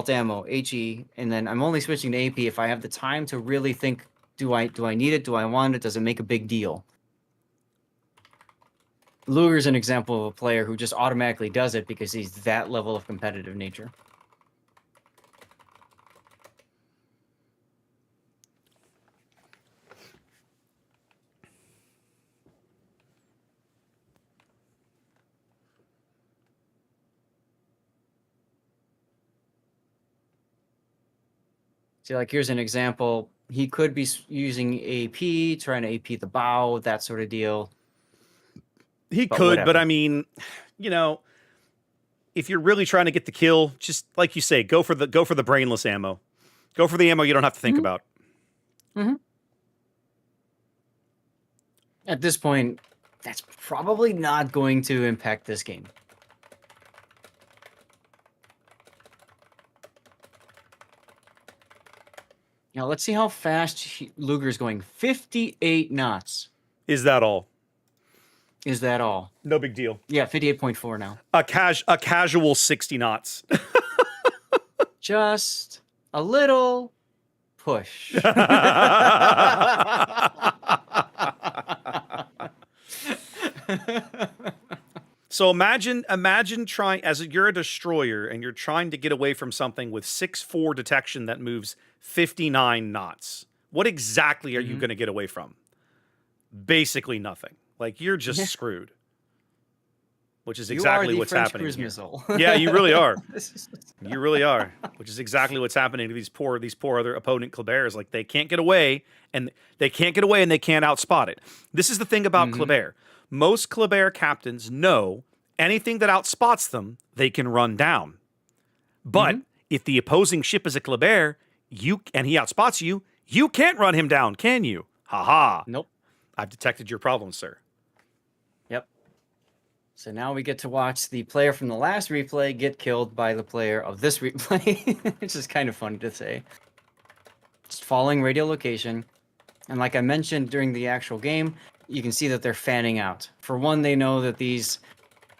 ammo, HE, and then I'm only switching to AP if I have the time to really think, do I need it? Do I want it? Does it make a big deal? Luger's an example of a player who just automatically does it because he's that level of competitive nature. See, like here's an example. He could be using AP, trying to AP the bow, that sort of deal. He But could, whatever. but I mean, you know, if you're really trying to get the kill, just like you say, go for the brainless ammo. Go for the ammo you don't have to think about. Mm-hmm. At this point, that's probably not going to impact this game. Now, let's see how fast Luger's going. 58 knots. Is that all? Is that all? No big deal. Yeah, 58.4 now. A casual 60 knots. Just a little push. So imagine trying, as you're a destroyer and you're trying to get away from something with 6-4 detection that moves 59 knots. What exactly are you going to get away from? Basically nothing. Like you're just screwed. Which is exactly what's happening here. Missile. Yeah, you really are. You really are. Which is exactly what's happening to these poor other opponent Kleberts. Like they can't get away, and they can't outspot it. This is the thing about Klebert. Most Klebert captains know anything that outspots them, they can run down. But if the opposing ship is a Klebert, and he outspots you, you can't run him down, can you? Ha. Nope. I've detected your problem, sir. Yep. So now we get to watch the player from the last replay get killed by the player of this replay, which is kind of funny to say. Just following radio location. And like I mentioned during the actual game, you can see that they're fanning out. For one, they know that these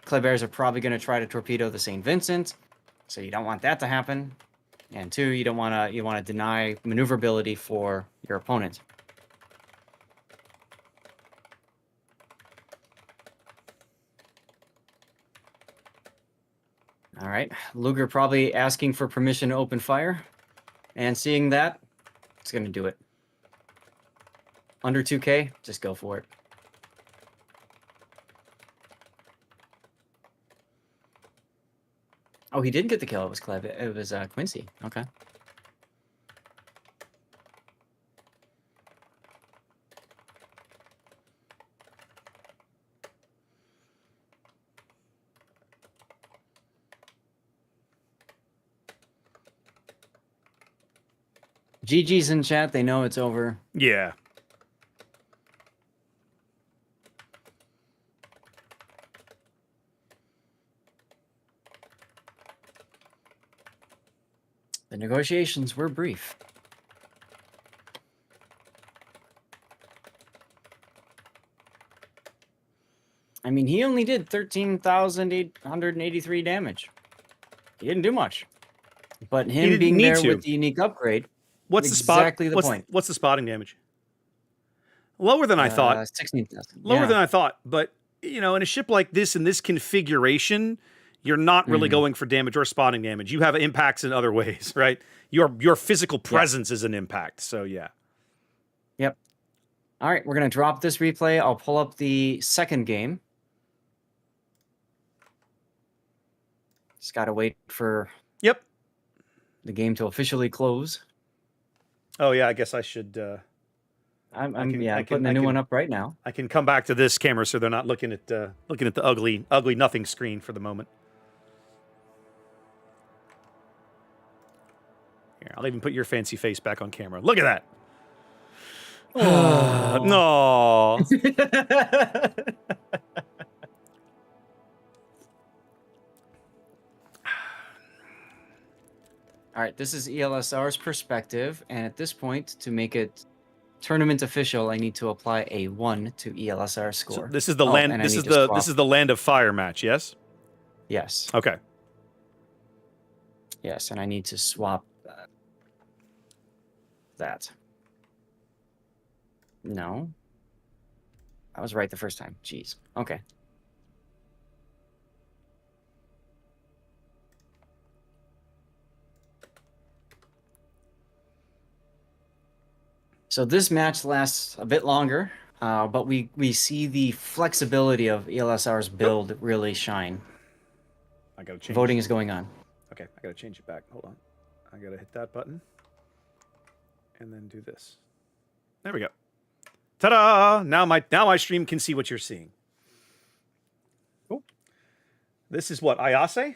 Kleberts are probably going to try to torpedo the St. Vincent, so you don't want that to happen. And two, you want to deny maneuverability for your opponent. All right, Luger probably asking for permission to open fire, and seeing that, it's going to do it. Under 2K, just go for it. Oh, he didn't get the kill. It was Cleb. It was Quincy. Okay. GG's in chat. They know it's over. Yeah. The negotiations were brief. I mean, he only did 13,883 damage. He didn't do much. But him being there with the unique upgrade, what's exactly the point. What's the spotting damage? Lower than I thought. 16,000. Lower than I thought. But, you know, in a ship like this, in this configuration, you're not really going for damage or spotting damage. You have impacts in other ways, right? Your physical presence is an impact. So, yeah. Yep. All right, we're going to drop this replay. I'll pull up the second game. Just got to wait for the game to officially close. Oh, yeah, I guess I should... I'm putting the new one up right now. I can come back to this camera so they're not looking at the ugly nothing screen for the moment. Here, I'll even put your fancy face back on camera. Look at that. No. All right, this is ELSR's perspective, and at this point, to make it tournament official, I need to apply a 1 to ELSR So score. this is the Oh, land. and I This need is to the swap. this is the land of fire match. Yes. Yes. Okay. Yes, and I need to swap that. No. I was right the first time. Jeez. Okay. So this match lasts a bit longer, but we see the flexibility of ELSR's build really shine. I gotta change. Voting is going on. Okay, I gotta change it back. Hold on. I gotta hit that button, and then do this. There we go. Ta-da! Now my stream can see what you're seeing. Cool. This is what, Ayase?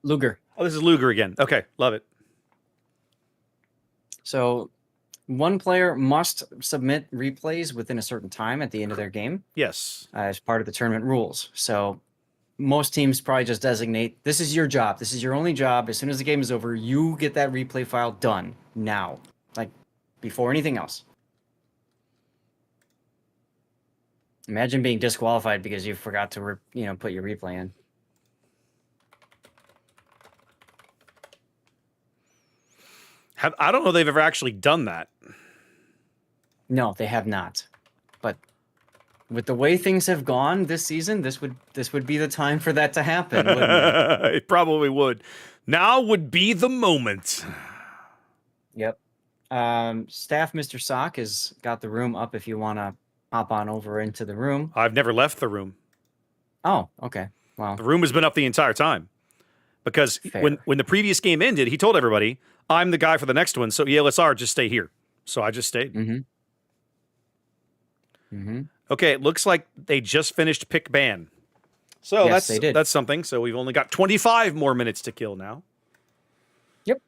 Luger. Oh, this is Luger again. Okay, love it. So one player must submit replays within a certain time at the end of their game Yes. as part of the tournament rules. So most teams probably just designate, this is your job. This is your only job. As soon as the game is over, you get that replay file done now, like before anything else. Imagine being disqualified because you forgot to, put your replay in. I don't know they've ever actually done that. No, they have not. But with the way things have gone this season, this would be the time for that to happen, wouldn't it? It probably would. Now would be the moment. Yep. Staff Mr. Sock has got the room up if you want to hop on over into the room. I've never left the room. Oh, okay. Wow. The room has been up the entire time. Because Fair. when the previous game ended, he told everybody, I'm the guy for the next one, so ELSR, just stay here. So I just stayed. Mm-hmm. Mm-hmm. Okay, it looks like they just finished pick ban. So Yes, they did. that's something. So we've only got 25 more minutes to kill now. Yep.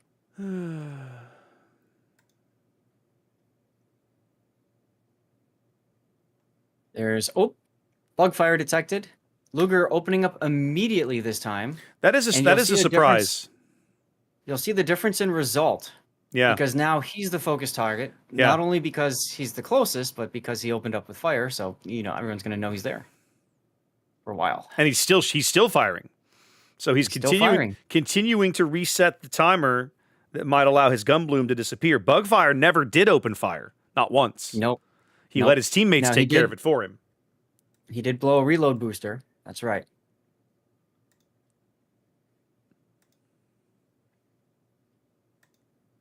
There's bug fire detected. Luger opening up immediately this time. That is a surprise. You'll see the difference in result. Yeah. Because now he's the focus target. Yeah. Not only because he's the closest, but because he opened up with fire. So, everyone's going to know he's there for a while. And he's still firing. So he's continuing to reset the timer that might allow his gun bloom to disappear. Bugfire never did open fire. Not once. Nope. He let his teammates take care of it for him. He did blow a reload booster. That's right.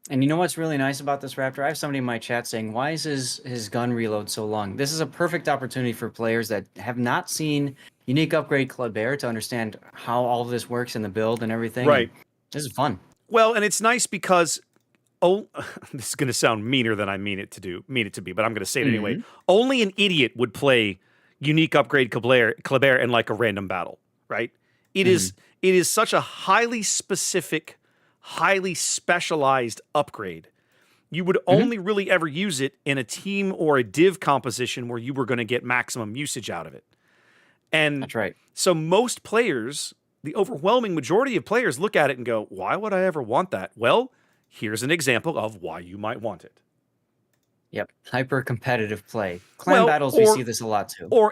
And you know what's really nice about this Raptor? I have somebody in my chat saying, why is his gun reload so long? This is a perfect opportunity for players that have not seen Unique Upgrade Kleber to understand how all of this works in the build and everything. Right. And this is fun. Well, and it's nice because this is going to sound meaner than I mean it to be, but I'm going to say it anyway. Only an idiot would play Unique Upgrade Kleber in like a random battle, right? It is such a highly specific, highly specialized upgrade. You would only really ever use it in a team or a div composition where you were going to get maximum usage out of it. And that's right. So most players, the overwhelming majority of players, look at it and go, why would I ever want that? Well, here's an example of why you might want it. Yep. Hyper competitive play. Clan battles, we see this a lot too. Or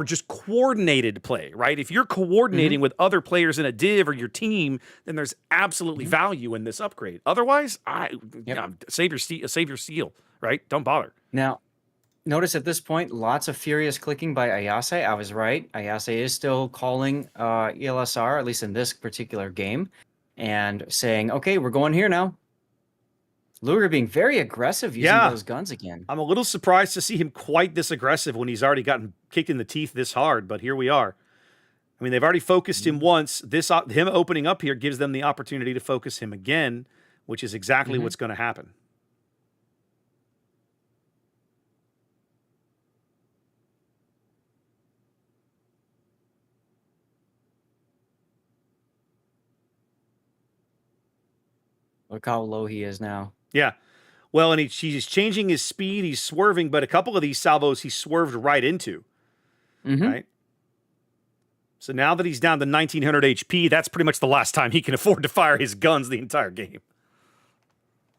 just coordinated play, right? If you're coordinating with other players in a div or your team, then there's absolutely value in this upgrade. Otherwise, save your steel, right? Don't bother. Now, notice at this point, lots of furious clicking by Ayase. I was right. Ayase is still calling ELSR, at least in this particular game, and saying, okay, we're going here now. Luger being very aggressive using those guns again. I'm a little surprised to see him quite this aggressive when he's already gotten kicked in the teeth this hard, but here we are. I mean, they've already focused him once. Him opening up here gives them the opportunity to focus him again, which is exactly what's going to happen. Look how low he is now. Yeah. Well, and he's changing his speed. He's swerving, but a couple of these salvos he swerved right into. Right. So now that he's down to 1900 HP, that's pretty much the last time he can afford to fire his guns the entire game.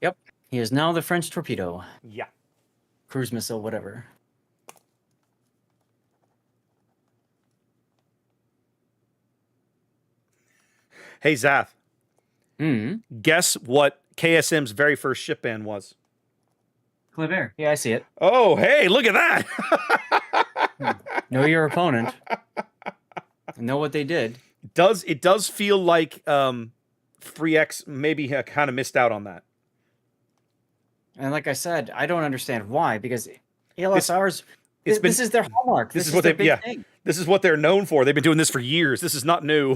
Yep. He is now the French torpedo. Yeah. Cruise missile, whatever. Hey, Zath. Guess what KSM's very first ship ban was? Kleber. Yeah, I see it. Oh, hey, look at that. Know your opponent. Know what they did. It does feel like 3X maybe kind of missed out on that. And like I said, I don't understand why, because ALSRs, this is their hallmark. This is what thing. This is what they're known for. They've been doing this for years. This is not new.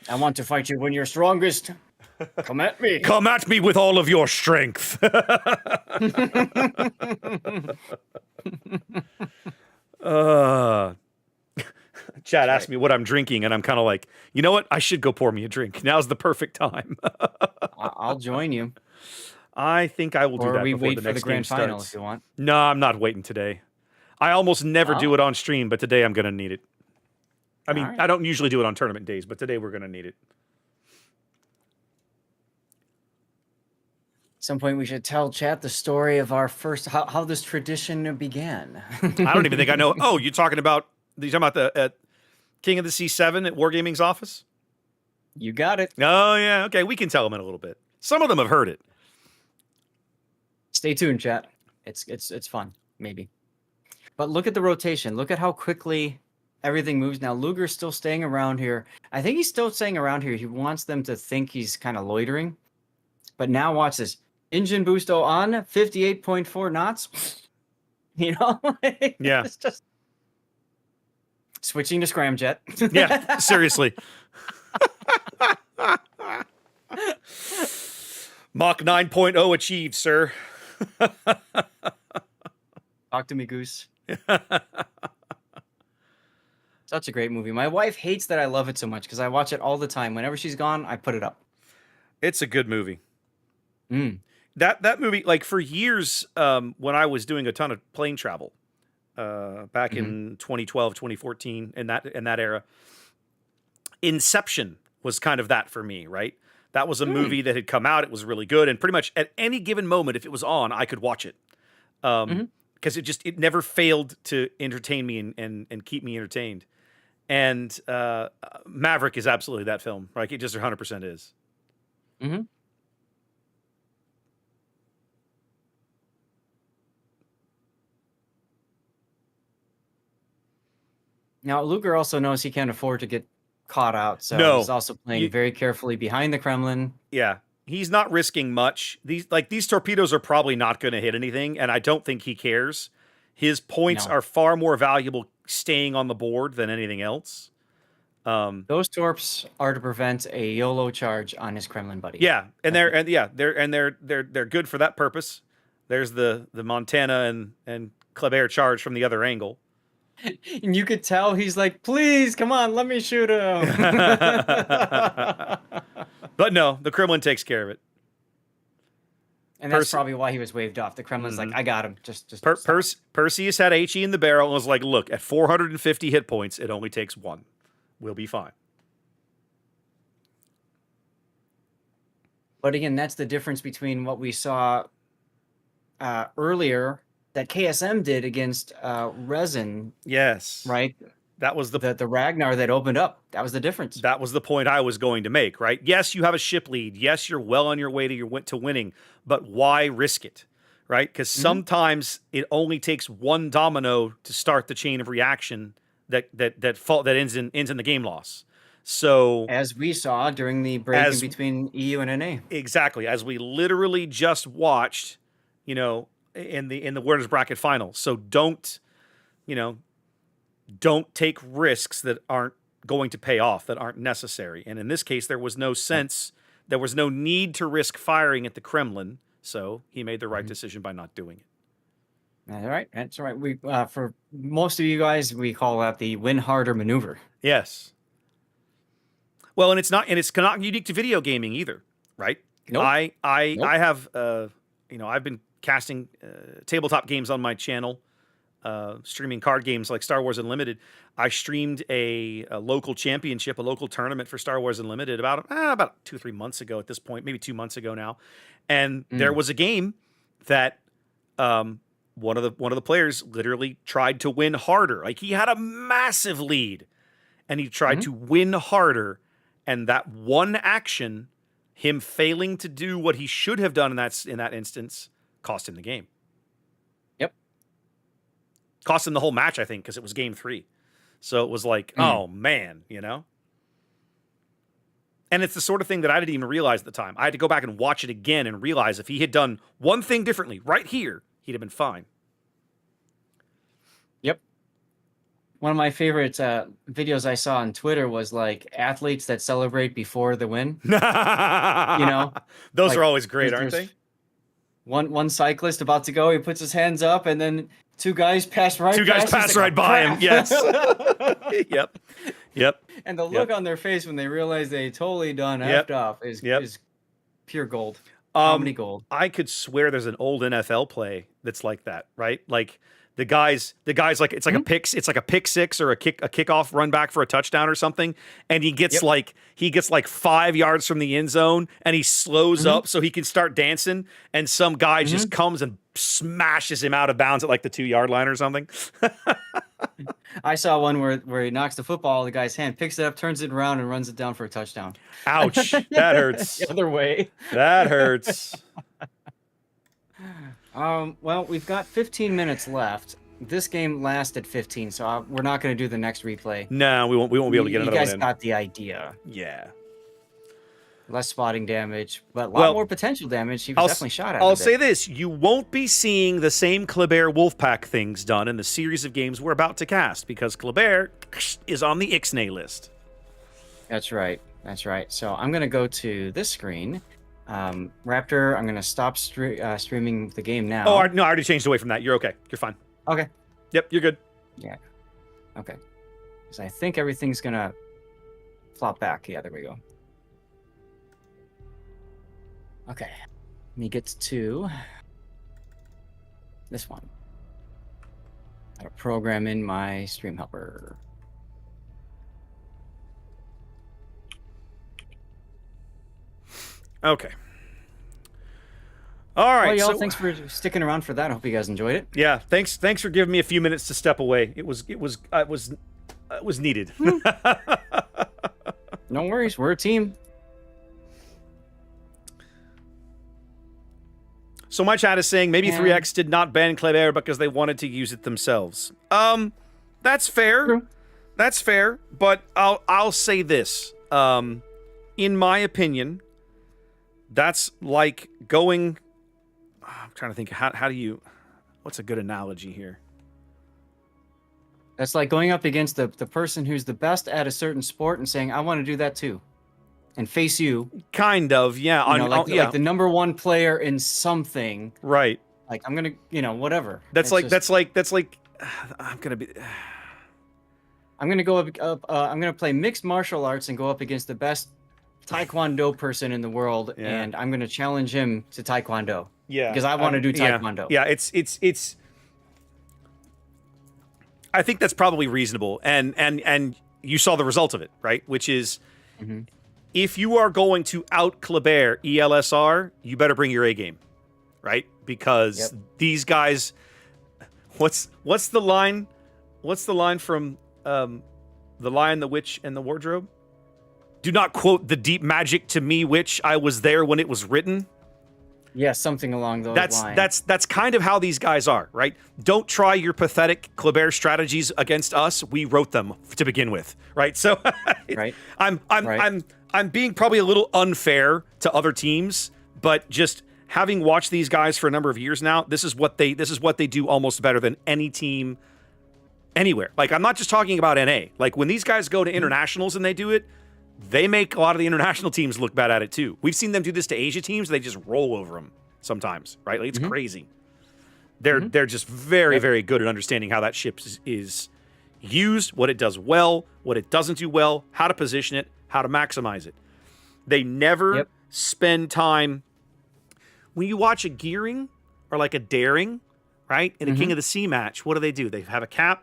I want to fight you when you're strongest. Come at me. Come at me with all of your strength. Chad asked me what I'm drinking, and I'm kind of like, you know what? I should go pour me a drink. Now's the perfect time. I'll join you. I think I will do that before the next game starts. Final if you want. No, I'm not waiting today. I almost never do it on stream, but today I'm going to need it. I mean, I don't usually do it on tournament days, but today we're going to need it. At some point, we should tell chat the story of our first, how this tradition began. I don't even think I know. Oh, you're talking about the King of the Sea XVII at Wargaming's office? You got it. Oh, yeah. Okay, we can tell them in a little bit. Some of them have heard it. Stay tuned, chat. It's fun, maybe. But look at the rotation. Look at how quickly everything moves. Now, Luger's still staying around here. I think he's still staying around here. He wants them to think he's kind of loitering. But now watch this. Engine boosto on, 58.4 knots. You know? Yeah. It's just switching to scramjet. Yeah, seriously. Mach 9.0 achieved, sir. Talk to me, Goose. Such a great movie. My wife hates that I love it so much because I watch it all the time. Whenever she's gone, I put it up. It's a good movie. That movie, like for years, when I was doing a ton of plane travel, back in 2012, 2014, in that era, Inception was kind of that for me, right? That was a movie that had come out. It was really good, and pretty much at any given moment, if it was on, I could watch it. Because it never failed to entertain me and keep me entertained. And Maverick is absolutely that film, right? It just 100% is. Now, Luger also knows he can't afford to get caught out, so he's also playing very carefully behind the Kremlin. Yeah, he's not risking much. These torpedoes are probably not going to hit anything, and I don't think he cares. His points are far more valuable staying on the board than anything else. Those torps are to prevent a YOLO charge on his Kremlin buddy. Yeah, they're good for that purpose. There's the Montana and Kleber charge from the other angle. And you could tell he's like, please, come on, let me shoot him. But no, the Kremlin takes care of it. And that's probably why he was waved off. The Kremlin's like, I got him. Perseus had HE in the barrel and was like, look, at 450 hit points, it only takes one. We'll be fine. But again, that's the difference between what we saw earlier that KSM did against Resin. Yes. Right? That was the Ragnar that opened up. That was the difference. That was the point I was going to make, right? Yes, you have a ship lead. Yes, you're well on your way to winning, but why risk it, right? Because sometimes it only takes one domino to start the chain of reaction that ends in the game loss. So as we saw during the break in between EU and NA, exactly, as we literally just watched, in the winners bracket final. So don't take risks that aren't going to pay off, that aren't necessary. And in this case, there was no need to risk firing at the Kremlin. So he made the right decision by not doing it. All right. That's right. We for most of you guys, we call that the win harder maneuver. Yes. Well, and it's not unique to video gaming either, right? Nope. I have I've been casting tabletop games on my channel, streaming card games like Star Wars Unlimited. I streamed a local championship, a local tournament for Star Wars Unlimited about 2-3 months ago at this point, maybe 2 months ago now. And there was a game that one of the players literally tried to win harder. Like, he had a massive lead and he tried to win harder, and that one action, him failing to do what he should have done in that instance, cost him the game. Yep. Cost him the whole match, I think, because it was game 3. So it was like, oh man, And it's the sort of thing that I didn't even realize at the time. I had to go back and watch it again and realize if he had done one thing differently right here, he'd have been fine. Yep. One of my favorite videos I saw on Twitter was like athletes that celebrate before the win. Those like, are always great, aren't they? One cyclist about to go, he puts his hands up, and then two guys pass right. Two guys pass right by him. Yes. Yep. And the look on their face when they realize they totally done effed up is pure gold. Comedy gold. I could swear there's an old NFL play that's like that, right? Like the guys like it's like a pick six or a kickoff run back for a touchdown or something, and he gets like 5 yards from the end zone and he slows up so he can start dancing, and some guy just comes and smashes him out of bounds at like the 2-yard line or something. I saw one where he knocks the football out of the guy's hand, picks it up, turns it around, and runs it down for a touchdown. Ouch. That hurts. The other way. That hurts. Well, we've got 15 minutes left. This game lasted 15, so we're not going to do the next replay. No, we won't be able to get another one in. You guys got the idea. Yeah. Less spotting damage, but a lot more potential damage. He was definitely shot at. I'll say this. You won't be seeing the same Kleber Wolfpack things done in the series of games we're about to cast, because Kleber is on the XNA list. That's right. That's right. So I'm going to go to this screen. Raptor, I'm going to stop streaming the game now. Oh, no, I already changed away from that. You're okay. You're fine. Okay. Yep, you're good. Yeah. Okay. Because I think everything's going to flop back. Yeah, there we go. Okay. Let me get to this one. Gotta program in my stream helper. Okay. All right. Well, y'all, thanks for sticking around for that. I hope you guys enjoyed it. Yeah, thanks for giving me a few minutes to step away. It was needed. No worries. We're a team. So my chat is saying maybe 3X did not ban Kleber because they wanted to use it themselves. That's fair. True. That's fair, but I'll say this. In my opinion, that's like going. I'm trying to think. How do you? What's a good analogy here? That's like going up against the person who's the best at a certain sport and saying, "I want to do that too," and face you. Kind of, yeah. Like the number one player in something. Right. Like I'm gonna, whatever. That's like. I'm gonna be. I'm gonna go up. I'm gonna play mixed martial arts and go up against the best Taekwondo person in the world, and I'm gonna challenge him to Taekwondo. Yeah. Because I want to do Taekwondo. Yeah. It's. I think that's probably reasonable, and you saw the result of it, right? Which is, if you are going to out Kleber ELSR, you better bring your A game, right? Because these guys, what's the line? What's the line from The Lion, the Witch, and the Wardrobe? Do not quote the deep magic to me, which I was there when it was written. Yeah, something along those lines. That's kind of how these guys are, right? Don't try your pathetic Kleber strategies against us. We wrote them to begin with, right? So, right. I'm being probably a little unfair to other teams, but just having watched these guys for a number of years now, this is what they do almost better than any team anywhere. Like, I'm not just talking about NA. Like, when these guys go to internationals and they do it, they make a lot of the international teams look bad at it too. We've seen them do this to Asia teams. They just roll over them sometimes, right? Like, it's crazy. They're just very, very good at understanding how that ship is used, what it does well, what it doesn't do well, how to position it, how to maximize it. They never spend time. When you watch a gearing or like a daring, right, in a King of the Sea match, what do? They have a cap,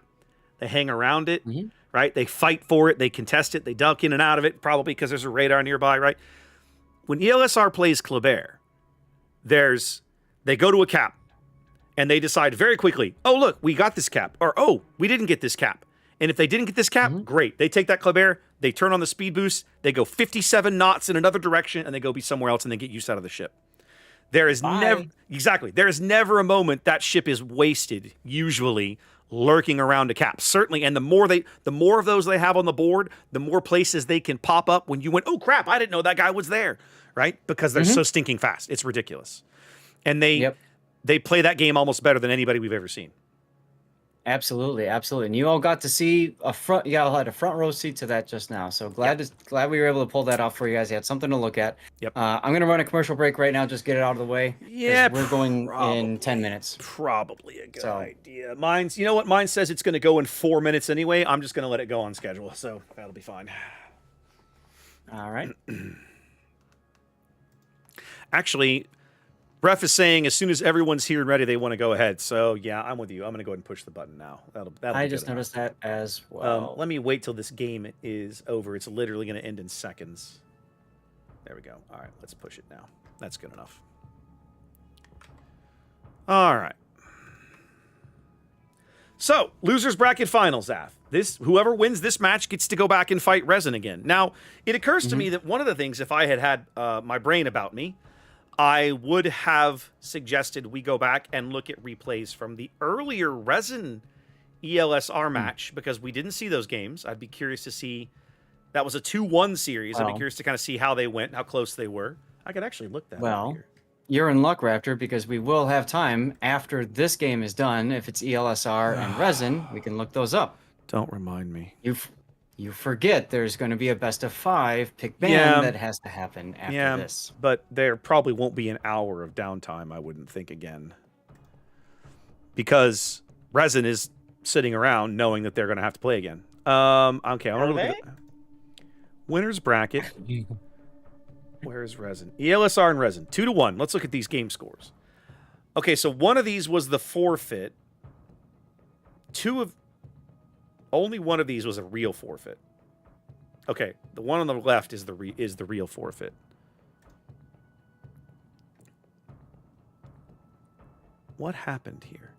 they hang around it, right? They fight for it, they contest it, they duck in and out of it, probably because there's a radar nearby, right? When ELSR plays Kleber, they go to a cap, and they decide very quickly, oh, look, we got this cap, or oh, we didn't get this cap. And if they didn't get this cap, great. They take that Kleber, they turn on the speed boost, they go 57 knots in another direction, and they go be somewhere else, and they get used out of the ship. There is never a moment that ship is wasted, usually, lurking around a cap. Certainly, and the more of those they have on the board, the more places they can pop up when you went, oh crap, I didn't know that guy was there, right? Because they're so stinking fast. It's ridiculous. And they play that game almost better than anybody we've ever seen. Absolutely, absolutely. And you all got to see you all had a front row seat to that just now. So glad we were able to pull that off for you guys. You had something to look at. Yep. I'm gonna run a commercial break right now, just get it out of the way. Yeah, we're going in 10 minutes. Probably a good idea. You know what? Mine says it's going to go in 4 minutes anyway. I'm just going to let it go on schedule, so that'll be fine. All right. Actually, Ref is saying as soon as everyone's here and ready, they want to go ahead. So yeah, I'm with you. I'm going to go ahead and push the button now. I just noticed that as well. Let me wait till this game is over. It's literally going to end in seconds. There we go. All right, let's push it now. That's good enough. All right. So, losers bracket finals, Af. Whoever wins this match gets to go back and fight Resin again. Now, it occurs to me that one of the things, if I had my brain about me, I would have suggested we go back and look at replays from the earlier Resin ELSR match, because we didn't see those games. I'd be curious to see. That was a 2-1 series. I'd be curious to kind of see how they went, how close they were. I could actually look that up here. You're in luck, Raptor, because we will have time after this game is done. If it's ELSR and Resin, we can look those up. Don't remind me. You forget there's going to be a best of 5 pick band that has to happen after this. But there probably won't be an hour of downtime, I wouldn't think, again. Because Resin is sitting around knowing that they're going to have to play again. Okay, I want to look at winners bracket. Where's Resin? ELSR and Resin. 2-1. Let's look at these game scores. Okay, so one of these was the forfeit. Only one of these was a real forfeit. Okay, the one on the left is the real forfeit. What happened here?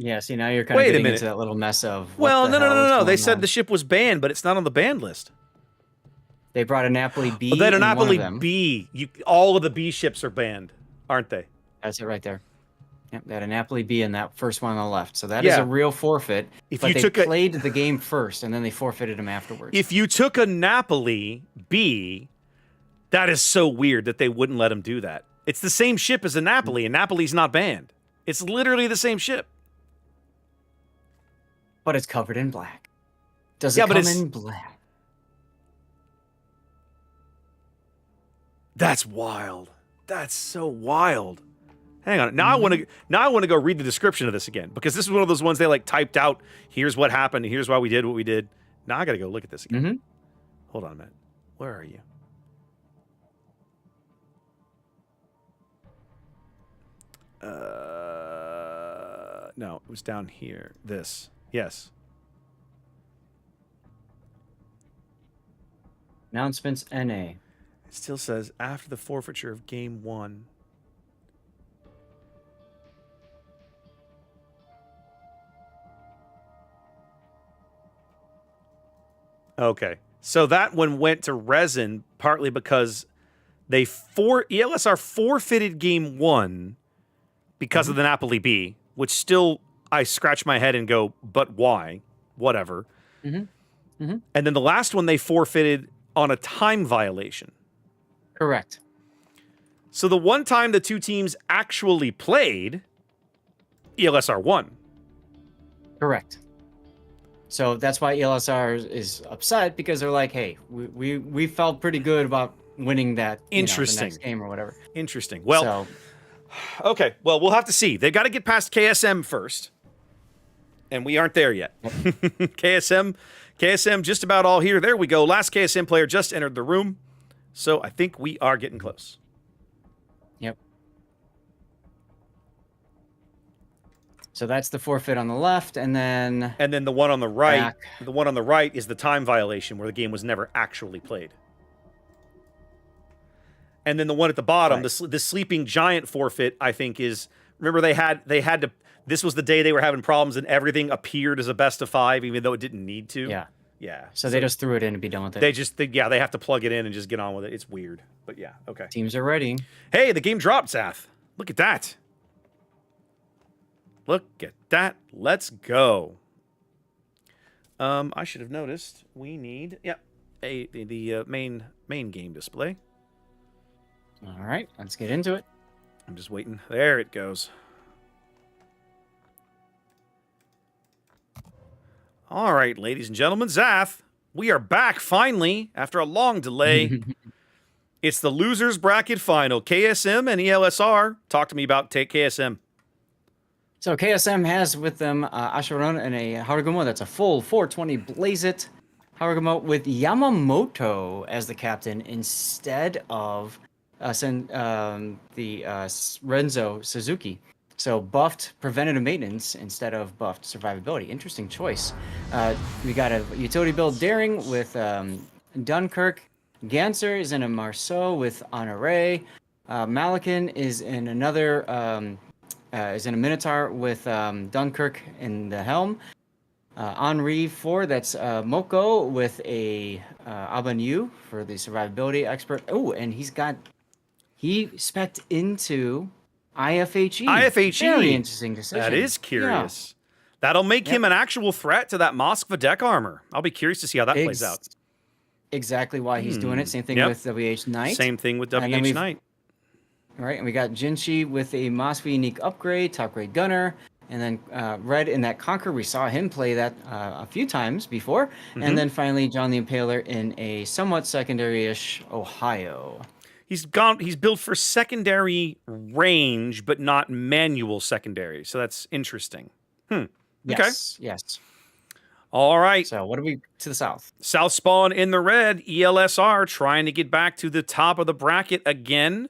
Yeah, see, now you're kind of getting into that little mess of. No. They said the ship was banned, but it's not on the banned list. They brought a Napoli B. They had a Napoli B. All of the B ships are banned, aren't they? That's it right there. Yep, they had a Napoli B in that first one on the left. So that is a real forfeit. But they played the game first, and then they forfeited him afterwards. If you took a Napoli B, that is so weird that they wouldn't let him do that. It's the same ship as a Napoli, and Napoli's not banned. It's literally the same ship. But it's covered in black. Does it come in black? That's wild. That's so wild. Hang on. Now I want to go read the description of this again, because this is one of those ones they typed out. Here's what happened. Here's why we did what we did. Now I got to go look at this again. Hold on a minute. Where are you? No, it was down here. This. Yes. Announcements NA. It still says after the forfeiture of game 1. Okay. So that one went to Resin partly because ELSR forfeited game 1 because of the Napoli B, which still I scratch my head and go, but why? Whatever. And then the last one they forfeited on a time violation. Correct. So the one time the two teams actually played, ELSR won. Correct. So that's why ELSR is upset, because they're like, hey, we felt pretty good about winning that the next game or whatever. Interesting. Well, okay. Well, we'll have to see. They've got to get past KSM first. and we aren't there yet. KSM just about all here. There we go. Last KSM player just entered the room. So I think we are getting close. Yep. So that's the forfeit on the left, and then the one on the right, back. the one on the right is the time violation where the game was never actually played. And then the one at the bottom, Right. the sleeping giant forfeit, I think is, remember they had to, this was the day they were having problems and everything appeared as a best of 5 even though it didn't need to. Yeah. Yeah. So they just threw it in and be done with it. They have to plug it in and just get on with it. It's weird. But yeah, okay. Teams are ready. Hey, the game dropped, Zath. Look at that. Look at that. Let's go. I should have noticed we need the main game display. All right, let's get into it. I'm just waiting. There it goes. All right, ladies and gentlemen, Zath, we are back finally after a long delay. It's the losers bracket final. KSM and ELSR. Talk to me about KSM. So KSM has with them Asheron and a Harugumo. That's a full 420 Blaze It Harugumo with Yamamoto as the captain instead of Renzo Suzuki. So buffed preventative maintenance instead of buffed survivability. Interesting choice. We got a utility build Daring with Dunkirk. Ganser is in a Marceau with Honore. Malikan is in another is in a Minotaur with Dunkirk in the helm. Henri 4, that's Moko with a Abanyu for the survivability expert. Oh, and he spec'd into IFHE. IFHE. Very interesting decision. That is curious. Yeah. That'll make him an actual threat to that Moskva deck armor. I'll be curious to see how that plays out. Exactly why he's doing it. Same thing with WH Knight. Same thing with WH Knight. Right, and we got Jinshi with a Moskva unique upgrade, top grade gunner, and then Red in that Conquer. We saw him play that a few times before, and then finally John the Impaler in a somewhat secondary-ish Ohio. He's built for secondary range, but not manual secondary. So that's interesting. Yes, yes. All right. So what are we to the south? South spawn in the red. ELSR trying to get back to the top of the bracket again.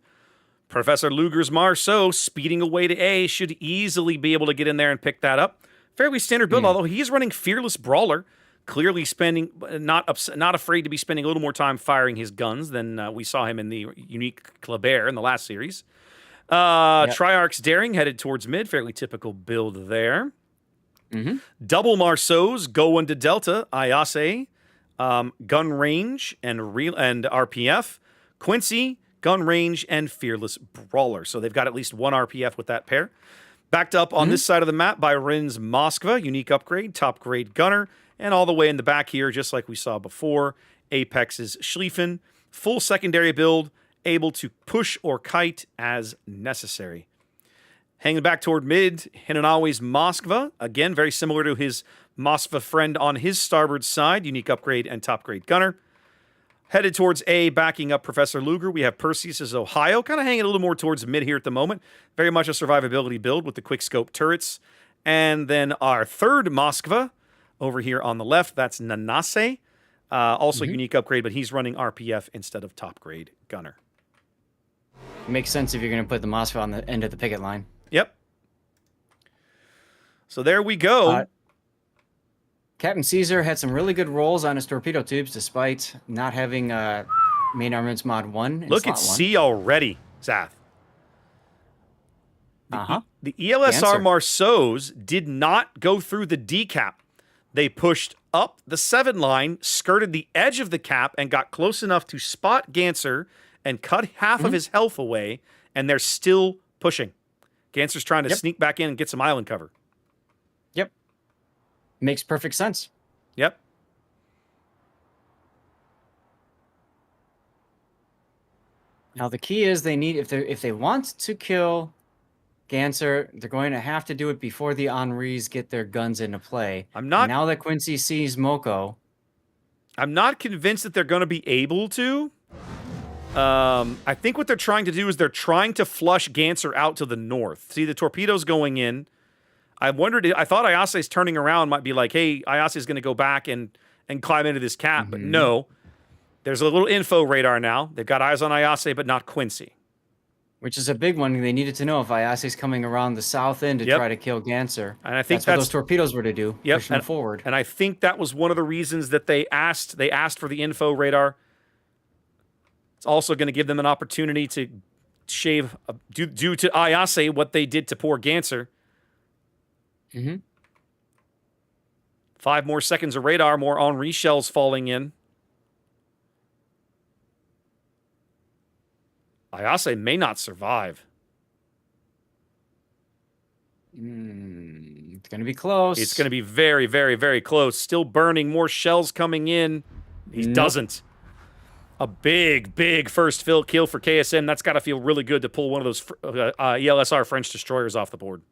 Professor Luger's Marceau speeding away to A should easily be able to get in there and pick that up. Fairly standard build, although he is running Fearless Brawler. Clearly spending, not afraid to be spending a little more time firing his guns than we saw him in the unique Kleber in the last series. Triarch's Daring headed towards mid. Fairly typical build there. Double Marceaus go into Delta. Ayase, gun range and RPF. Quincy, gun range and Fearless Brawler. So they've got at least one RPF with that pair. Backed up on this side of the map by Ren's Moskva, unique upgrade, top grade gunner. And all the way in the back here, just like we saw before, Apex's Schlieffen, full secondary build, able to push or kite as necessary. Hanging back toward mid, Hinanawe's Moskva, again, very similar to his Moskva friend on his starboard side, unique upgrade and top grade gunner. Headed towards A, backing up Professor Luger, we have Perseus's Ohio, kind of hanging a little more towards mid here at the moment. Very much a survivability build with the quickscope turrets. And then our third Moskva, over here on the left, that's Nanase. Also unique upgrade, but he's running RPF instead of top grade gunner. Makes sense if you're going to put the Moskva on the end of the picket line. Yep. So there we go. Captain Caesar had some really good rolls on his torpedo tubes despite not having main armaments mod 1. Look at C already, Zath. The ELSR Marceaus did not go through the D cap. They pushed up the 7 line, skirted the edge of the cap, and got close enough to spot Ganser and cut half of his health away, and they're still pushing. Ganser's trying to sneak back in and get some island cover. Yep. Makes perfect sense. Yep. Now the key is they need if they want to kill Ganser, they're going to have to do it before the Henris get their guns into play. Now that Quincy sees Moko. I'm not convinced that they're going to be able to. I think what they're trying to do is they're trying to flush Ganser out to the north. See the torpedoes going in. I wondered. I thought Ayase's turning around might be like, hey, Ayase's going to go back and climb into this cap, but no. There's a little info radar now. They've got eyes on Ayase, but not Quincy. Which is a big one. They needed to know if Ayase's coming around the south end to try to kill Ganser. And I think that's what those torpedoes were to do. Push them forward. And I think that was one of the reasons that they asked for the info radar. It's also going to give them an opportunity to shave, due to Ayase, what they did to poor Ganser. 5 more seconds of radar, more Henri shells falling in. Ayase may not survive. It's going to be close. It's going to be very, very, very close. Still burning, more shells coming in. He doesn't. A big, big first kill for KSM. That's got to feel really good to pull one of those ELSR French destroyers off the board.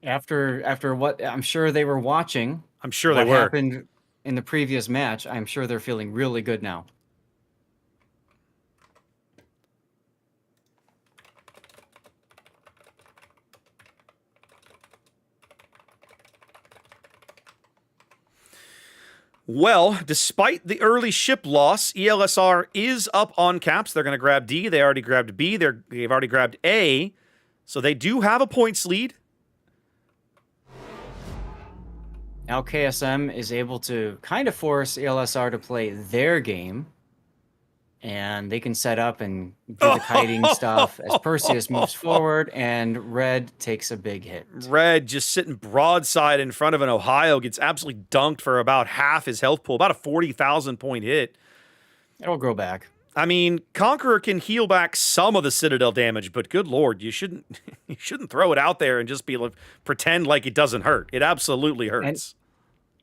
After what I'm sure they were watching. I'm sure they were. What happened in the previous match, I'm sure they're feeling really good now. Well, despite the early ship loss, ELSR is up on caps. They're going to grab D. They already grabbed B. They've already grabbed A. So they do have a points lead. Now KSM is able to kind of force ELSR to play their game. And they can set up and do the kiting stuff as Perseus moves forward and Red takes a big hit. Red just sitting broadside in front of an Ohio, gets absolutely dunked for about half his health pool, about a 40,000 point hit. It'll grow back. I mean, Conqueror can heal back some of the Citadel damage, but good lord, you shouldn't throw it out there and just be like, pretend like it doesn't hurt. It absolutely hurts.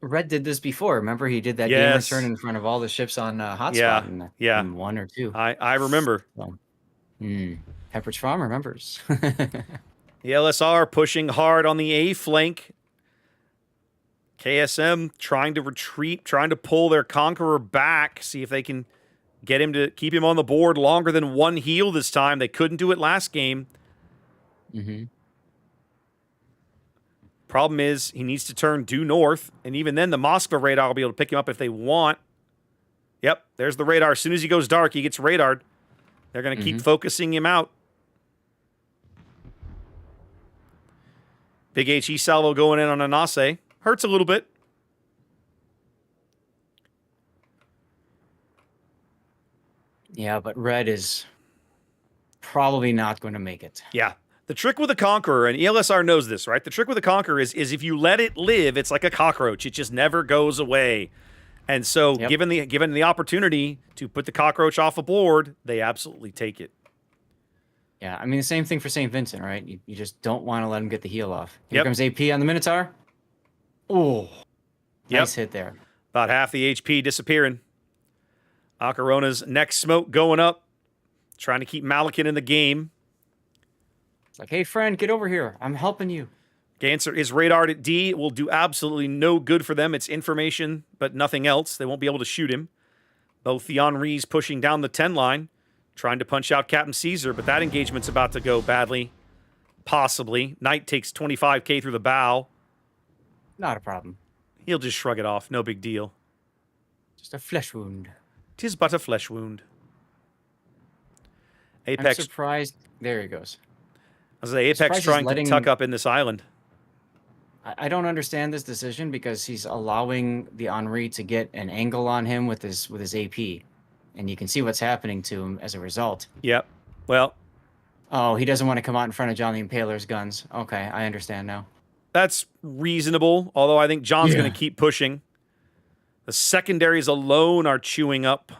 Red did this before. Remember, he did that game return in front of all the ships on Hotspot in 1 or 2. I remember. So, Pepperidge Farm remembers. The LSR pushing hard on the A flank. KSM trying to retreat, trying to pull their Conqueror back, see if they can get him to keep him on the board longer than 1 heal this time. They couldn't do it last game. Problem is, he needs to turn due north, and even then, the Moskva radar will be able to pick him up if they want. Yep, there's the radar. As soon as he goes dark, he gets radared. They're going to keep focusing him out. Big HE salvo going in on Anase. Hurts a little bit. Yeah, but Red is probably not going to make it. Yeah. The trick with the Conqueror, and ELSR knows this, right? The trick with the Conqueror is if you let it live, it's like a cockroach. It just never goes away. And so given the opportunity to put the cockroach off a board, they absolutely take it. Yeah, I mean, the same thing for St. Vincent, right? You just don't want to let him get the heal off. Here comes AP on the Minotaur. Oh, nice hit there. About half the HP disappearing. Akarona's next smoke going up, trying to keep Malakin in the game. It's like, hey, friend, get over here. I'm helping you. Ganser is radared at D. It will do absolutely no good for them. It's information, but nothing else. They won't be able to shoot him. Both the Henri's pushing down the 10 line, trying to punch out Captain Caesar, but that engagement's about to go badly. Possibly. Knight takes 25k through the bow. Not a problem. He'll just shrug it off. No big deal. Just a flesh wound. 'Tis but a flesh wound. Apex. I'm surprised. There he goes. I was Apex trying to tuck up in this island. I don't understand this decision because he's allowing the Henri to get an angle on him with his AP, and you can see what's happening to him as a result. Yep. Well. Oh, he doesn't want to come out in front of John the Impaler's guns. Okay, I understand now. That's reasonable, although I think John's going to keep pushing. The secondaries alone are chewing up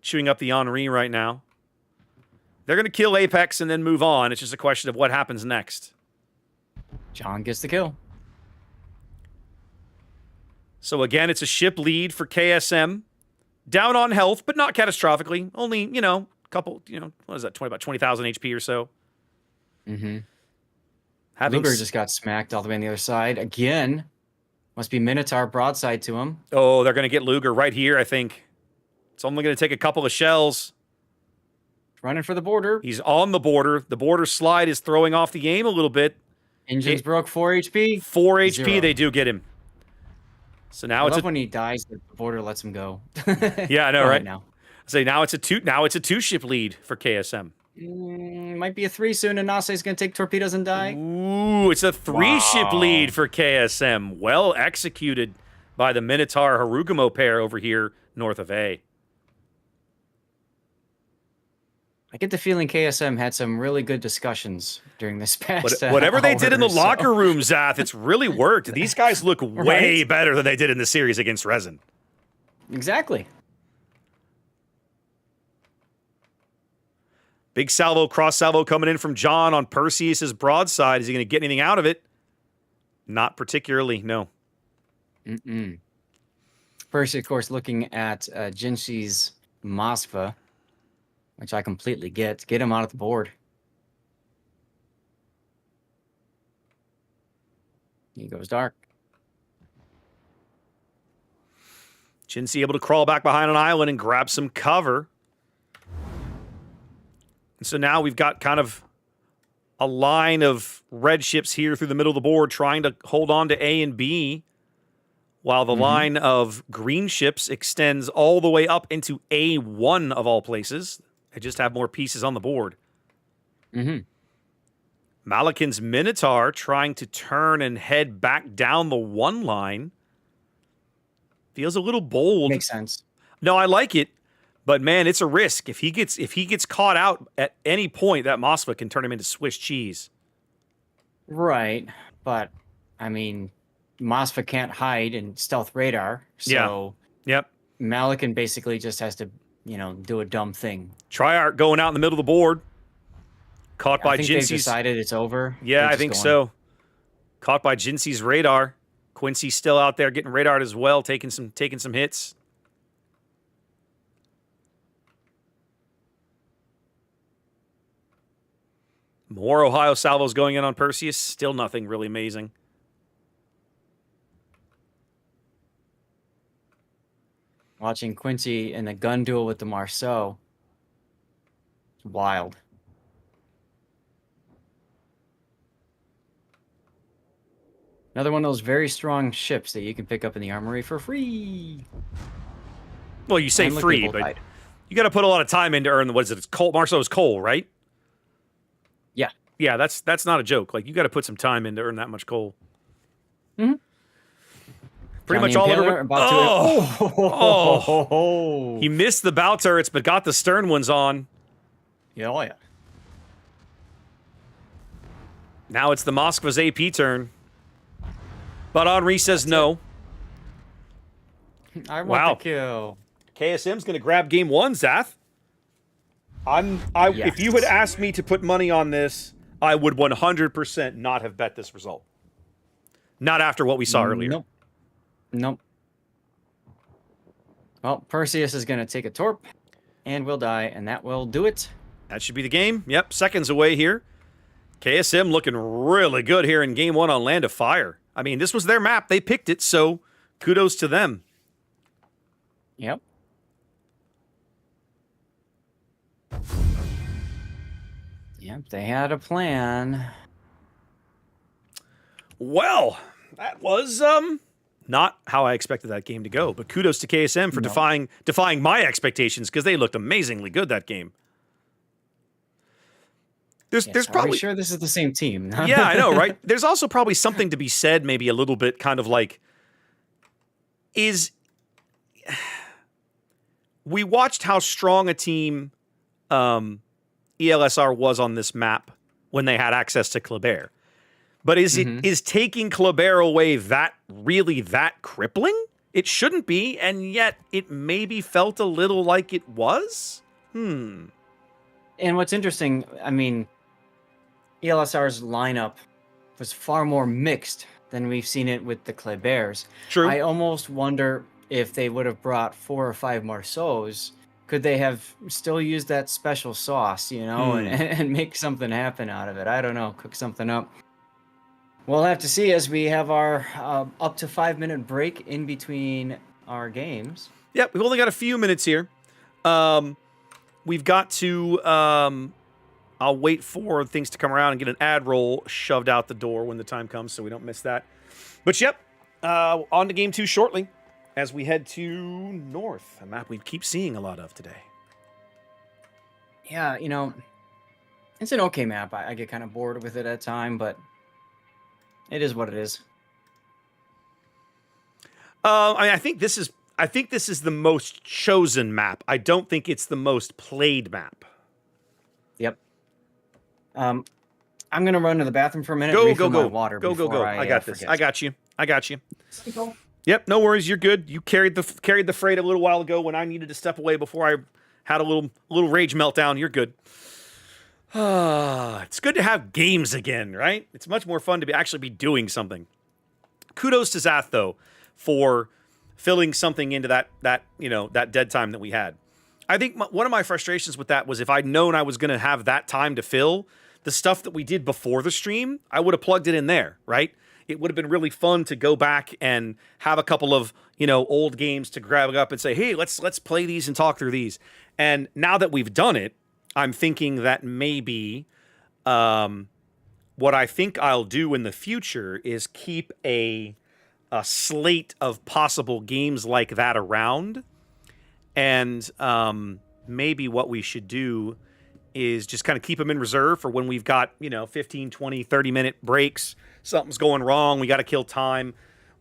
the Henri right now. They're going to kill Apex and then move on. It's just a question of what happens next. John gets the kill. So again, it's a ship lead for KSM. Down on health, but not catastrophically. Only, a couple, what is that, about 20,000 HP or so. Luger just got smacked all the way on the other side. Again, must be Minotaur broadside to him. Oh, they're going to get Luger right here, I think. It's only going to take a couple of shells. Running for the border. He's on the border. The border slide is throwing off the aim a little bit. Engines broke 4 HP. 4 HP, Zero. they do get him. So now I it's love when he dies, the border lets him go. Yeah, I know, Go right? ahead now. So now it's a 2-ship lead for KSM. Might be a 3 soon, and Nase's going to take torpedoes and die. Ooh, it's a 3-ship lead for KSM. Well executed by the Minotaur Harugumo pair over here north of A. I get the feeling KSM had some really good discussions during this past Whatever they did in the hour or so. locker room, Zath, it's really worked. These guys look way better than they did in the series against Resin. Exactly. Big salvo, cross salvo coming in from John on Perseus's broadside. Is he going to get anything out of it? Not particularly, no. Percy, of course, looking at Jinshi's Moskva, which I completely get. Get him out of the board. He goes dark. Jinsey able to crawl back behind an island and grab some cover. And so now we've got kind of a line of red ships here through the middle of the board trying to hold on to A and B, while the line of green ships extends all the way up into A1 of all places. They just have more pieces on the board. Malakin's Minotaur trying to turn and head back down the 1 line. Feels a little bold. Makes sense. No, I like it. But man, it's a risk. If he gets caught out at any point, that Moskva can turn him into Swiss cheese. Right. But, I mean, Moskva can't hide in stealth radar. So Yep. Malakin basically just has to, do a dumb thing. Triarch going out in the middle of the board. Caught by I think they've Jinsey's. decided it's over. Yeah, They're I just think going. so. Caught by Jinsey's radar. Quincy's still out there getting radared as well, taking some hits. More Ohio salvos going in on Perseus. Still nothing really amazing. Watching Quincy in the gun duel with the Marceau. It's wild. Another one of those very strong ships that you can pick up in the armory for free. Well, you say And look, free, they both but died. you got to put a lot of time in to earn what is it? It's coal. Marceau's coal, right? Yeah. Yeah, that's not a joke. Like you got to put some time in to earn that much coal. Mm-hmm. Pretty Johnny much all Impaler over. about to- Oh, he missed the bow turrets, but got the stern ones on. Yeah, oh yeah. Now it's the Moskva's AP turn. But Henri says no. I want Wow. the kill. KSM's going to grab game 1, Zath. If you had asked me to put money on this, I would 100% not have bet this result. Not after what we saw earlier. Nope. Well, Perseus is going to take a torp and will die, and that will do it. That should be the game. Yep, seconds away here. KSM looking really good here in game 1 on Land of Fire. I mean, this was their map. They picked it, so kudos to them. Yep. Yep, they had a plan. Well, that was not how I expected that game to go, but kudos to KSM for defying my expectations because they looked amazingly good that game. There's Are we probably sure this is the same team? Yeah, I know, right? There's also probably something to be said, maybe a little bit kind of like we watched how strong a team ELSR was on this map when they had access to Kleber. But is taking Kleber away that crippling? It shouldn't be, and yet it maybe felt a little like it was? And what's interesting, I mean, ELSR's lineup was far more mixed than we've seen it with the Klebers. True. I almost wonder if they would have brought 4 or 5 Marceaus, could they have still used that special sauce, and make something happen out of it? I don't know, cook something up. We'll have to see as we have our up to 5-minute break in between our games. Yep, we've only got a few minutes here. We've got to I'll wait for things to come around and get an ad roll shoved out the door when the time comes so we don't miss that. But yep, on to game 2 shortly as we head to North, a map we keep seeing a lot of today. Yeah, you know, it's an okay map. I get kind of bored with it at time, but it is what it is. I think this is the most chosen map. I don't think it's the most played map. Yep. I'm gonna run to the bathroom for a minute. Go. My water Go. before I got this. forget. I got you. Yep. No worries. You're good. You carried the freight a little while ago when I needed to step away before I had a little rage meltdown. You're good. It's good to have games again, right? It's much more fun to actually be doing something. Kudos to Zath though for filling something into that dead time that we had. I think one of my frustrations with that was if I'd known I was going to have that time to fill, the stuff that we did before the stream, I would have plugged it in there, right? It would have been really fun to go back and have a couple of, old games to grab up and say, hey, let's play these and talk through these. And now that we've done it, I'm thinking that maybe what I think I'll do in the future is keep a slate of possible games like that around. And maybe what we should do is just kind of keep them in reserve for when we've got, 15, 20, 30-minute breaks. Something's going wrong. We got to kill time.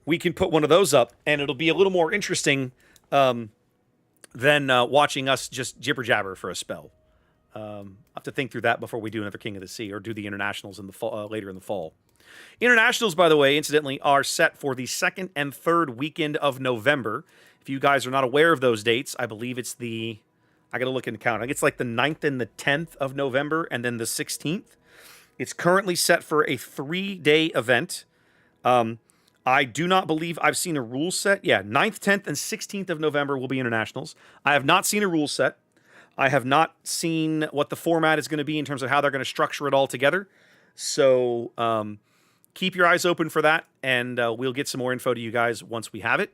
We can put one of those up, and it'll be a little more interesting than watching us just jibber-jabber for a spell. I'll have to think through that before we do another King of the Sea or do the internationals in the fall, later in the fall. Internationals, by the way, incidentally, are set for the 2nd and 3rd weekend of November. If you guys are not aware of those dates, I believe it's I got to look in the calendar. I think it's like the 9th and the 10th of November and then the 16th. It's currently set for a 3-day event. I do not believe I've seen a rule set. Yeah, 9th, 10th, and 16th of November will be internationals. I have not seen a rule set. I have not seen what the format is going to be in terms of how they're going to structure it all together. So keep your eyes open for that, and we'll get some more info to you guys once we have it.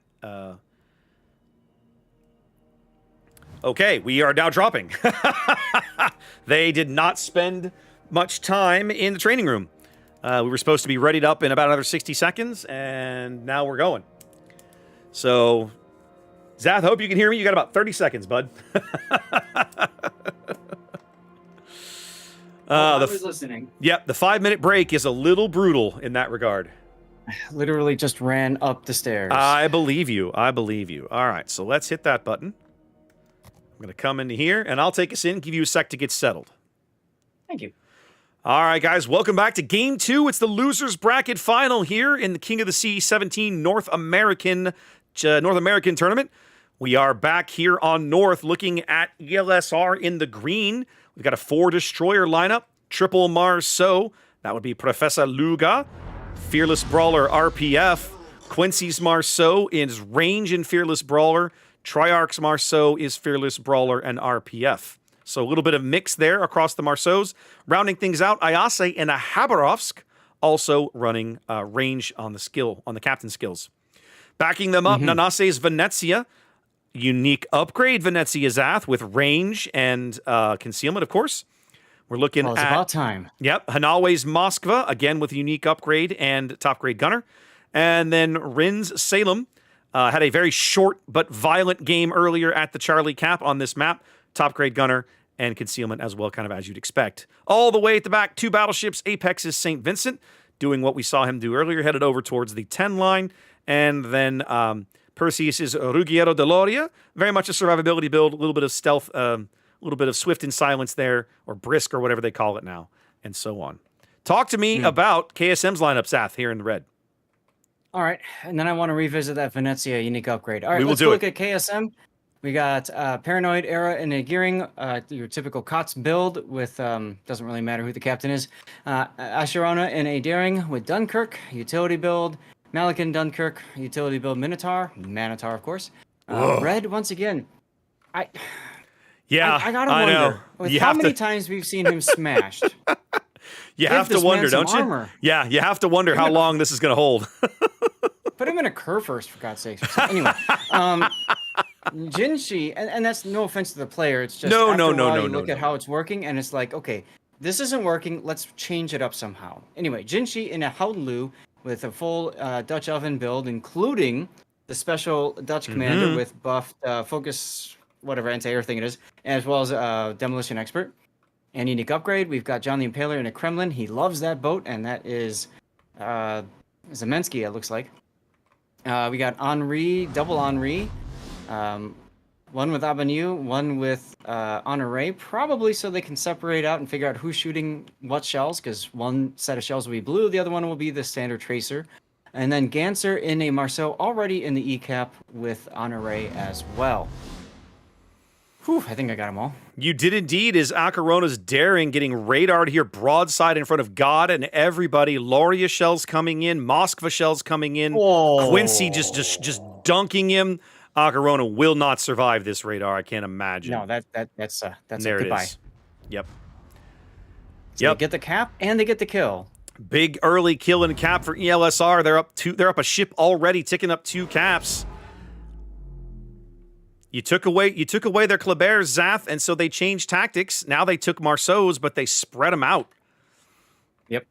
Okay, we are now dropping. They did not spend much time in the training room. We were supposed to be readied up in about another 60 seconds, and now we're going. So, Zath, hope you can hear me. You got about 30 seconds, bud. I was listening. Yep, the 5-minute break is a little brutal in that regard. Literally just ran up the stairs. I believe you. All right, so let's hit that button. I'm going to come into here, and I'll take us in, give you a sec to get settled. Thank you. All right, guys, welcome back to Game 2. It's the Losers Bracket Final here in the King of the Sea 17 North American Tournament. We are back here on North looking at ELSR in the green. We've got a 4-destroyer lineup. Triple Marceau. That would be Professor Luga. Fearless Brawler RPF. Quincy's Marceau is Range and Fearless Brawler. Triarch's Marceau is Fearless Brawler and RPF. So a little bit of mix there across the Marceaus. Rounding things out, Ayase and a Habarovsk also running range on the captain skills. Backing them up, Nanase's Venezia. Unique upgrade Venezia Zath with range and concealment, of course. We're looking it's about time. Yep, Hanalwe's Moskva, again with unique upgrade and top grade gunner. And then Rin's Salem. Had a very short but violent game earlier at the Charlie Cap on this map. Top grade gunner and concealment as well, kind of as you'd expect. All the way at the back, 2 battleships. Apex's St. Vincent, doing what we saw him do earlier, headed over towards the 10 line. And then Perseus's Ruggiero de Loria, very much a survivability build, a little bit of stealth, a little bit of swift and silence there, or brisk or whatever they call it now, and so on. Talk to me about KSM's lineup, Zath, here in the red. All right, and then I want to revisit that Venezia unique upgrade. All right, we will let's do look at KSM. We got Paranoid Era and a Gearing, your typical COTS build with, doesn't really matter who the captain is. Asherona and a Daring with Dunkirk, utility build. Malikan Dunkirk, utility build Minotaur, of course. Red, once again. I gotta wonder, with how many times we've seen him smashed. You have to wonder, don't you? Armor. Yeah, you have to wonder how long this is going to hold. Put him in a curve first, for God's sakes. Anyway, Jinshi, and that's no offense to the player. It's just you look at how it's working, and it's like, okay, this isn't working. Let's change it up somehow. Anyway, Jinshi in a Haulu with a full Dutch oven build, including the special Dutch commander with buffed focus, whatever anti-air thing it is, as well as demolition expert. And unique upgrade, we've got John the Impaler in a Kremlin. He loves that boat, and that is Zemensky, it looks like. We got Henri, double Henri. One with Abanu, one with Honore, probably so they can separate out and figure out who's shooting what shells, because one set of shells will be blue, the other one will be the standard tracer. And then Ganser in a Marceau, already in the ECAP with Honore as well. Whew, I think I got them all. You did indeed, as Acarona's daring, getting radared here broadside in front of God and everybody. Lauria shells coming in, Moskva shells coming in, Quincy just dunking him. Acarona will not survive this radar, I can't imagine. No, that's a there goodbye. it is. Yep. So they get the cap and they get the kill. Big early kill and cap for ELSR. They're up a ship already, ticking up 2 caps. You took away their Kleber's, Zath, and so they changed tactics. Now they took Marceau's, but they spread them out. Yep.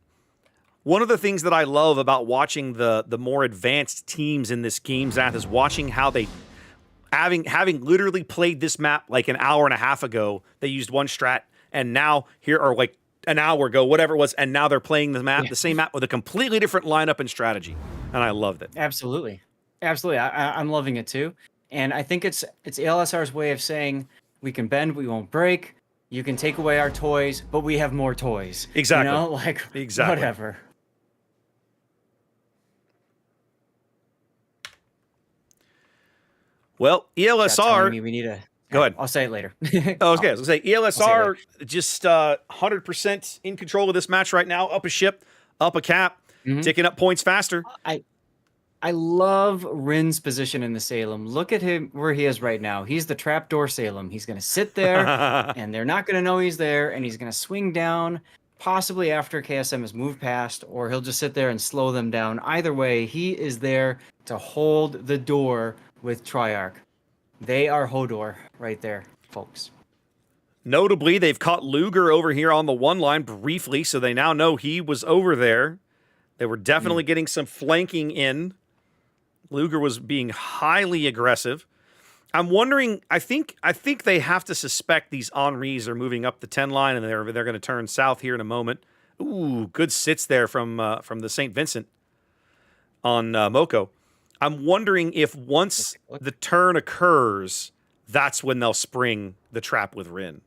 One of the things that I love about watching the more advanced teams in this game, Zath, is watching how they, having literally played this map like an hour and a half ago, they used one strat, and now here, or like an hour ago, whatever it was, and now they're playing the map, the same map with a completely different lineup and strategy, and I loved it. Absolutely. I'm loving it too. And I think it's ALSR's way of saying we can bend, we won't break. You can take away our toys, but we have more toys. Exactly. You know, like exactly. Whatever. Well, ELSR. We need a. Go ahead. I'll say it later. I was going to say ELSR just 100% in control of this match right now. Up a ship, up a cap, ticking up points faster. I love Rin's position in the Salem. Look at him where he is right now. He's the trapdoor Salem. He's going to sit there, and they're not going to know he's there, and he's going to swing down, possibly after KSM has moved past, or he'll just sit there and slow them down. Either way, he is there to hold the door with Triarch. They are Hodor right there, folks. Notably, they've caught Luger over here on the 1 line briefly, so they now know he was over there. They were definitely getting some flanking in. Luger was being highly aggressive. I'm wondering, I think they have to suspect these Henris are moving up the 10 line, and they're going to turn south here in a moment. Ooh, good sits there from the St. Vincent on Moko. I'm wondering if once the turn occurs, that's when they'll spring the trap with Rin.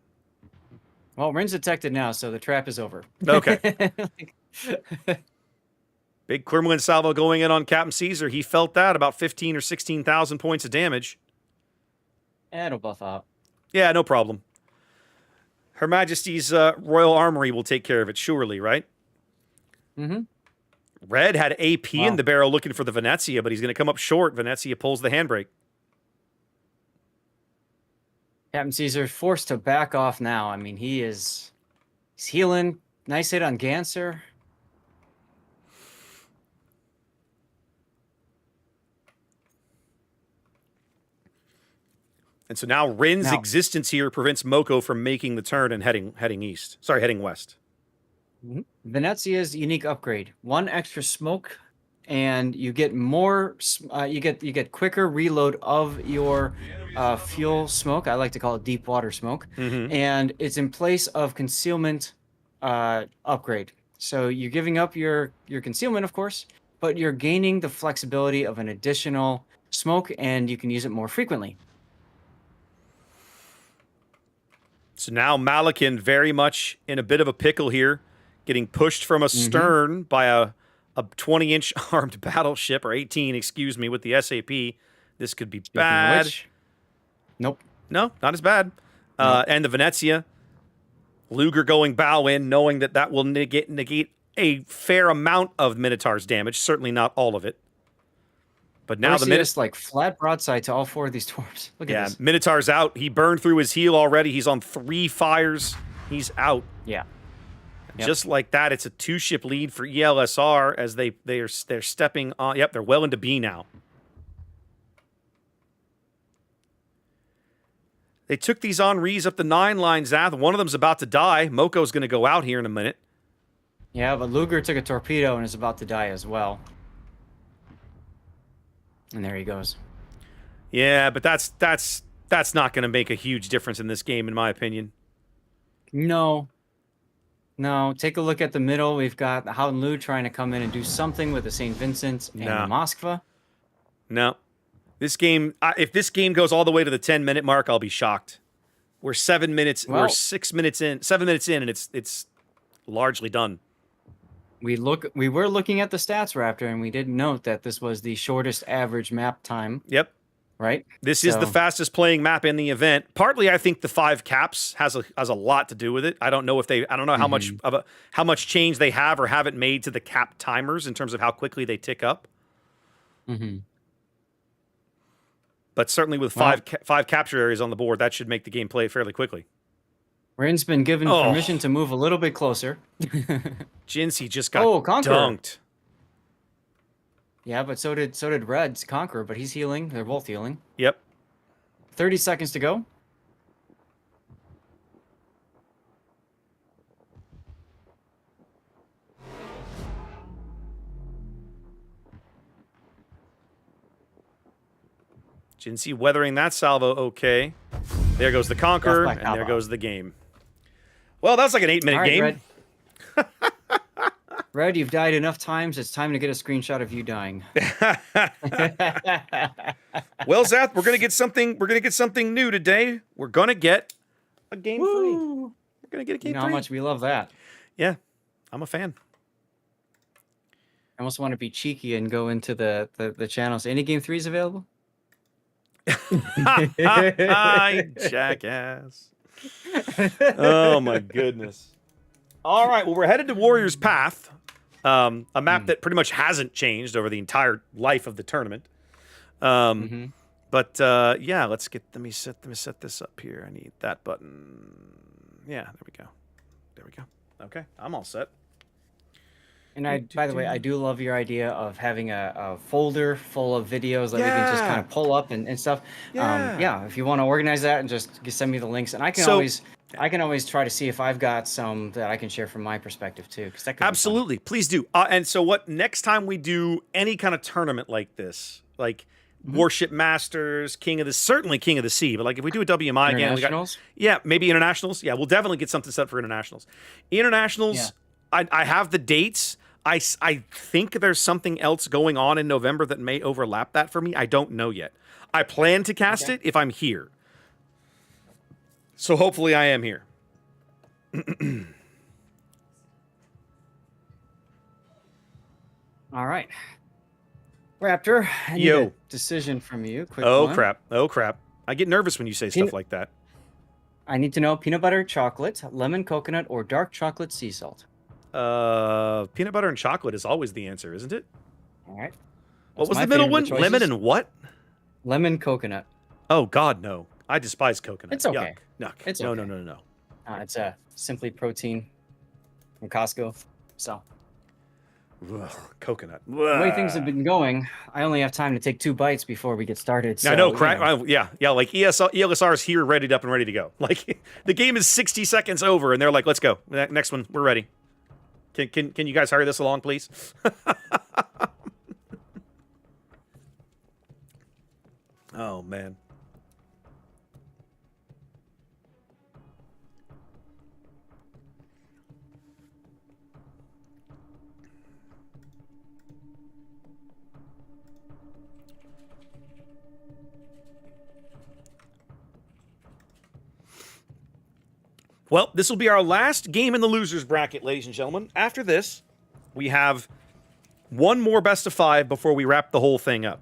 Well, Rin's detected now, so the trap is over. Okay. Big Clermont salvo going in on Captain Caesar. He felt that, about 15 or 16,000 points of damage. It'll buff out. Yeah, no problem. Her Majesty's Royal Armory will take care of it, surely, right? Mm-hmm. Red had AP in the barrel looking for the Venezia, but he's going to come up short. Venezia pulls the handbrake. Captain Caesar forced to back off now. I mean, he's healing. Nice hit on Ganser. And so now Rin's existence here prevents Moko from making the turn and heading east. Sorry, heading west. Venezia's unique upgrade: 1 extra smoke, and you get more. You get quicker reload of your fuel smoke. I like to call it deep water smoke, and it's in place of concealment upgrade. So you're giving up your concealment, of course, but you're gaining the flexibility of an additional smoke, and you can use it more frequently. So now Malakin very much in a bit of a pickle here, getting pushed from a stern by a 20-inch armed battleship, or 18, excuse me, with the SAP. This could be bad. Nope. No, not as bad. And the Venezia. Luger going bow in, knowing that will negate a fair amount of Minotaur's damage. Certainly not all of it. But now the Minotaur, like flat broadside to all 4 of these torps. Look at this. Minotaur's out. He burned through his heal already. He's on 3 fires. He's out. Yeah. Just like that, it's a 2-ship lead for ELSR as they're stepping on. Yep, they're well into B now. They took these Henris up the 9 line, Zath. One of them's about to die. Moko's going to go out here in a minute. Yeah, but Luger took a torpedo and is about to die as well. And there he goes. Yeah, but that's not going to make a huge difference in this game, in my opinion. No. No, take a look at the middle. We've got the Howden Lu trying to come in and do something with the St. Vincent and the Moskva. No. This game, if this game goes all the way to the 10-minute mark, I'll be shocked. We're 7 minutes, we're 6 minutes in, 7 minutes in, and it's largely done. We were looking at the stats, Raptor, and we did note that this was the shortest average map time. Yep. Right? This is the fastest playing map in the event. Partly, I think the 5 caps has a lot to do with it. I don't know how much change they have or haven't made to the cap timers in terms of how quickly they tick up. Mm-hmm. But certainly with five capture areas on the board, that should make the game play fairly quickly. Rain's been given permission to move a little bit closer. Jinsey just got dunked. Yeah, but so did Red's Conqueror, but he's healing. They're both healing. Yep. 30 seconds to go. Jinsey weathering that salvo okay. There goes the Conqueror, and there goes the game. Well, that's like an 8-minute game. Red. Red, you've died enough times. It's time to get a screenshot of you dying. Well, Zath, we're gonna get something. We're gonna get something new today. We're gonna get a game free. We're gonna get a game free. You know how much we love that. Yeah, I'm a fan. I almost want to be cheeky and go into the channels. Any game 3s available? Jackass. Oh my goodness. All right, well, we're headed to Warrior's Path, a map that pretty much hasn't changed over the entire life of the tournament. But yeah, let me set this up here. I need that button. Yeah, there we go. There we go. Okay, I'm all set. And by the way, I do love your idea of having a folder full of videos that we can just kind of pull up and stuff. Yeah, if you want to organize that and just send me the links, and I can always try to see if I've got some that I can share from my perspective too. Because that could absolutely, please do. And so, next time we do any kind of tournament like this, like Warship Masters, certainly King of the Sea, but like if we do a WMI again, maybe internationals. Yeah, we'll definitely get something set for internationals. Internationals, I have the dates. I think there's something else going on in November that may overlap that for me. I don't know yet. I plan to cast it if I'm here. So hopefully I am here. All right. Raptor, I need a decision from you. Quick crap. Oh, crap. I get nervous when you say stuff like that. I need to know peanut butter, chocolate, lemon, coconut, or dark chocolate sea salt. Peanut butter and chocolate is always the answer, isn't it? All right. What was the middle one? Lemon and what? Lemon, coconut. Oh, God, no. I despise coconut. It's okay. Yuck. It's no, okay. No. It's Simply Protein from Costco. So. Ugh, coconut. The way things have been going, I only have time to take 2 bites before we get started. So, I know, crap. Yeah. Like ELSR is here, ready up and ready to go. Like the game is 60 seconds over, and they're like, "Let's go. Next one, we're ready." Can you guys hurry this along, please? Oh man. Well, this will be our last game in the losers bracket, ladies and gentlemen. After this, we have one more best of 5 before we wrap the whole thing up.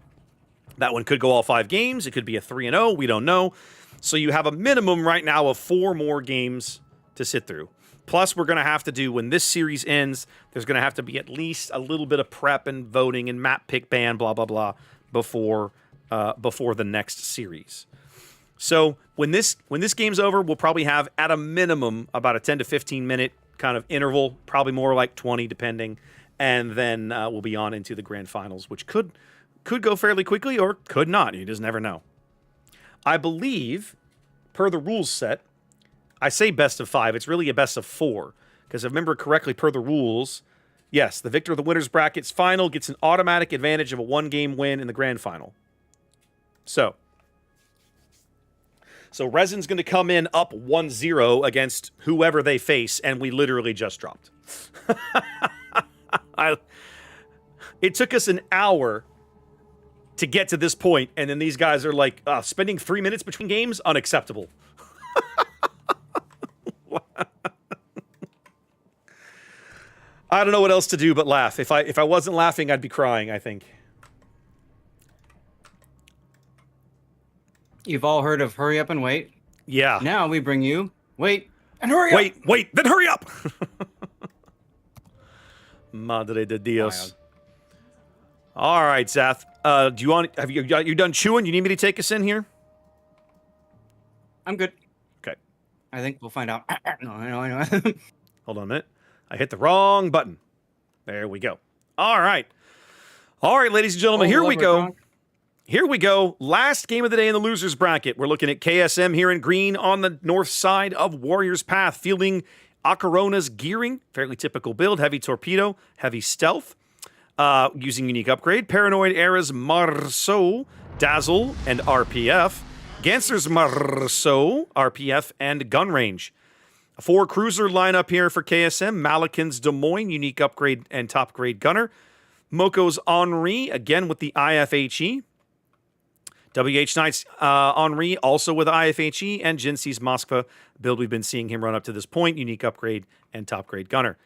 That one could go all 5 games. It could be a 3-0. We don't know. So you have a minimum right now of 4 more games to sit through. Plus, we're going to have to do, when this series ends, there's going to have to be at least a little bit of prep and voting and map pick ban, blah, blah, blah, before the next series. So when this game's over, we'll probably have, at a minimum, about a 10 to 15 minute kind of interval, probably more like 20, depending, and then we'll be on into the grand finals, which could go fairly quickly or could not. You just never know. I believe per the rules set, I say best of 5. It's really a best of 4. Because if I remember correctly, per the rules, yes, the victor of the winner's brackets final gets an automatic advantage of a 1-game win in the grand final. So Resin's going to come in up 1-0 against whoever they face, and we literally just dropped. It took us an hour to get to this point, and then these guys are like, spending 3 minutes between games? Unacceptable. I don't know what else to do but laugh. If I wasn't laughing, I'd be crying, I think. You've all heard of hurry up and wait. Yeah. Now we bring you wait and hurry up. Wait, then hurry up. Madre de Dios. Wild. All right, Zath. Do you want? Have you done chewing? You need me to take us in here? I'm good. Okay. I think we'll find out. No, I know. Hold on a minute. I hit the wrong button. There we go. All right, ladies and gentlemen. Here we go. Here we go. Last game of the day in the losers bracket. We're looking at KSM here in green on the north side of Warrior's Path, fielding Acarona's gearing, fairly typical build, heavy torpedo, heavy stealth, using unique upgrade, Paranoid Era's Marceau, Dazzle, and RPF, Ganser's Marceau, RPF, and gun range. A 4-cruiser lineup here for KSM, Malakin's Des Moines, unique upgrade and top grade gunner, Moko's Henri, again with the IFHE, WH Knight's Henri, also with IFHE, and Jinsi's Moskva build we've been seeing him run up to this point, unique upgrade and top grade gunner.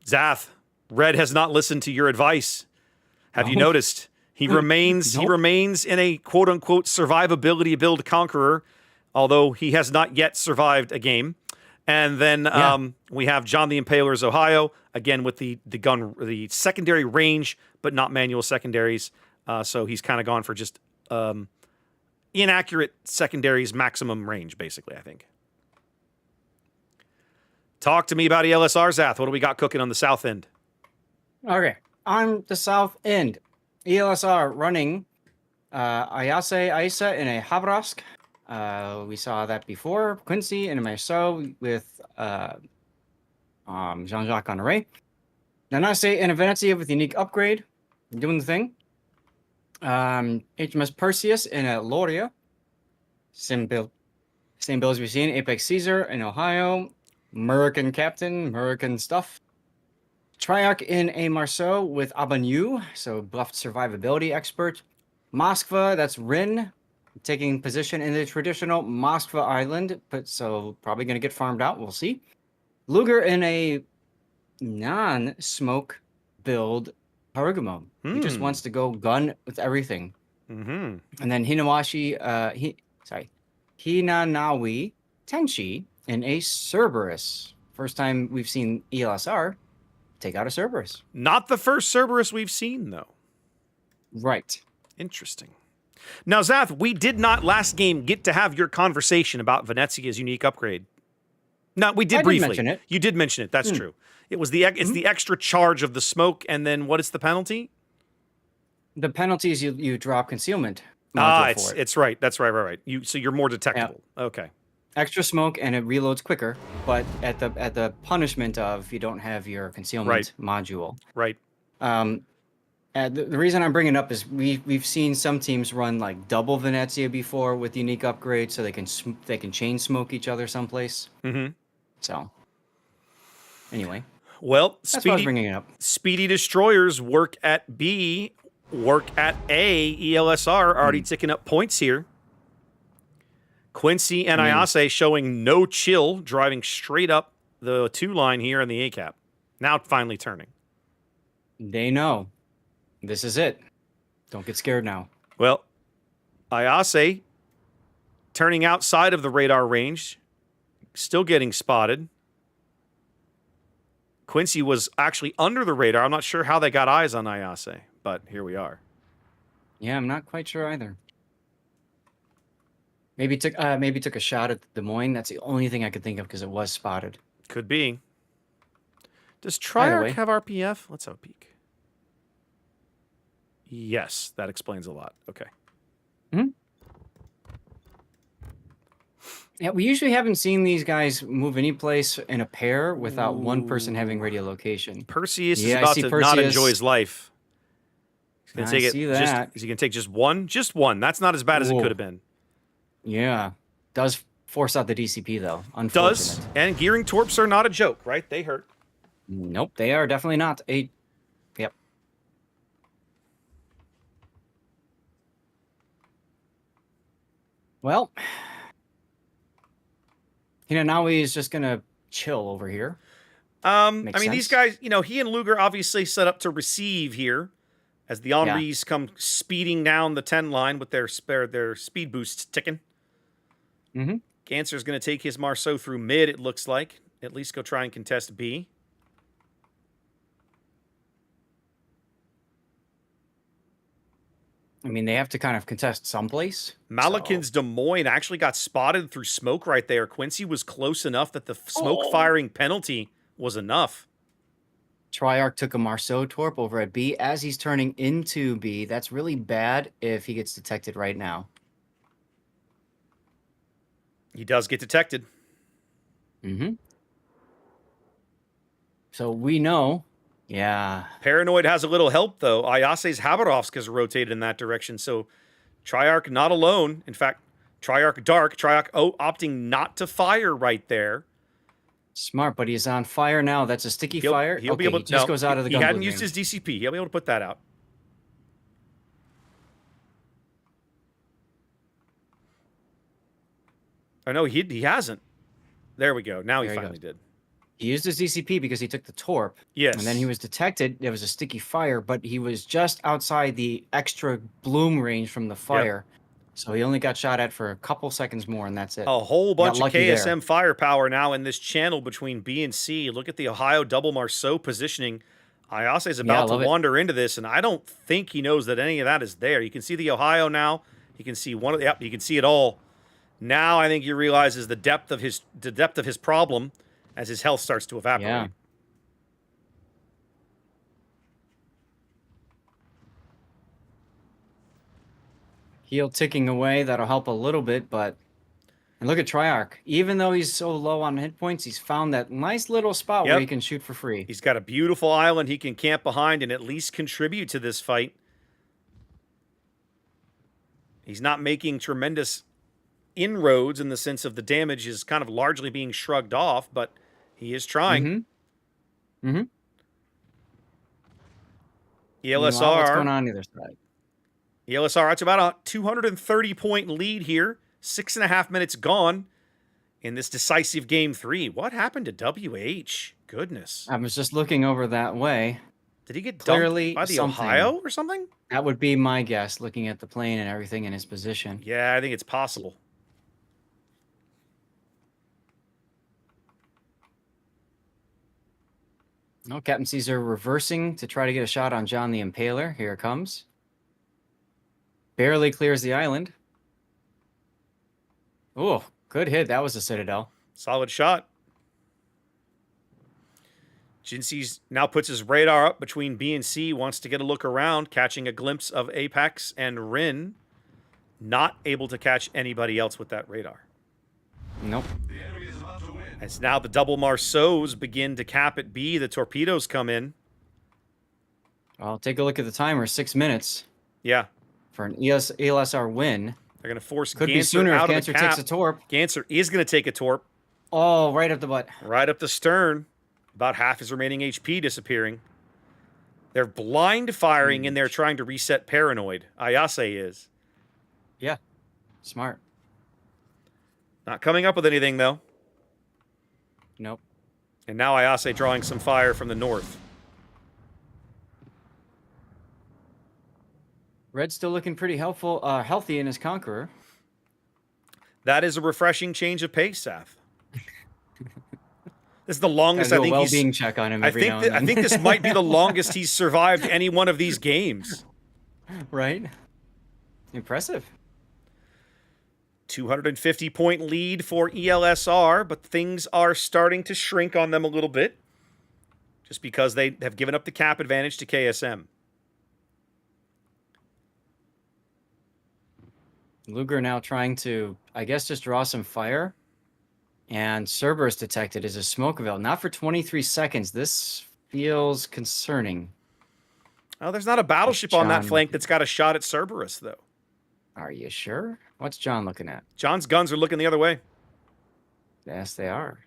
Zath, Red has not listened to your advice. Have you noticed? He remains in a quote unquote survivability build conqueror, although he has not yet survived a game. And then we have John the Impaler's Ohio, again with the gun, the secondary range, but not manual secondaries. So he's kind of gone for just inaccurate secondaries, maximum range, basically, I think. Talk to me about ELSR, Zath. What do we got cooking on the south end? Okay, on the south end, ELSR running Ayase Aisa in a Havrask. We saw that before. Quincy and Marceau with Jean-Jacques Honoré. Nanase and Venezia with unique upgrade, doing the thing. HMS Perseus in a Loria. Same build as we've seen. Apex Caesar in Ohio. American Captain, American stuff. Triarch in a Marceau with Abanu, so buffed survivability expert. Moskva, that's Rin, taking position in the traditional Moskva Island, but so probably going to get farmed out. We'll see. Luger in a non-smoke build Harugamo. He just wants to go gun with everything. Mm-hmm. And then Hinanawi Tenshi in a Cerberus. First time we've seen ELSR take out a Cerberus. Not the first Cerberus we've seen, though. Right. Interesting. Now, Zath, we did not last game get to have your conversation about Venezia's unique upgrade. No, we did briefly. Mention it. You did mention it. That's true. It was it's the extra charge of the smoke, and then what is the penalty? The penalty is you drop concealment. For it. It's right. That's right. So you're more detectable. Yeah. Okay. Extra smoke and it reloads quicker, but at the punishment of you don't have your concealment module. Right. The reason I'm bringing it up is we've seen some teams run like double Venezia before with unique upgrades, so they can chain smoke each other someplace. Mm-hmm. So anyway, well, that's why I was bringing it up. Speedy destroyers work at B, work at A. ELSR already ticking up points here. Quincy and Ayase showing no chill, driving straight up the 2 line here in the A cap. Now finally turning. They know. This is it. Don't get scared now. Well, Ayase turning outside of the radar range, still getting spotted. Quincy was actually under the radar. I'm not sure how they got eyes on Ayase, but here we are. Yeah, I'm not quite sure either. Maybe took a shot at Des Moines. That's the only thing I could think of because it was spotted. Could be. Does Triarch have RPF? Let's have a peek. Yes, that explains a lot. Okay. Yeah, we usually haven't seen these guys move any place in a pair without one person having radiolocation. Perseus is Yeah, I about see to not enjoy Perseus. his life. He's gonna I take see it. Just that. is he gonna take just one? Just one. That's not as bad as it Ooh. could have been. Yeah. Does force out the DCP, though. Unfortunate. Does, and gearing torps are not a joke, right? They hurt. Nope, they are definitely not. Yep. Well, now he's just going to chill over here. I mean, these guys, he and Luger obviously set up to receive here as the Henris come speeding down the 10 line with their speed boosts ticking. Mm-hmm. Ganser's going to take his Marceau through mid, it looks like. At least go try and contest B. I mean, they have to kind of contest someplace. Malakin's Des Moines actually got spotted through smoke right there. Quincy was close enough that the smoke firing penalty was enough. Triarch took a Marceau torp over at B as he's turning into B. That's really bad if he gets detected right now. He does get detected. Mm-hmm. So we know. Yeah. Paranoid has a little help, though. Ayase's Habarovsk has rotated in that direction, so Triarch not alone. In fact, Triarch dark. Triarch opting not to fire right there. Smart, but he's on fire now. That's a sticky fire. He'll be able to. He just goes out of the gun. He hadn't used his DCP. He'll be able to put that out. Oh, no, he hasn't. There we go. Now he finally did. He used his DCP because he took the torp. Yes. And then he was detected. There was a sticky fire, but he was just outside the extra bloom range from the fire. Yep. So he only got shot at for a couple seconds more, and that's it. A whole bunch of KSM firepower now in this channel between B and C. Look at the Ohio double Marceau positioning. Ayase is about to wander into this, and I don't think he knows that any of that is there. You can see the Ohio now. You can see one of the, yep, you can see it all. Now I think he realizes the depth of his problem as his health starts to evaporate. Yeah. Heal ticking away, that'll help a little bit, but and look at Triarch. Even though he's so low on hit points, he's found that nice little spot where he can shoot for free. He's got a beautiful island he can camp behind and at least contribute to this fight. He's not making tremendous inroads in the sense of the damage is kind of largely being shrugged off, but he is trying. Mm-hmm. ELSR. What's going on either side? ELSR, it's about a 230-point lead here. 6.5 minutes gone in this decisive game 3. What happened to WH? Goodness. I was just looking over that way. Did he get clearly dumped by the Ohio or something? That would be my guess, looking at the plane and everything in his position. Yeah, I think it's possible. No, Captain Caesar reversing to try to get a shot on John the Impaler. Here it comes. Barely clears the island. Oh, good hit. That was a Citadel. Solid shot. Jinsees now puts his radar up between B and C, wants to get a look around, catching a glimpse of Apex and Rin. Not able to catch anybody else with that radar. Nope. As now the double Marceaus begin to cap at B, the torpedoes come in. Well, take a look at the timer. 6 minutes. Yeah. For an ELSR win. They're going to force Could Ganser be sooner out if of the Ganser cap. takes a torp. Ganser is going to take a torp. Oh, right up the butt. Right up the stern. About half his remaining HP disappearing. They're blind firing in there trying to reset Paranoid. Ayase is. Yeah. Smart. Not coming up with anything, though. Nope. And now Ayase drawing some fire from the north. Red's still looking pretty healthy in his Conqueror. That is a refreshing change of pace, Seth. This is the longest I think well-being check on him every now and then. I think this might be the longest he's survived any one of these games. Right? Impressive. 250-point lead for ELSR, but things are starting to shrink on them a little bit just because they have given up the cap advantage to KSM. Luger now trying to, I guess, just draw some fire. And Cerberus detected as a smoke veil. Not for 23 seconds. This feels concerning. Oh, there's not a battleship on that flank that's got a shot at Cerberus, though. Are you sure? What's John looking at? John's guns are looking the other way. Yes, they are.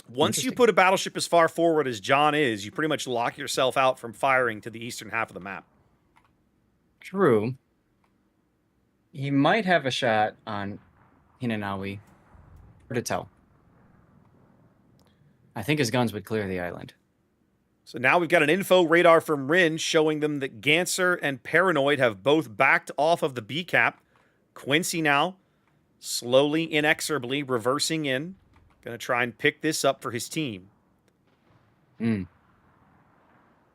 Once you put a battleship as far forward as John is, you pretty much lock yourself out from firing to the eastern half of the map. True. He might have a shot on Hinanawi. Hard to tell. I think his guns would clear the island. So now we've got an info radar from Rin showing them that Ganser and Paranoid have both backed off of the B cap. Quincy now slowly, inexorably reversing in. Going to try and pick this up for his team.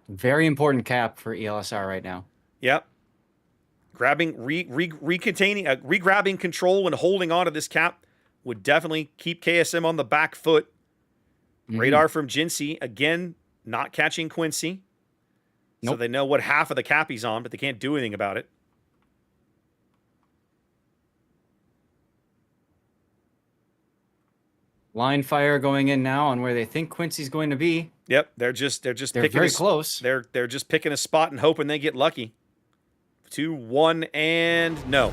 Very important cap for ELSR right now. Yep. Grabbing, regrabbing control and holding on to this cap would definitely keep KSM on the back foot. Radar from Jinsey, again, not catching Quincy. So they know what half of the cap he's on, but they can't do anything about it. Line fire going in now on where they think Quincy's going to be. Yep, they're picking very close. They're just picking a spot and hoping they get lucky. 2, 1, and no.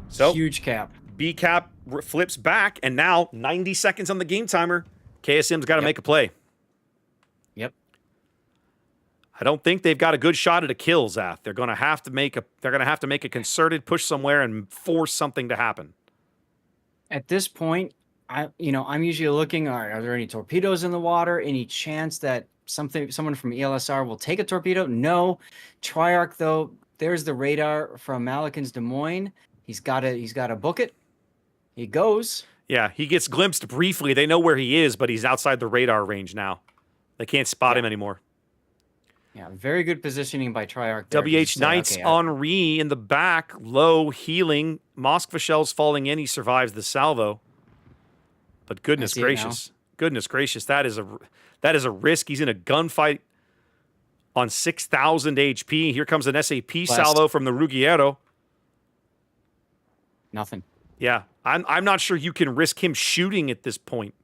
So huge cap. B cap flips back, and now 90 seconds on the game timer. KSM's got to make a play. Yep. I don't think they've got a good shot at a kill, Zath. They're going to have to make a concerted push somewhere and force something to happen. At this point, I'm usually looking, are there any torpedoes in the water? Any chance that someone from ELSR will take a torpedo? No. Triarch, though, there's the radar from Malikan's Des Moines. He's got to book it. He goes. Yeah, he gets glimpsed briefly. They know where he is, but he's outside the radar range now. They can't spot him anymore. Yeah, very good positioning by Triarch there. WH Knights Henri in the back, low, healing. Moskva shells falling in. He survives the salvo. But goodness gracious. That is a risk. He's in a gunfight on 6,000 HP. Here comes an SAP salvo from the Ruggiero. Nothing. Yeah, I'm not sure you can risk him shooting at this point.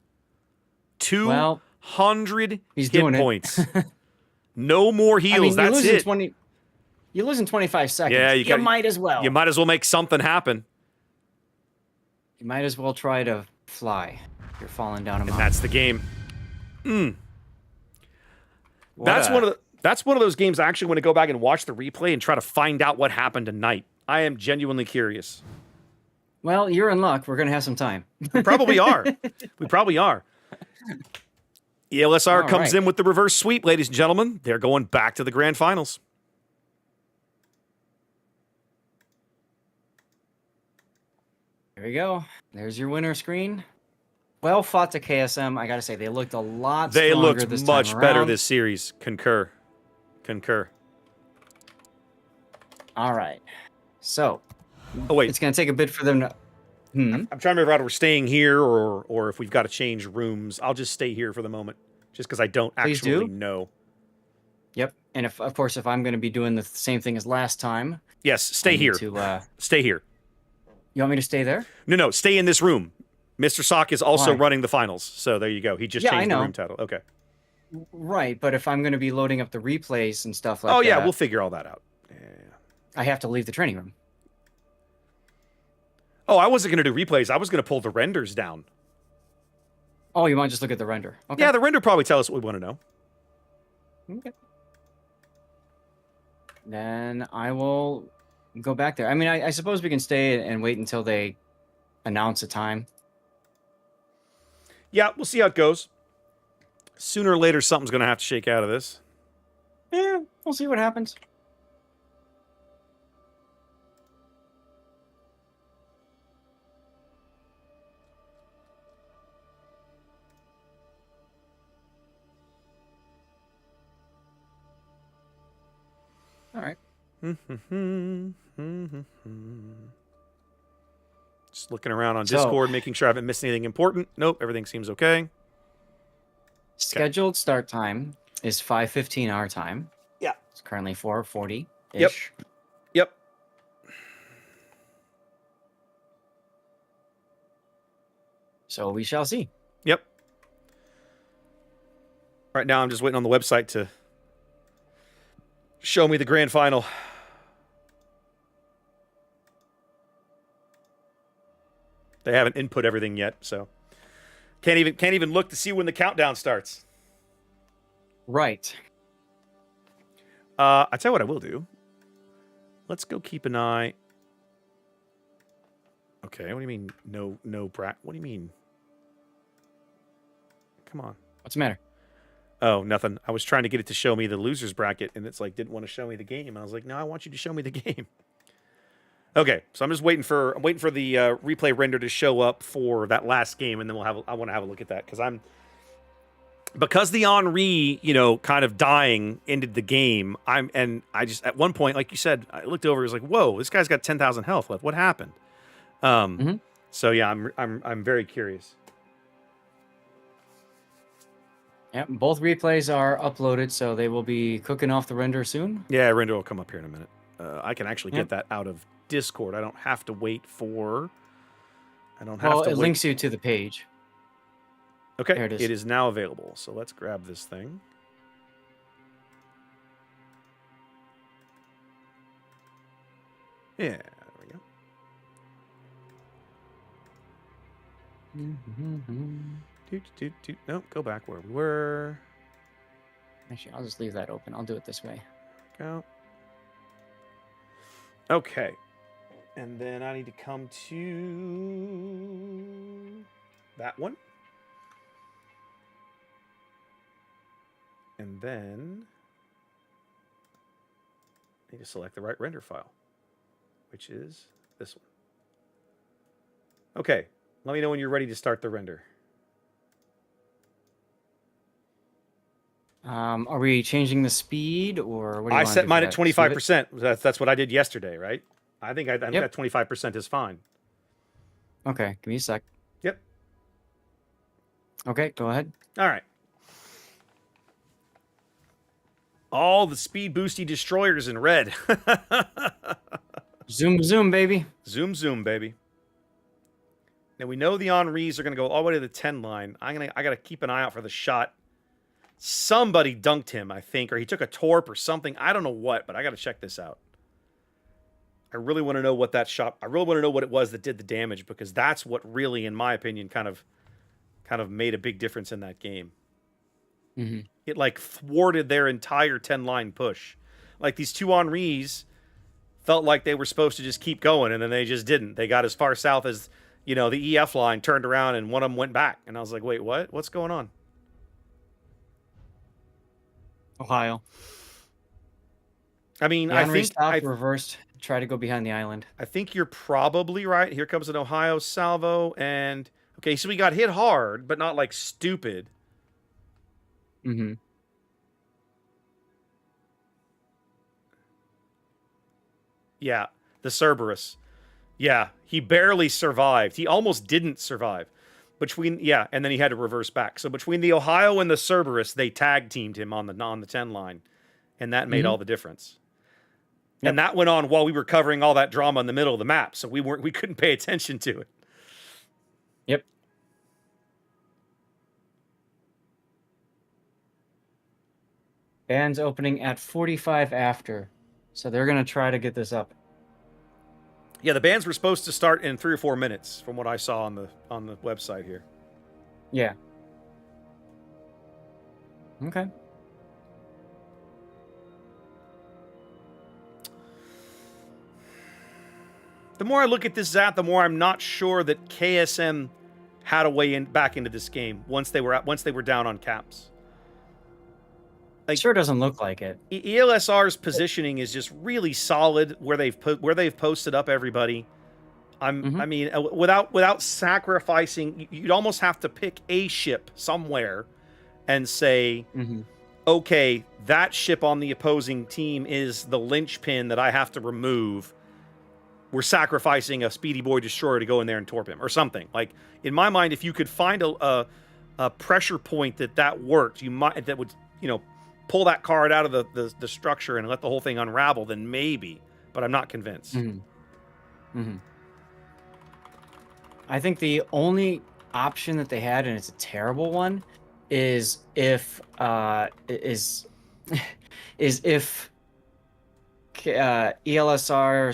200 he's hit doing points. No more heals. That's it. You lose in 25 seconds. Yeah, you might as well. You might as well make something happen. You might as well try to fly. You're falling down a mountain. That's the game. That's one of those games I actually want to go back and watch the replay and try to find out what happened tonight. I am genuinely curious. Well, you're in luck. We're going to have some time. We probably are. ELSR comes in with the reverse sweep, ladies and gentlemen. They're going back to the grand finals. There you go. There's your winner screen. Well fought to KSM. I got to say, they looked a lot stronger. They looked this much time better around. this series. Concur. All right. So, wait. It's going to take a bit for them to... I'm trying to remember if we're staying here or if we've got to change rooms. I'll just stay here for the moment, just because I don't actually know. Yep. And of course, if I'm going to be doing the same thing as last time... Yes, stay here. Stay here. You want me to stay there? No, stay in this room. Mr. Sock is also running the finals, so there you go. He just changed the room title. Okay. Right, but if I'm going to be loading up the replays and stuff like that... Oh, yeah, we'll figure all that out. Yeah. I have to leave the training room. Oh, I wasn't going to do replays. I was going to pull the renders down. Oh, you want to just look at the render? Okay. Yeah, the render probably tell us what we want to know. Okay. Then I will go back there. I mean, I suppose we can stay and wait until they announce a time. Yeah, we'll see how it goes. Sooner or later, something's going to have to shake out of this. Yeah, we'll see what happens. All right. Just looking around on Discord, making sure I haven't missed anything important. Nope, everything seems okay. Scheduled start time is 5:15 our time. Yeah. It's currently 4:40-ish. Yep. So we shall see. Yep. Right now, I'm just waiting on the website to show me the grand final. They haven't input everything yet, so can't even look to see when the countdown starts. Right. I tell you what I will do. Let's go keep an eye. Okay, what do you mean no brat? What do you mean? Come on. What's the matter? Oh, nothing. I was trying to get it to show me the losers bracket, and it's like didn't want to show me the game. I was like, no, I want you to show me the game. Okay, so I'm just waiting for the replay render to show up for that last game, and then I want to have a look at that because the Henri, kind of dying ended the game. I just at one point, like you said, I looked over, I was like, whoa, this guy's got 10,000 health left. What happened? So yeah, I'm very curious. Yeah, both replays are uploaded, so they will be cooking off the render soon. Yeah, render will come up here in a minute. I can actually get that out of Discord. I don't have to wait for. It links you to the page. Okay, there it is. It is now available. So let's grab this thing. Yeah, there we go. Nope, go back where we were. Actually, I'll just leave that open. I'll do it this way. Go. Okay. And then I need to come to that one. And then I need to select the right render file, which is this one. Okay. Let me know when you're ready to start the render. Are we changing the speed, or what do you I want to set do mine for at that? 25%. That's what I did yesterday, right? I think that 25% is fine. Okay, give me a sec. Yep. Okay, go ahead. All right. All the speed boosty destroyers in red. Zoom, zoom, baby. Zoom, zoom, baby. Now we know the Henris are going to go all the way to the 10 line. I got to keep an eye out for the shot. Somebody dunked him, I think, or he took a torp or something. I don't know what, but I got to check this out. I really want to know what that shot. I really want to know what it was that did the damage, because that's what really, in my opinion, kind of made a big difference in that game. Mm-hmm. It like thwarted their entire 10 line push. Like these two Henris felt like they were supposed to just keep going, and then they just didn't. They got as far south as the EF line, turned around, and one of them went back. And I was like, wait, what? What's going on? Ohio. I mean, The Henry stopped, reversed, try to go behind the island. I think you're probably right. Here comes an Ohio salvo, and okay, so we got hit hard, but not like stupid. Mm-hmm. Yeah, the Cerberus. Yeah, he barely survived. He almost didn't survive. And then he had to reverse back. So between the Ohio and the Cerberus, they tag teamed him on the 10 line, and that made all the difference. Yep. And that went on while we were covering all that drama in the middle of the map, so we couldn't pay attention to it. Yep. Band's opening at 45 after, so they're gonna try to get this up. Yeah, the bands were supposed to start in 3 or 4 minutes, from what I saw on the website here. Yeah. Okay. The more I look at this, Zap, the more I'm not sure that KSM had a way back into this game once they were down on caps. Like, sure doesn't look like it. ELSR's positioning is just really solid where they've posted up everybody. I mean, without sacrificing, you'd almost have to pick a ship somewhere and say, okay, that ship on the opposing team is the linchpin that I have to remove. We're sacrificing a Speedy Boy destroyer to go in there and torp him or something. Like, in my mind, if you could find a pressure point that worked, that would pull that card out of the structure and let the whole thing unravel, then maybe. But I'm not convinced. I think the only option that they had, and it's a terrible one, is if ELSR's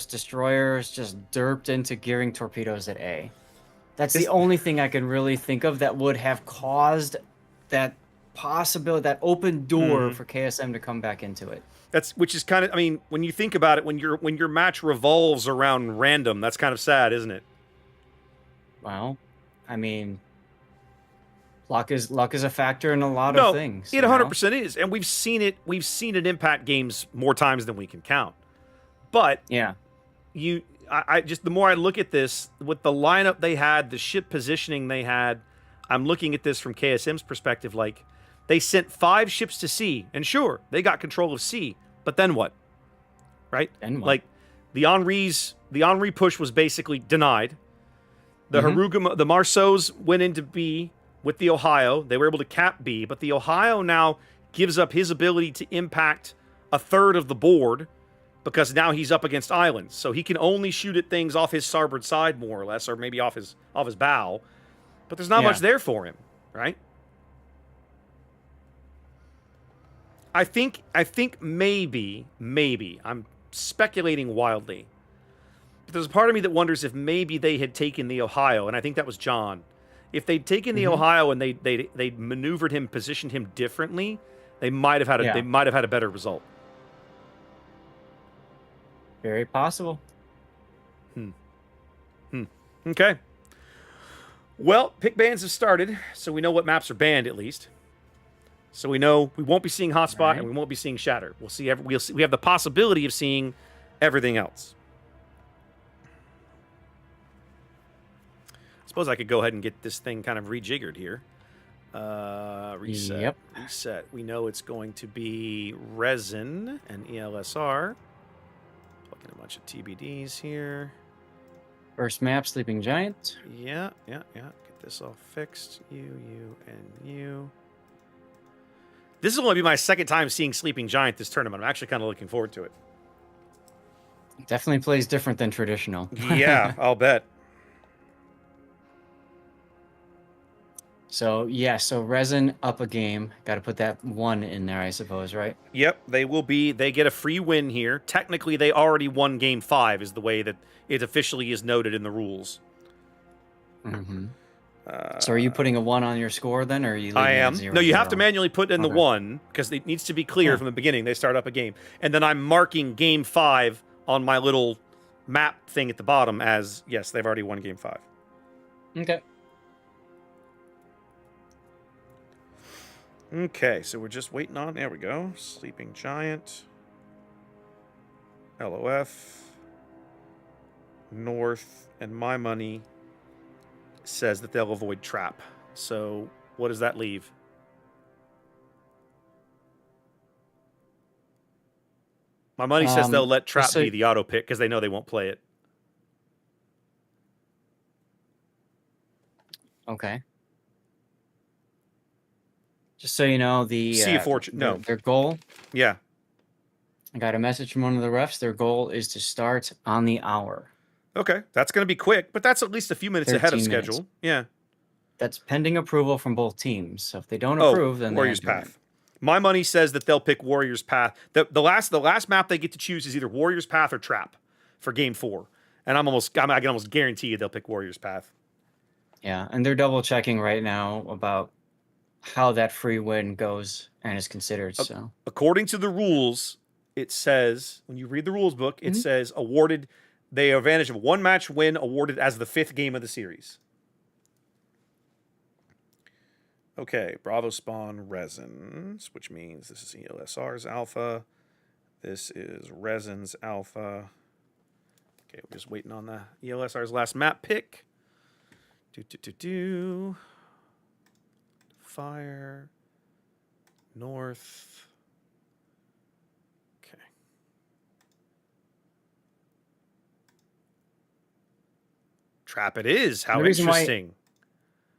destroyers just derped into gearing torpedoes at A. That's the only thing I can really think of that would have caused that possibility, that open door for KSM to come back into it. Which is kind of, I mean, when you think about it, when your match revolves around random, that's kind of sad, isn't it? Well, I mean, luck is a factor in a lot of things. It 100% is, and we've seen it impact games more times than we can count. But yeah, I just, the more I look at this, with the lineup they had, the ship positioning they had, I'm looking at this from KSM's perspective. Like, they sent 5 ships to sea, and sure, they got control of sea, but then what? Right? Then what? Like, the Henri push was basically denied. The the Marceaus went into B with the Ohio. They were able to cap B, but the Ohio now gives up his ability to impact a third of the board because now he's up against islands. So he can only shoot at things off his starboard side, more or less, or maybe off his bow. But there's not much there for him, right? I think maybe, I'm speculating wildly, but there's a part of me that wonders if maybe they had taken the Ohio, and I think that was John. If they'd taken the Ohio and they maneuvered him, positioned him differently, they might have had a better result. Very possible. Okay. Well, pick bans have started, so we know what maps are banned at least. So we know we won't be seeing Hotspot and we won't be seeing Shatter. We have the possibility of seeing everything else. I suppose I could go ahead and get this thing kind of rejiggered here. Reset. Yep. Reset. We know it's going to be Resin and ELSR. Plugging a bunch of TBDs here. First map, Sleeping Giant. Yeah. Get this all fixed. You, and you. This will only be my second time seeing Sleeping Giant this tournament. I'm actually kind of looking forward to it. Definitely plays different than traditional. Yeah, I'll bet. So Resin up a game. Got to put that 1 in there, I suppose, right? Yep, they get a free win here. Technically, they already won game 5 is the way that it officially is noted in the rules. Mm-hmm. So are you putting a 1 on your score then, or are you leaving I am. It 0, no, you 0? have to manually put in the 1 because it needs to be clear from the beginning. They start up a game. And then I'm marking game 5 on my little map thing at the bottom as, yes, they've already won game 5. Okay. Okay, so we're just waiting on, there we go, Sleeping Giant, LOF, North, and my money says that they'll avoid Trap. So what does that leave? My money says they'll let Trap be the auto pick because they know they won't play it. Okay. Just so you know, the Sea of Fortune. No, their goal. Yeah. I got a message from one of the refs. Their goal is to start on the hour. Okay, that's going to be quick, but that's at least a few minutes ahead of schedule. Minutes. Yeah. That's pending approval from both teams. So if they don't approve, then Warriors Path. My money says that they'll pick Warriors Path. The last map they get to choose is either Warriors Path or Trap for Game 4, and I can almost guarantee you they'll pick Warriors Path. Yeah, and they're double checking right now about how that free win goes and is considered. So according to the rules, it says when you read the rules book, it says awarded. They have advantage of 1 match win awarded as the 5th game of the series. Okay, Bravo spawn Resins, which means this is ELSR's alpha. This is Resin's alpha. Okay, we're just waiting on the ELSR's last map pick. Fire. North. Okay. Trap it is. How interesting.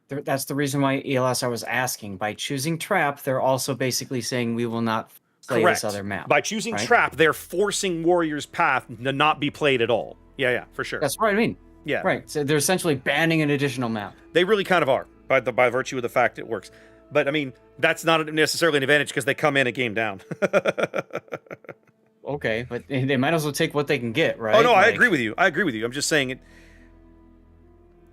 That's the reason why ELSR was asking. By choosing Trap, they're also basically saying we will not play this other map. By choosing Trap, they're forcing Warriors Path to not be played at all. Yeah, for sure. That's what I mean. Yeah. Right. So they're essentially banning an additional map. They really kind of are. by virtue of the fact it works. But I mean, that's not necessarily an advantage because they come in a game down. Okay, but they might as well take what they can get, right? Oh no, I agree with you. I'm just saying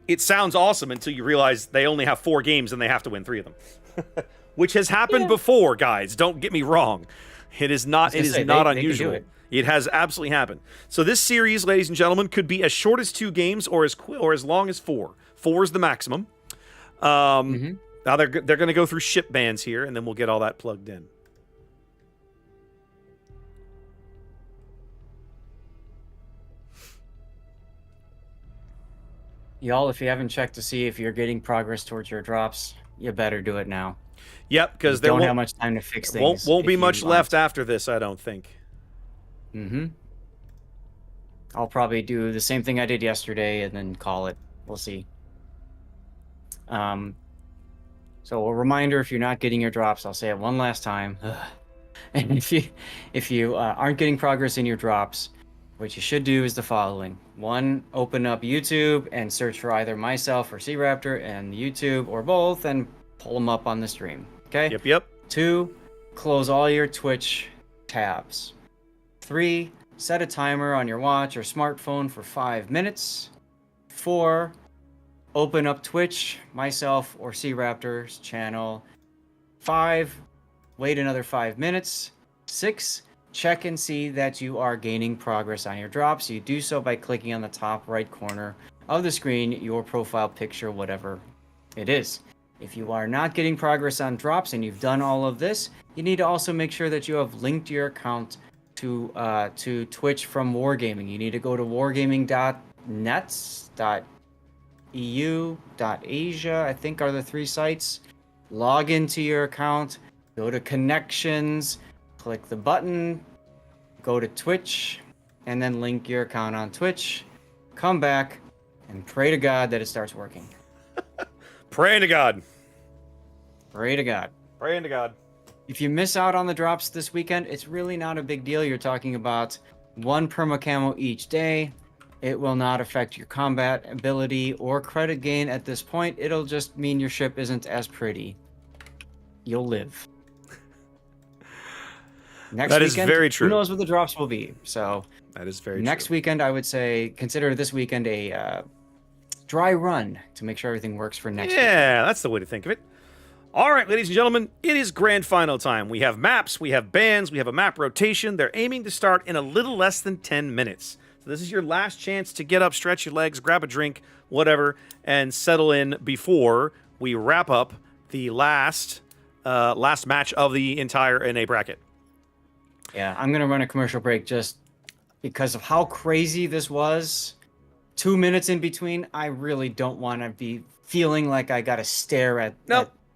it sounds awesome until you realize they only have 4 games and they have to win 3 of them. Which has happened before, guys. Don't get me wrong. It is not unusual. It has absolutely happened. So this series, ladies and gentlemen, could be as short as 2 games or as long as 4. 4 is the maximum. Now they're going to go through ship bans here, and then we'll get all that plugged in. Y'all, if you haven't checked to see if you're getting progress towards your drops, you better do it now. Yep, because there don't have much time to fix things. Won't be much left after this, I don't think. I'll probably do the same thing I did yesterday and then call it. We'll see. So a reminder: if you're not getting your drops, I'll say it one last time. And if you aren't getting progress in your drops, what you should do is the following. 1, open up YouTube and search for either myself or SeaRaptor and YouTube or both and pull them up on the stream. Okay? Yep. 2, close all your Twitch tabs. 3, set a timer on your watch or smartphone for 5 minutes. 4, open up Twitch, myself or SeaRaptor's channel. 5, wait another 5 minutes. 6, check and see that you are gaining progress on your drops. You do so by clicking on the top right corner of the screen, your profile picture, whatever it is. If you are not getting progress on drops and you've done all of this, you need to also make sure that you have linked your account to Twitch from Wargaming. You need to go to wargaming.net, .eu, .asia, I think are the 3 sites. Log into your account, go to connections, click the button, go to Twitch, and then link your account on Twitch. Come back and pray to God that it starts working. Praying to God. Pray to God. Praying to God. If you miss out on the drops this weekend, it's really not a big deal. You're talking about 1 perma camo each day. It will not affect your combat ability or credit gain at this point. It'll just mean your ship isn't as pretty. You'll live. Next that weekend, is very true. Who knows what the drops will be? So that is very next true. weekend, I would say consider this weekend a dry run to make sure everything works for next weekend. Yeah, that's the way to think of it. All right, ladies and gentlemen, it is grand final time. We have maps, we have bans, we have a map rotation. They're aiming to start in a little less than 10 minutes. So this is your last chance to get up, stretch your legs, grab a drink, whatever, and settle in before we wrap up the last match of the entire NA bracket. Yeah, I'm going to run a commercial break just because of how crazy this was. 2 minutes in between, I really don't want to be feeling like I got to stare at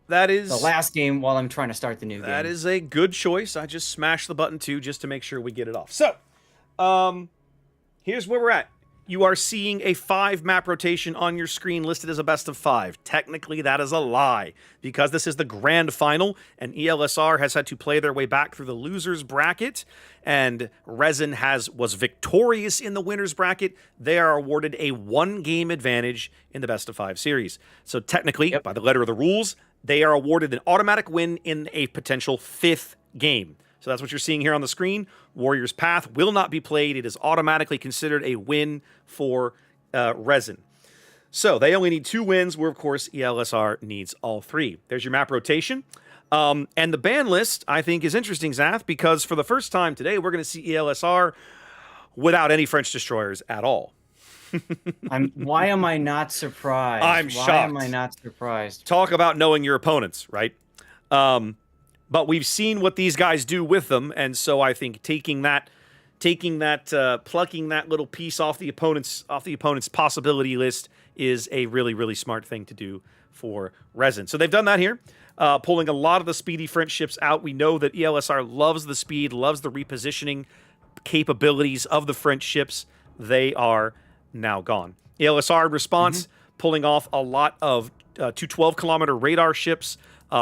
that is the last game while I'm trying to start the new game. That is a good choice. I just smashed the button too just to make sure we get it off. So, here's where we're at. You are seeing a 5 map rotation on your screen listed as a best of 5. Technically, that is a lie because this is the grand final, and ELSR has had to play their way back through the losers bracket, and Resin was victorious in the winners bracket. They are awarded a 1-game advantage in the best of 5 series. So technically, by the letter of the rules, they are awarded an automatic win in a potential 5th game. So that's what you're seeing here on the screen. Warrior's Path will not be played. It is automatically considered a win for Resin. So they only need 2 wins, where, of course, ELSR needs all 3. There's your map rotation. And the ban list, I think, is interesting, Zath, because for the first time today, we're going to see ELSR without any French destroyers at all. Why am I not surprised? I'm shocked. Why am I not surprised? Talk about knowing your opponents, right? But we've seen what these guys do with them, and so I think plucking that little piece off the opponent's possibility list is a really, really smart thing to do for Resin. So they've done that here, pulling a lot of the speedy French ships out. We know that ELSR loves the speed, loves the repositioning capabilities of the French ships. They are now gone. ELSR in response, pulling off a lot of 212-kilometer radar ships.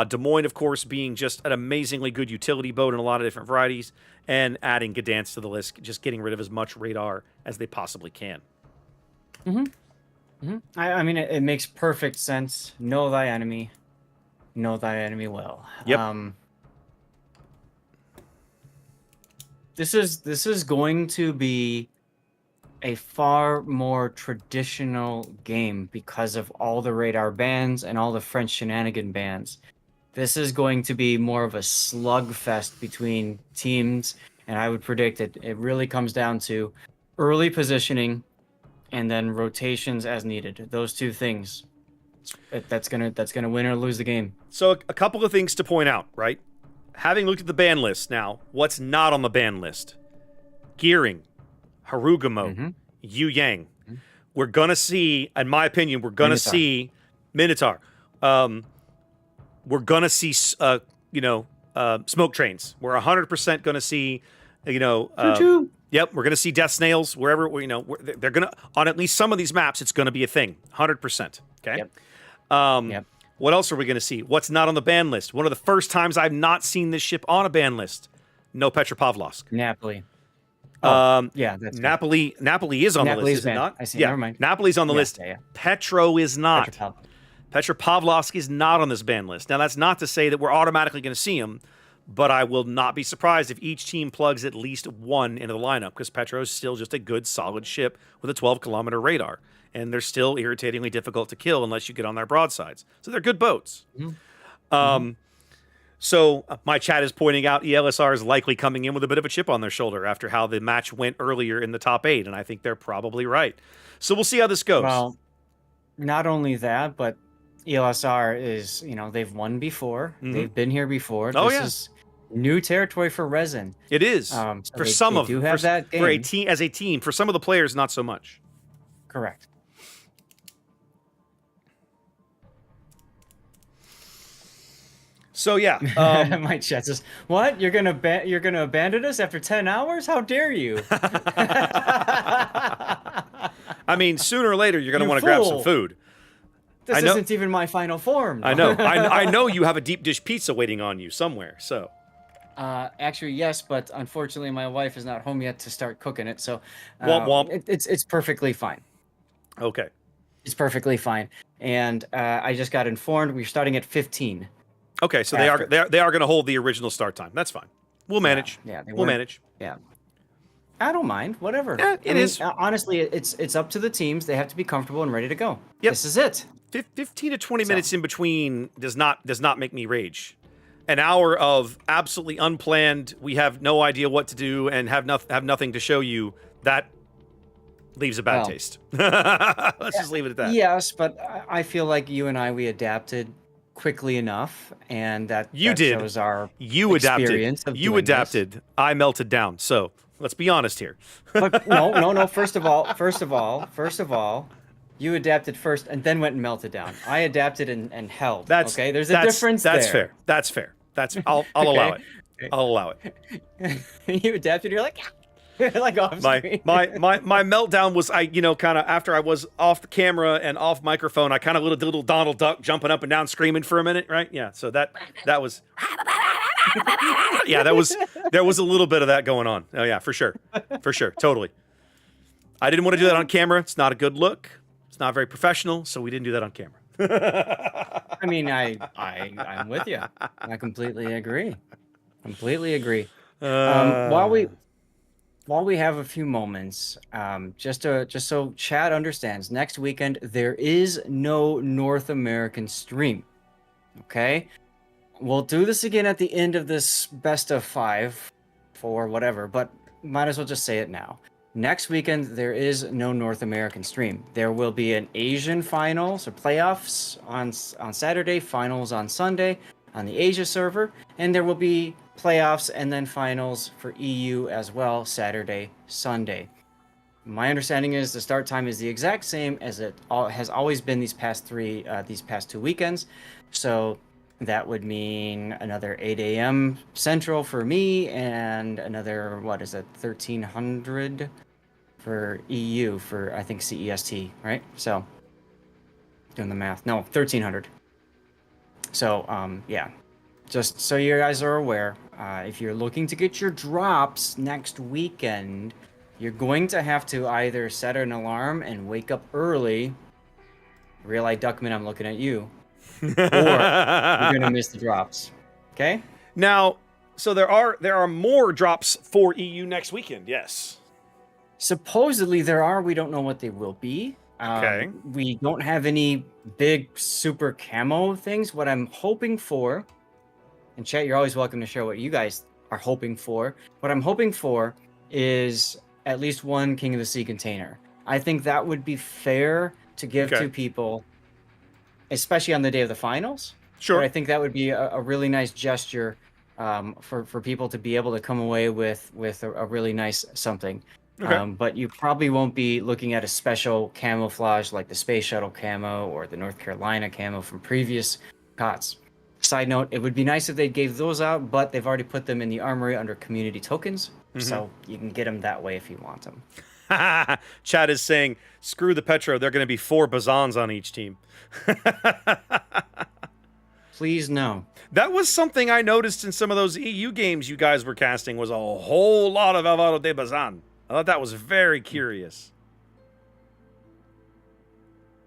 Des Moines, of course, being just an amazingly good utility boat in a lot of different varieties, and adding Gdansk to the list, just getting rid of as much radar as they possibly can. I mean, it makes perfect sense. Know thy enemy. Know thy enemy well. Yep. This is going to be a far more traditional game because of all the radar bans and all the French shenanigan bans. This is going to be more of a slugfest between teams, and I would predict it really comes down to early positioning and then rotations as needed. Those two things. That's gonna win or lose the game. So a couple of things to point out, right? Having looked at the ban list now, what's not on the ban list? Gearing, Harugamo, Yu Yang. We're gonna see, in my opinion, see Minotaur. We're gonna see, smoke trains. We're 100% gonna see, Yep, we're gonna see death snails wherever. They're gonna on at least some of these maps. It's gonna be a thing, 100%. Okay. Yep. What else are we gonna see? What's not on the ban list? One of the first times I've not seen this ship on a ban list. No Petropavlovsk. Napoli. Yeah, that's Napoli. Napoli is on the list, is it not? I see. Yeah, Never mind. Napoli's on the list. Yeah. Petro is not. Petropavlovsk is not on this ban list. Now, that's not to say that we're automatically going to see him, but I will not be surprised if each team plugs at least one into the lineup, because Petro is still just a good, solid ship with a 12-kilometer radar, and they're still irritatingly difficult to kill unless you get on their broadsides. So they're good boats. So my chat is pointing out ELSR is likely coming in with a bit of a chip on their shoulder after how the match went earlier in the top 8, and I think they're probably right. So we'll see how this goes. Well, not only that, but ELSR is, they've won before. They've been here before. This is new territory for Resin. It is. So for some of them. For a team, as a team. For some of the players, not so much. Correct. So yeah, my chat says, "What? You're gonna abandon us after 10 hours? How dare you?" I mean, sooner or later, you're gonna want to grab some food. This isn't even my final form. I know. I know you have a deep dish pizza waiting on you somewhere. So, actually, yes, but unfortunately, my wife is not home yet to start cooking it. So, womp womp. It's perfectly fine. Okay. It's perfectly fine. And I just got informed we're starting at 15. Okay, so they are going to hold the original start time. That's fine. We'll manage. Yeah, we'll manage. Yeah. I don't mind. Whatever. Yeah, it is. Honestly, it's up to the teams. They have to be comfortable and ready to go. Yep. This is it. 15 to 20 minutes in between does not make me rage. An hour of absolutely unplanned, we have no idea what to do and have nothing to show you, that leaves a bad taste. Let's just leave it at that. Yes, but I feel like you and we adapted quickly enough, and that shows our experience. You adapted. I melted down. So let's be honest here. But no. First of all, you adapted first and then went and melted down. I adapted and held. Okay. There's a difference. That's fair. That's fair. I'll allow it. I'll allow it. You adapted. You're like. Like off screen. my meltdown was kind of after I was off the camera and off microphone. I kind of little Donald Duck jumping up and down screaming for a minute, right? Yeah. So that was there was a little bit of that going on. Oh yeah, for sure, totally. I didn't want to do that on camera. It's not a good look. It's not very professional. So we didn't do that on camera. I mean, I'm with you. I completely agree. While we have a few moments, just so Chad understands, next weekend there is no North American stream. Okay, we'll do this again at the end of this best of 5, 4, whatever. But might as well just say it now. Next weekend there is no North American stream. There will be an Asian finals or playoffs on Saturday, finals on Sunday on the Asia server, and there will be playoffs and then finals for EU as well, Saturday, Sunday. My understanding is the start time is the exact same as it has always been these past 2 weekends. So that would mean another 8 a.m. Central for me and another, 1300 for EU for, I think, CEST, right? So doing the math. No, 1300. So, yeah. Just so you guys are aware, if you're looking to get your drops next weekend, you're going to have to either set an alarm and wake up early Real-Eye Duckman, I'm looking at you. Or you're going to miss the drops. Okay? Now, so there are more drops for EU next weekend, yes. Supposedly there are. We don't know what they will be. Okay. We don't have any big super camo things. What I'm hoping for, and chat, you're always welcome to share what you guys are hoping for. What I'm hoping for is at least one King of the Sea container. I think that would be fair to give to people, especially on the day of the finals. Sure. But I think that would be a really nice gesture for people to be able to come away with a really nice something. Okay. But you probably won't be looking at a special camouflage like the Space Shuttle camo or the North Carolina camo from previous COTS. Side note, it would be nice if they gave those out, but they've already put them in the armory under community tokens, so you can get them that way if you want them. Chad is saying, screw the Petro, they're going to be 4 Bazans on each team. Please no. That was something I noticed in some of those EU games you guys were casting, was a whole lot of Alvaro de Bazan. I thought that was very curious.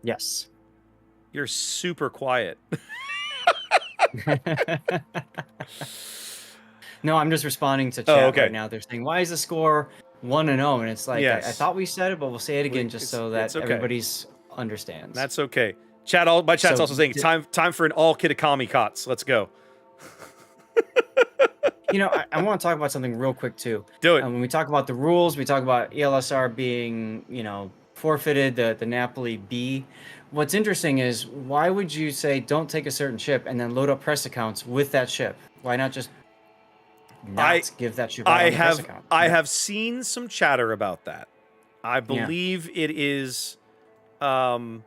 Yes. You're super quiet. No, I'm just responding to chat okay. right now. They're saying, why is the score 1-0? And it's like, Yes. I thought we said it, but we'll say it again just so that it's okay. everybody's understands. That's okay. My chat's So also saying, time for an all Kitakami COTS. Let's go. You know, I want to talk about something real quick too. Do it. When we talk about the rules, we talk about ELSR being, forfeited, the Napoli B. What's interesting is, why would you say don't take a certain ship and then load up press accounts with that ship? Why not just not give that ship out on the press account? I have seen some chatter about that. I believe it is... I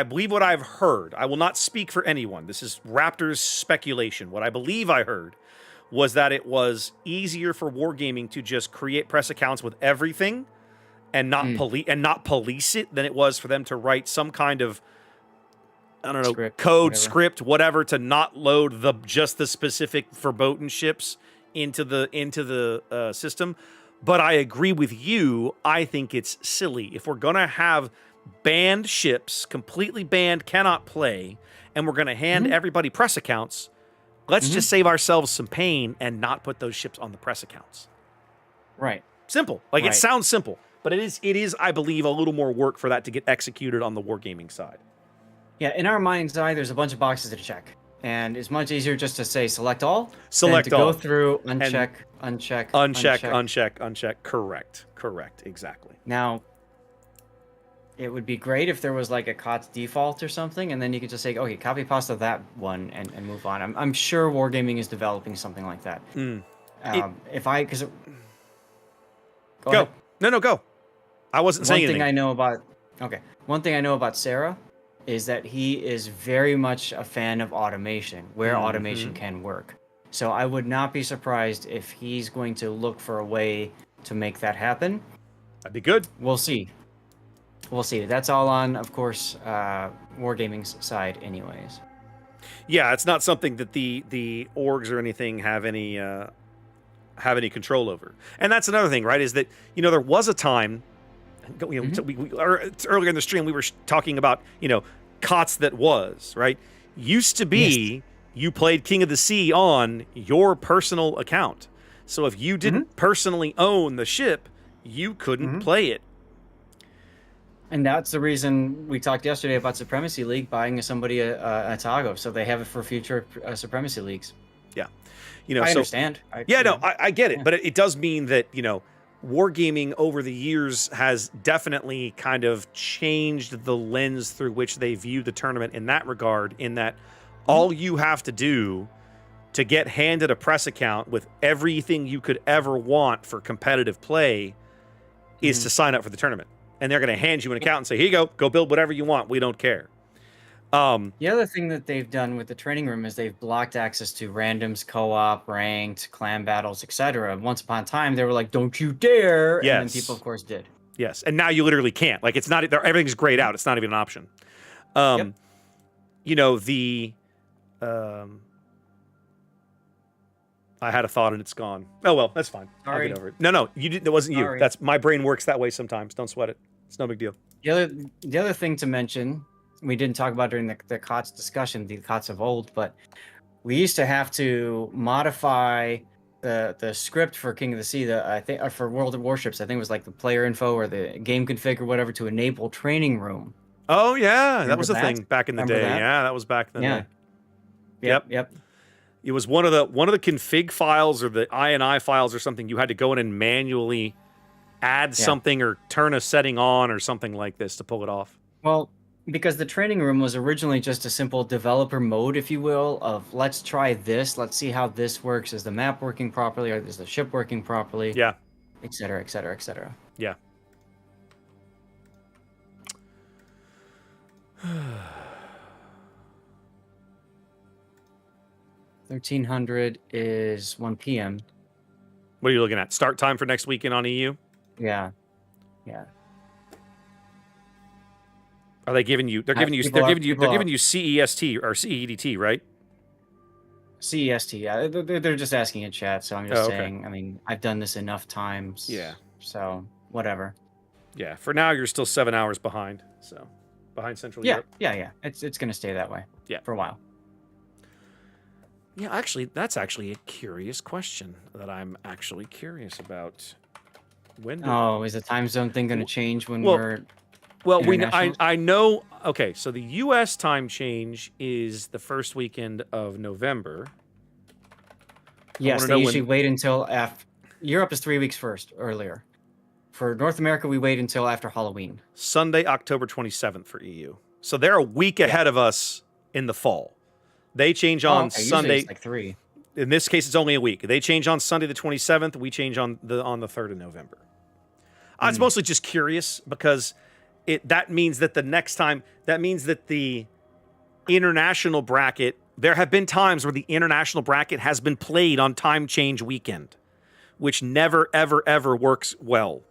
believe what I've heard, I will not speak for anyone. This is Raptor's speculation. What I believe I heard was that it was easier for Wargaming to just create press accounts with everything and not police it than it was for them to write some kind of, I don't know, script, whatever, to not load just the specific verboten ships into the system. But I agree with you. I think it's silly. If we're going to have banned ships, completely banned, cannot play, and we're going to hand everybody press accounts, let's just save ourselves some pain and not put those ships on the press accounts. Right. Simple. It sounds simple, but it is, I believe, a little more work for that to get executed on the Wargaming side. Yeah, in our mind's eye, there's a bunch of boxes to check. And it's much easier just to say select all. Select than to all. go through, uncheck. Correct. Exactly. Now, it would be great if there was like a COTS default or something, and then you could just say, okay, copy pasta that one and move on. I'm sure Wargaming is developing something like that. Go. Ahead. No, go. I wasn't saying anything. One thing I know about Sarah is that he is very much a fan of automation, where automation can work. So I would not be surprised if he's going to look for a way to make that happen. That'd be good. We'll see. That's all on, of course, Wargaming's side anyways. Yeah, it's not something that the orgs or anything have any control over. And that's another thing, right? Is that, there was a time, earlier in the stream, we were talking about, COTS that was, right? Used to be, you played King of the Sea on your personal account. So if you didn't personally own the ship, you couldn't play it. And that's the reason we talked yesterday about Supremacy League buying somebody a Tago, so they have it for future Supremacy Leagues. Yeah. I understand. I get it. But it does mean that, Wargaming over the years has definitely kind of changed the lens through which they view the tournament in that regard, in that all you have to do to get handed a press account with everything you could ever want for competitive play is to sign up for the tournament. And they're going to hand you an account and say, here you go build whatever you want. We don't care. The other thing that they've done with the training room is they've blocked access to randoms, co-op, ranked, clan battles, etc. Once upon a time, they were like, don't you dare. Yes. And then people, of course, did. Yes. And now you literally can't. Like, it's not, everything's grayed out. It's not even an option. I had a thought and it's gone. Oh, well, that's fine. Sorry. I'll get over it. No, you didn't. It wasn't you. Sorry. That's my brain works that way sometimes. Don't sweat it. It's no big deal. The other thing to mention, we didn't talk about during the COTS discussion, the COTS of old, but we used to have to modify the script for King of the Sea, I think for World of Warships. I think it was like the player info or the game config or whatever to enable training room. Oh yeah, that Remember was a that? thing back in the Remember day. that? Yeah, that was back in the day. Yep. It was one of the config files or the INI files or something. You had to go in and manually add something or turn a setting on or something like this to pull it off. Well, because the training room was originally just a simple developer mode, if you will, of let's try this, let's see how this works. Is the map working properly? Or is the ship working properly? Yeah. Et cetera, et cetera, et cetera. Yeah. 1300 is 1 p.m. What are you looking at? Start time for next weekend on EU? Yeah. Are they giving you? They're giving you CEST or CEDT, right? CEST. Yeah, they're just asking in chat, so I'm just okay. saying. I mean, I've done this enough times. Yeah. So whatever. Yeah. For now, you're still 7 hours behind. So behind Central Europe. Yeah. It's gonna stay that way. Yeah. For a while. Yeah, actually, that's actually a curious question that I'm actually curious about. Is the time zone thing going to change when we're? Well, I know. Okay, so the U.S. time change is the first weekend of November. Yes, they usually wait until after. Europe is 3 weeks earlier. For North America, we wait until after Halloween. Sunday, October 27th for EU. So they're a week ahead of us in the fall. They change on Sunday. It's like 3. In this case, it's only a week. They change on Sunday the 27th. We change on the 3rd of November. It's mostly just curious because that means that the next time, that means that the international bracket, there have been times where the international bracket has been played on time change weekend, which never, ever, ever works well.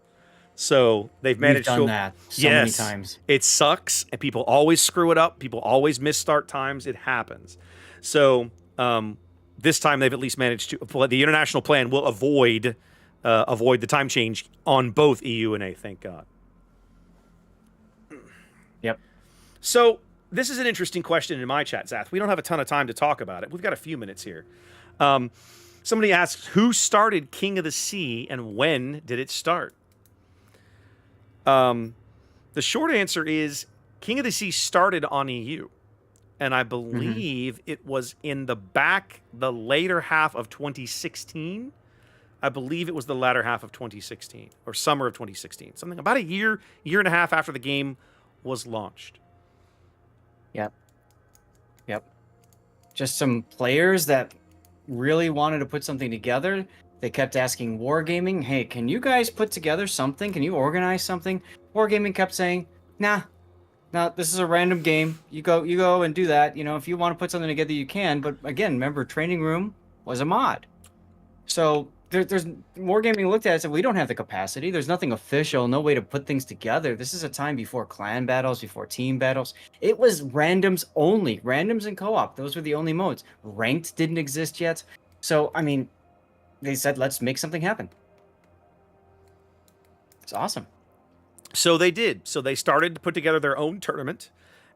So they've managed We've done that so many times. It sucks, and people always screw it up. People always miss start times. It happens. So this time they've at least managed to. The international plan will avoid the time change on both EU and A. Thank God. Yep. So this is an interesting question in my chat, Zath. We don't have a ton of time to talk about it. We've got a few minutes here. Somebody asks, who started King of the Sea and when did it start? The short answer is King of the Sea started on EU. And I believe it was in the later half of 2016. I believe it was the latter half of 2016 or summer of 2016. Something about a year and a half after the game was launched. Yep. Just some players that really wanted to put something together. They kept asking Wargaming, hey, can you guys put together something? Can you organize something? Wargaming kept saying, nah, this is a random game. You go and do that. You know, if you want to put something together, you can. But again, remember, Training Room was a mod. So there's Wargaming looked at it and said, we don't have the capacity. There's nothing official, no way to put things together. This is a time before clan battles, before team battles. It was randoms only. Randoms and co-op. Those were the only modes. Ranked didn't exist yet. So, I mean, they said, let's make something happen. It's awesome. So they did. So they started to put together their own tournament,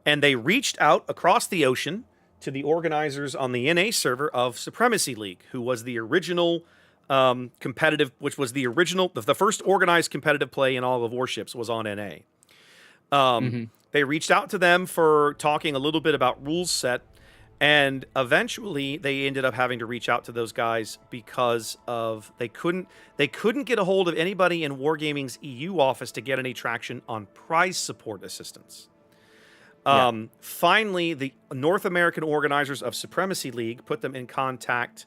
and they reached out across the ocean to the organizers on the NA server of Supremacy League, who was the original competitive, which was the first organized competitive play in all of Warships was on NA. They reached out to them for talking a little bit about rules set, and eventually they ended up having to reach out to those guys because of they couldn't get a hold of anybody in Wargaming's EU office to get any traction on prize support assistance. Finally, the North American organizers of Supremacy League put them in contact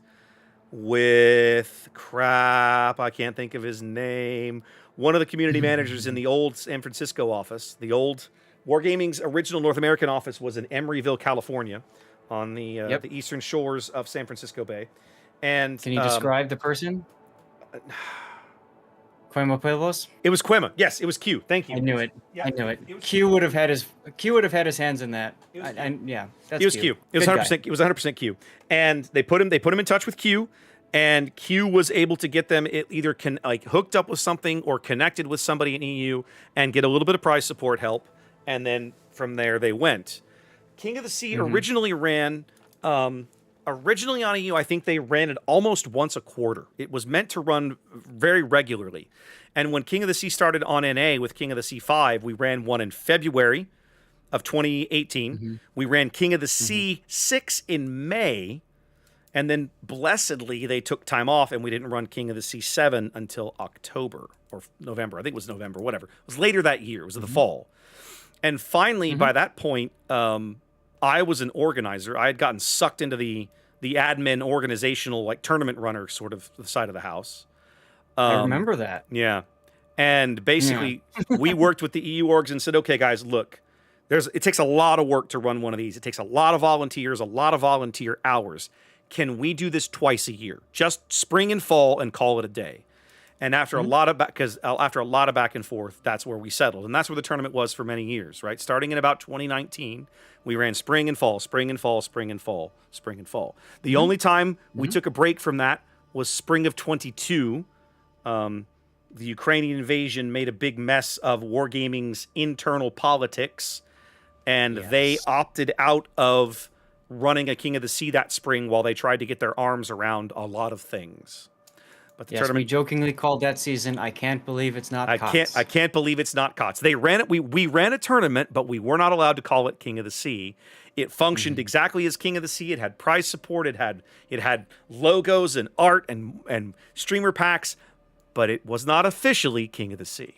with I can't think of his name. One of the community managers in the old San Francisco office. The old Wargaming's original North American office was in Emeryville, California, on the eastern shores of San Francisco Bay. And can you describe the person? Quema Pueblos? It was Quema. Yes, it was Q. Thank you. I knew it. Yeah. I knew it. Q would have had his hands in that. It was Q. It was 100%. It was 100% Q. And they put him in touch with Q, and Q was able to get them either hooked up with something or connected with somebody in EU and get a little bit of prize support help, and then from there they went. King of the Sea originally ran, originally on EU, I think they ran it almost once a quarter. It was meant to run very regularly. And when King of the Sea started on NA with King of the Sea 5, we ran one in February of 2018. We ran King of the Sea 6 in May. And then, blessedly, they took time off, and we didn't run King of the Sea 7 until October or November. I think it was November, whatever. It was later that year. It was in the fall. And finally, by that point, I was an organizer. I had gotten sucked into the admin organizational, tournament runner sort of side of the house. I remember that. Yeah. And basically, we worked with the EU orgs and said, okay, guys, look, it takes a lot of work to run one of these. It takes a lot of volunteers, a lot of volunteer hours. Can we do this twice a year? Just spring and fall and call it a day. And after a lot of back and forth, that's where we settled. And that's where the tournament was for many years, right? Starting in about 2019, we ran spring and fall, spring and fall, spring and fall, spring and fall. The only time we took a break from that was spring of 22. The Ukrainian invasion made a big mess of Wargaming's internal politics, and they opted out of running a King of the Sea that spring while they tried to get their arms around a lot of things. But the tournament, we jokingly called that season, I can't believe it's not COTS. I can't believe it's not COTS. They ran it. We ran a tournament, but we were not allowed to call it King of the Sea. It functioned exactly as King of the Sea. It had prize support. It had logos and art and streamer packs, but it was not officially King of the Sea.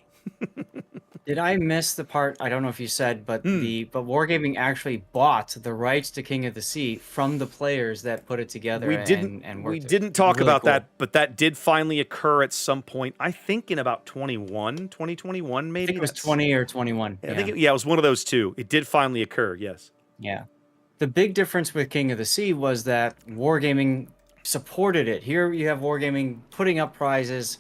Did I miss the part? I don't know if you said, but Wargaming actually bought the rights to King of the Sea from the players that put it together. We didn't talk about that, but that did finally occur at some point. I think in about 2021, maybe. I think it was 20 or 21. I think it was one of those two. It did finally occur. Yes. Yeah. The big difference with King of the Sea was that Wargaming supported it. Here you have Wargaming putting up prizes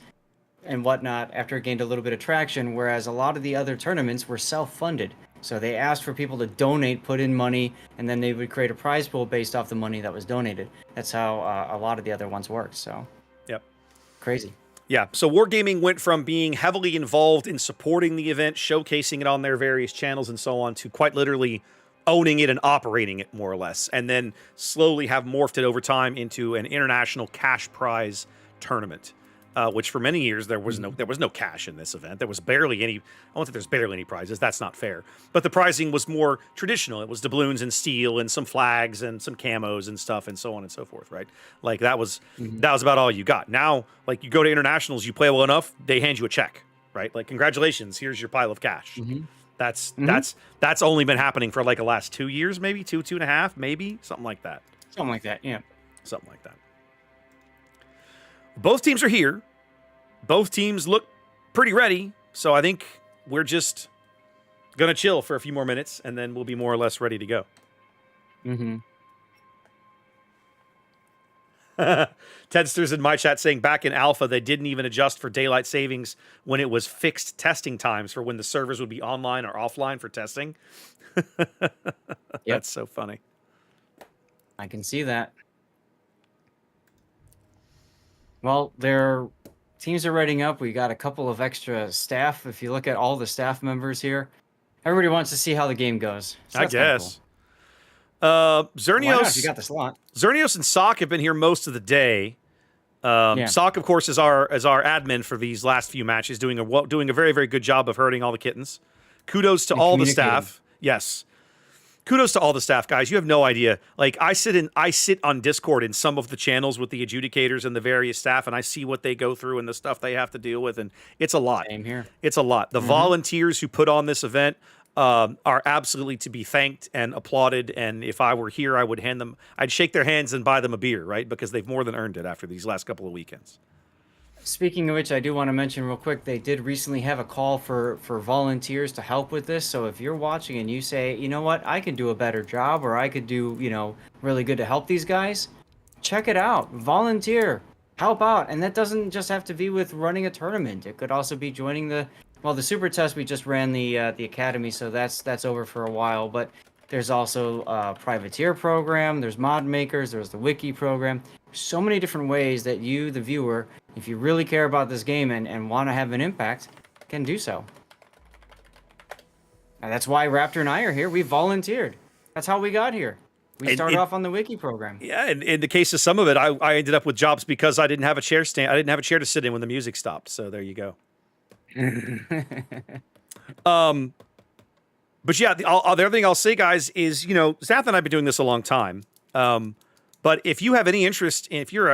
and whatnot after it gained a little bit of traction, whereas a lot of the other tournaments were self-funded. So they asked for people to donate, put in money, and then they would create a prize pool based off the money that was donated. That's how a lot of the other ones worked. So, yep, crazy. Yeah, so Wargaming went from being heavily involved in supporting the event, showcasing it on their various channels and so on, to quite literally owning it and operating it more or less, and then slowly have morphed it over time into an international cash prize tournament. Which for many years there was no cash in this event. There was barely any. I won't say there's barely any prizes. That's not fair. But the prizing was more traditional. It was doubloons and steel and some flags and some camos and stuff and so on and so forth. Right? Like that was about all you got. Now, like you go to internationals, you play well enough, they hand you a check. Right? Like congratulations, here's your pile of cash. That's only been happening for like the last 2 years, maybe two and a half, maybe something like that. Something like that. Yeah. Something like that. Both teams are here. Both teams look pretty ready, so I think we're just going to chill for a few more minutes, and then we'll be more or less ready to go. Tedster's in my chat saying back in Alpha, they didn't even adjust for daylight savings when it was fixed testing times for when the servers would be online or offline for testing. That's so funny. I can see that. Well, their teams are reading up. We got a couple of extra staff. If you look at all the staff members here, everybody wants to see how the game goes. So I guess. Cool. Xerneos, you got the slot. Xerneos and Sock have been here most of the day. Sock, of course, is our admin for these last few matches, doing a very, very good job of herding all the kittens. Kudos to all the staff. Yes. Kudos to all the staff, guys. You have no idea. Like I sit on Discord in some of the channels with the adjudicators and the various staff, and I see what they go through and the stuff they have to deal with, and it's a lot. Same here. It's a lot. The volunteers who put on this event are absolutely to be thanked and applauded. And if I were here, I'd shake their hands and buy them a beer, right? Because they've more than earned it after these last couple of weekends. Speaking of which, I do want to mention real quick, they did recently have a call for volunteers to help with this. So if you're watching and you say, you know what, I could do a better job, or I could do, really good to help these guys, check it out. Volunteer. Help out. And that doesn't just have to be with running a tournament. It could also be joining the Super Test. We just ran the Academy, so that's over for a while. But there's also a privateer program. There's mod makers. There's the wiki program. so many different ways that you, the viewer, if you really care about this game and want to have an impact, can do so. And that's why Raptor and I are here. We volunteered. That's how we got here. We started off on the wiki program. Yeah, and in the case of some of it, I ended up with jobs because I didn't have a chair stand. I didn't have a chair to sit in when the music stopped. So there you go. But yeah, the other thing I'll say, guys, is Zath and I've been doing this a long time. But if you have any interest, if you're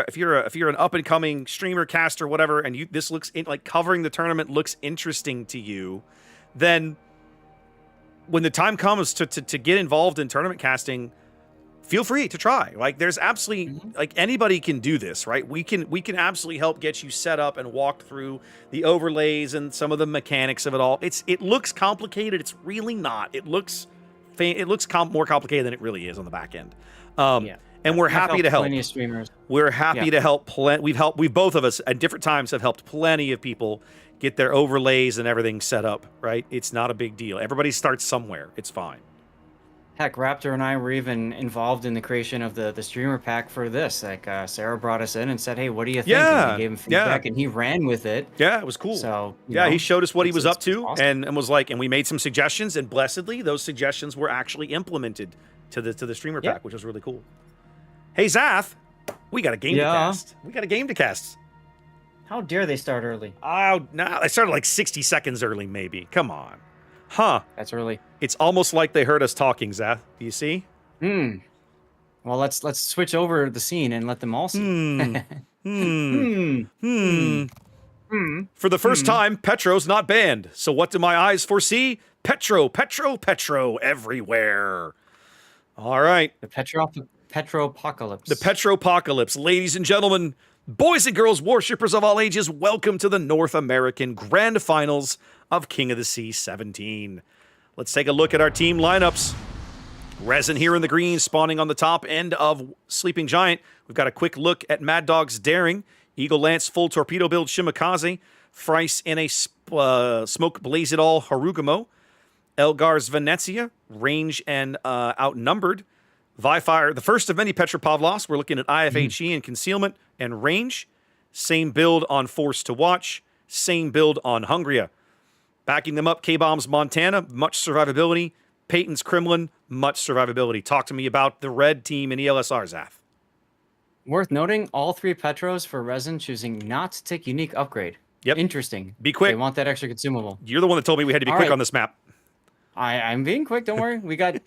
an up and coming streamer, caster, whatever, and this looks like covering the tournament looks interesting to you, then when the time comes to get involved in tournament casting, feel free to try. Like, there's absolutely like anybody can do this, right? We can absolutely help get you set up and walk through the overlays and some of the mechanics of it all. It looks complicated. It's really not. It looks more complicated than it really is on the back end. And we're happy to help. Plenty of streamers. We're happy to help. We've both of us at different times have helped plenty of people get their overlays and everything set up. Right? It's not a big deal. Everybody starts somewhere. It's fine. Heck, Raptor and I were even involved in the creation of the streamer pack for this. Like, Sarah brought us in and said, "Hey, what do you think?" And we gave him feedback, and he ran with it. Yeah, it was cool. So he showed us what he was up to, awesome. and was like, and we made some suggestions, and blessedly, those suggestions were actually implemented to the streamer pack, which was really cool. Hey, Zath, we got a game to cast. We got a game to cast. How dare they start early? Oh, no, they started like 60 seconds early, maybe. Come on. Huh. That's early. It's almost like they heard us talking, Zath. Do you see? Well, let's switch over the scene and let them all see. For the first time, Petro's not banned. So what do my eyes foresee? Petro everywhere. All right. The Petropocalypse. The Petropocalypse. Ladies and gentlemen, boys and girls, worshippers of all ages, welcome to the North American Grand Finals of King of the Sea 17. Let's take a look at our team lineups. Resin here in the green, spawning on the top end of Sleeping Giant. We've got a quick look at Mad Dog's Daring, Eagle Lance full torpedo build Shimakaze, Fryce in a smoke blaze it all Harugumo, Elgar's Venezia, range and outnumbered, Vifire, the first of many Petropavlos. We're looking at IFHE and concealment and range. Same build on Force to Watch, same build on Hungria. Backing them up, K-Bomb's Montana, much survivability. Peyton's Kremlin, much survivability. Talk to me about the red team in ELSR, Zath. Worth noting, all three Petros for Resin choosing not to take unique upgrade. Yep. Interesting. Be quick. They want that extra consumable. You're the one that told me we had to be quick on this map. I'm being quick, don't worry. We got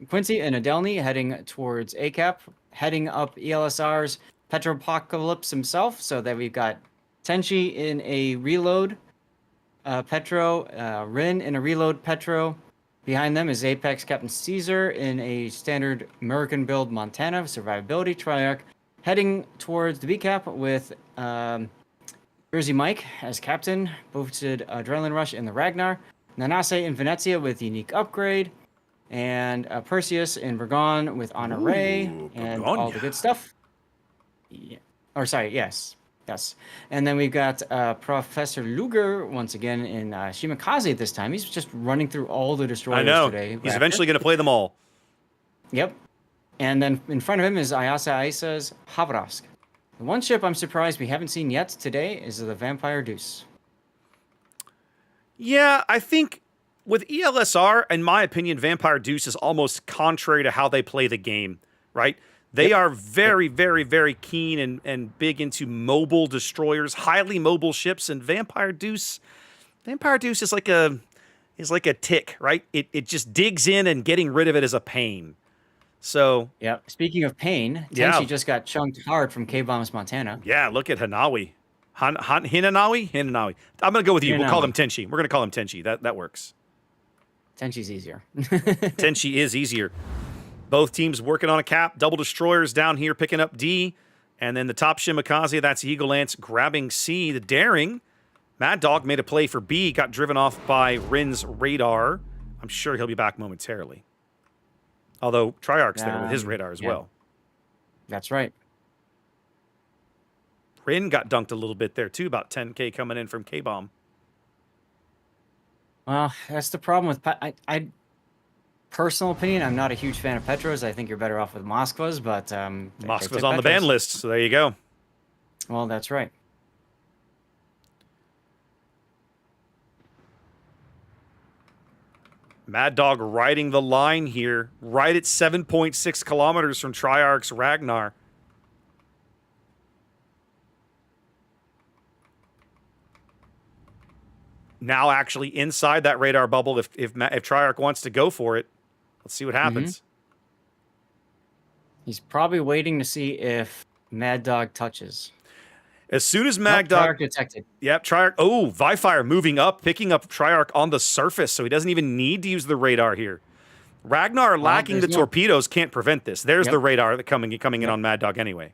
Quincy and Adelny heading towards ACAP, heading up ELSR's Petropocalypse himself, so that we've got Tenchi in a reload Petro, Rin in a reload Petro. Behind them is Apex Captain Caesar in a standard American build Montana, survivability Triarch, heading towards the BCAP with Jersey Mike as captain, boosted Adrenaline Rush in the Ragnar, Nanase in Venezia with unique upgrade, and Perseus in Vergon with Honor Ray and all the good stuff. Yeah. Or sorry, yes. And then we've got Professor Luger once again in Shimakaze this time. He's just running through all the destroyers today. He's eventually going to play them all. Yep. And then in front of him is Ayasa Aisa's Havrask. The one ship I'm surprised we haven't seen yet today is the Vampire Deuce. Yeah, I think with ELSR, in my opinion, Vampire Deuce is almost contrary to how they play the game, right? They are very, very, very keen and big into mobile destroyers, highly mobile ships, and Vampire Deuce is like a tick, right? It just digs in, and getting rid of it is a pain. So yeah. Speaking of pain, Tenchi just got chunked hard from K-Bombs Montana. Yeah, look at Hanawi. Hinanawi? Hinanawi. I'm gonna go with you. We'll call him Tenchi. We're gonna call him Tenchi. That works. Tenchi's easier. Tenchi is easier. Both teams working on a cap. Double destroyers down here picking up D. And then the top Shimakaze, that's Eagle Lance grabbing C. The Daring. Mad Dog made a play for B. Got driven off by Rin's radar. I'm sure he'll be back momentarily. Although Triarch's there with his radar as well. That's right. Rin got dunked a little bit there too. About 10K coming in from K-Bomb. Well, that's the problem with personal opinion, I'm not a huge fan of Petros. I think you're better off with Moskvas, but they Moskva's took on the ban Petros. list, so there you go. Well, that's right. Mad Dog riding the line here, right at 7.6 kilometers from Triarch's Ragnar. Now actually inside that radar bubble if Triarch wants to go for it. Let's see what happens. He's probably waiting to see if Mad Dog touches. As soon as Nope, Mad Dog... Triarch detected. Yep, Triarch... Oh, Vifire moving up, picking up Triarch on the surface, so he doesn't even need to use the radar here. Ragnar lacking the torpedoes can't prevent this. There's the radar that coming in on Mad Dog anyway.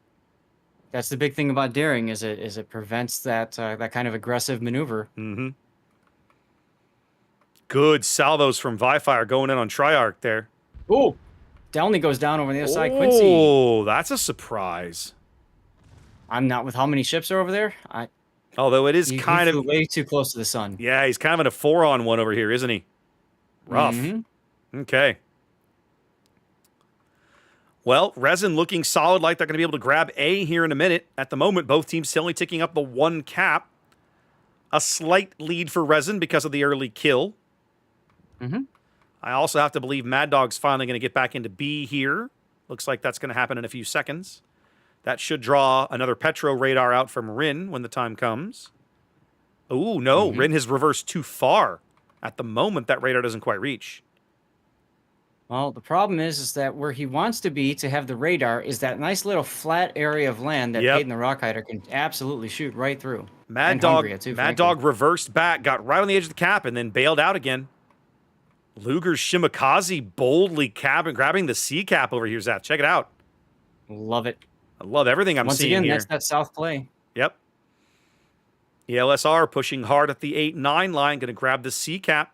That's the big thing about daring, is it prevents that that kind of aggressive maneuver. Mm-hmm. Good salvos from Vifire going in on Triarch there. Oh, Downley goes down over the other side. Quincy. Oh, that's a surprise. I'm not with how many ships are over there. Although it is He kind flew of way too close to the sun. Yeah, he's kind of in a 4-on-1 over here, isn't he? Rough. Okay. Well, Resin looking solid, like they're going to be able to grab A here in a minute. At the moment, both teams still only ticking up the 1 cap. A slight lead for Resin because of the early kill. I also have to believe Mad Dog's finally going to get back into B here. Looks like that's going to happen in a few seconds. That should draw another Petro radar out from Rin when the time comes. Oh, no. Rin has reversed too far. At the moment, that radar doesn't quite reach. Well, the problem is that where he wants to be to have the radar is that nice little flat area of land that Peyton the Rockhider can absolutely shoot right through. Mad Dog reversed back, got right on the edge of the cap, and then bailed out again. Luger's Shimakaze boldly grabbing the C cap over here, Zap. Check it out. Love it. I love everything I'm seeing here. Once again, that's that south play. Yep. ELSR pushing hard at the 8-9 line, going to grab the C cap.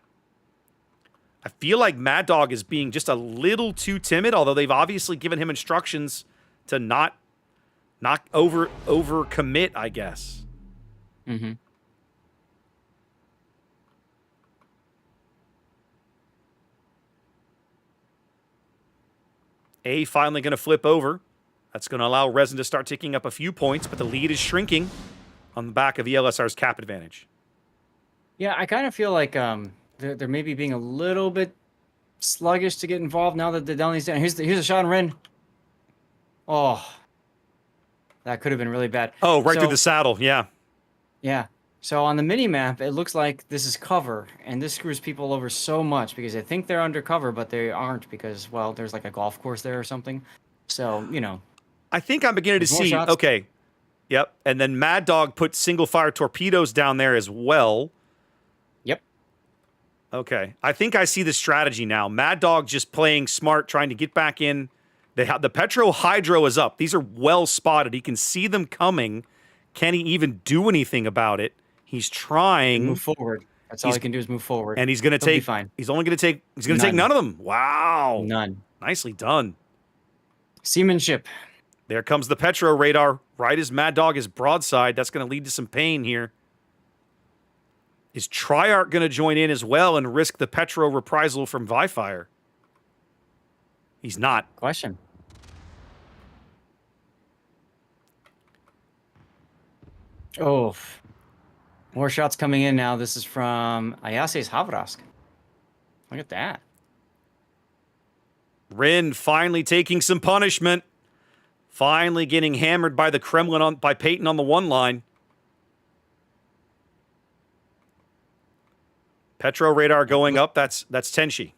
I feel like Mad Dog is being just a little too timid, although they've obviously given him instructions to not over commit, I guess. A finally going to flip over. That's going to allow Resin to start ticking up a few points, but the lead is shrinking on the back of ELSR's cap advantage. Yeah, I kind of feel like they're maybe being a little bit sluggish to get involved now that the Downley's down. Here's a shot on Rin. Oh, that could have been really bad. Oh, right through the saddle. Yeah. Yeah. So on the mini map, it looks like this is cover, and this screws people over so much because they think they're undercover, but they aren't because, well, there's like a golf course there or something. So, you know. I think I'm beginning to see. Okay. Yep. And then Mad Dog put single fire torpedoes down there as well. Yep. Okay. I think I see the strategy now. Mad Dog just playing smart, trying to get back in. The Petro Hydro is up. These are well spotted. He can see them coming. Can he even do anything about it? He's trying. Move forward. That's all he can do is move forward. And he's going to take. Fine. He's only going to take. He's going to take none of them. Wow. None. Nicely done. Seamanship. There comes the Petro radar. Right as Mad Dog is broadside. That's going to lead to some pain here. Is Triarch going to join in as well and risk the Petro reprisal from Vifire? He's not. Question. Oh. More shots coming in now. This is from Ayase's Havrask. Look at that. Rin finally taking some punishment. Finally getting hammered by the Kremlin by Peyton on the 1 line. Petro radar going up. That's Tenshi.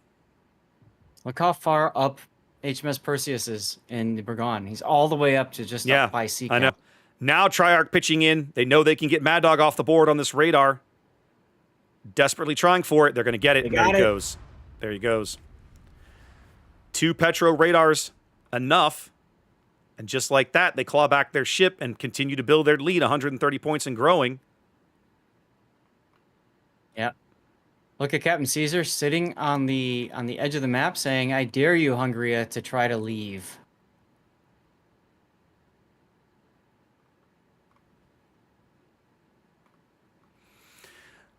Look how far up HMS Perseus is in the Burgon. He's all the way up to just up by Sea. I know. Now Triarch pitching in. They know they can get Mad Dog off the board on this radar. Desperately trying for it. They're going to get it. There he goes. There he goes. 2 Petro radars enough. And just like that, they claw back their ship and continue to build their lead, 130 points and growing. Yeah. Look at Captain Caesar sitting on the edge of the map saying, "I dare you, Hungary, to try to leave."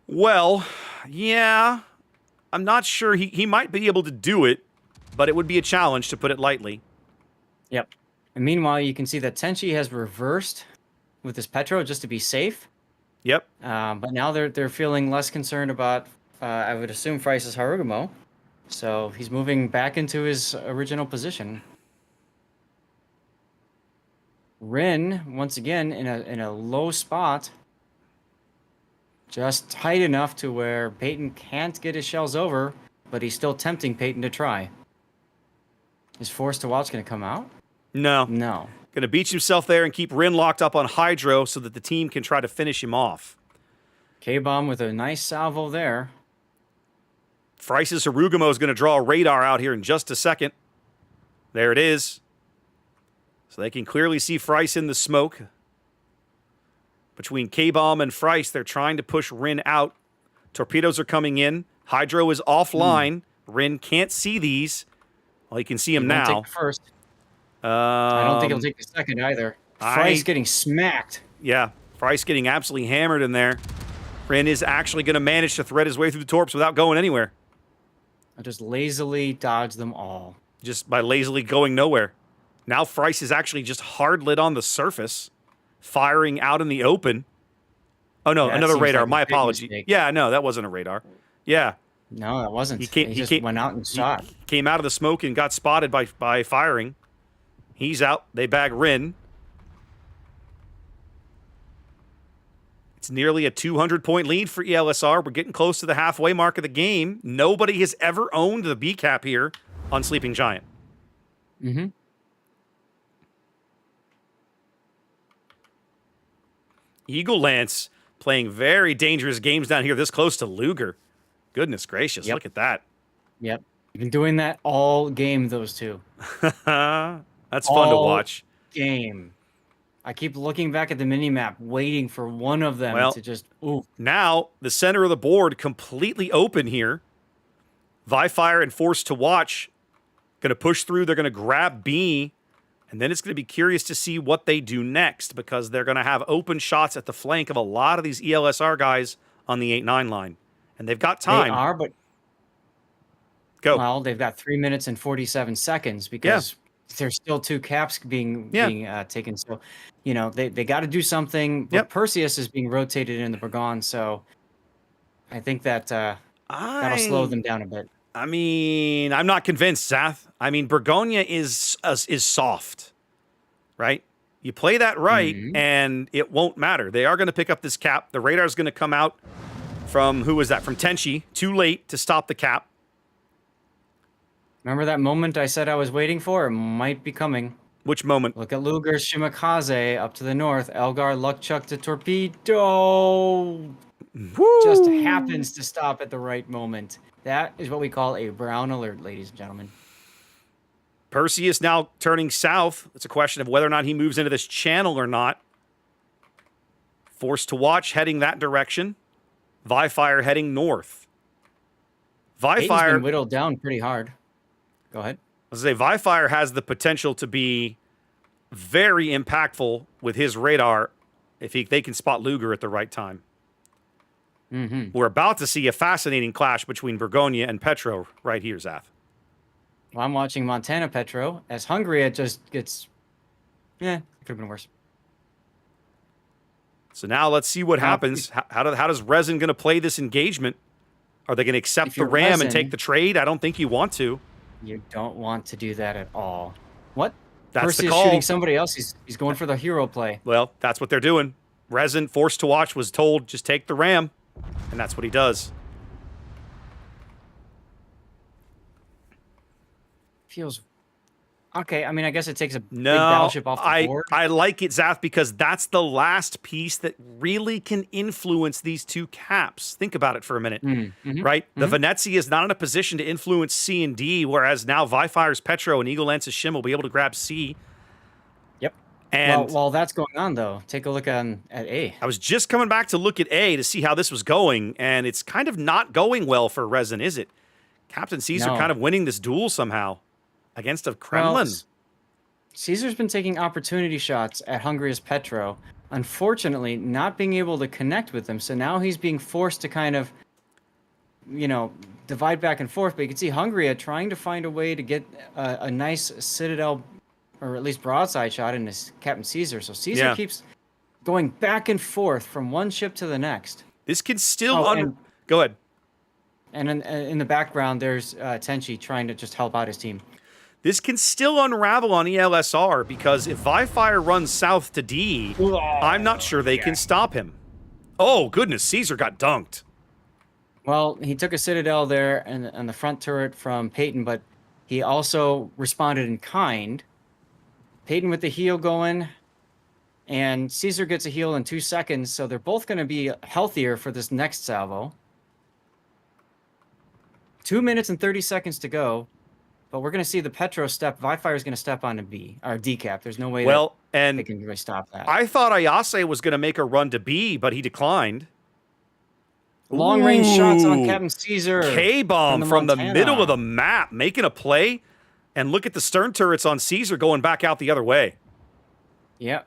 Well, yeah. I'm not sure. He might be able to do it, but it would be a challenge, to put it lightly. Yep. And meanwhile, you can see that Tenchi has reversed with his Petro just to be safe. Yep. But now they're feeling less concerned about, I would assume, Frice's Harugumo. So he's moving back into his original position. Rin, once again, in a low spot. Just tight enough to where Peyton can't get his shells over, but he's still tempting Peyton to try. Is Force to Watch going to come out? No. No. Going to beach himself there and keep Rin locked up on Hydro so that the team can try to finish him off. K-Bomb with a nice salvo there. Frice's Harugumo is going to draw a radar out here in just a second. There it is. So they can clearly see Frice in the smoke. Between K-Bomb and Frice, they're trying to push Rin out. Torpedoes are coming in. Hydro is offline. Rin can't see these. Well, he can see him now. Take the first. I don't think he'll take the second either. Frice getting smacked. Yeah, Frice getting absolutely hammered in there. Rin is actually going to manage to thread his way through the torps without going anywhere. I just lazily dodge them all. Just by lazily going nowhere. Now Frice is actually just hard lit on the surface, firing out in the open. Oh, no, Yeah, another radar. like My apology. Yeah, no, that wasn't a radar. Yeah. No, that wasn't. He just went out and shot. Came out of the smoke and got spotted by firing. He's out. They bag Rin. It's nearly a 200-point lead for ELSR. We're getting close to the halfway mark of the game. Nobody has ever owned the B cap here on Sleeping Giant. Mm-hmm. Eagle Lance playing very dangerous games down here this close to Luger. Goodness gracious, look at that. Yep. You've been doing that all game, those two. That's fun to watch. Game. I keep looking back at the mini-map, waiting for one of them to just, ooh. Now, the center of the board completely open here. Vifire and Force to Watch going to push through. They're going to grab B. And then it's going to be curious to see what they do next, because they're going to have open shots at the flank of a lot of these ELSR guys on the 8-9 line. And they've got time. They are, but... Go. Well, they've got 3 minutes and 47 seconds because there's still 2 caps being taken. So, you know, they got to do something. But Perseus is being rotated in the Burgon, so I think that that'll slow them down a bit. I mean, I'm not convinced, Zath. I mean, Burgonia is soft, right? You play that right, and it won't matter. They are going to pick up this cap. The radar is going to come out from, who was that? From Tenchi. Too late to stop the cap. Remember that moment I said I was waiting for? It might be coming. Which moment? Look at Luger's Shimakaze up to the north. Elgar luck chuck to torpedo. Woo! Just happens to stop at the right moment. That is what we call a brown alert, ladies and gentlemen. Perseus now turning south. It's a question of whether or not he moves into this channel or not. Force to Watch heading that direction. Vifire heading north. Vifire been whittled down pretty hard. Go ahead. I was going to say, Vifire has the potential to be very impactful with his radar if they can spot Luger at the right time. We're about to see a fascinating clash between Burgonia and Petro right here, Zath. Well, I'm watching Montana Petro as Hungary just gets... it could have been worse. So now let's see what happens. How does Resin going to play this engagement? Are they going to accept the ram Resin, and take the trade? I don't think you want to. You don't want to do that at all. What? That's Percy the is call. shooting somebody else. He's going for the hero play. Well, that's what they're doing. Resin, Forced to Watch, was told, just take the ram. And that's what he does. Feels... Okay, I mean, I guess it takes a big battleship off the board. I like it, Zath, because that's the last piece that really can influence these 2 caps. Think about it for a minute, right? The Venezia is not in a position to influence C and D, whereas now Vifire's Petro and Eagle Lance's Shim will be able to grab C. Yep. And while that's going on, though, take a look at A. I was just coming back to look at A to see how this was going, and it's kind of not going well for Resin, is it? Captain Caesar kind of winning this duel somehow. Against a Kremlin. Well, Caesar's been taking opportunity shots at Hungary's Petro, unfortunately not being able to connect with them. So now he's being forced to kind of divide back and forth. But you can see Hungary trying to find a way to get a nice Citadel, or at least broadside shot in his Captain Caesar. So Caesar keeps going back and forth from one ship to the next. This can still... Go ahead. And in the background, there's Tenchi trying to just help out his team. This can still unravel on ELSR, because if Vifire runs south to D, I'm not sure they can stop him. Oh, goodness, Caesar got dunked. Well, he took a Citadel there and the front turret from Peyton, but he also responded in kind. Peyton with the heal going, and Caesar gets a heal in 2 seconds, so they're both going to be healthier for this next salvo. 2 minutes and 30 seconds to go. But we're going to see the Petro step. Vifire is going to step onto B, or D cap. There's no way they can really stop that. I thought Ayase was going to make a run to B, but he declined. Long range shots on Captain Caesar. K-bomb from the middle of the map, making a play. And look at the stern turrets on Caesar going back out the other way. Yep.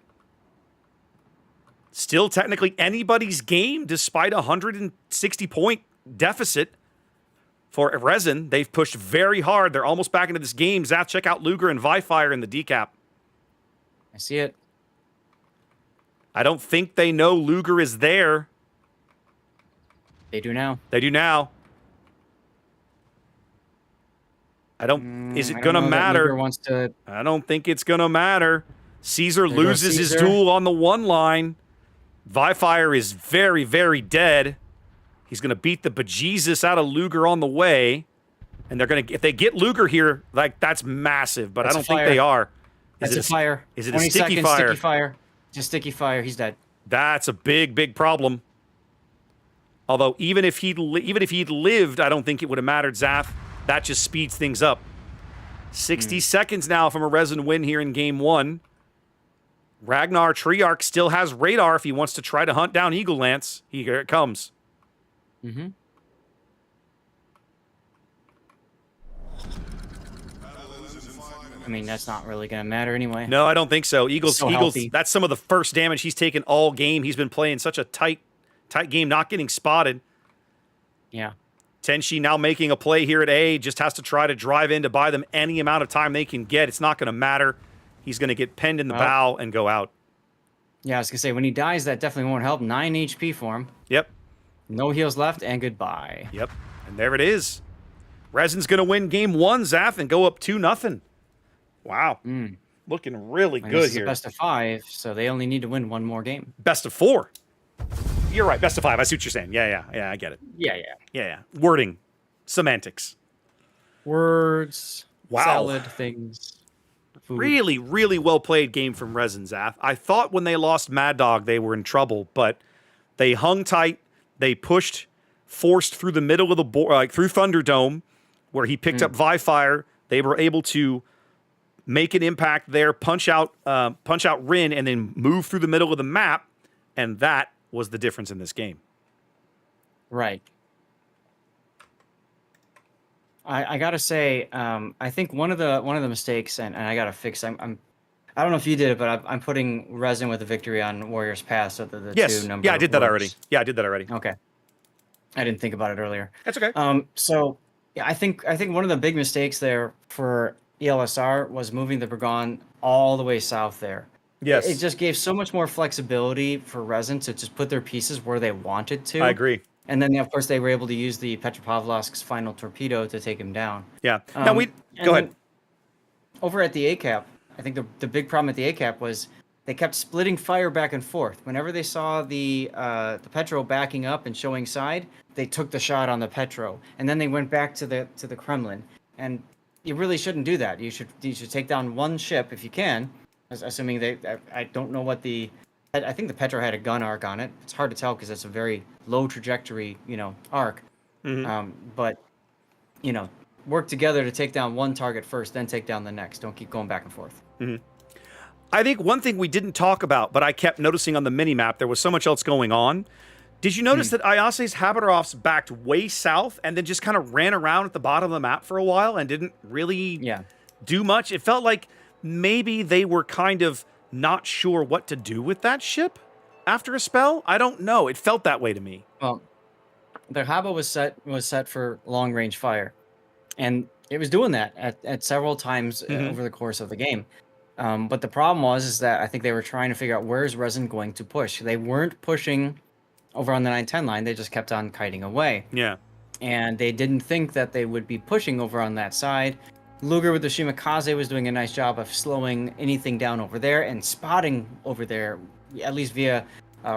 Still technically anybody's game, despite a 160-point deficit. For Resin, they've pushed very hard. They're almost back into this game. Zath, check out Luger and Vifire in the decap. I see it. I don't think they know Luger is there. They do now. They do now. I don't... Is it going to matter? I don't think it's going to matter. Caesar loses his duel on the one line. Vifire is very, very dead. He's going to beat the bejesus out of Luger on the way. And they're going to... If they get Luger here, like, that's massive. But I don't think they are. Is it a fire? Is it a sticky fire? Sticky fire. Just sticky fire. He's dead. That's a big, big problem. Although, even if he'd lived, I don't think it would have mattered, Zath. That just speeds things up. 60 seconds now from a Resin win here in Game 1. Ragnar Treyarch still has radar if he wants to try to hunt down Eagle Lance. Here it comes. Mm-hmm. I mean, that's not really going to matter anyway. No, I don't think so. Eagles, healthy. That's some of the first damage he's taken all game. He's been playing such a tight game, not getting spotted. Yeah. Tenchi now making a play here at A, just has to try to drive in to buy them any amount of time they can get. It's not going to matter. He's going to get penned in the bow and go out. Yeah, I was going to say, when he dies, that definitely won't help. 9 HP for him. Yep. No heals left, and goodbye. Yep. And there it is. Resin's going to win Game 1, Zath, and go up 2-0. Wow. Looking really good here. Best of 5, so they only need to win one more game. Best of 4. You're right. Best of 5. I see what you're saying. Yeah, I get it. Yeah. Wording. Semantics. Words. Wow. Salad things. Food. Really, really well played game from Resin, Zath. I thought when they lost Mad Dog, they were in trouble, but they hung tight. They pushed, forced through the middle of the board, through Thunderdome, where he picked up Vifire. They were able to make an impact there, punch out Rin, and then move through the middle of the map, and that was the difference in this game. Right. I gotta say, I think one of the mistakes, and I gotta fix. I don't know if you did it, but I'm putting Resin with a victory on Warriors Pass. So the two number. Yeah, I did that already. Okay. I didn't think about it earlier. That's okay. So yeah, I think one of the big mistakes there for ELSR was moving the Burgon all the way south there. Yes. It just gave so much more flexibility for Resin to just put their pieces where they wanted to. I agree. And then, of course, they were able to use the Petropavlovsk's final torpedo to take him down. Yeah. Now, go ahead. Over at the A-cap, I think the big problem at the A-cap was they kept splitting fire back and forth. Whenever they saw the Petro backing up and showing side, they took the shot on the Petro. And then they went back to the Kremlin. And you really shouldn't do that. You should take down one ship if you can, assuming I don't know what I think the Petro had a gun arc on it. It's hard to tell because it's a very low trajectory, arc. But, work together to take down one target first, then take down the next. Don't keep going back and forth. I think one thing we didn't talk about, but I kept noticing on the mini-map, there was so much else going on. Did you notice that Ayase's Habitorofs backed way south and then just kind of ran around at the bottom of the map for a while and didn't really do much? It felt like maybe they were kind of not sure what to do with that ship after a spell. I don't know. It felt that way to me. Well, the Haba was set for long range fire, and it was doing that at several times over the course of the game. But the problem is that I think they were trying to figure out where's Resin going to push. They weren't pushing over on the 910 line. They just kept on kiting away. Yeah. And they didn't think that they would be pushing over on that side. Luger with the Shimakaze was doing a nice job of slowing anything down over there and spotting over there, at least via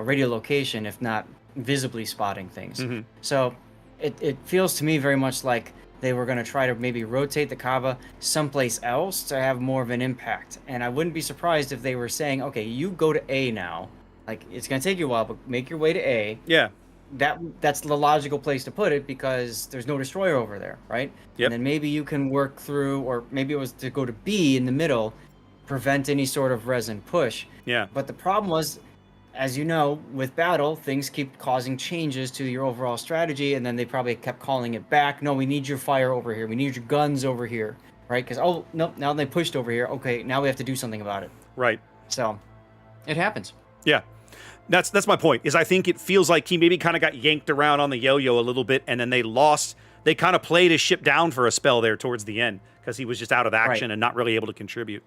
radio location, if not visibly spotting things. So it feels to me very much like they were going to try to maybe rotate the Kaba someplace else to have more of an impact. And I wouldn't be surprised if they were saying, okay, you go to A now. Like, it's going to take you a while, but make your way to A. Yeah. That's the logical place to put it because there's no destroyer over there, right? Yep. And then maybe you can work through, or maybe it was to go to B in the middle, prevent any sort of Resin push. Yeah. But the problem was, as you know, with battle, things keep causing changes to your overall strategy, and then they probably kept calling it back. No, we need your fire over here. We need your guns over here, right? Because, oh, nope, now they pushed over here. Okay, now we have to do something about it. Right. So, it happens. Yeah. That's my point, is I think it feels like he maybe kind of got yanked around on the yo-yo a little bit, and then they kind of played his ship down for a spell there towards the end, because he was just out of action and not really able to contribute.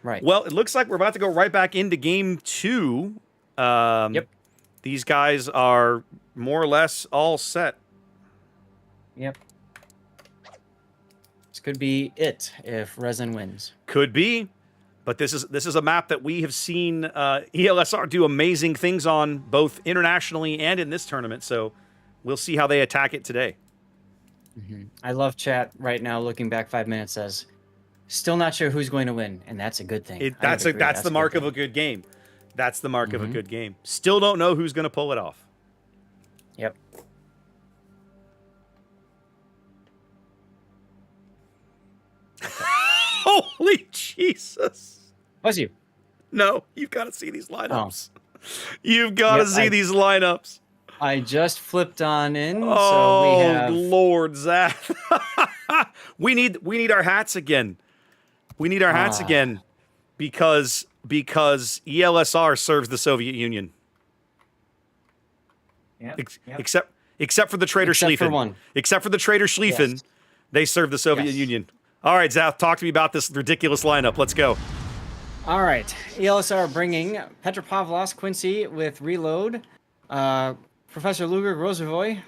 Right. Well, it looks like we're about to go right back into game 2. Yep. These guys are more or less all set. Yep. This could be it if Resin wins. Could be. But this is a map that we have seen ELSR do amazing things on, both internationally and in this tournament. So we'll see how they attack it today. I love chat right now. Looking back 5 minutes says, still not sure who's going to win, and that's a good thing. That's the mark of a good game. That's the mark of a good game. Still don't know who's going to pull it off. Yep. Holy Jesus. Was you? No, you've got to see these lineups. You've got to see these lineups. I just flipped on in, Oh, so we have... Lord, Zach. we need our hats again. We need our hats again because ELSR serves the Soviet Union. Yep. Except for the traitor Except for Schlieffen. one. Except for the traitor Schlieffen, Yes. they serve the Soviet Yes. Union. All right, Zach, talk to me about this ridiculous lineup. Let's go. All right. ELSR bringing Petropavlovsk Quincy with Reload, Professor Luger Grozovoy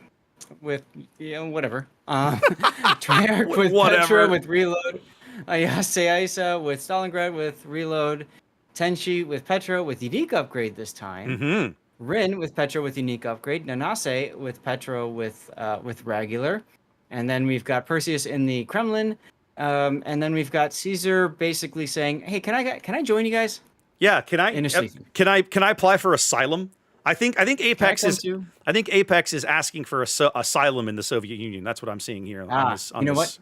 with, whatever. Triarch with Whatever. Petra with Reload, Ayase Isa with Stalingrad with Reload, Tenshi with Petra with Unique Upgrade this time, Rin with Petra with Unique Upgrade, Nanase with Petra with Regular, and then we've got Perseus in the Kremlin. And then we've got Caesar basically saying, "Hey, can I join you guys?" Yeah, can I Initially. apply for asylum? I think Apex is asking for asylum in the Soviet Union. That's what I'm seeing here. You know what?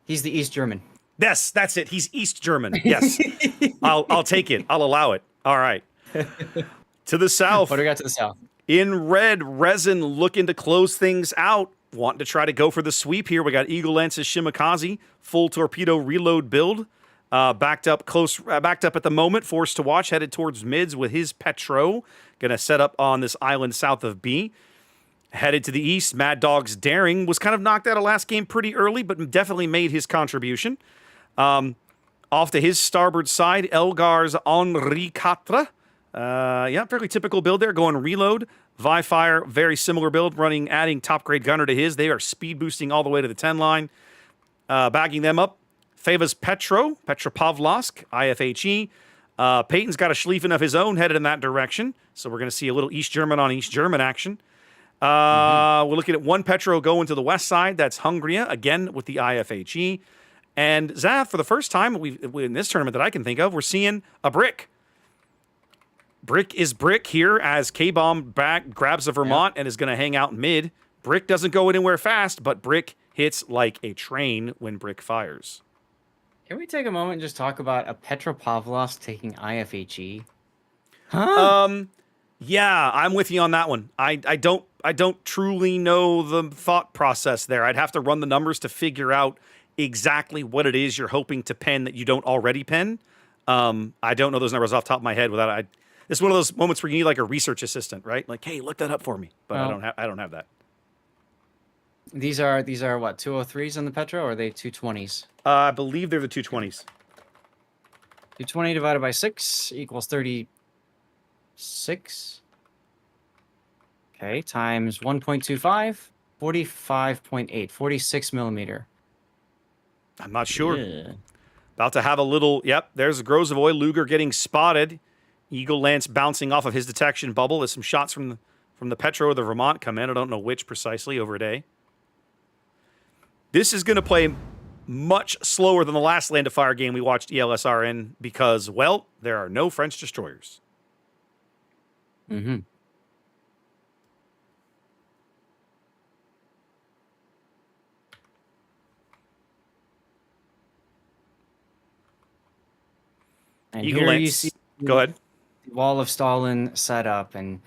He's the East German. Yes, that's it. He's East German. Yes, I'll take it. I'll allow it. All right. To the south. What do we got to the south? In red, Resin looking to close things out. Wanting to try to go for the sweep here. We got Eagle Lance's Shimakaze, full torpedo reload build. Backed up at the moment, forced to watch, headed towards mids with his Petro. Gonna set up on this island south of B. Headed to the east, Mad Dog's Daring was kind of knocked out of last game pretty early, but definitely made his contribution. Off to his starboard side, Elgar's Henri Quatre. Fairly typical build there, going reload. Vifire, very similar build, adding top grade gunner to his. They are speed boosting all the way to the 10 line. Bagging them up, Feva's Petropavlovsk, IFHE. Peyton's got a Schlieffen of his own headed in that direction. So we're going to see a little East German on East German action. We're looking at one Petro going to the west side. That's Hungria, again with the IFHE. And Zav, for the first time in this tournament that I can think of, we're seeing a brick. Brick is Brick here as K-Bomb grabs a Vermont and is going to hang out mid. Brick doesn't go anywhere fast, but Brick hits like a train when Brick fires. Can we take a moment and just talk about a Petropavlovsk taking IFHE? Huh? Yeah, I'm with you on that one. I don't truly know the thought process there. I'd have to run the numbers to figure out exactly what it is you're hoping to pen that you don't already pen. I don't know those numbers off the top of my head. This is one of those moments where you need like a research assistant, right? Like, hey, look that up for me. But Well- I don't have that. These are what, 203s on the Petro, or are they 220s? I believe they're the 220s. 220 divided by 6 equals 36. Okay, times 1.25, 45.8, 46 millimeter. I'm not sure. Yeah. About to have a little. Yep, there's Grozavoy Luger getting spotted. Eagle Lance bouncing off of his detection bubble as some shots from the Petro or the Vermont come in. I don't know which precisely over a day. This is going to play much slower than the last Land of Fire game we watched ELSR in because, well, there are no French destroyers. Mm-hmm. And Eagle here Lance. you see Go ahead. the Wall of Stalin set up, and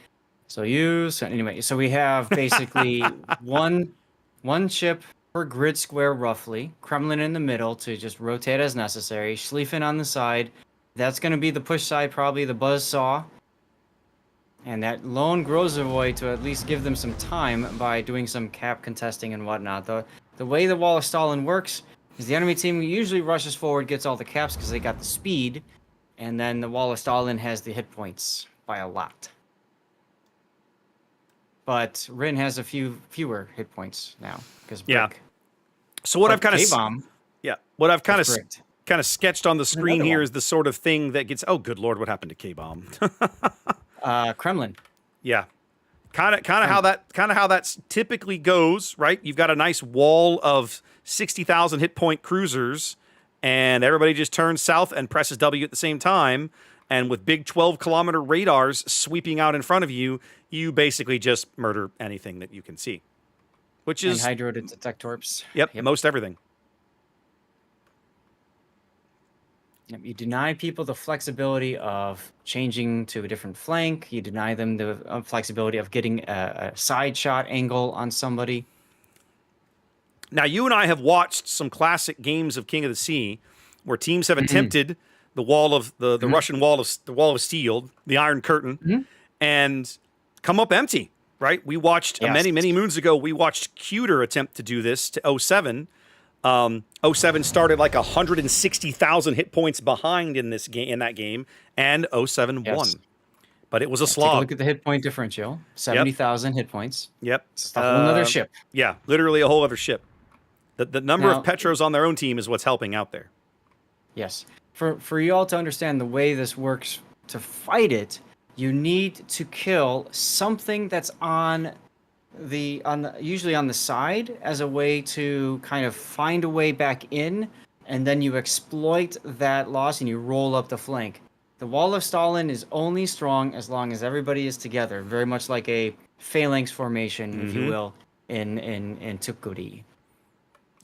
so anyway, so we have basically one ship per grid square roughly, Kremlin in the middle to just rotate as necessary, Schlieffen on the side. That's going to be the push side, probably the buzzsaw. And that lone Grozavoy to at least give them some time by doing some cap contesting and whatnot. The way the Wall of Stalin works is the enemy team usually rushes forward, gets all the caps because they got the speed, and then the Wall of Stalin has the hit points by a lot. But Rin has a fewer hit points now because Yeah. So what I've kind of K-bomb what I've kind of bricked. kind of sketched on the screen Another here one. is the sort of thing that gets. Oh, good lord, what happened to K-bomb? Kremlin. Yeah, kind of how that typically goes, right? You've got a nice wall of 60,000 hit point cruisers, and everybody just turns south and presses W at the same time. And with big 12-kilometer radars sweeping out in front of you, you basically just murder anything that you can see, which And is hydro to detect torps. yep, most everything. Yep, you deny people the flexibility of changing to a different flank. You deny them the flexibility of getting a side shot angle on somebody. Now, you and I have watched some classic games of King of the Sea where teams have attempted the wall of the Russian wall of steel, the Iron Curtain, and come up empty. Right? We watched many moons ago. We watched Cuter attempt to do this to 07. 07 started like 160,000 hit points behind in that game, and 07 won. But it was a slog. Take a look at the hit point differential. 70,000 hit points. Yep. It's a whole nother ship. Yeah, literally a whole other ship. The number of Petros on their own team is what's helping out there. Yes. For you all to understand the way this works to fight it, you need to kill something that's usually on the side as a way to kind of find a way back in, and then you exploit that loss and you roll up the flank. The Wall of Stalin is only strong as long as everybody is together, very much like a phalanx formation, if you will, in Tukuri.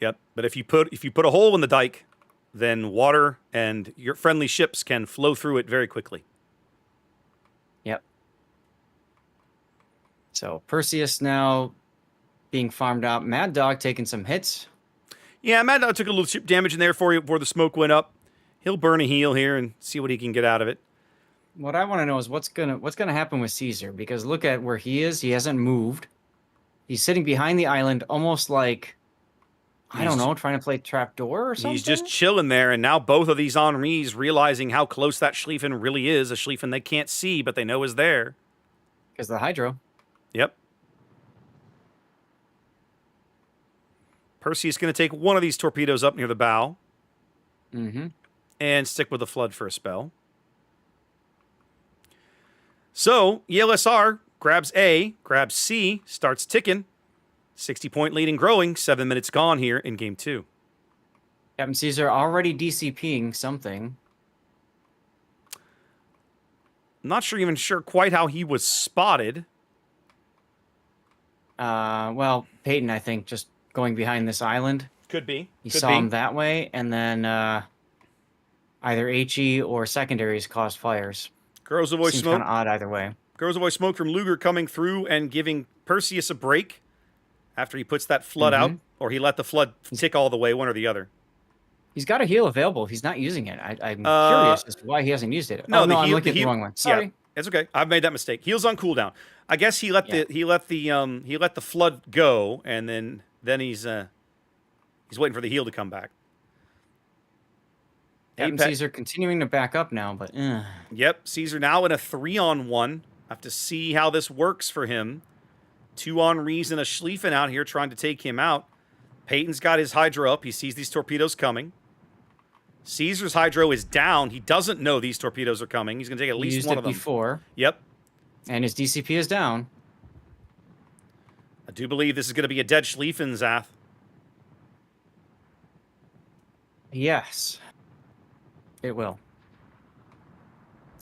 Yep. But if you put a hole in the dike, then water and your friendly ships can flow through it very quickly. Yep. So Perseus now being farmed out. Mad Dog taking some hits. Yeah, Mad Dog took a little ship damage in there before the smoke went up. He'll burn a heel here and see what he can get out of it. What I want to know is what's gonna happen with Caesar, because look at where he is. He hasn't moved. He's sitting behind the island, almost like I don't know, trying to play trapdoor or something. He's just chilling there, and now both of these Henris realizing how close that Schlieffen really is, a Schlieffen they can't see, but they know is there. Because the hydro. Yep. Perseus going to take one of these torpedoes up near the bow. And stick with the flood for a spell. So, ELSR grabs A, grabs C, starts ticking. 60-point lead and growing. 7 minutes gone here in game 2. Captain Caesar already DCPing something. I'm not even sure quite how he was spotted. Well, Peyton, I think, just going behind this island. Could be. He saw him that way, and then either HE or secondaries caused fires. Grozavoy Seems smoke. kind of odd either way. Grozavoy smoke from Luger coming through and giving Perseus a break after he puts that flood out, or he let the flood tick all the way, one or the other. He's got a heal available. He's not using it. I'm curious as to why he hasn't used it. No, I'm I'm looking at the wrong one. Sorry. It's okay. I've made that mistake. Heal's on cooldown. I guess he let the flood go, and then he's waiting for the heal to come back. Captain Caesar continuing to back up now, but Yep, Caesar now in a 3-on-1. Have to see how this works for him. 2 Henris and a Schlieffen out here trying to take him out. Peyton's got his Hydro up. He sees these torpedoes coming. Caesar's Hydro is down. He doesn't know these torpedoes are coming. He's going to take at least one of them. Before. Yep. And his DCP is down. I do believe this is going to be a dead Schlieffen, Zath. Yes. It will.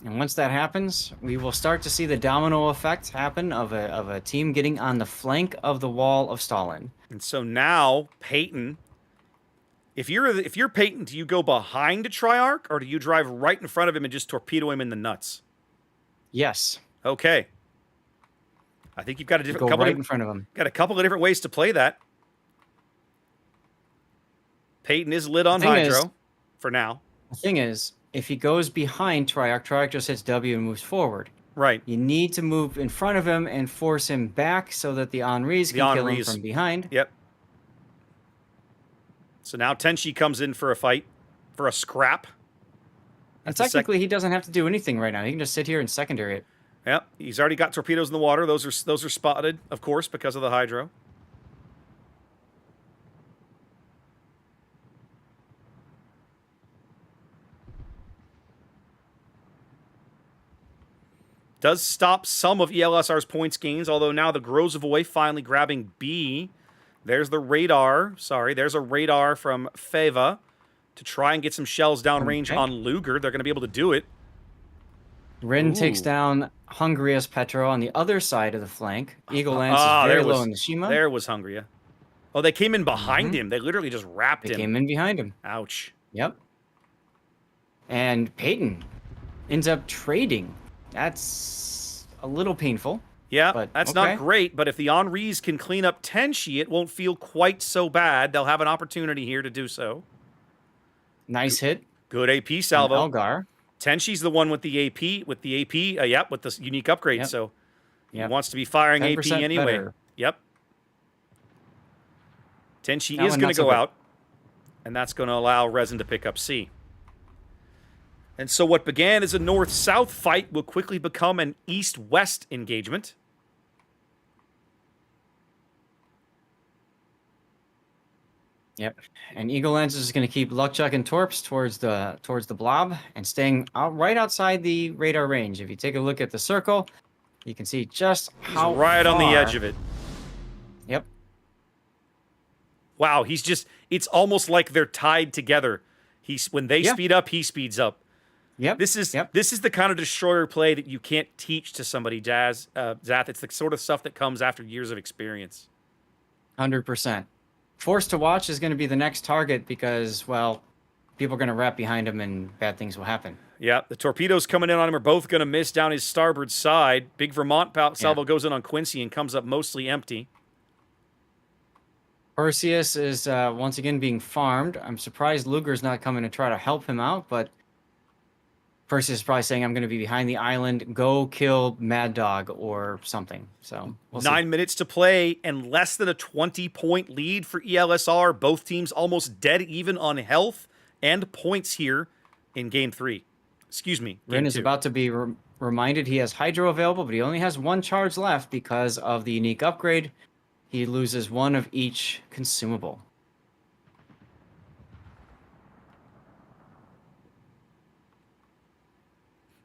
And once that happens, we will start to see the domino effect happen of a team getting on the flank of the wall of Stalin. And so now, Peyton, if you're Peyton, do you go behind a Triarch, or do you drive right in front of him and just torpedo him in the nuts? Yes. Okay. I think you've got a couple right in front of him. Got a couple of different ways to play that. Peyton is lit on Hydro for now. The thing is, if he goes behind Triarch just hits W and moves forward. Right. You need to move in front of him and force him back so that the Henris can kill him from behind. Yep. So now Tenshi comes in for a fight, for a scrap. And technically, he doesn't have to do anything right now. He can just sit here and secondary it. Yep. He's already got torpedoes in the water. Those are spotted, of course, because of the Hydro. Does stop some of ELSR's points gains, although now the Grozavoy finally grabbing B. There's the radar. Sorry, there's a radar from Feva to try and get some shells downrange on Luger. They're going to be able to do it. Rin takes down Hungria's Petro on the other side of the flank. Eagle Lance is very low in the Shima. There was Hungria. Oh, they came in behind him. They literally just wrapped him. They came in behind him. Ouch. Yep. And Peyton ends up trading. That's a little painful. Yeah, but, that's not great, but if the Henris can clean up Tenshi, it won't feel quite so bad. They'll have an opportunity here to do so. Nice hit. Good AP salvo. Elgar. Tenshi's the one with the AP, with the unique upgrade, so he wants to be firing AP anyway. Better. Yep. Tenshi is going to go out, and that's going to allow Resin to pick up C. And so what began as a north-south fight will quickly become an east-west engagement. Yep. And Eagle Lens is going to keep Luckchuck and Torps towards the blob and staying right outside the radar range. If you take a look at the circle, you can see just how he's right far. On the edge of it. Yep. Wow, it's almost like they're tied together. When they speed up, he speeds up. Yep. This is the kind of destroyer play that you can't teach to somebody, Zath. It's the sort of stuff that comes after years of experience. 100%. Forced to watch is going to be the next target because, well, people are going to wrap behind him and bad things will happen. Yeah, the torpedoes coming in on him are both going to miss down his starboard side. Big Vermont salvo goes in on Quincy and comes up mostly empty. Perseus is once again being farmed. I'm surprised Luger's not coming to try to help him out, but Perseus is probably saying, I'm going to be behind the island, go kill Mad Dog or something. So we'll 9 minutes to play and less than a 20-point lead for ELSR. Both teams almost dead even on health and points here in Game 3. Excuse me. Rin is about to be reminded he has Hydro available, but he only has one charge left because of the unique upgrade. He loses one of each consumable.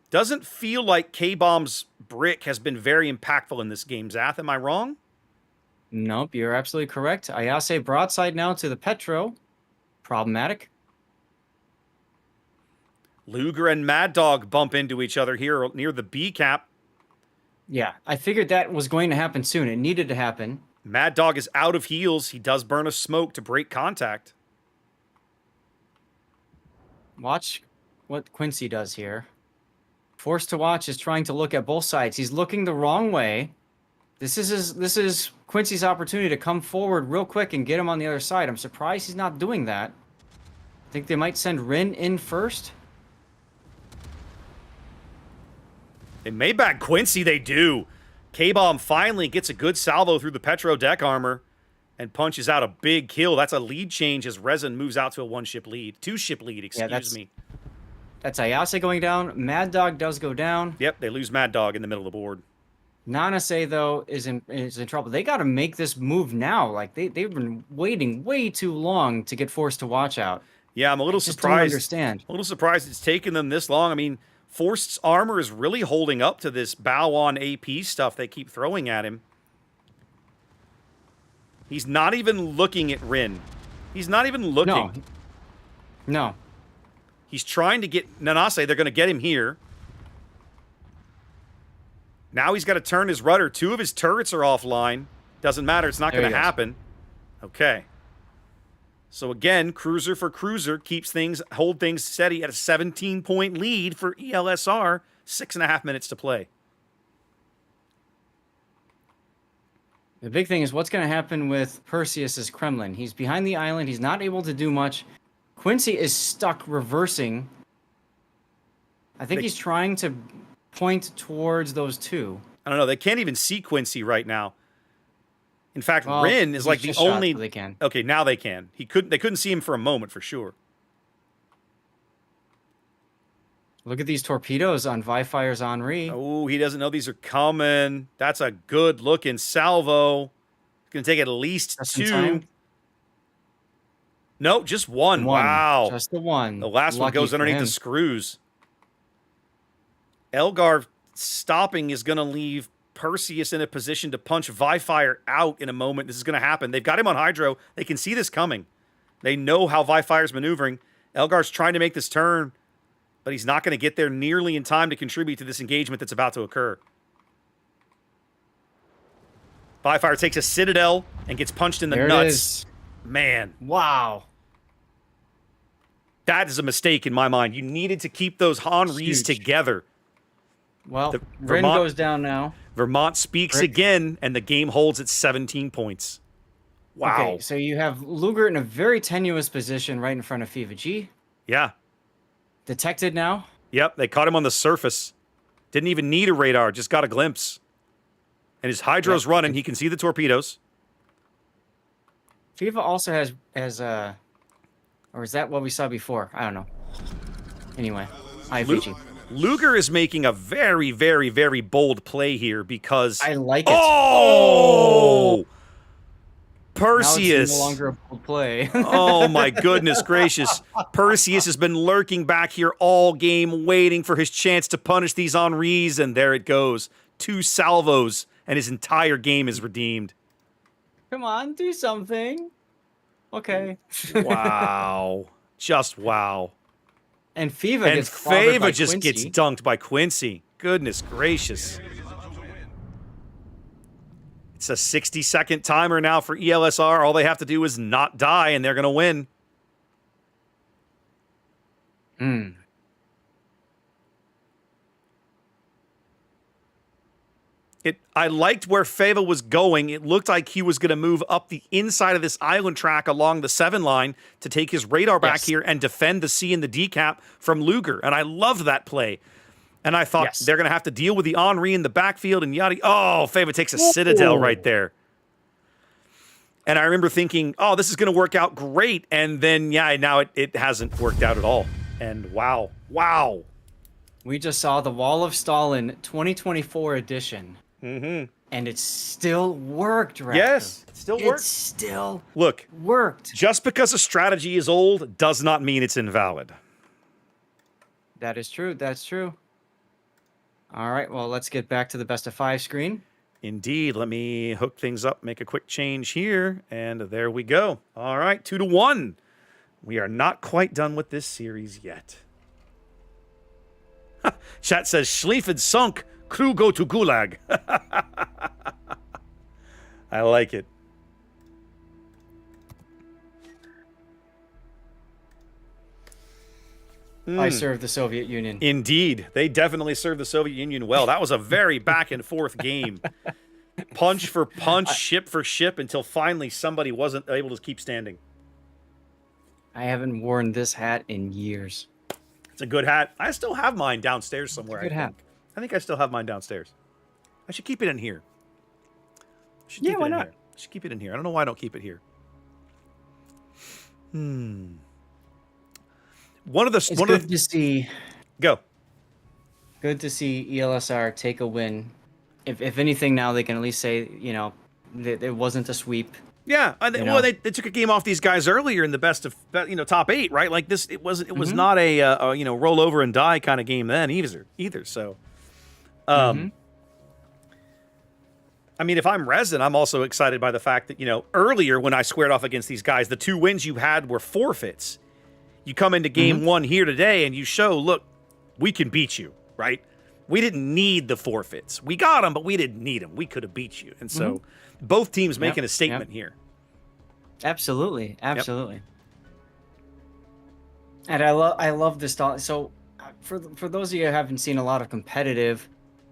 Doesn't feel like K-Bomb's brick has been very impactful in this game, Zath. Am I wrong? Nope, you're absolutely correct. Ayase broadside now to the Petro. Problematic. Luger and Mad Dog bump into each other here near the B cap. Yeah, I figured that was going to happen soon. It needed to happen. Mad Dog is out of heals. He does burn a smoke to break contact. Watch what Quincy does here. Forced to watch is trying to look at both sides. He's looking the wrong way. This is Quincy's opportunity to come forward real quick and get him on the other side. I'm surprised he's not doing that. I think they might send Rin in first. They may bag Quincy, they do. K-Bomb finally gets a good salvo through the Petro deck armor and punches out a big kill. That's a lead change as Resin moves out to a 1-ship lead. 2-ship lead, excuse me. That's Ayase going down. Mad Dog does go down. Yep, they lose Mad Dog in the middle of the board. Nanase, though, is in trouble. They got to make this move now. Like, they've been waiting way too long to get forced to watch out. Yeah, I'm a little surprised. surprised. Don't understand. A little surprised it's taken them this long. I mean, Forced's armor is really holding up to this bow on AP stuff they keep throwing at him. He's not even looking at Rin. He's not even looking. No. He's trying to get Nanase. They're going to get him here. Now he's got to turn his rudder. 2 of his turrets are offline. Doesn't matter. It's not going to happen. Okay. So again, cruiser for cruiser keeps hold things steady at a 17-point lead for ELSR. 6.5 minutes to play. The big thing is what's going to happen with Perseus's Kremlin. He's behind the island. He's not able to do much. Quincy is stuck reversing. I think he's trying to point towards those 2. I don't know. They can't even see Quincy right now. In fact, Well, Rin is like the only. they can. Okay, now they can. They couldn't see him for a moment for sure. Look at these torpedoes on Vifire's Henri. Oh, he doesn't know these are coming. That's a good looking salvo. It's gonna take at least Just in 2. time. No, just 1. Wow. Just the 1. The last one Lucky goes for underneath him. the screws. Elgar stopping is going to leave Perseus in a position to punch Vifire out in a moment. This is going to happen. They've got him on Hydro. They can see this coming. They know how Vifire's maneuvering. Elgar's trying to make this turn, but he's not going to get there nearly in time to contribute to this engagement that's about to occur. Vifire takes a Citadel and gets punched in the There it nuts. is. Man. Wow. That is a mistake in my mind. You needed to keep those Henris Huge. together. Well, The Rin Vermont- goes down now. Vermont speaks Rick? again, and the game holds at 17 points. Wow. Okay, so you have Luger in a very tenuous position right in front of Fiva G. Yeah. Detected now. Yep, they caught him on the surface. Didn't even need a radar, just got a glimpse. And his Hydro's running. He can see the torpedoes. Fiva also has or is that what we saw before? I don't know. Anyway, IVG. Luger is making a very, very, very bold play here because... I like it. Oh! Now Perseus. it's no longer a bold play. Oh my goodness gracious. Perseus has been lurking back here all game, waiting for his chance to punish these Henris, and there it goes. 2 salvos, and his entire game is redeemed. Come on, do something. Okay. Wow. Just wow. And Fiva And gets clobbered by Fava just gets Quincy. dunked by Quincy. Goodness gracious. It's a 60-second timer now for ELSR. All they have to do is not die, and they're going to win. I liked where Fava was going. It looked like he was going to move up the inside of this island track along the 7 line to take his radar back here and defend the C and the decap from Luger. And I loved that play. And I thought they're going to have to deal with the Henri in the backfield and yada. Oh, Fava takes a Citadel right there. And I remember thinking, oh, this is going to work out great. And then, now it hasn't worked out at all. And wow. Wow. We just saw the Wall of Stalin 2024 edition. Mm-hmm. And it still worked, Raptor. Yes, it still worked. It still worked. Just because a strategy is old does not mean it's invalid. That is true. That's true. All right, well, let's get back to the best of 5 screen. Indeed. Let me hook things up, make a quick change here, and there we go. All right, 2-1. We are not quite done with this series yet. Chat says, Schlieffen sunk, crew go to Gulag. I like it. I served the Soviet Union. Indeed. They definitely served the Soviet Union well. That was a very back and forth game. Punch for punch, ship for ship, until finally somebody wasn't able to keep standing. I haven't worn this hat in years. It's a good hat. I still have mine downstairs somewhere. Good hat. I think I still have mine downstairs. I should keep it in here. Yeah, why not? I should keep it in here. I don't know why I don't keep it here. One of the It's good to see. Go. Good to see ELSR take a win. If anything, now they can at least say, that it wasn't a sweep. Yeah, well, they took a game off these guys earlier in the best of top 8, right? Like this, it was not a roll over and die kind of game then either. So, I mean, if I'm Resin, I'm also excited by the fact that earlier when I squared off against these guys, the 2 wins you had were forfeits. You come into game 1 here today and you show, look, we can beat you, right? We didn't need the forfeits. We got them, but we didn't need them. We could have beat you, and so. Both teams making a statement here. Absolutely. And I love this style. So for those of you who haven't seen a lot of competitive,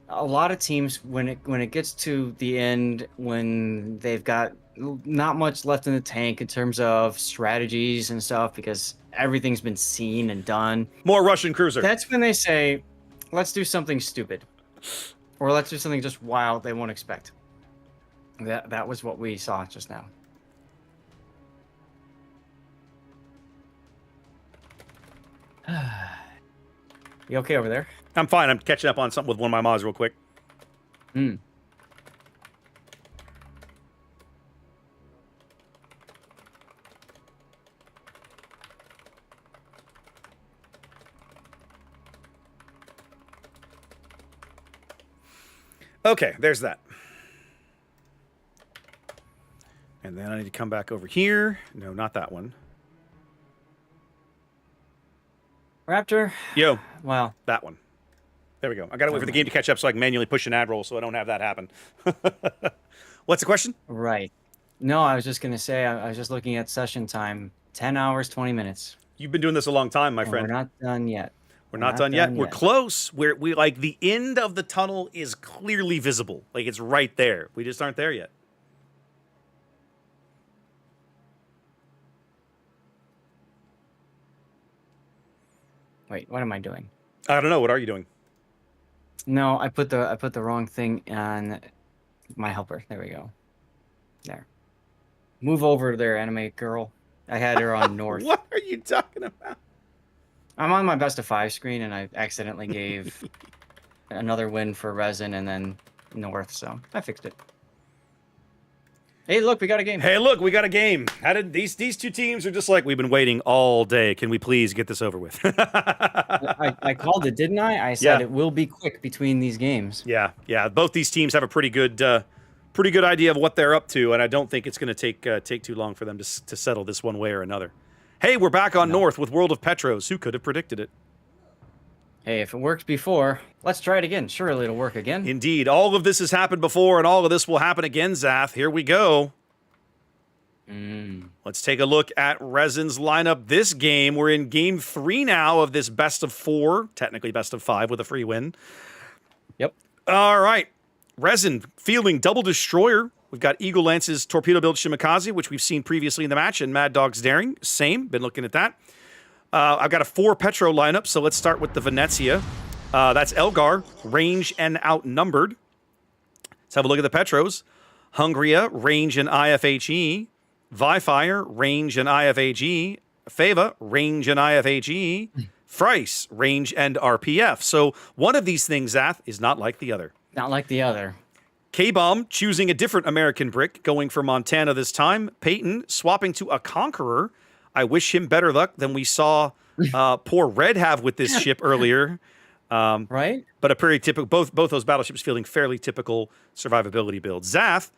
a lot of teams when it gets to the end, when they've got not much left in the tank in terms of strategies and stuff, because everything's been seen and done. More Russian cruiser. That's when they say, let's do something stupid. Or let's do something just wild they won't expect. That was what we saw just now. You okay over there? I'm fine. I'm catching up on something with one of my mods real quick. Okay, there's that. And then I need to come back over here. No, not that one. Raptor? Yo. Wow. That one. There we go. I got to wait for the game to catch up so I can manually push an ad roll so I don't have that happen. What's the question? Right. No, I was just going to say, I was just looking at session time. 10 hours, 20 minutes. You've been doing this a long time, my friend. We're not done yet. We're not done yet. We're close. We like the end of the tunnel is clearly visible. Like it's right there. We just aren't there yet. Wait, what am I doing? I don't know. What are you doing? No, I put the wrong thing on my helper. There we go. There. Move over there, anime girl. I had her on north. What are you talking about? I'm on my best of 5 screen, and I accidentally gave another win for Resin and then north, so I fixed it. Hey, look, we got a game. Hey, look, we got a game. How did these 2 teams are just like, we've been waiting all day. Can we please get this over with? I called it, didn't I? I said it will be quick between these games. Yeah. Both these teams have a pretty good idea of what they're up to, and I don't think it's going to take too long for them to settle this one way or another. Hey, we're back on North with World of Petros. Who could have predicted it? Hey, if it worked before, let's try it again. Surely it'll work again. Indeed. All of this has happened before, and all of this will happen again, Zath. Here we go. Let's take a look at Resin's lineup this game. We're in game 3 now of this best of 4, technically best of 5 with a free win. Yep. All right. Resin fielding Double Destroyer. We've got Eagle Lance's Torpedo Build Shimakaze, which we've seen previously in the match, and Mad Dog's Daring. Same. Been looking at that. I've got a 4 Petro lineup, so let's start with the Venezia. That's Elgar, range and outnumbered. Let's have a look at the Petros. Hungria, range and IFHE. Vifire, range and IFAG. Fava, range and IFAG. Frice, range and RPF. So one of these things, Zath, is not like the other. Not like the other. K-Bomb choosing a different American brick, going for Montana this time. Peyton swapping to a Conqueror. I wish him better luck than we saw poor Red have with this ship earlier. Right? But a pretty typical, both those battleships fielding fairly typical survivability builds. Zath,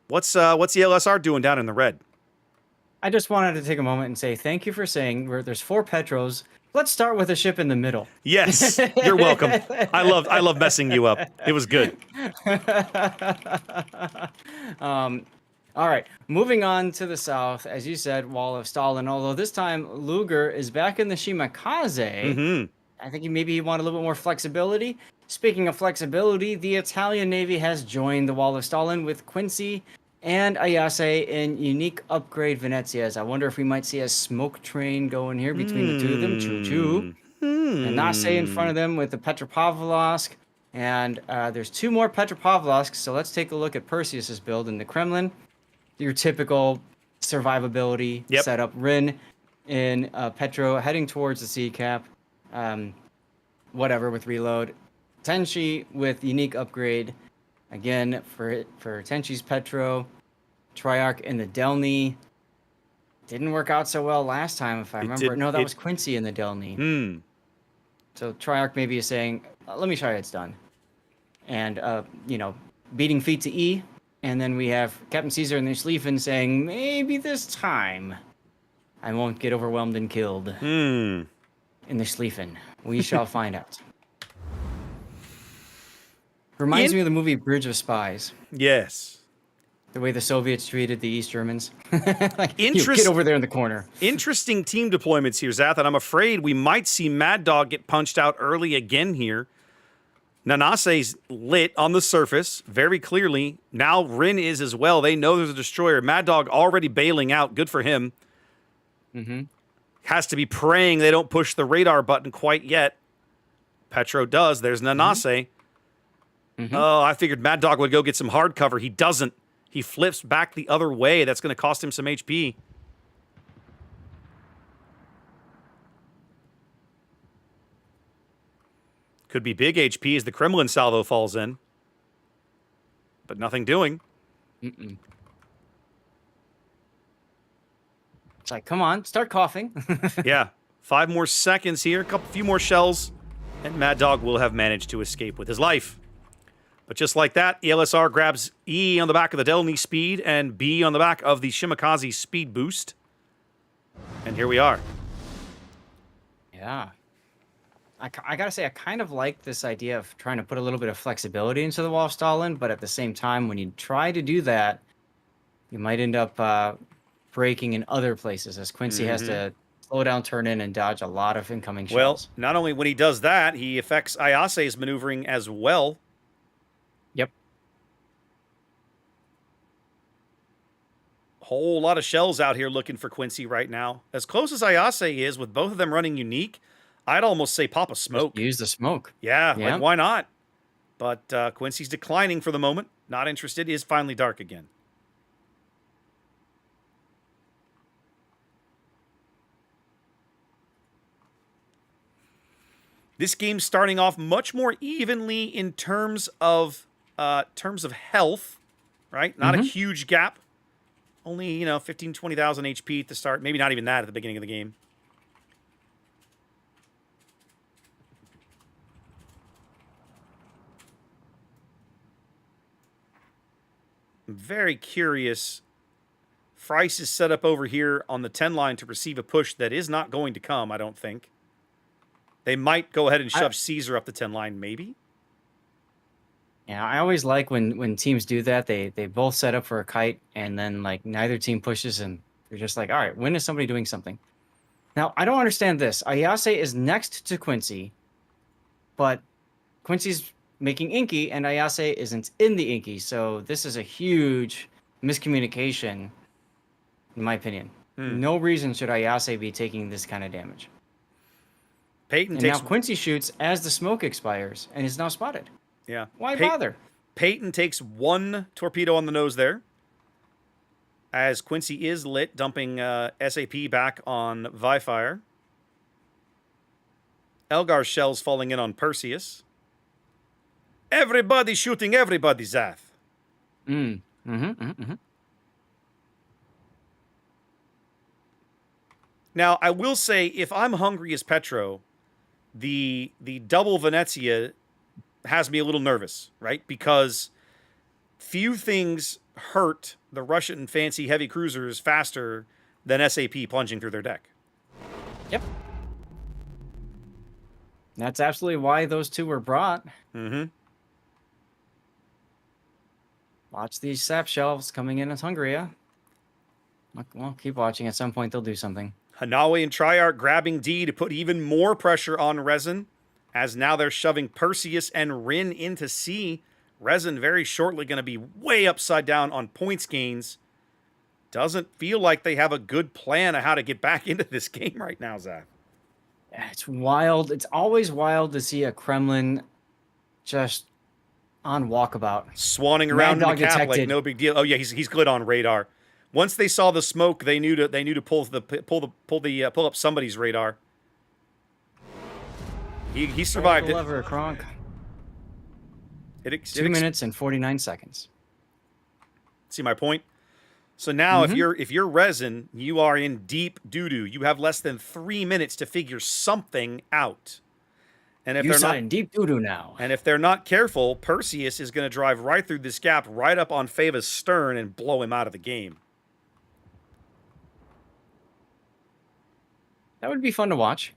what's the LSR doing down in the red? I just wanted to take a moment and say thank you for saying there's 4 Petros. Let's start with a ship in the middle. Yes, you're welcome. I love messing you up. It was good. All right, moving on to the south, as you said, Wall of Stalin. Although this time Luger is back in the Shimakaze. I think maybe he wanted a little bit more flexibility. Speaking of flexibility, the Italian Navy has joined the Wall of Stalin with Quincy and Ayase in unique upgrade Venezias. I wonder if we might see a smoke train going here between the two of them. Choo-choo. And Nase in front of them with the Petropavlovsk. And there's 2 more Petropavlovsks, so let's take a look at Perseus's build in the Kremlin. Your typical survivability setup. Rin in Petro heading towards the sea cap. Whatever with reload. Tenchi with unique upgrade. Again, for Tenchi's Petro. Triarch in the Delny. Didn't work out so well last time, if I remember. No, that was Quincy in the Delny. So Triarch maybe is saying, let me try it's done. And, beating feet to E. And then we have Captain Caesar and the Schlieffen saying, maybe this time I won't get overwhelmed and killed. In the Schlieffen. We shall find out. Reminds me of the movie Bridge of Spies. Yes. The way the Soviets treated the East Germans. Get over there in the corner. Interesting team deployments here, Zath, and I'm afraid we might see Mad Dog get punched out early again here. Nanase's lit on the surface, very clearly. Now Rin is as well. They know there's a destroyer. Mad Dog already bailing out. Good for him. Has to be praying they don't push the radar button quite yet. Petro does. There's Nanase. Oh, I figured Mad Dog would go get some hard cover. He doesn't. He flips back the other way. That's going to cost him some HP. Could be big HP as the Kremlin salvo falls in. But nothing doing. It's like, come on, start coughing. Yeah. 5 more seconds here. Few more shells. And Mad Dog will have managed to escape with his life. But just like that, ELSR grabs E on the back of the Delny speed and B on the back of the Shimakaze speed boost. And here we are. Yeah. I gotta say, I kind of like this idea of trying to put a little bit of flexibility into the wall of Stalin, but at the same time, when you try to do that, you might end up breaking in other places, as Quincy has to slow down, turn in, and dodge a lot of incoming shells. Well, not only when he does that, he affects Ayase's maneuvering as well. Yep. Whole lot of shells out here looking for Quincy right now. As close as Ayase is, with both of them running unique, I'd almost say pop a smoke. Just use the smoke. Yeah, like why not? But Quincy's declining for the moment. Not interested. Is finally dark again. This game's starting off much more evenly in terms of health, right? Not a huge gap. Only, 15, 20,000 HP at the start. Maybe not even that at the beginning of the game. I'm very curious. Frice is set up over here on the 10 line to receive a push that is not going to come, I don't think. They might go ahead and shove Caesar up the 10 line, maybe? Yeah, I always like when teams do that. They both set up for a kite, and then neither team pushes, and you're just like, all right, when is somebody doing something? Now, I don't understand this. Ayase is next to Quincy, but Quincy's making Inky, and Ayase isn't in the Inky, so this is a huge miscommunication, in my opinion. No reason should Ayase be taking this kind of damage. Now Quincy shoots as the smoke expires, and is now spotted. Yeah. Why bother? Peyton takes 1 torpedo on the nose there. As Quincy is lit, dumping SAP back on Vifire. Elgar's shells falling in on Perseus. Everybody shooting everybody, Zath. Now, I will say, if I'm hungry as Petro, the double Venezia has me a little nervous, right? Because few things hurt the Russian fancy heavy cruisers faster than SAP plunging through their deck. Yep. That's absolutely why those two were brought. Watch these sap shelves coming in as Hungria. Well, keep watching. At some point, they'll do something. Hanawe and Triarch grabbing D to put even more pressure on Resin, as now they're shoving Perseus and Rin into C. Resin very shortly going to be way upside down on points gains. Doesn't feel like they have a good plan of how to get back into this game right now, Zach. It's wild. It's always wild to see a Kremlin just on walkabout. Swanning Mad around in the Dog cap like detected. no big deal. Oh yeah, he's good on radar. Once they saw the smoke, they knew to pull up somebody's radar. He survived Pull it. the lever, Kronk. 2 It minutes and 49 seconds. See my point? So now if you're Resin, you are in deep doo-doo. You have less than 3 minutes to figure something out. And if You're they're not in deep doo-doo now. and if they're not careful, Perseus is going to drive right through this gap, right up on Feva's stern and blow him out of the game. That would be fun to watch.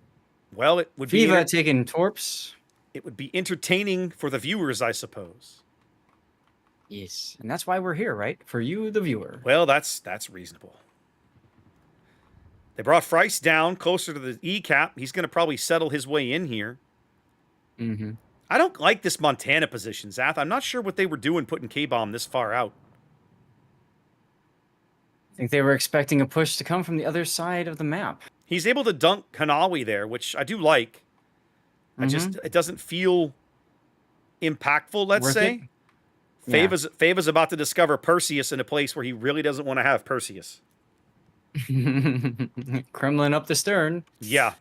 Well, it would be Feva taking torps. it would be entertaining for the viewers, I suppose. Yes, and that's why we're here, right? For you, the viewer. Well, that's reasonable. They brought Freiss down closer to the E cap. He's going to probably settle his way in here. Mm-hmm. I don't like this Montana position, Zath. I'm not sure what they were doing putting K-Bomb this far out. I think they were expecting a push to come from the other side of the map. He's able to dunk Hanawi there, which I do like. It doesn't feel impactful, let's Worth say. it? Feva's about to discover Perseus in a place where he really doesn't want to have Perseus. Kremlin up the stern. Yeah.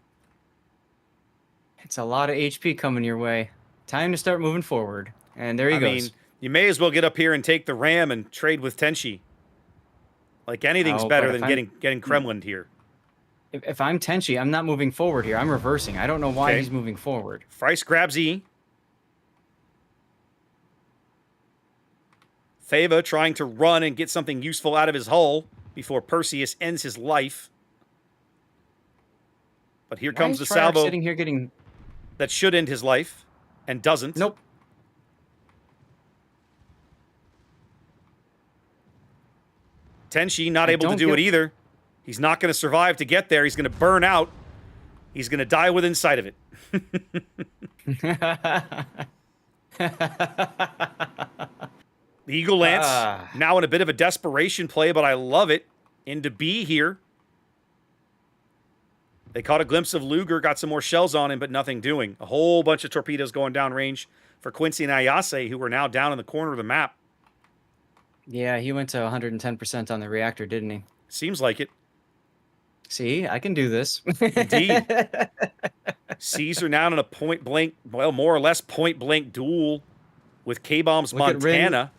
It's a lot of HP coming your way. Time to start moving forward. And there he goes. I mean, you may as well get up here and take the ram and trade with Tenchi. Like anything's Oh, better but than if getting Kremlin here. If I'm Tenchi, I'm not moving forward here. I'm reversing. I don't know why Okay. he's moving forward. Freiss grabs E. Feva trying to run and get something useful out of his hull before Perseus ends his life. But here comes the salvo Sitting here getting... that should end his life and doesn't. Nope. Tenchi not I able to don't do it get- either. He's not going to survive to get there. He's going to burn out. He's going to die within sight of it. The Eagle Lance now in a bit of a desperation play, but I love it. Into B here. They caught a glimpse of Luger, got some more shells on him, but nothing doing. A whole bunch of torpedoes going downrange for Quincy and Ayase, who are now down in the corner of the map. Yeah, he went to 110% on the reactor, didn't he? Seems like it. See, I can do this. Indeed. Seas are now in a point blank, well, more or less point blank duel with K-Bomb's Look at Rin. Montana.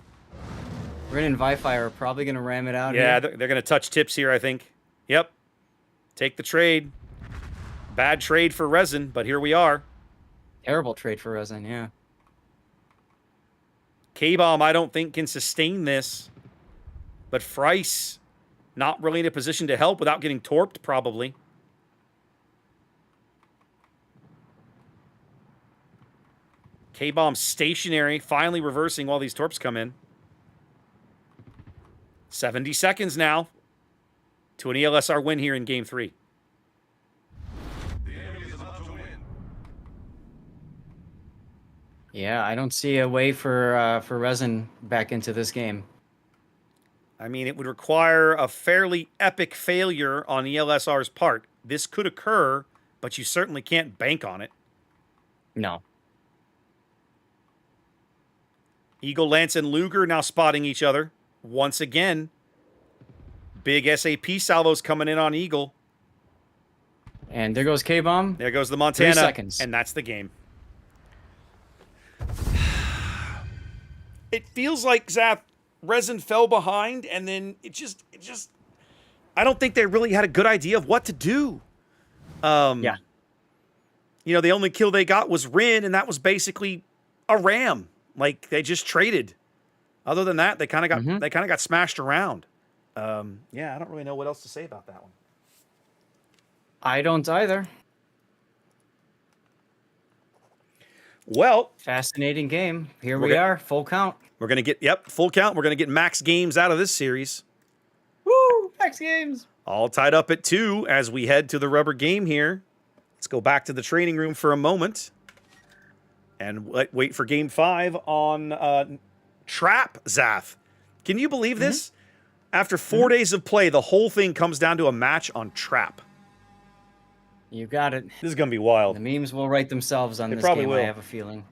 Rin and Vi-Fi are probably going to ram it out Yeah, here. they're going to touch tips here, I think. Yep. Take the trade. Bad trade for Resin, but here we are. Terrible trade for Resin, yeah. K-Bomb, I don't think, can sustain this. But Freiss, not really in a position to help without getting torped, probably. K-Bomb stationary, finally reversing while these torps come in. 70 seconds now to an ELSR win here in Game 3. Yeah, I don't see a way for Resin back into this game. I mean, it would require a fairly epic failure on ELSR's part. This could occur, but you certainly can't bank on it. No. Eagle, Lance, and Luger now spotting each other. Once again, big SAP salvos coming in on Eagle. And there goes K-Bomb. There goes the Montana. 3 seconds. And that's the game. It feels like Zap Resin fell behind, and then it just I don't think they really had a good idea of what to do. Yeah. You know, the only kill they got was Rin, and that was basically a ram. Like they just traded. Other than that, they kind of got smashed around. Yeah, I don't really know what else to say about that one. I don't either. Well, Fascinating game. Here We're we gonna- are, full count. we're gonna get full count. We're gonna get max games out of this series. Woo! Max games. All tied up at 2 as we head to the rubber game here. Let's go back to the training room for a moment and wait for Game 5 on Trap, Zath. Can you believe this? After 4 days of play, the whole thing comes down to a match on Trap. You got it. This is going to be wild. The memes will write themselves on They this probably game, will. I have a feeling.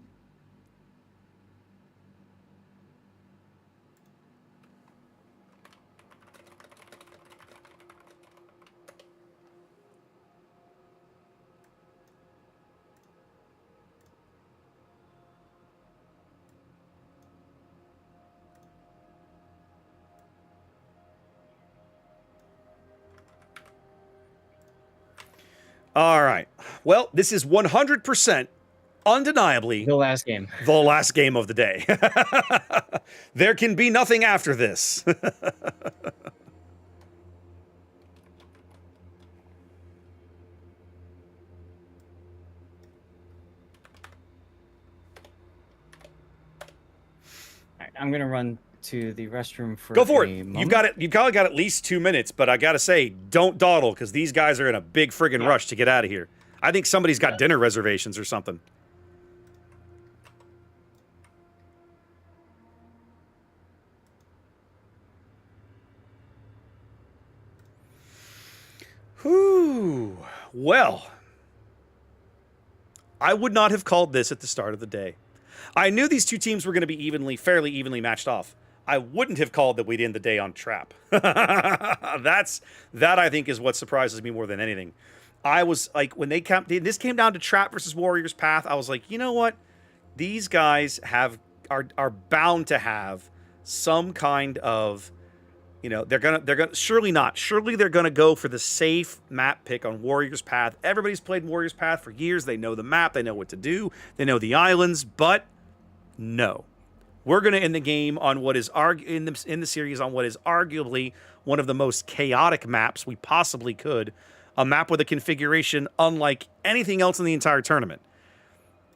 All right. Well, this is 100% undeniably The last game. the last game of the day. There can be nothing after this. All right, I'm gonna run to the restroom for Go for a it. You've moment. got it. You've probably got at least 2 minutes, but I gotta say, don't dawdle because these guys are in a big friggin' rush to get out of here. I think somebody's got dinner reservations or something. Whew. Well, I would not have called this at the start of the day. I knew these two teams were going to be fairly evenly matched off. I wouldn't have called that we'd end the day on trap. That I think is what surprises me more than anything. I was like, when this came down to trap versus Warriors Path, I was like, you know what? These guys are bound to have some kind of, they're gonna surely they're gonna go for the safe map pick on Warriors Path. Everybody's played Warriors Path for years. They know the map. They know what to do. They know the islands. But no, we're gonna end the game on what is in the series on what is arguably one of the most chaotic maps we possibly could. A map with a configuration unlike anything else in the entire tournament.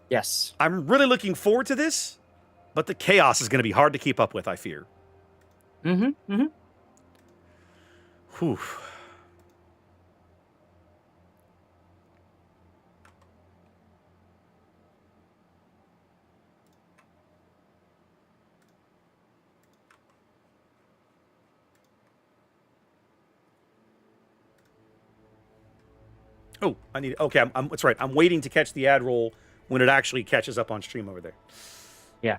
Yes. I'm really looking forward to this, but the chaos is going to be hard to keep up with, I fear. Mm-hmm. Mm-hmm. Whew. Oh, okay, that's right. I'm waiting to catch the ad roll when it actually catches up on stream over there. Yeah.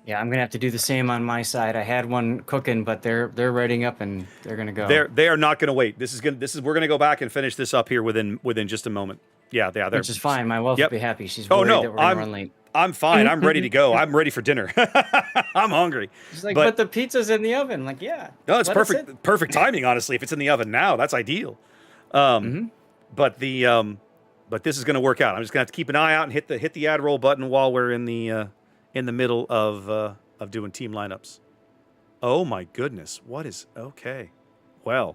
Yeah, I'm gonna have to do the same on my side. I had one cooking, but they're writing up and they're gonna go. They are not gonna wait. We're gonna go back and finish this up here within just a moment. Yeah, they're Which is fine. My wife will be happy. She's worried that we're gonna run late. I'm fine. I'm ready to go. I'm ready for dinner. I'm hungry. She's like, but the pizza's in the oven. Like, yeah. No, it's perfect. Perfect timing, honestly. If it's in the oven now, that's ideal. But this is going to work out. I'm just going to have to keep an eye out and hit the ad roll button while we're in the middle of doing team lineups. Oh my goodness! What is okay? Well,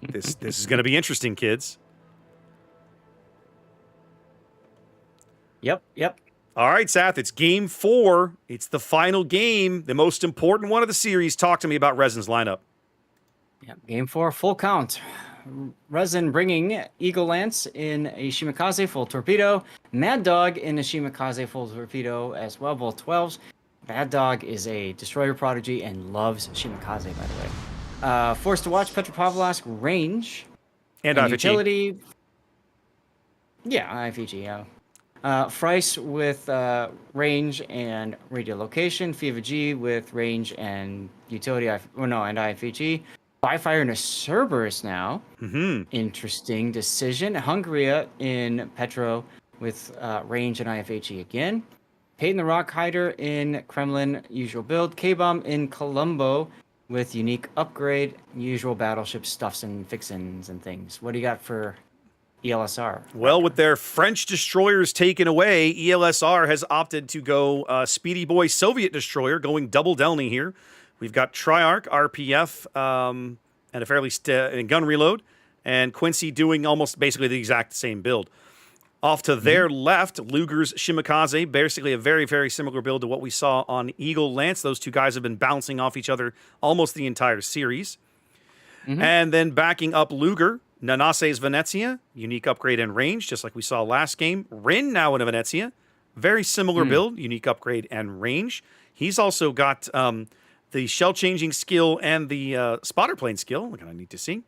this is going to be interesting, kids. Yep. All right, Seth, it's game 4. It's the final game, the most important one of the series. Talk to me about Resin's lineup. Yep, game 4, full count. Resin bringing Eagle Lance in a Shimakaze full torpedo. Mad Dog in a Shimakaze full torpedo as well, both 12s. Mad Dog is a destroyer prodigy and loves Shimakaze, by the way. Forced to Watch Petropavlovsk range. And utility. Yeah, IFG, yeah. Frice with range and radiolocation. Fiva G with range and utility. And IFG. Byfire and a Cerberus now. Mm-hmm. Interesting decision. Hungaria in Petro with range and IFHE again. Peyton the Rock Hider in Kremlin, usual build. K-Bomb in Colombo with unique upgrade. Usual battleship stuffs and fixins and things. What do you got for ELSR? Well, with their French destroyers taken away, ELSR has opted to go Speedy Boy Soviet destroyer, going double Delny here. We've got Triarch, RPF, and a fairly gun reload, and Quincy doing almost basically the exact same build. Off to their left, Luger's Shimakaze, basically a very, very similar build to what we saw on Eagle Lance. Those two guys have been bouncing off each other almost the entire series. And then backing up Luger, Nanase's Venezia, unique upgrade and range, just like we saw last game. Rin now in a Venezia, very similar build, unique upgrade and range. He's also got the shell-changing skill and the spotter plane skill. Look, I need to see.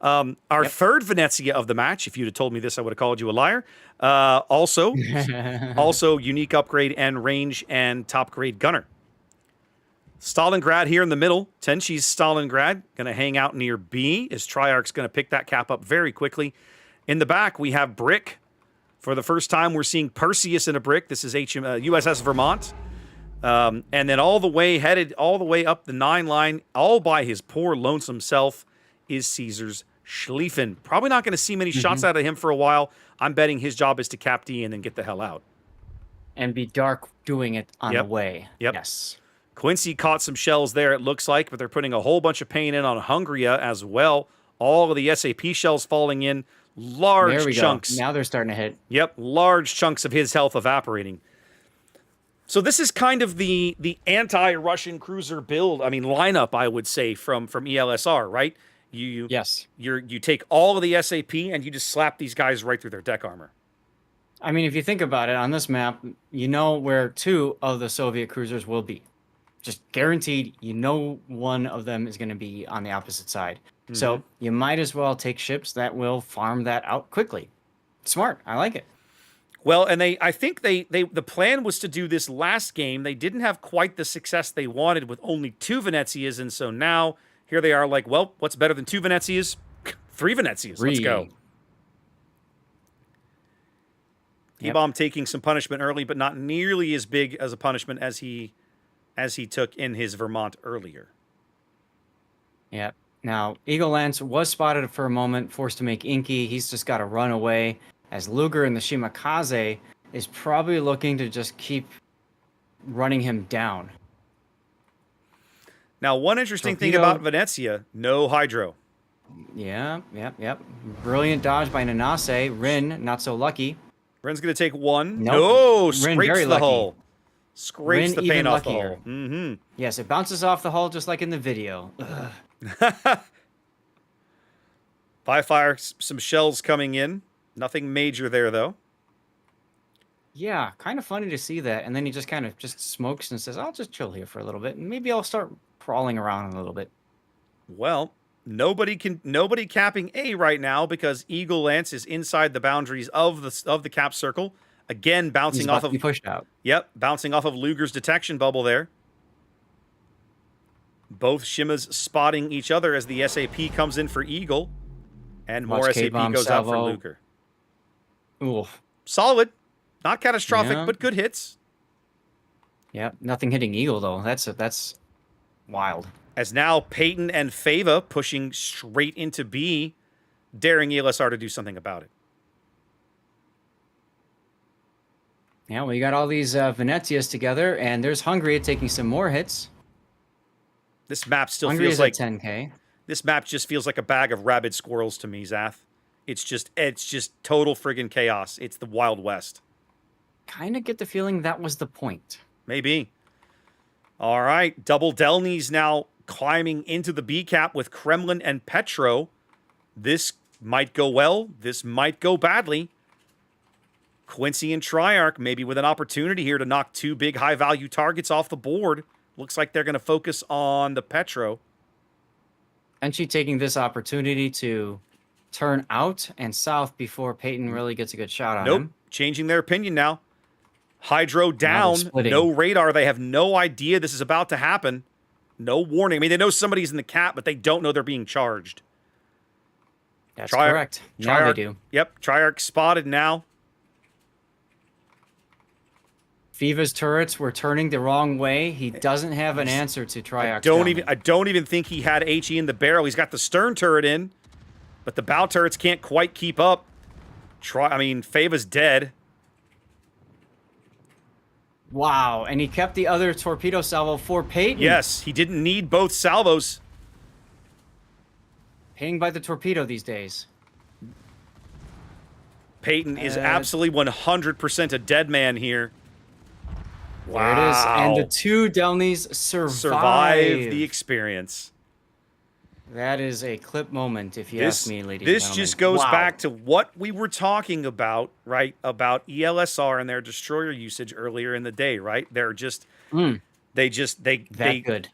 Our third Venezia of the match. If you'd have told me this, I would have called you a liar. Also unique upgrade and range and top grade gunner. Stalingrad here in the middle. Tenchi's Stalingrad going to hang out near B as Triarch's going to pick that cap up very quickly. In the back, we have Brick For the first time, we're seeing Perseus in a brick. This is USS Vermont. And then headed all the way up the 9 line, all by his poor lonesome self, is Caesar's Schlieffen. Probably not going to see many shots out of him for a while. I'm betting his job is to cap D and then get the hell out. And be dark doing it on the way. Yep. Yes. Quincy caught some shells there, it looks like, but they're putting a whole bunch of paint in on Hungria as well. All of the SAP shells falling in. Large there we chunks. Go. Now they're starting to hit. Yep, large chunks of his health evaporating. So this is kind of the anti-Russian cruiser build, lineup, I would say, from ELSR, right? You take all of the SAP and you just slap these guys right through their deck armor. I mean, if you think about it, on this map, you know where 2 of the Soviet cruisers will be. Just guaranteed, you know one of them is going to be on the opposite side. So you might as well take ships that will farm that out quickly. Smart. I like it. Well, and I think the plan was to do this last game. They didn't have quite the success they wanted with only 2 Venezias, and so now here they are like, well, what's better than 2 Venezias? 3 Venezias. Let's go. E-Bomb taking some punishment early, but not nearly as big as a punishment as he took in his Vermont earlier. Yep. Now, Eagle Lance was spotted for a moment, forced to make Inky. He's just got to run away, as Luger in the Shimakaze is probably looking to just keep running him down. Now, one interesting thing about Venezia, no hydro. Yep. Brilliant dodge by Nanase. Rin, not so lucky. Rin's going to take 1. Nope. No, Rin scrapes very the lucky. hull. Scrapes Rin the paint even off the luckier. hull. Yes, it bounces off the hull just like in the video. Fire, some shells coming in. Nothing major there, though. Yeah, kind of funny to see that. And then he just kind of just smokes and says, I'll just chill here for a little bit. And maybe I'll start crawling around a little bit. Well, nobody capping A right now because Eagle Lance is inside the boundaries of the cap circle. Again, bouncing off of pushed out. Yep, bouncing off of Luger's detection bubble there. Both Shimas spotting each other as the SAP comes in for Eagle. And more SAP goes out for Luger. Oof. Solid. Not catastrophic, but good hits. Yeah, nothing hitting Eagle, though. That's wild. As now Peyton and Fava pushing straight into B, daring ELSR to do something about it. Yeah, well, you got all these Venezias together, and there's Hungary taking some more hits. This map still Hungary feels like 10K. This map just feels like a bag of rabid squirrels to me, Zath. It's just total friggin' chaos. It's the Wild West. Kind of get the feeling that was the point. Maybe. All right, double Delny's now climbing into the B cap with Kremlin and Petro. This might go well. This might go badly. Quincy and Triarch maybe with an opportunity here to knock 2 big high-value targets off the board. Looks like they're going to focus on the Petro. And she taking this opportunity to turn out and south before Peyton really gets a good shot on him. Changing their opinion now. Hydro down, no radar. They have no idea this is about to happen. No warning. I mean, they know somebody's in the cap, but they don't know they're being charged. That's correct. Now they do. Yep, Triarch spotted now. Fiva's turrets were turning the wrong way. He doesn't have an answer to Triarch. I don't even think he had HE in the barrel. He's got the stern turret in, but the bow turrets can't quite keep up. Fava's dead. Wow, and he kept the other torpedo salvo for Peyton. Yes, he didn't need both salvos. Paying by the torpedo these days. Peyton is absolutely 100% a dead man here. Wow. There it is. And the 2 Delnys survive the experience. That is a clip moment, if you ask me, ladies and This gentlemen. just goes back to what we were talking about, right? About ELSR and their destroyer usage earlier in the day, right? They're just good.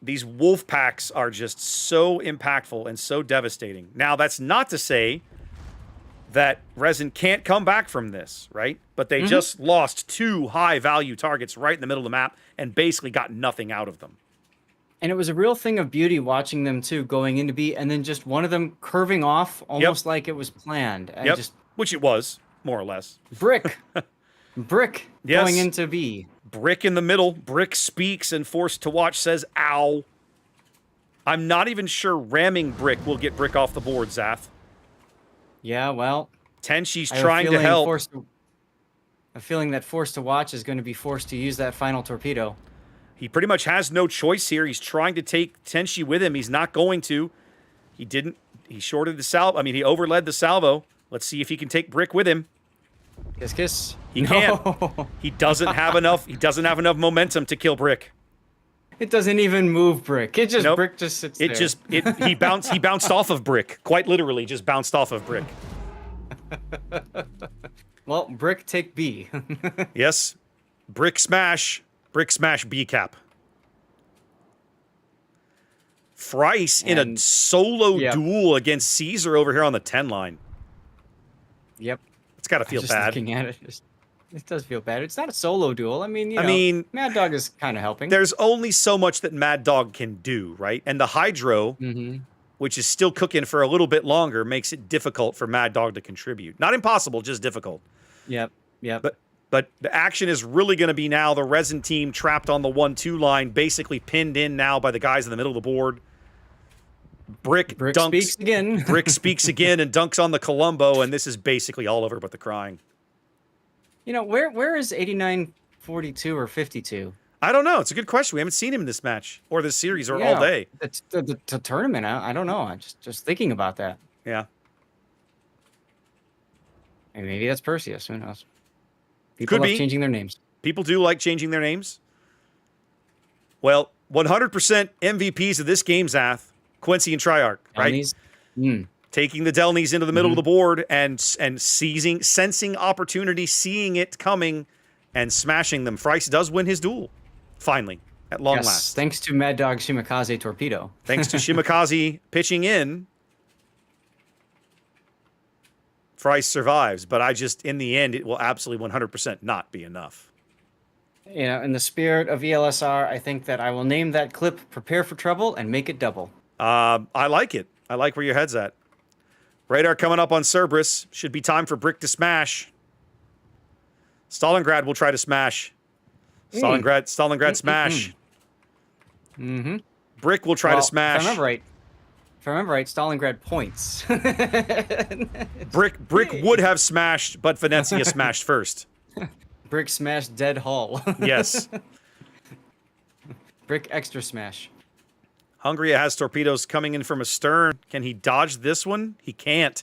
These wolf packs are just so impactful and so devastating. Now, that's not to say that Resin can't come back from this, right? But they just lost 2 high-value targets right in the middle of the map and basically got nothing out of them. And it was a real thing of beauty watching them, too, going into B, and then just one of them curving off almost like it was planned. Which it was, more or less. Brick. Brick Yes. going into B. Brick in the middle. Brick speaks, and Forced to Watch says, ow. I'm not even sure ramming Brick will get Brick off the board, Zath. Yeah, well. Tenshi's I have a trying to feeling help. a feeling that Forced to Watch is going to be forced to use that final torpedo. He pretty much has no choice here. He's trying to take Tenshi with him. He's not going to. He didn't. He shorted the salvo. I mean, he overled the salvo. Let's see if he can take Brick with him. Kiss, kiss. He can't. He doesn't have enough. He doesn't have enough momentum to kill Brick. It doesn't even move Brick. It just Brick just sits there. He bounced off of Brick. Quite literally, just bounced off of Brick. Well, Brick take B. Yes. Brick smash. Brick smash B cap. Frice in a solo duel against Caesar over here on the 10 line. Yep. It's got to feel just bad. Looking at it, it does feel bad. It's not a solo duel. I mean, Mad Dog is kind of helping. There's only so much that Mad Dog can do, right? And the Hydro, which is still cooking for a little bit longer, makes it difficult for Mad Dog to contribute. Not impossible, just difficult. Yep. But the action is really going to be now the Resin team trapped on the 1-2 line, basically pinned in now by the guys in the middle of the board. Brick speaks again. Brick speaks again and dunks on the Columbo, and this is basically all over but the crying. You know, where is 89-42 or 52? I don't know. It's a good question. We haven't seen him in this match or this series or all day. It's the tournament. I don't know. I'm just thinking about that. Yeah. And maybe that's Perseus. Who knows? People Could love be. changing their names. People do like changing their names. Well, 100% MVPs of this game, Zath, Quincy and Triarch, right? Taking the Delnies into the middle of the board and sensing opportunity, seeing it coming, and smashing them. Frice does win his duel, finally, at long last. Thanks to Mad Dog Shimakaze Torpedo. Thanks to Shimakaze pitching in. Frice survives, but in the end, it will absolutely 100% not be enough. You know, in the spirit of ELSR, I think that I will name that clip "Prepare for Trouble" and make it double. I like it. I like where your head's at. Radar coming up on Cerberus. Should be time for Brick to smash. Stalingrad will try to smash. Stalingrad smash. Brick will try to smash. If I remember right, Stalingrad points. Brick would have smashed, but Venezia smashed first. Brick smashed dead hull. Yes. Brick extra smash. Hungria has torpedoes coming in from astern. Can he dodge this one? He can't.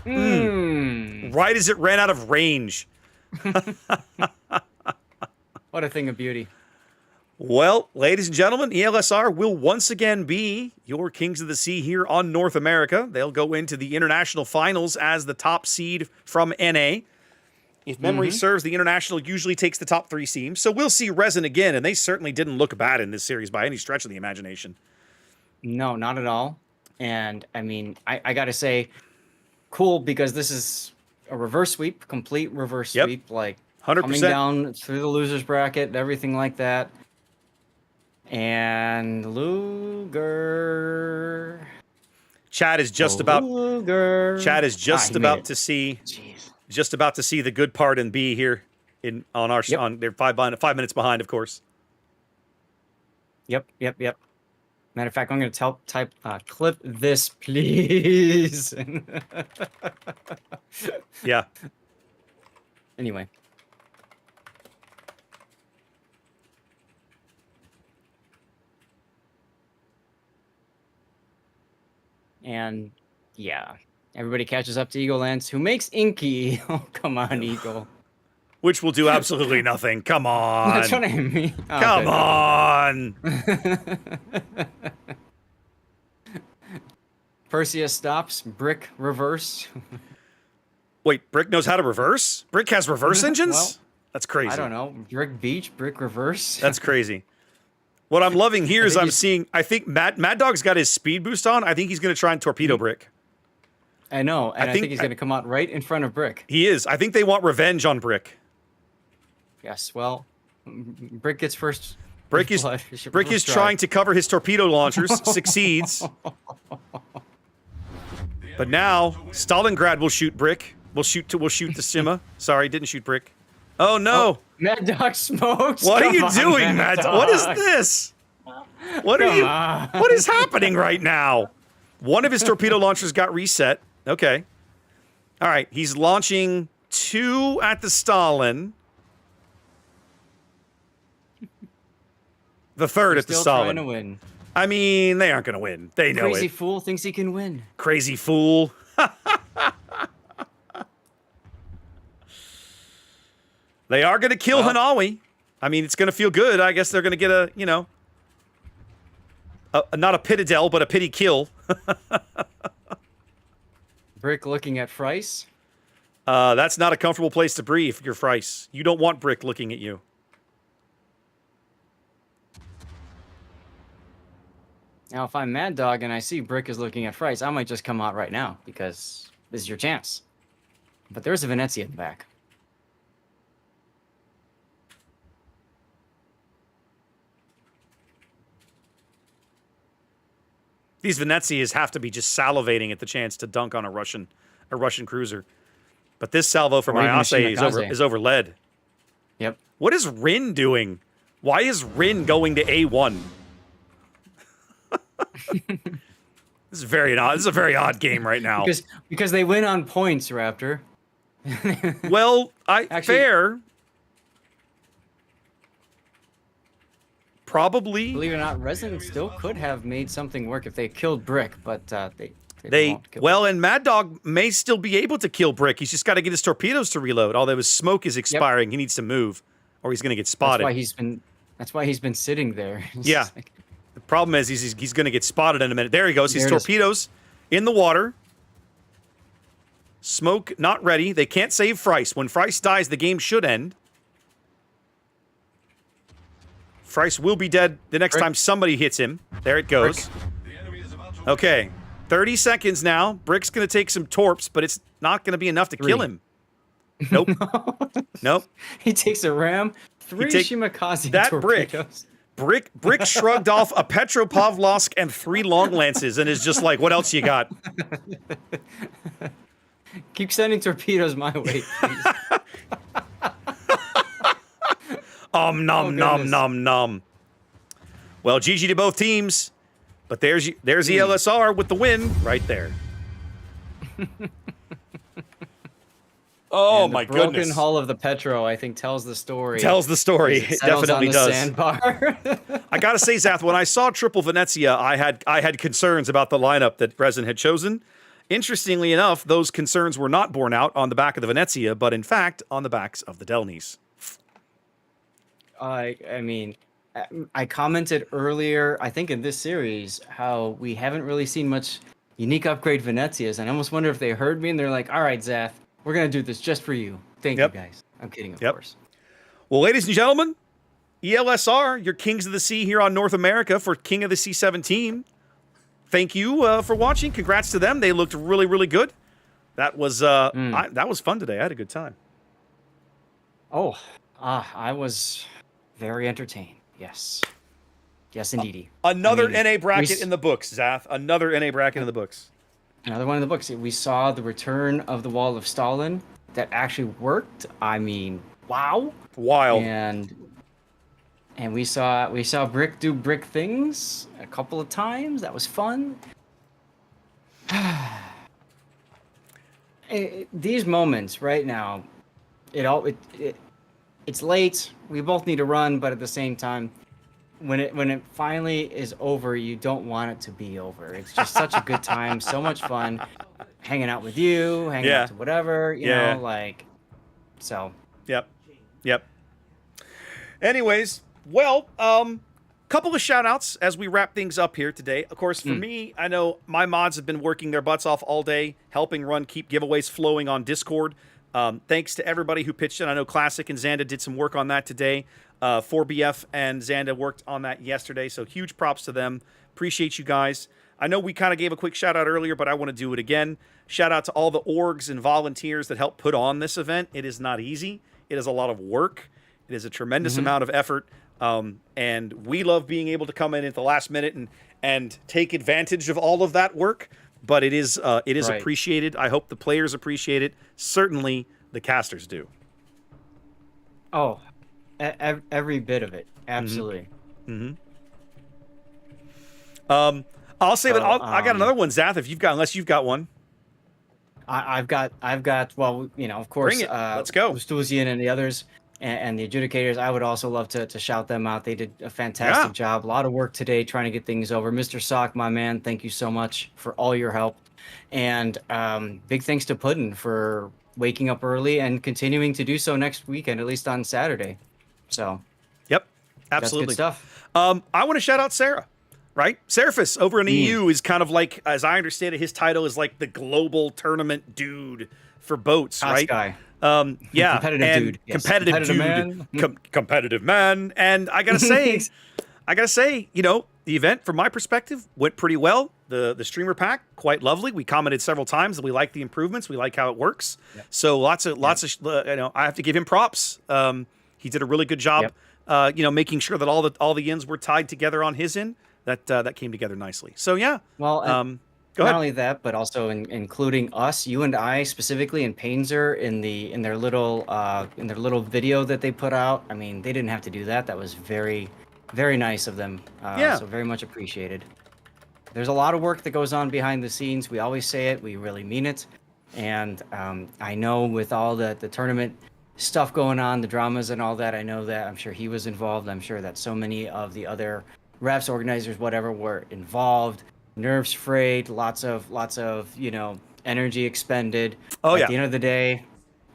Right as it ran out of range. What a thing of beauty. Well, ladies and gentlemen, ELSR will once again be your Kings of the Sea here on North America. They'll go into the international finals as the top seed from NA. If memory serves, the international usually takes the top 3 teams. So we'll see Resin again, and they certainly didn't look bad in this series by any stretch of the imagination. No, not at all. And, I mean, I got to say, cool, because this is a reverse sweep, complete reverse sweep, like 100%. Coming down through the loser's bracket, everything like that. And Luger. Chad is just about to see the good part in B here on they're 5 minutes behind, of course. Yep. Matter of fact, I'm going to type clip this, please. Yeah. Anyway. And yeah, everybody catches up to Eagle Lance, who makes Inky. Oh, come on, Eagle. Which will do absolutely nothing. Come on. That's what I mean. Oh, Come on. Perseus stops. Brick reverse. Wait, Brick knows how to reverse? Brick has reverse engines? Well, that's crazy. I don't know. Brick beach, brick reverse. That's crazy. What I'm loving here is I think Mad Dog's got his speed boost on. I think he's going to try and torpedo Brick. I know, and I think he's going to come out right in front of Brick. He is. I think they want revenge on Brick. Yes, well, Brick gets first. Brick is trying to cover his torpedo launchers, succeeds. But now, Stalingrad will shoot Brick. We'll shoot the Sima. Sorry, didn't shoot Brick. Oh no! Mad Dog smokes. What are Come you on, doing, Matt? What is this? What are you? What is happening right now? One of his torpedo launchers got reset. Okay. All right. He's launching 2 at the Stalin. The third at the Still Stalin. trying to win. I mean, they aren't going to win. They know Crazy it. fool thinks he can win. Crazy fool. They are going to kill Hanawi. I mean, it's going to feel good. I guess they're going to get a, not a pitadel, but a pity kill. Brick looking at Frice. That's not a comfortable place to breathe if you're Frice. You don't want Brick looking at you. Now, if I'm Mad Dog and I see Brick is looking at Frice, I might just come out right now because this is your chance. But there's a Venezia in the back. These Venezias have to be just salivating at the chance to dunk on a Russian cruiser. But this salvo from Or even a Ayase is over lead. Yep. What is Rin doing? Why is Rin going to A1? This is very odd. This is a very odd game right now. Because they win on points, Raptor. Well, Actually- fair. Probably. Believe it or not, Resident still could have made something work if they killed Brick, but they won't kill well, and Mad Dog may still be able to kill Brick. He's just got to get his torpedoes to reload. Although his smoke is expiring, he needs to move, or he's going to get spotted. That's why he's been sitting there. It's Yeah. just like- The problem is he's going to get spotted in a minute. There he goes. His There it is. torpedoes in the water. Smoke not ready. They can't save Frice. When Frice dies, the game should end. Frice will be dead the next time somebody hits him. There it goes. Okay. 30 seconds now. Brick's going to take some torps, but it's not going to be enough to kill him. Nope. Nope. He takes a ram, 3 take- Shimakaze that torpedoes. Brick shrugged off a Petropavlovsk and 3 long lances and is just like, what else you got? Keep sending torpedoes my way, please. Nom goodness. nom. Well, GG to both teams, but there's ELSR with the win right there. Oh And my the broken goodness! hull of the Petro, I think, tells the story. Tells the story. It It settles definitely on the does. Sandbar. I gotta say, Zath, when I saw Triple Venezia, I had concerns about the lineup that Resin had chosen. Interestingly enough, those concerns were not borne out on the back of the Venezia, but in fact on the backs of the Delnies. I mean, I commented earlier, I think in this series, how we haven't really seen much unique upgrade Venezias, and I almost wonder if they heard me and they're like, all right, Zath, we're going to do this just for you. Thank you, guys. I'm kidding, of course. Well, ladies and gentlemen, ELSR, your Kings of the Sea here on North America for King of the Sea 17. Thank you for watching. Congrats to them. They looked really, really good. That was that was fun today. I had a good time. I was very entertained. Yes. Yes, indeedy. Another NA bracket in the books, Zath. Another NA bracket in the books. Another one in the books. We saw the return of the Wall of Stalin that actually worked. I mean, wow. Wild. And we saw Brick do Brick things a couple of times. That was fun. These moments right now, it's late. We both need to run, but at the same time, when it finally is over, you don't want it to be over. It's just such a good time, so much fun, hanging out with you, hanging out to whatever, you know, like, so. Yep. Anyways, well, couple of shout outs as we wrap things up here today. Of course, for me, I know my mods have been working their butts off all day, helping run Keep Giveaways flowing on Discord. Thanks to everybody who pitched in. I know Classic and Xanda did some work on that today. 4BF and Xanda worked on that yesterday, so huge props to them. Appreciate you guys. I know we kind of gave a quick shout out earlier, but I want to do it again. Shout out to all the orgs and volunteers that helped put on this event. It is not easy. It is a lot of work. It is a tremendous amount of effort. And we love being able to come in at the last minute and take advantage of all of that work. but it is Right. appreciated. I hope the players appreciate it. Certainly, the casters do. Oh, every bit of it. Absolutely. I'll say that So, I got another one, Zath. Unless you've got one. I've got. Well, of course. Bring it. Let's go. Ustuzian and the others, and the adjudicators. I would also love to shout them out. They did a fantastic job. A lot of work today trying to get things over. Mr. Sock, my man, thank you so much for all your help, and big thanks to Puddin for waking up early and continuing to do so next weekend, at least on Saturday. So. Yep. Absolutely. That's good stuff. I want to shout out Sarah. Right? Seraphis over in EU is kind of like, as I understand it, his title is like the global tournament dude for boats, right? Guy. Yeah. Competitive dude. Yes. Competitive dude. Man. Competitive man. And I gotta say, the event from my perspective went pretty well. The streamer pack, quite lovely. We commented several times that we like the improvements. We like how it works. Yep. So lots of, I have to give him props. He did a really good job, making sure that all the ends were tied together on his end. That came together nicely. So yeah. Well, go ahead. Not only that, but also including us, you and I specifically, and Painzer in their little video that they put out. I mean, they didn't have to do that. That was very, very nice of them. So very much appreciated. There's a lot of work that goes on behind the scenes. We always say it. We really mean it. And I know with all the tournament stuff going on, the dramas and all that, I know that I'm sure he was involved. I'm sure that so many of the other refs, organizers, whatever, were involved. Nerves frayed, lots of energy expended. At the end of the day,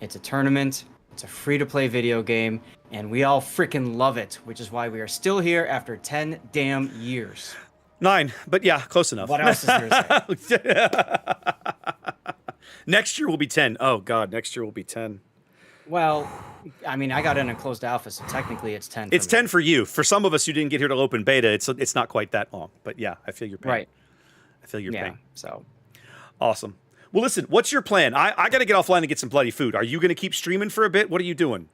it's a tournament. It's a free-to-play video game, and we all freaking love it, which is why we are still here after 10 damn years. 9, but yeah, close enough. What else is there to say? Next year will be 10. Oh God, next year will be 10. Well, I mean, I got in a closed alpha, so technically it's 10. It's 10 for you. For some of us who didn't get here to open beta, it's not quite that long. But yeah, I feel your pain. Right. I feel your pain. So awesome. Well, listen, what's your plan? I got to get offline and get some bloody food. Are you going to keep streaming for a bit? What are you doing?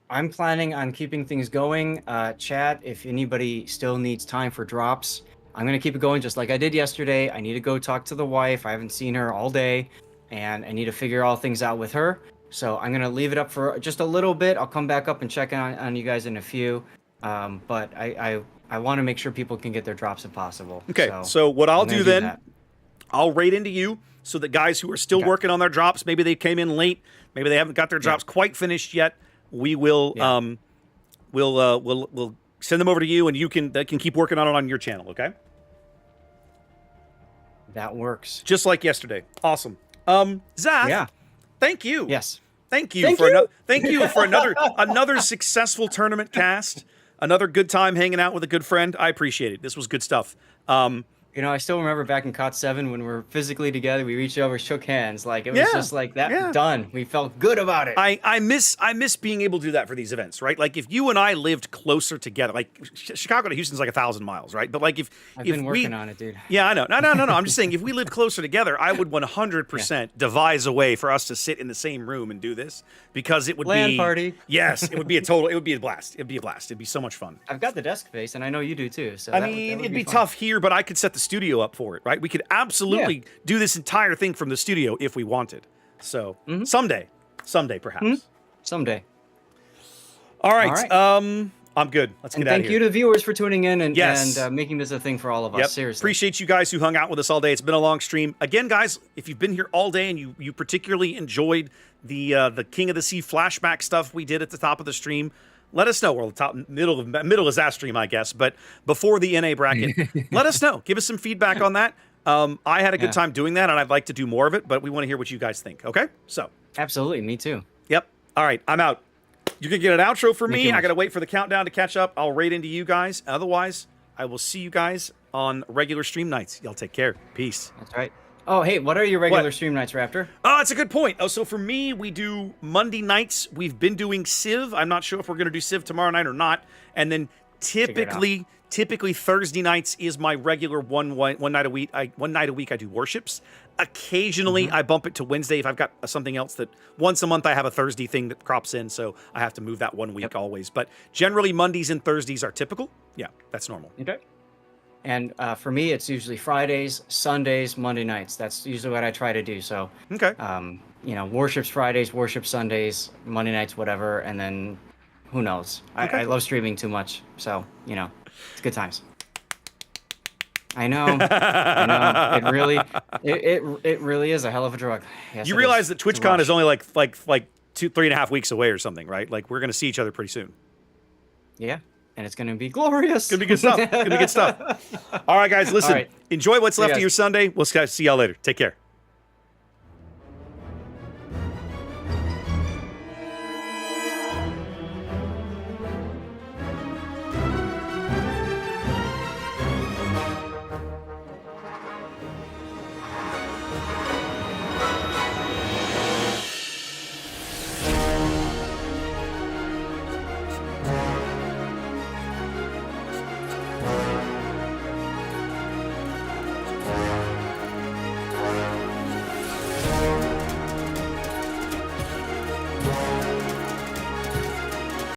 I'm planning on keeping things going. Chat, if anybody still needs time for drops, I'm going to keep it going just like I did yesterday. I need to go talk to the wife. I haven't seen her all day, and I need to figure all things out with her. So I'm going to leave it up for just a little bit. I'll come back up and check on you guys in a few. But I want to make sure people can get their drops if possible. Okay, so what I'll do then, I'll raid into you so that guys who are still working on their drops, maybe they came in late, maybe they haven't got their drops quite finished yet, we will we'll send them over to you, and they can keep working on it on your channel, okay? That works. Just like yesterday. Awesome. Zach. Yeah. Thank you. Yes. Thank you for another successful tournament cast. Another good time hanging out with a good friend. I appreciate it. This was good stuff. I still remember back in COT 7 when we were physically together, we reached over, shook hands. Like, it was just like that, done. We felt good about it. I miss being able to do that for these events, right? Like, if you and I lived closer together, like Chicago to Houston's like 1,000 miles, right? But like I've been working on it, dude. Yeah, I know. No. I'm just saying, if we lived closer together, I would 100% devise a way for us to sit in the same room and do this, because it would LAN party. Yes, it would be a blast. It'd be so much fun. I've got the desk space, and I know you do too. So it'd be tough here, but I could set the studio up for it, right? We could absolutely do this entire thing from the studio if we wanted. So someday perhaps. Someday. All right. I'm good. Let's get out of here. Thank you to the viewers for tuning in and making this a thing for all of us. Seriously. Appreciate you guys who hung out with us all day. It's been a long stream. Again, guys, if you've been here all day and you particularly enjoyed the King of the Sea flashback stuff we did at the top of the stream, let us know. We're the top middle is that stream, I guess, but before the NA bracket, let us know. Give us some feedback on that. I had a good time doing that, and I'd like to do more of it, but we want to hear what you guys think. Okay, so absolutely, me too. Yep. All right, I'm out. You can get an outro for me. I gotta wait for the countdown to catch up. I'll raid into you guys. Otherwise, I will see you guys on regular stream nights. Y'all take care. Peace. That's right. Oh, hey, what are your regular stream nights, Raptor? Oh, that's a good point. Oh, so for me, we do Monday nights. We've been doing Civ. I'm not sure if we're going to do Civ tomorrow night or not. And then typically Thursday nights is my regular one night a week. One night a week I do worships. Occasionally I bump it to Wednesday if I've got something else that once a month I have a Thursday thing that crops in, so I have to move that one week always. But generally Mondays and Thursdays are typical. Yeah, that's normal. Okay. And for me, it's usually Fridays, Sundays, Monday nights. That's usually what I try to do. So, Okay. you know, Warships Fridays, Warships Sundays, Monday nights, whatever. And then who knows? Okay. I love streaming too much. So, you know, it's good times. I know. I know. It really is a hell of a drug. Yes, You it realize is. that It's a TwitchCon rush. is only like 3.5 weeks away or something, right? Like we're gonna see each other pretty soon. Yeah. And it's going to be glorious. It's gonna be good stuff. It's gonna be good stuff. All right, guys, listen. All right. Enjoy what's See you left of guys. your Sunday. We'll see y'all later. Take care.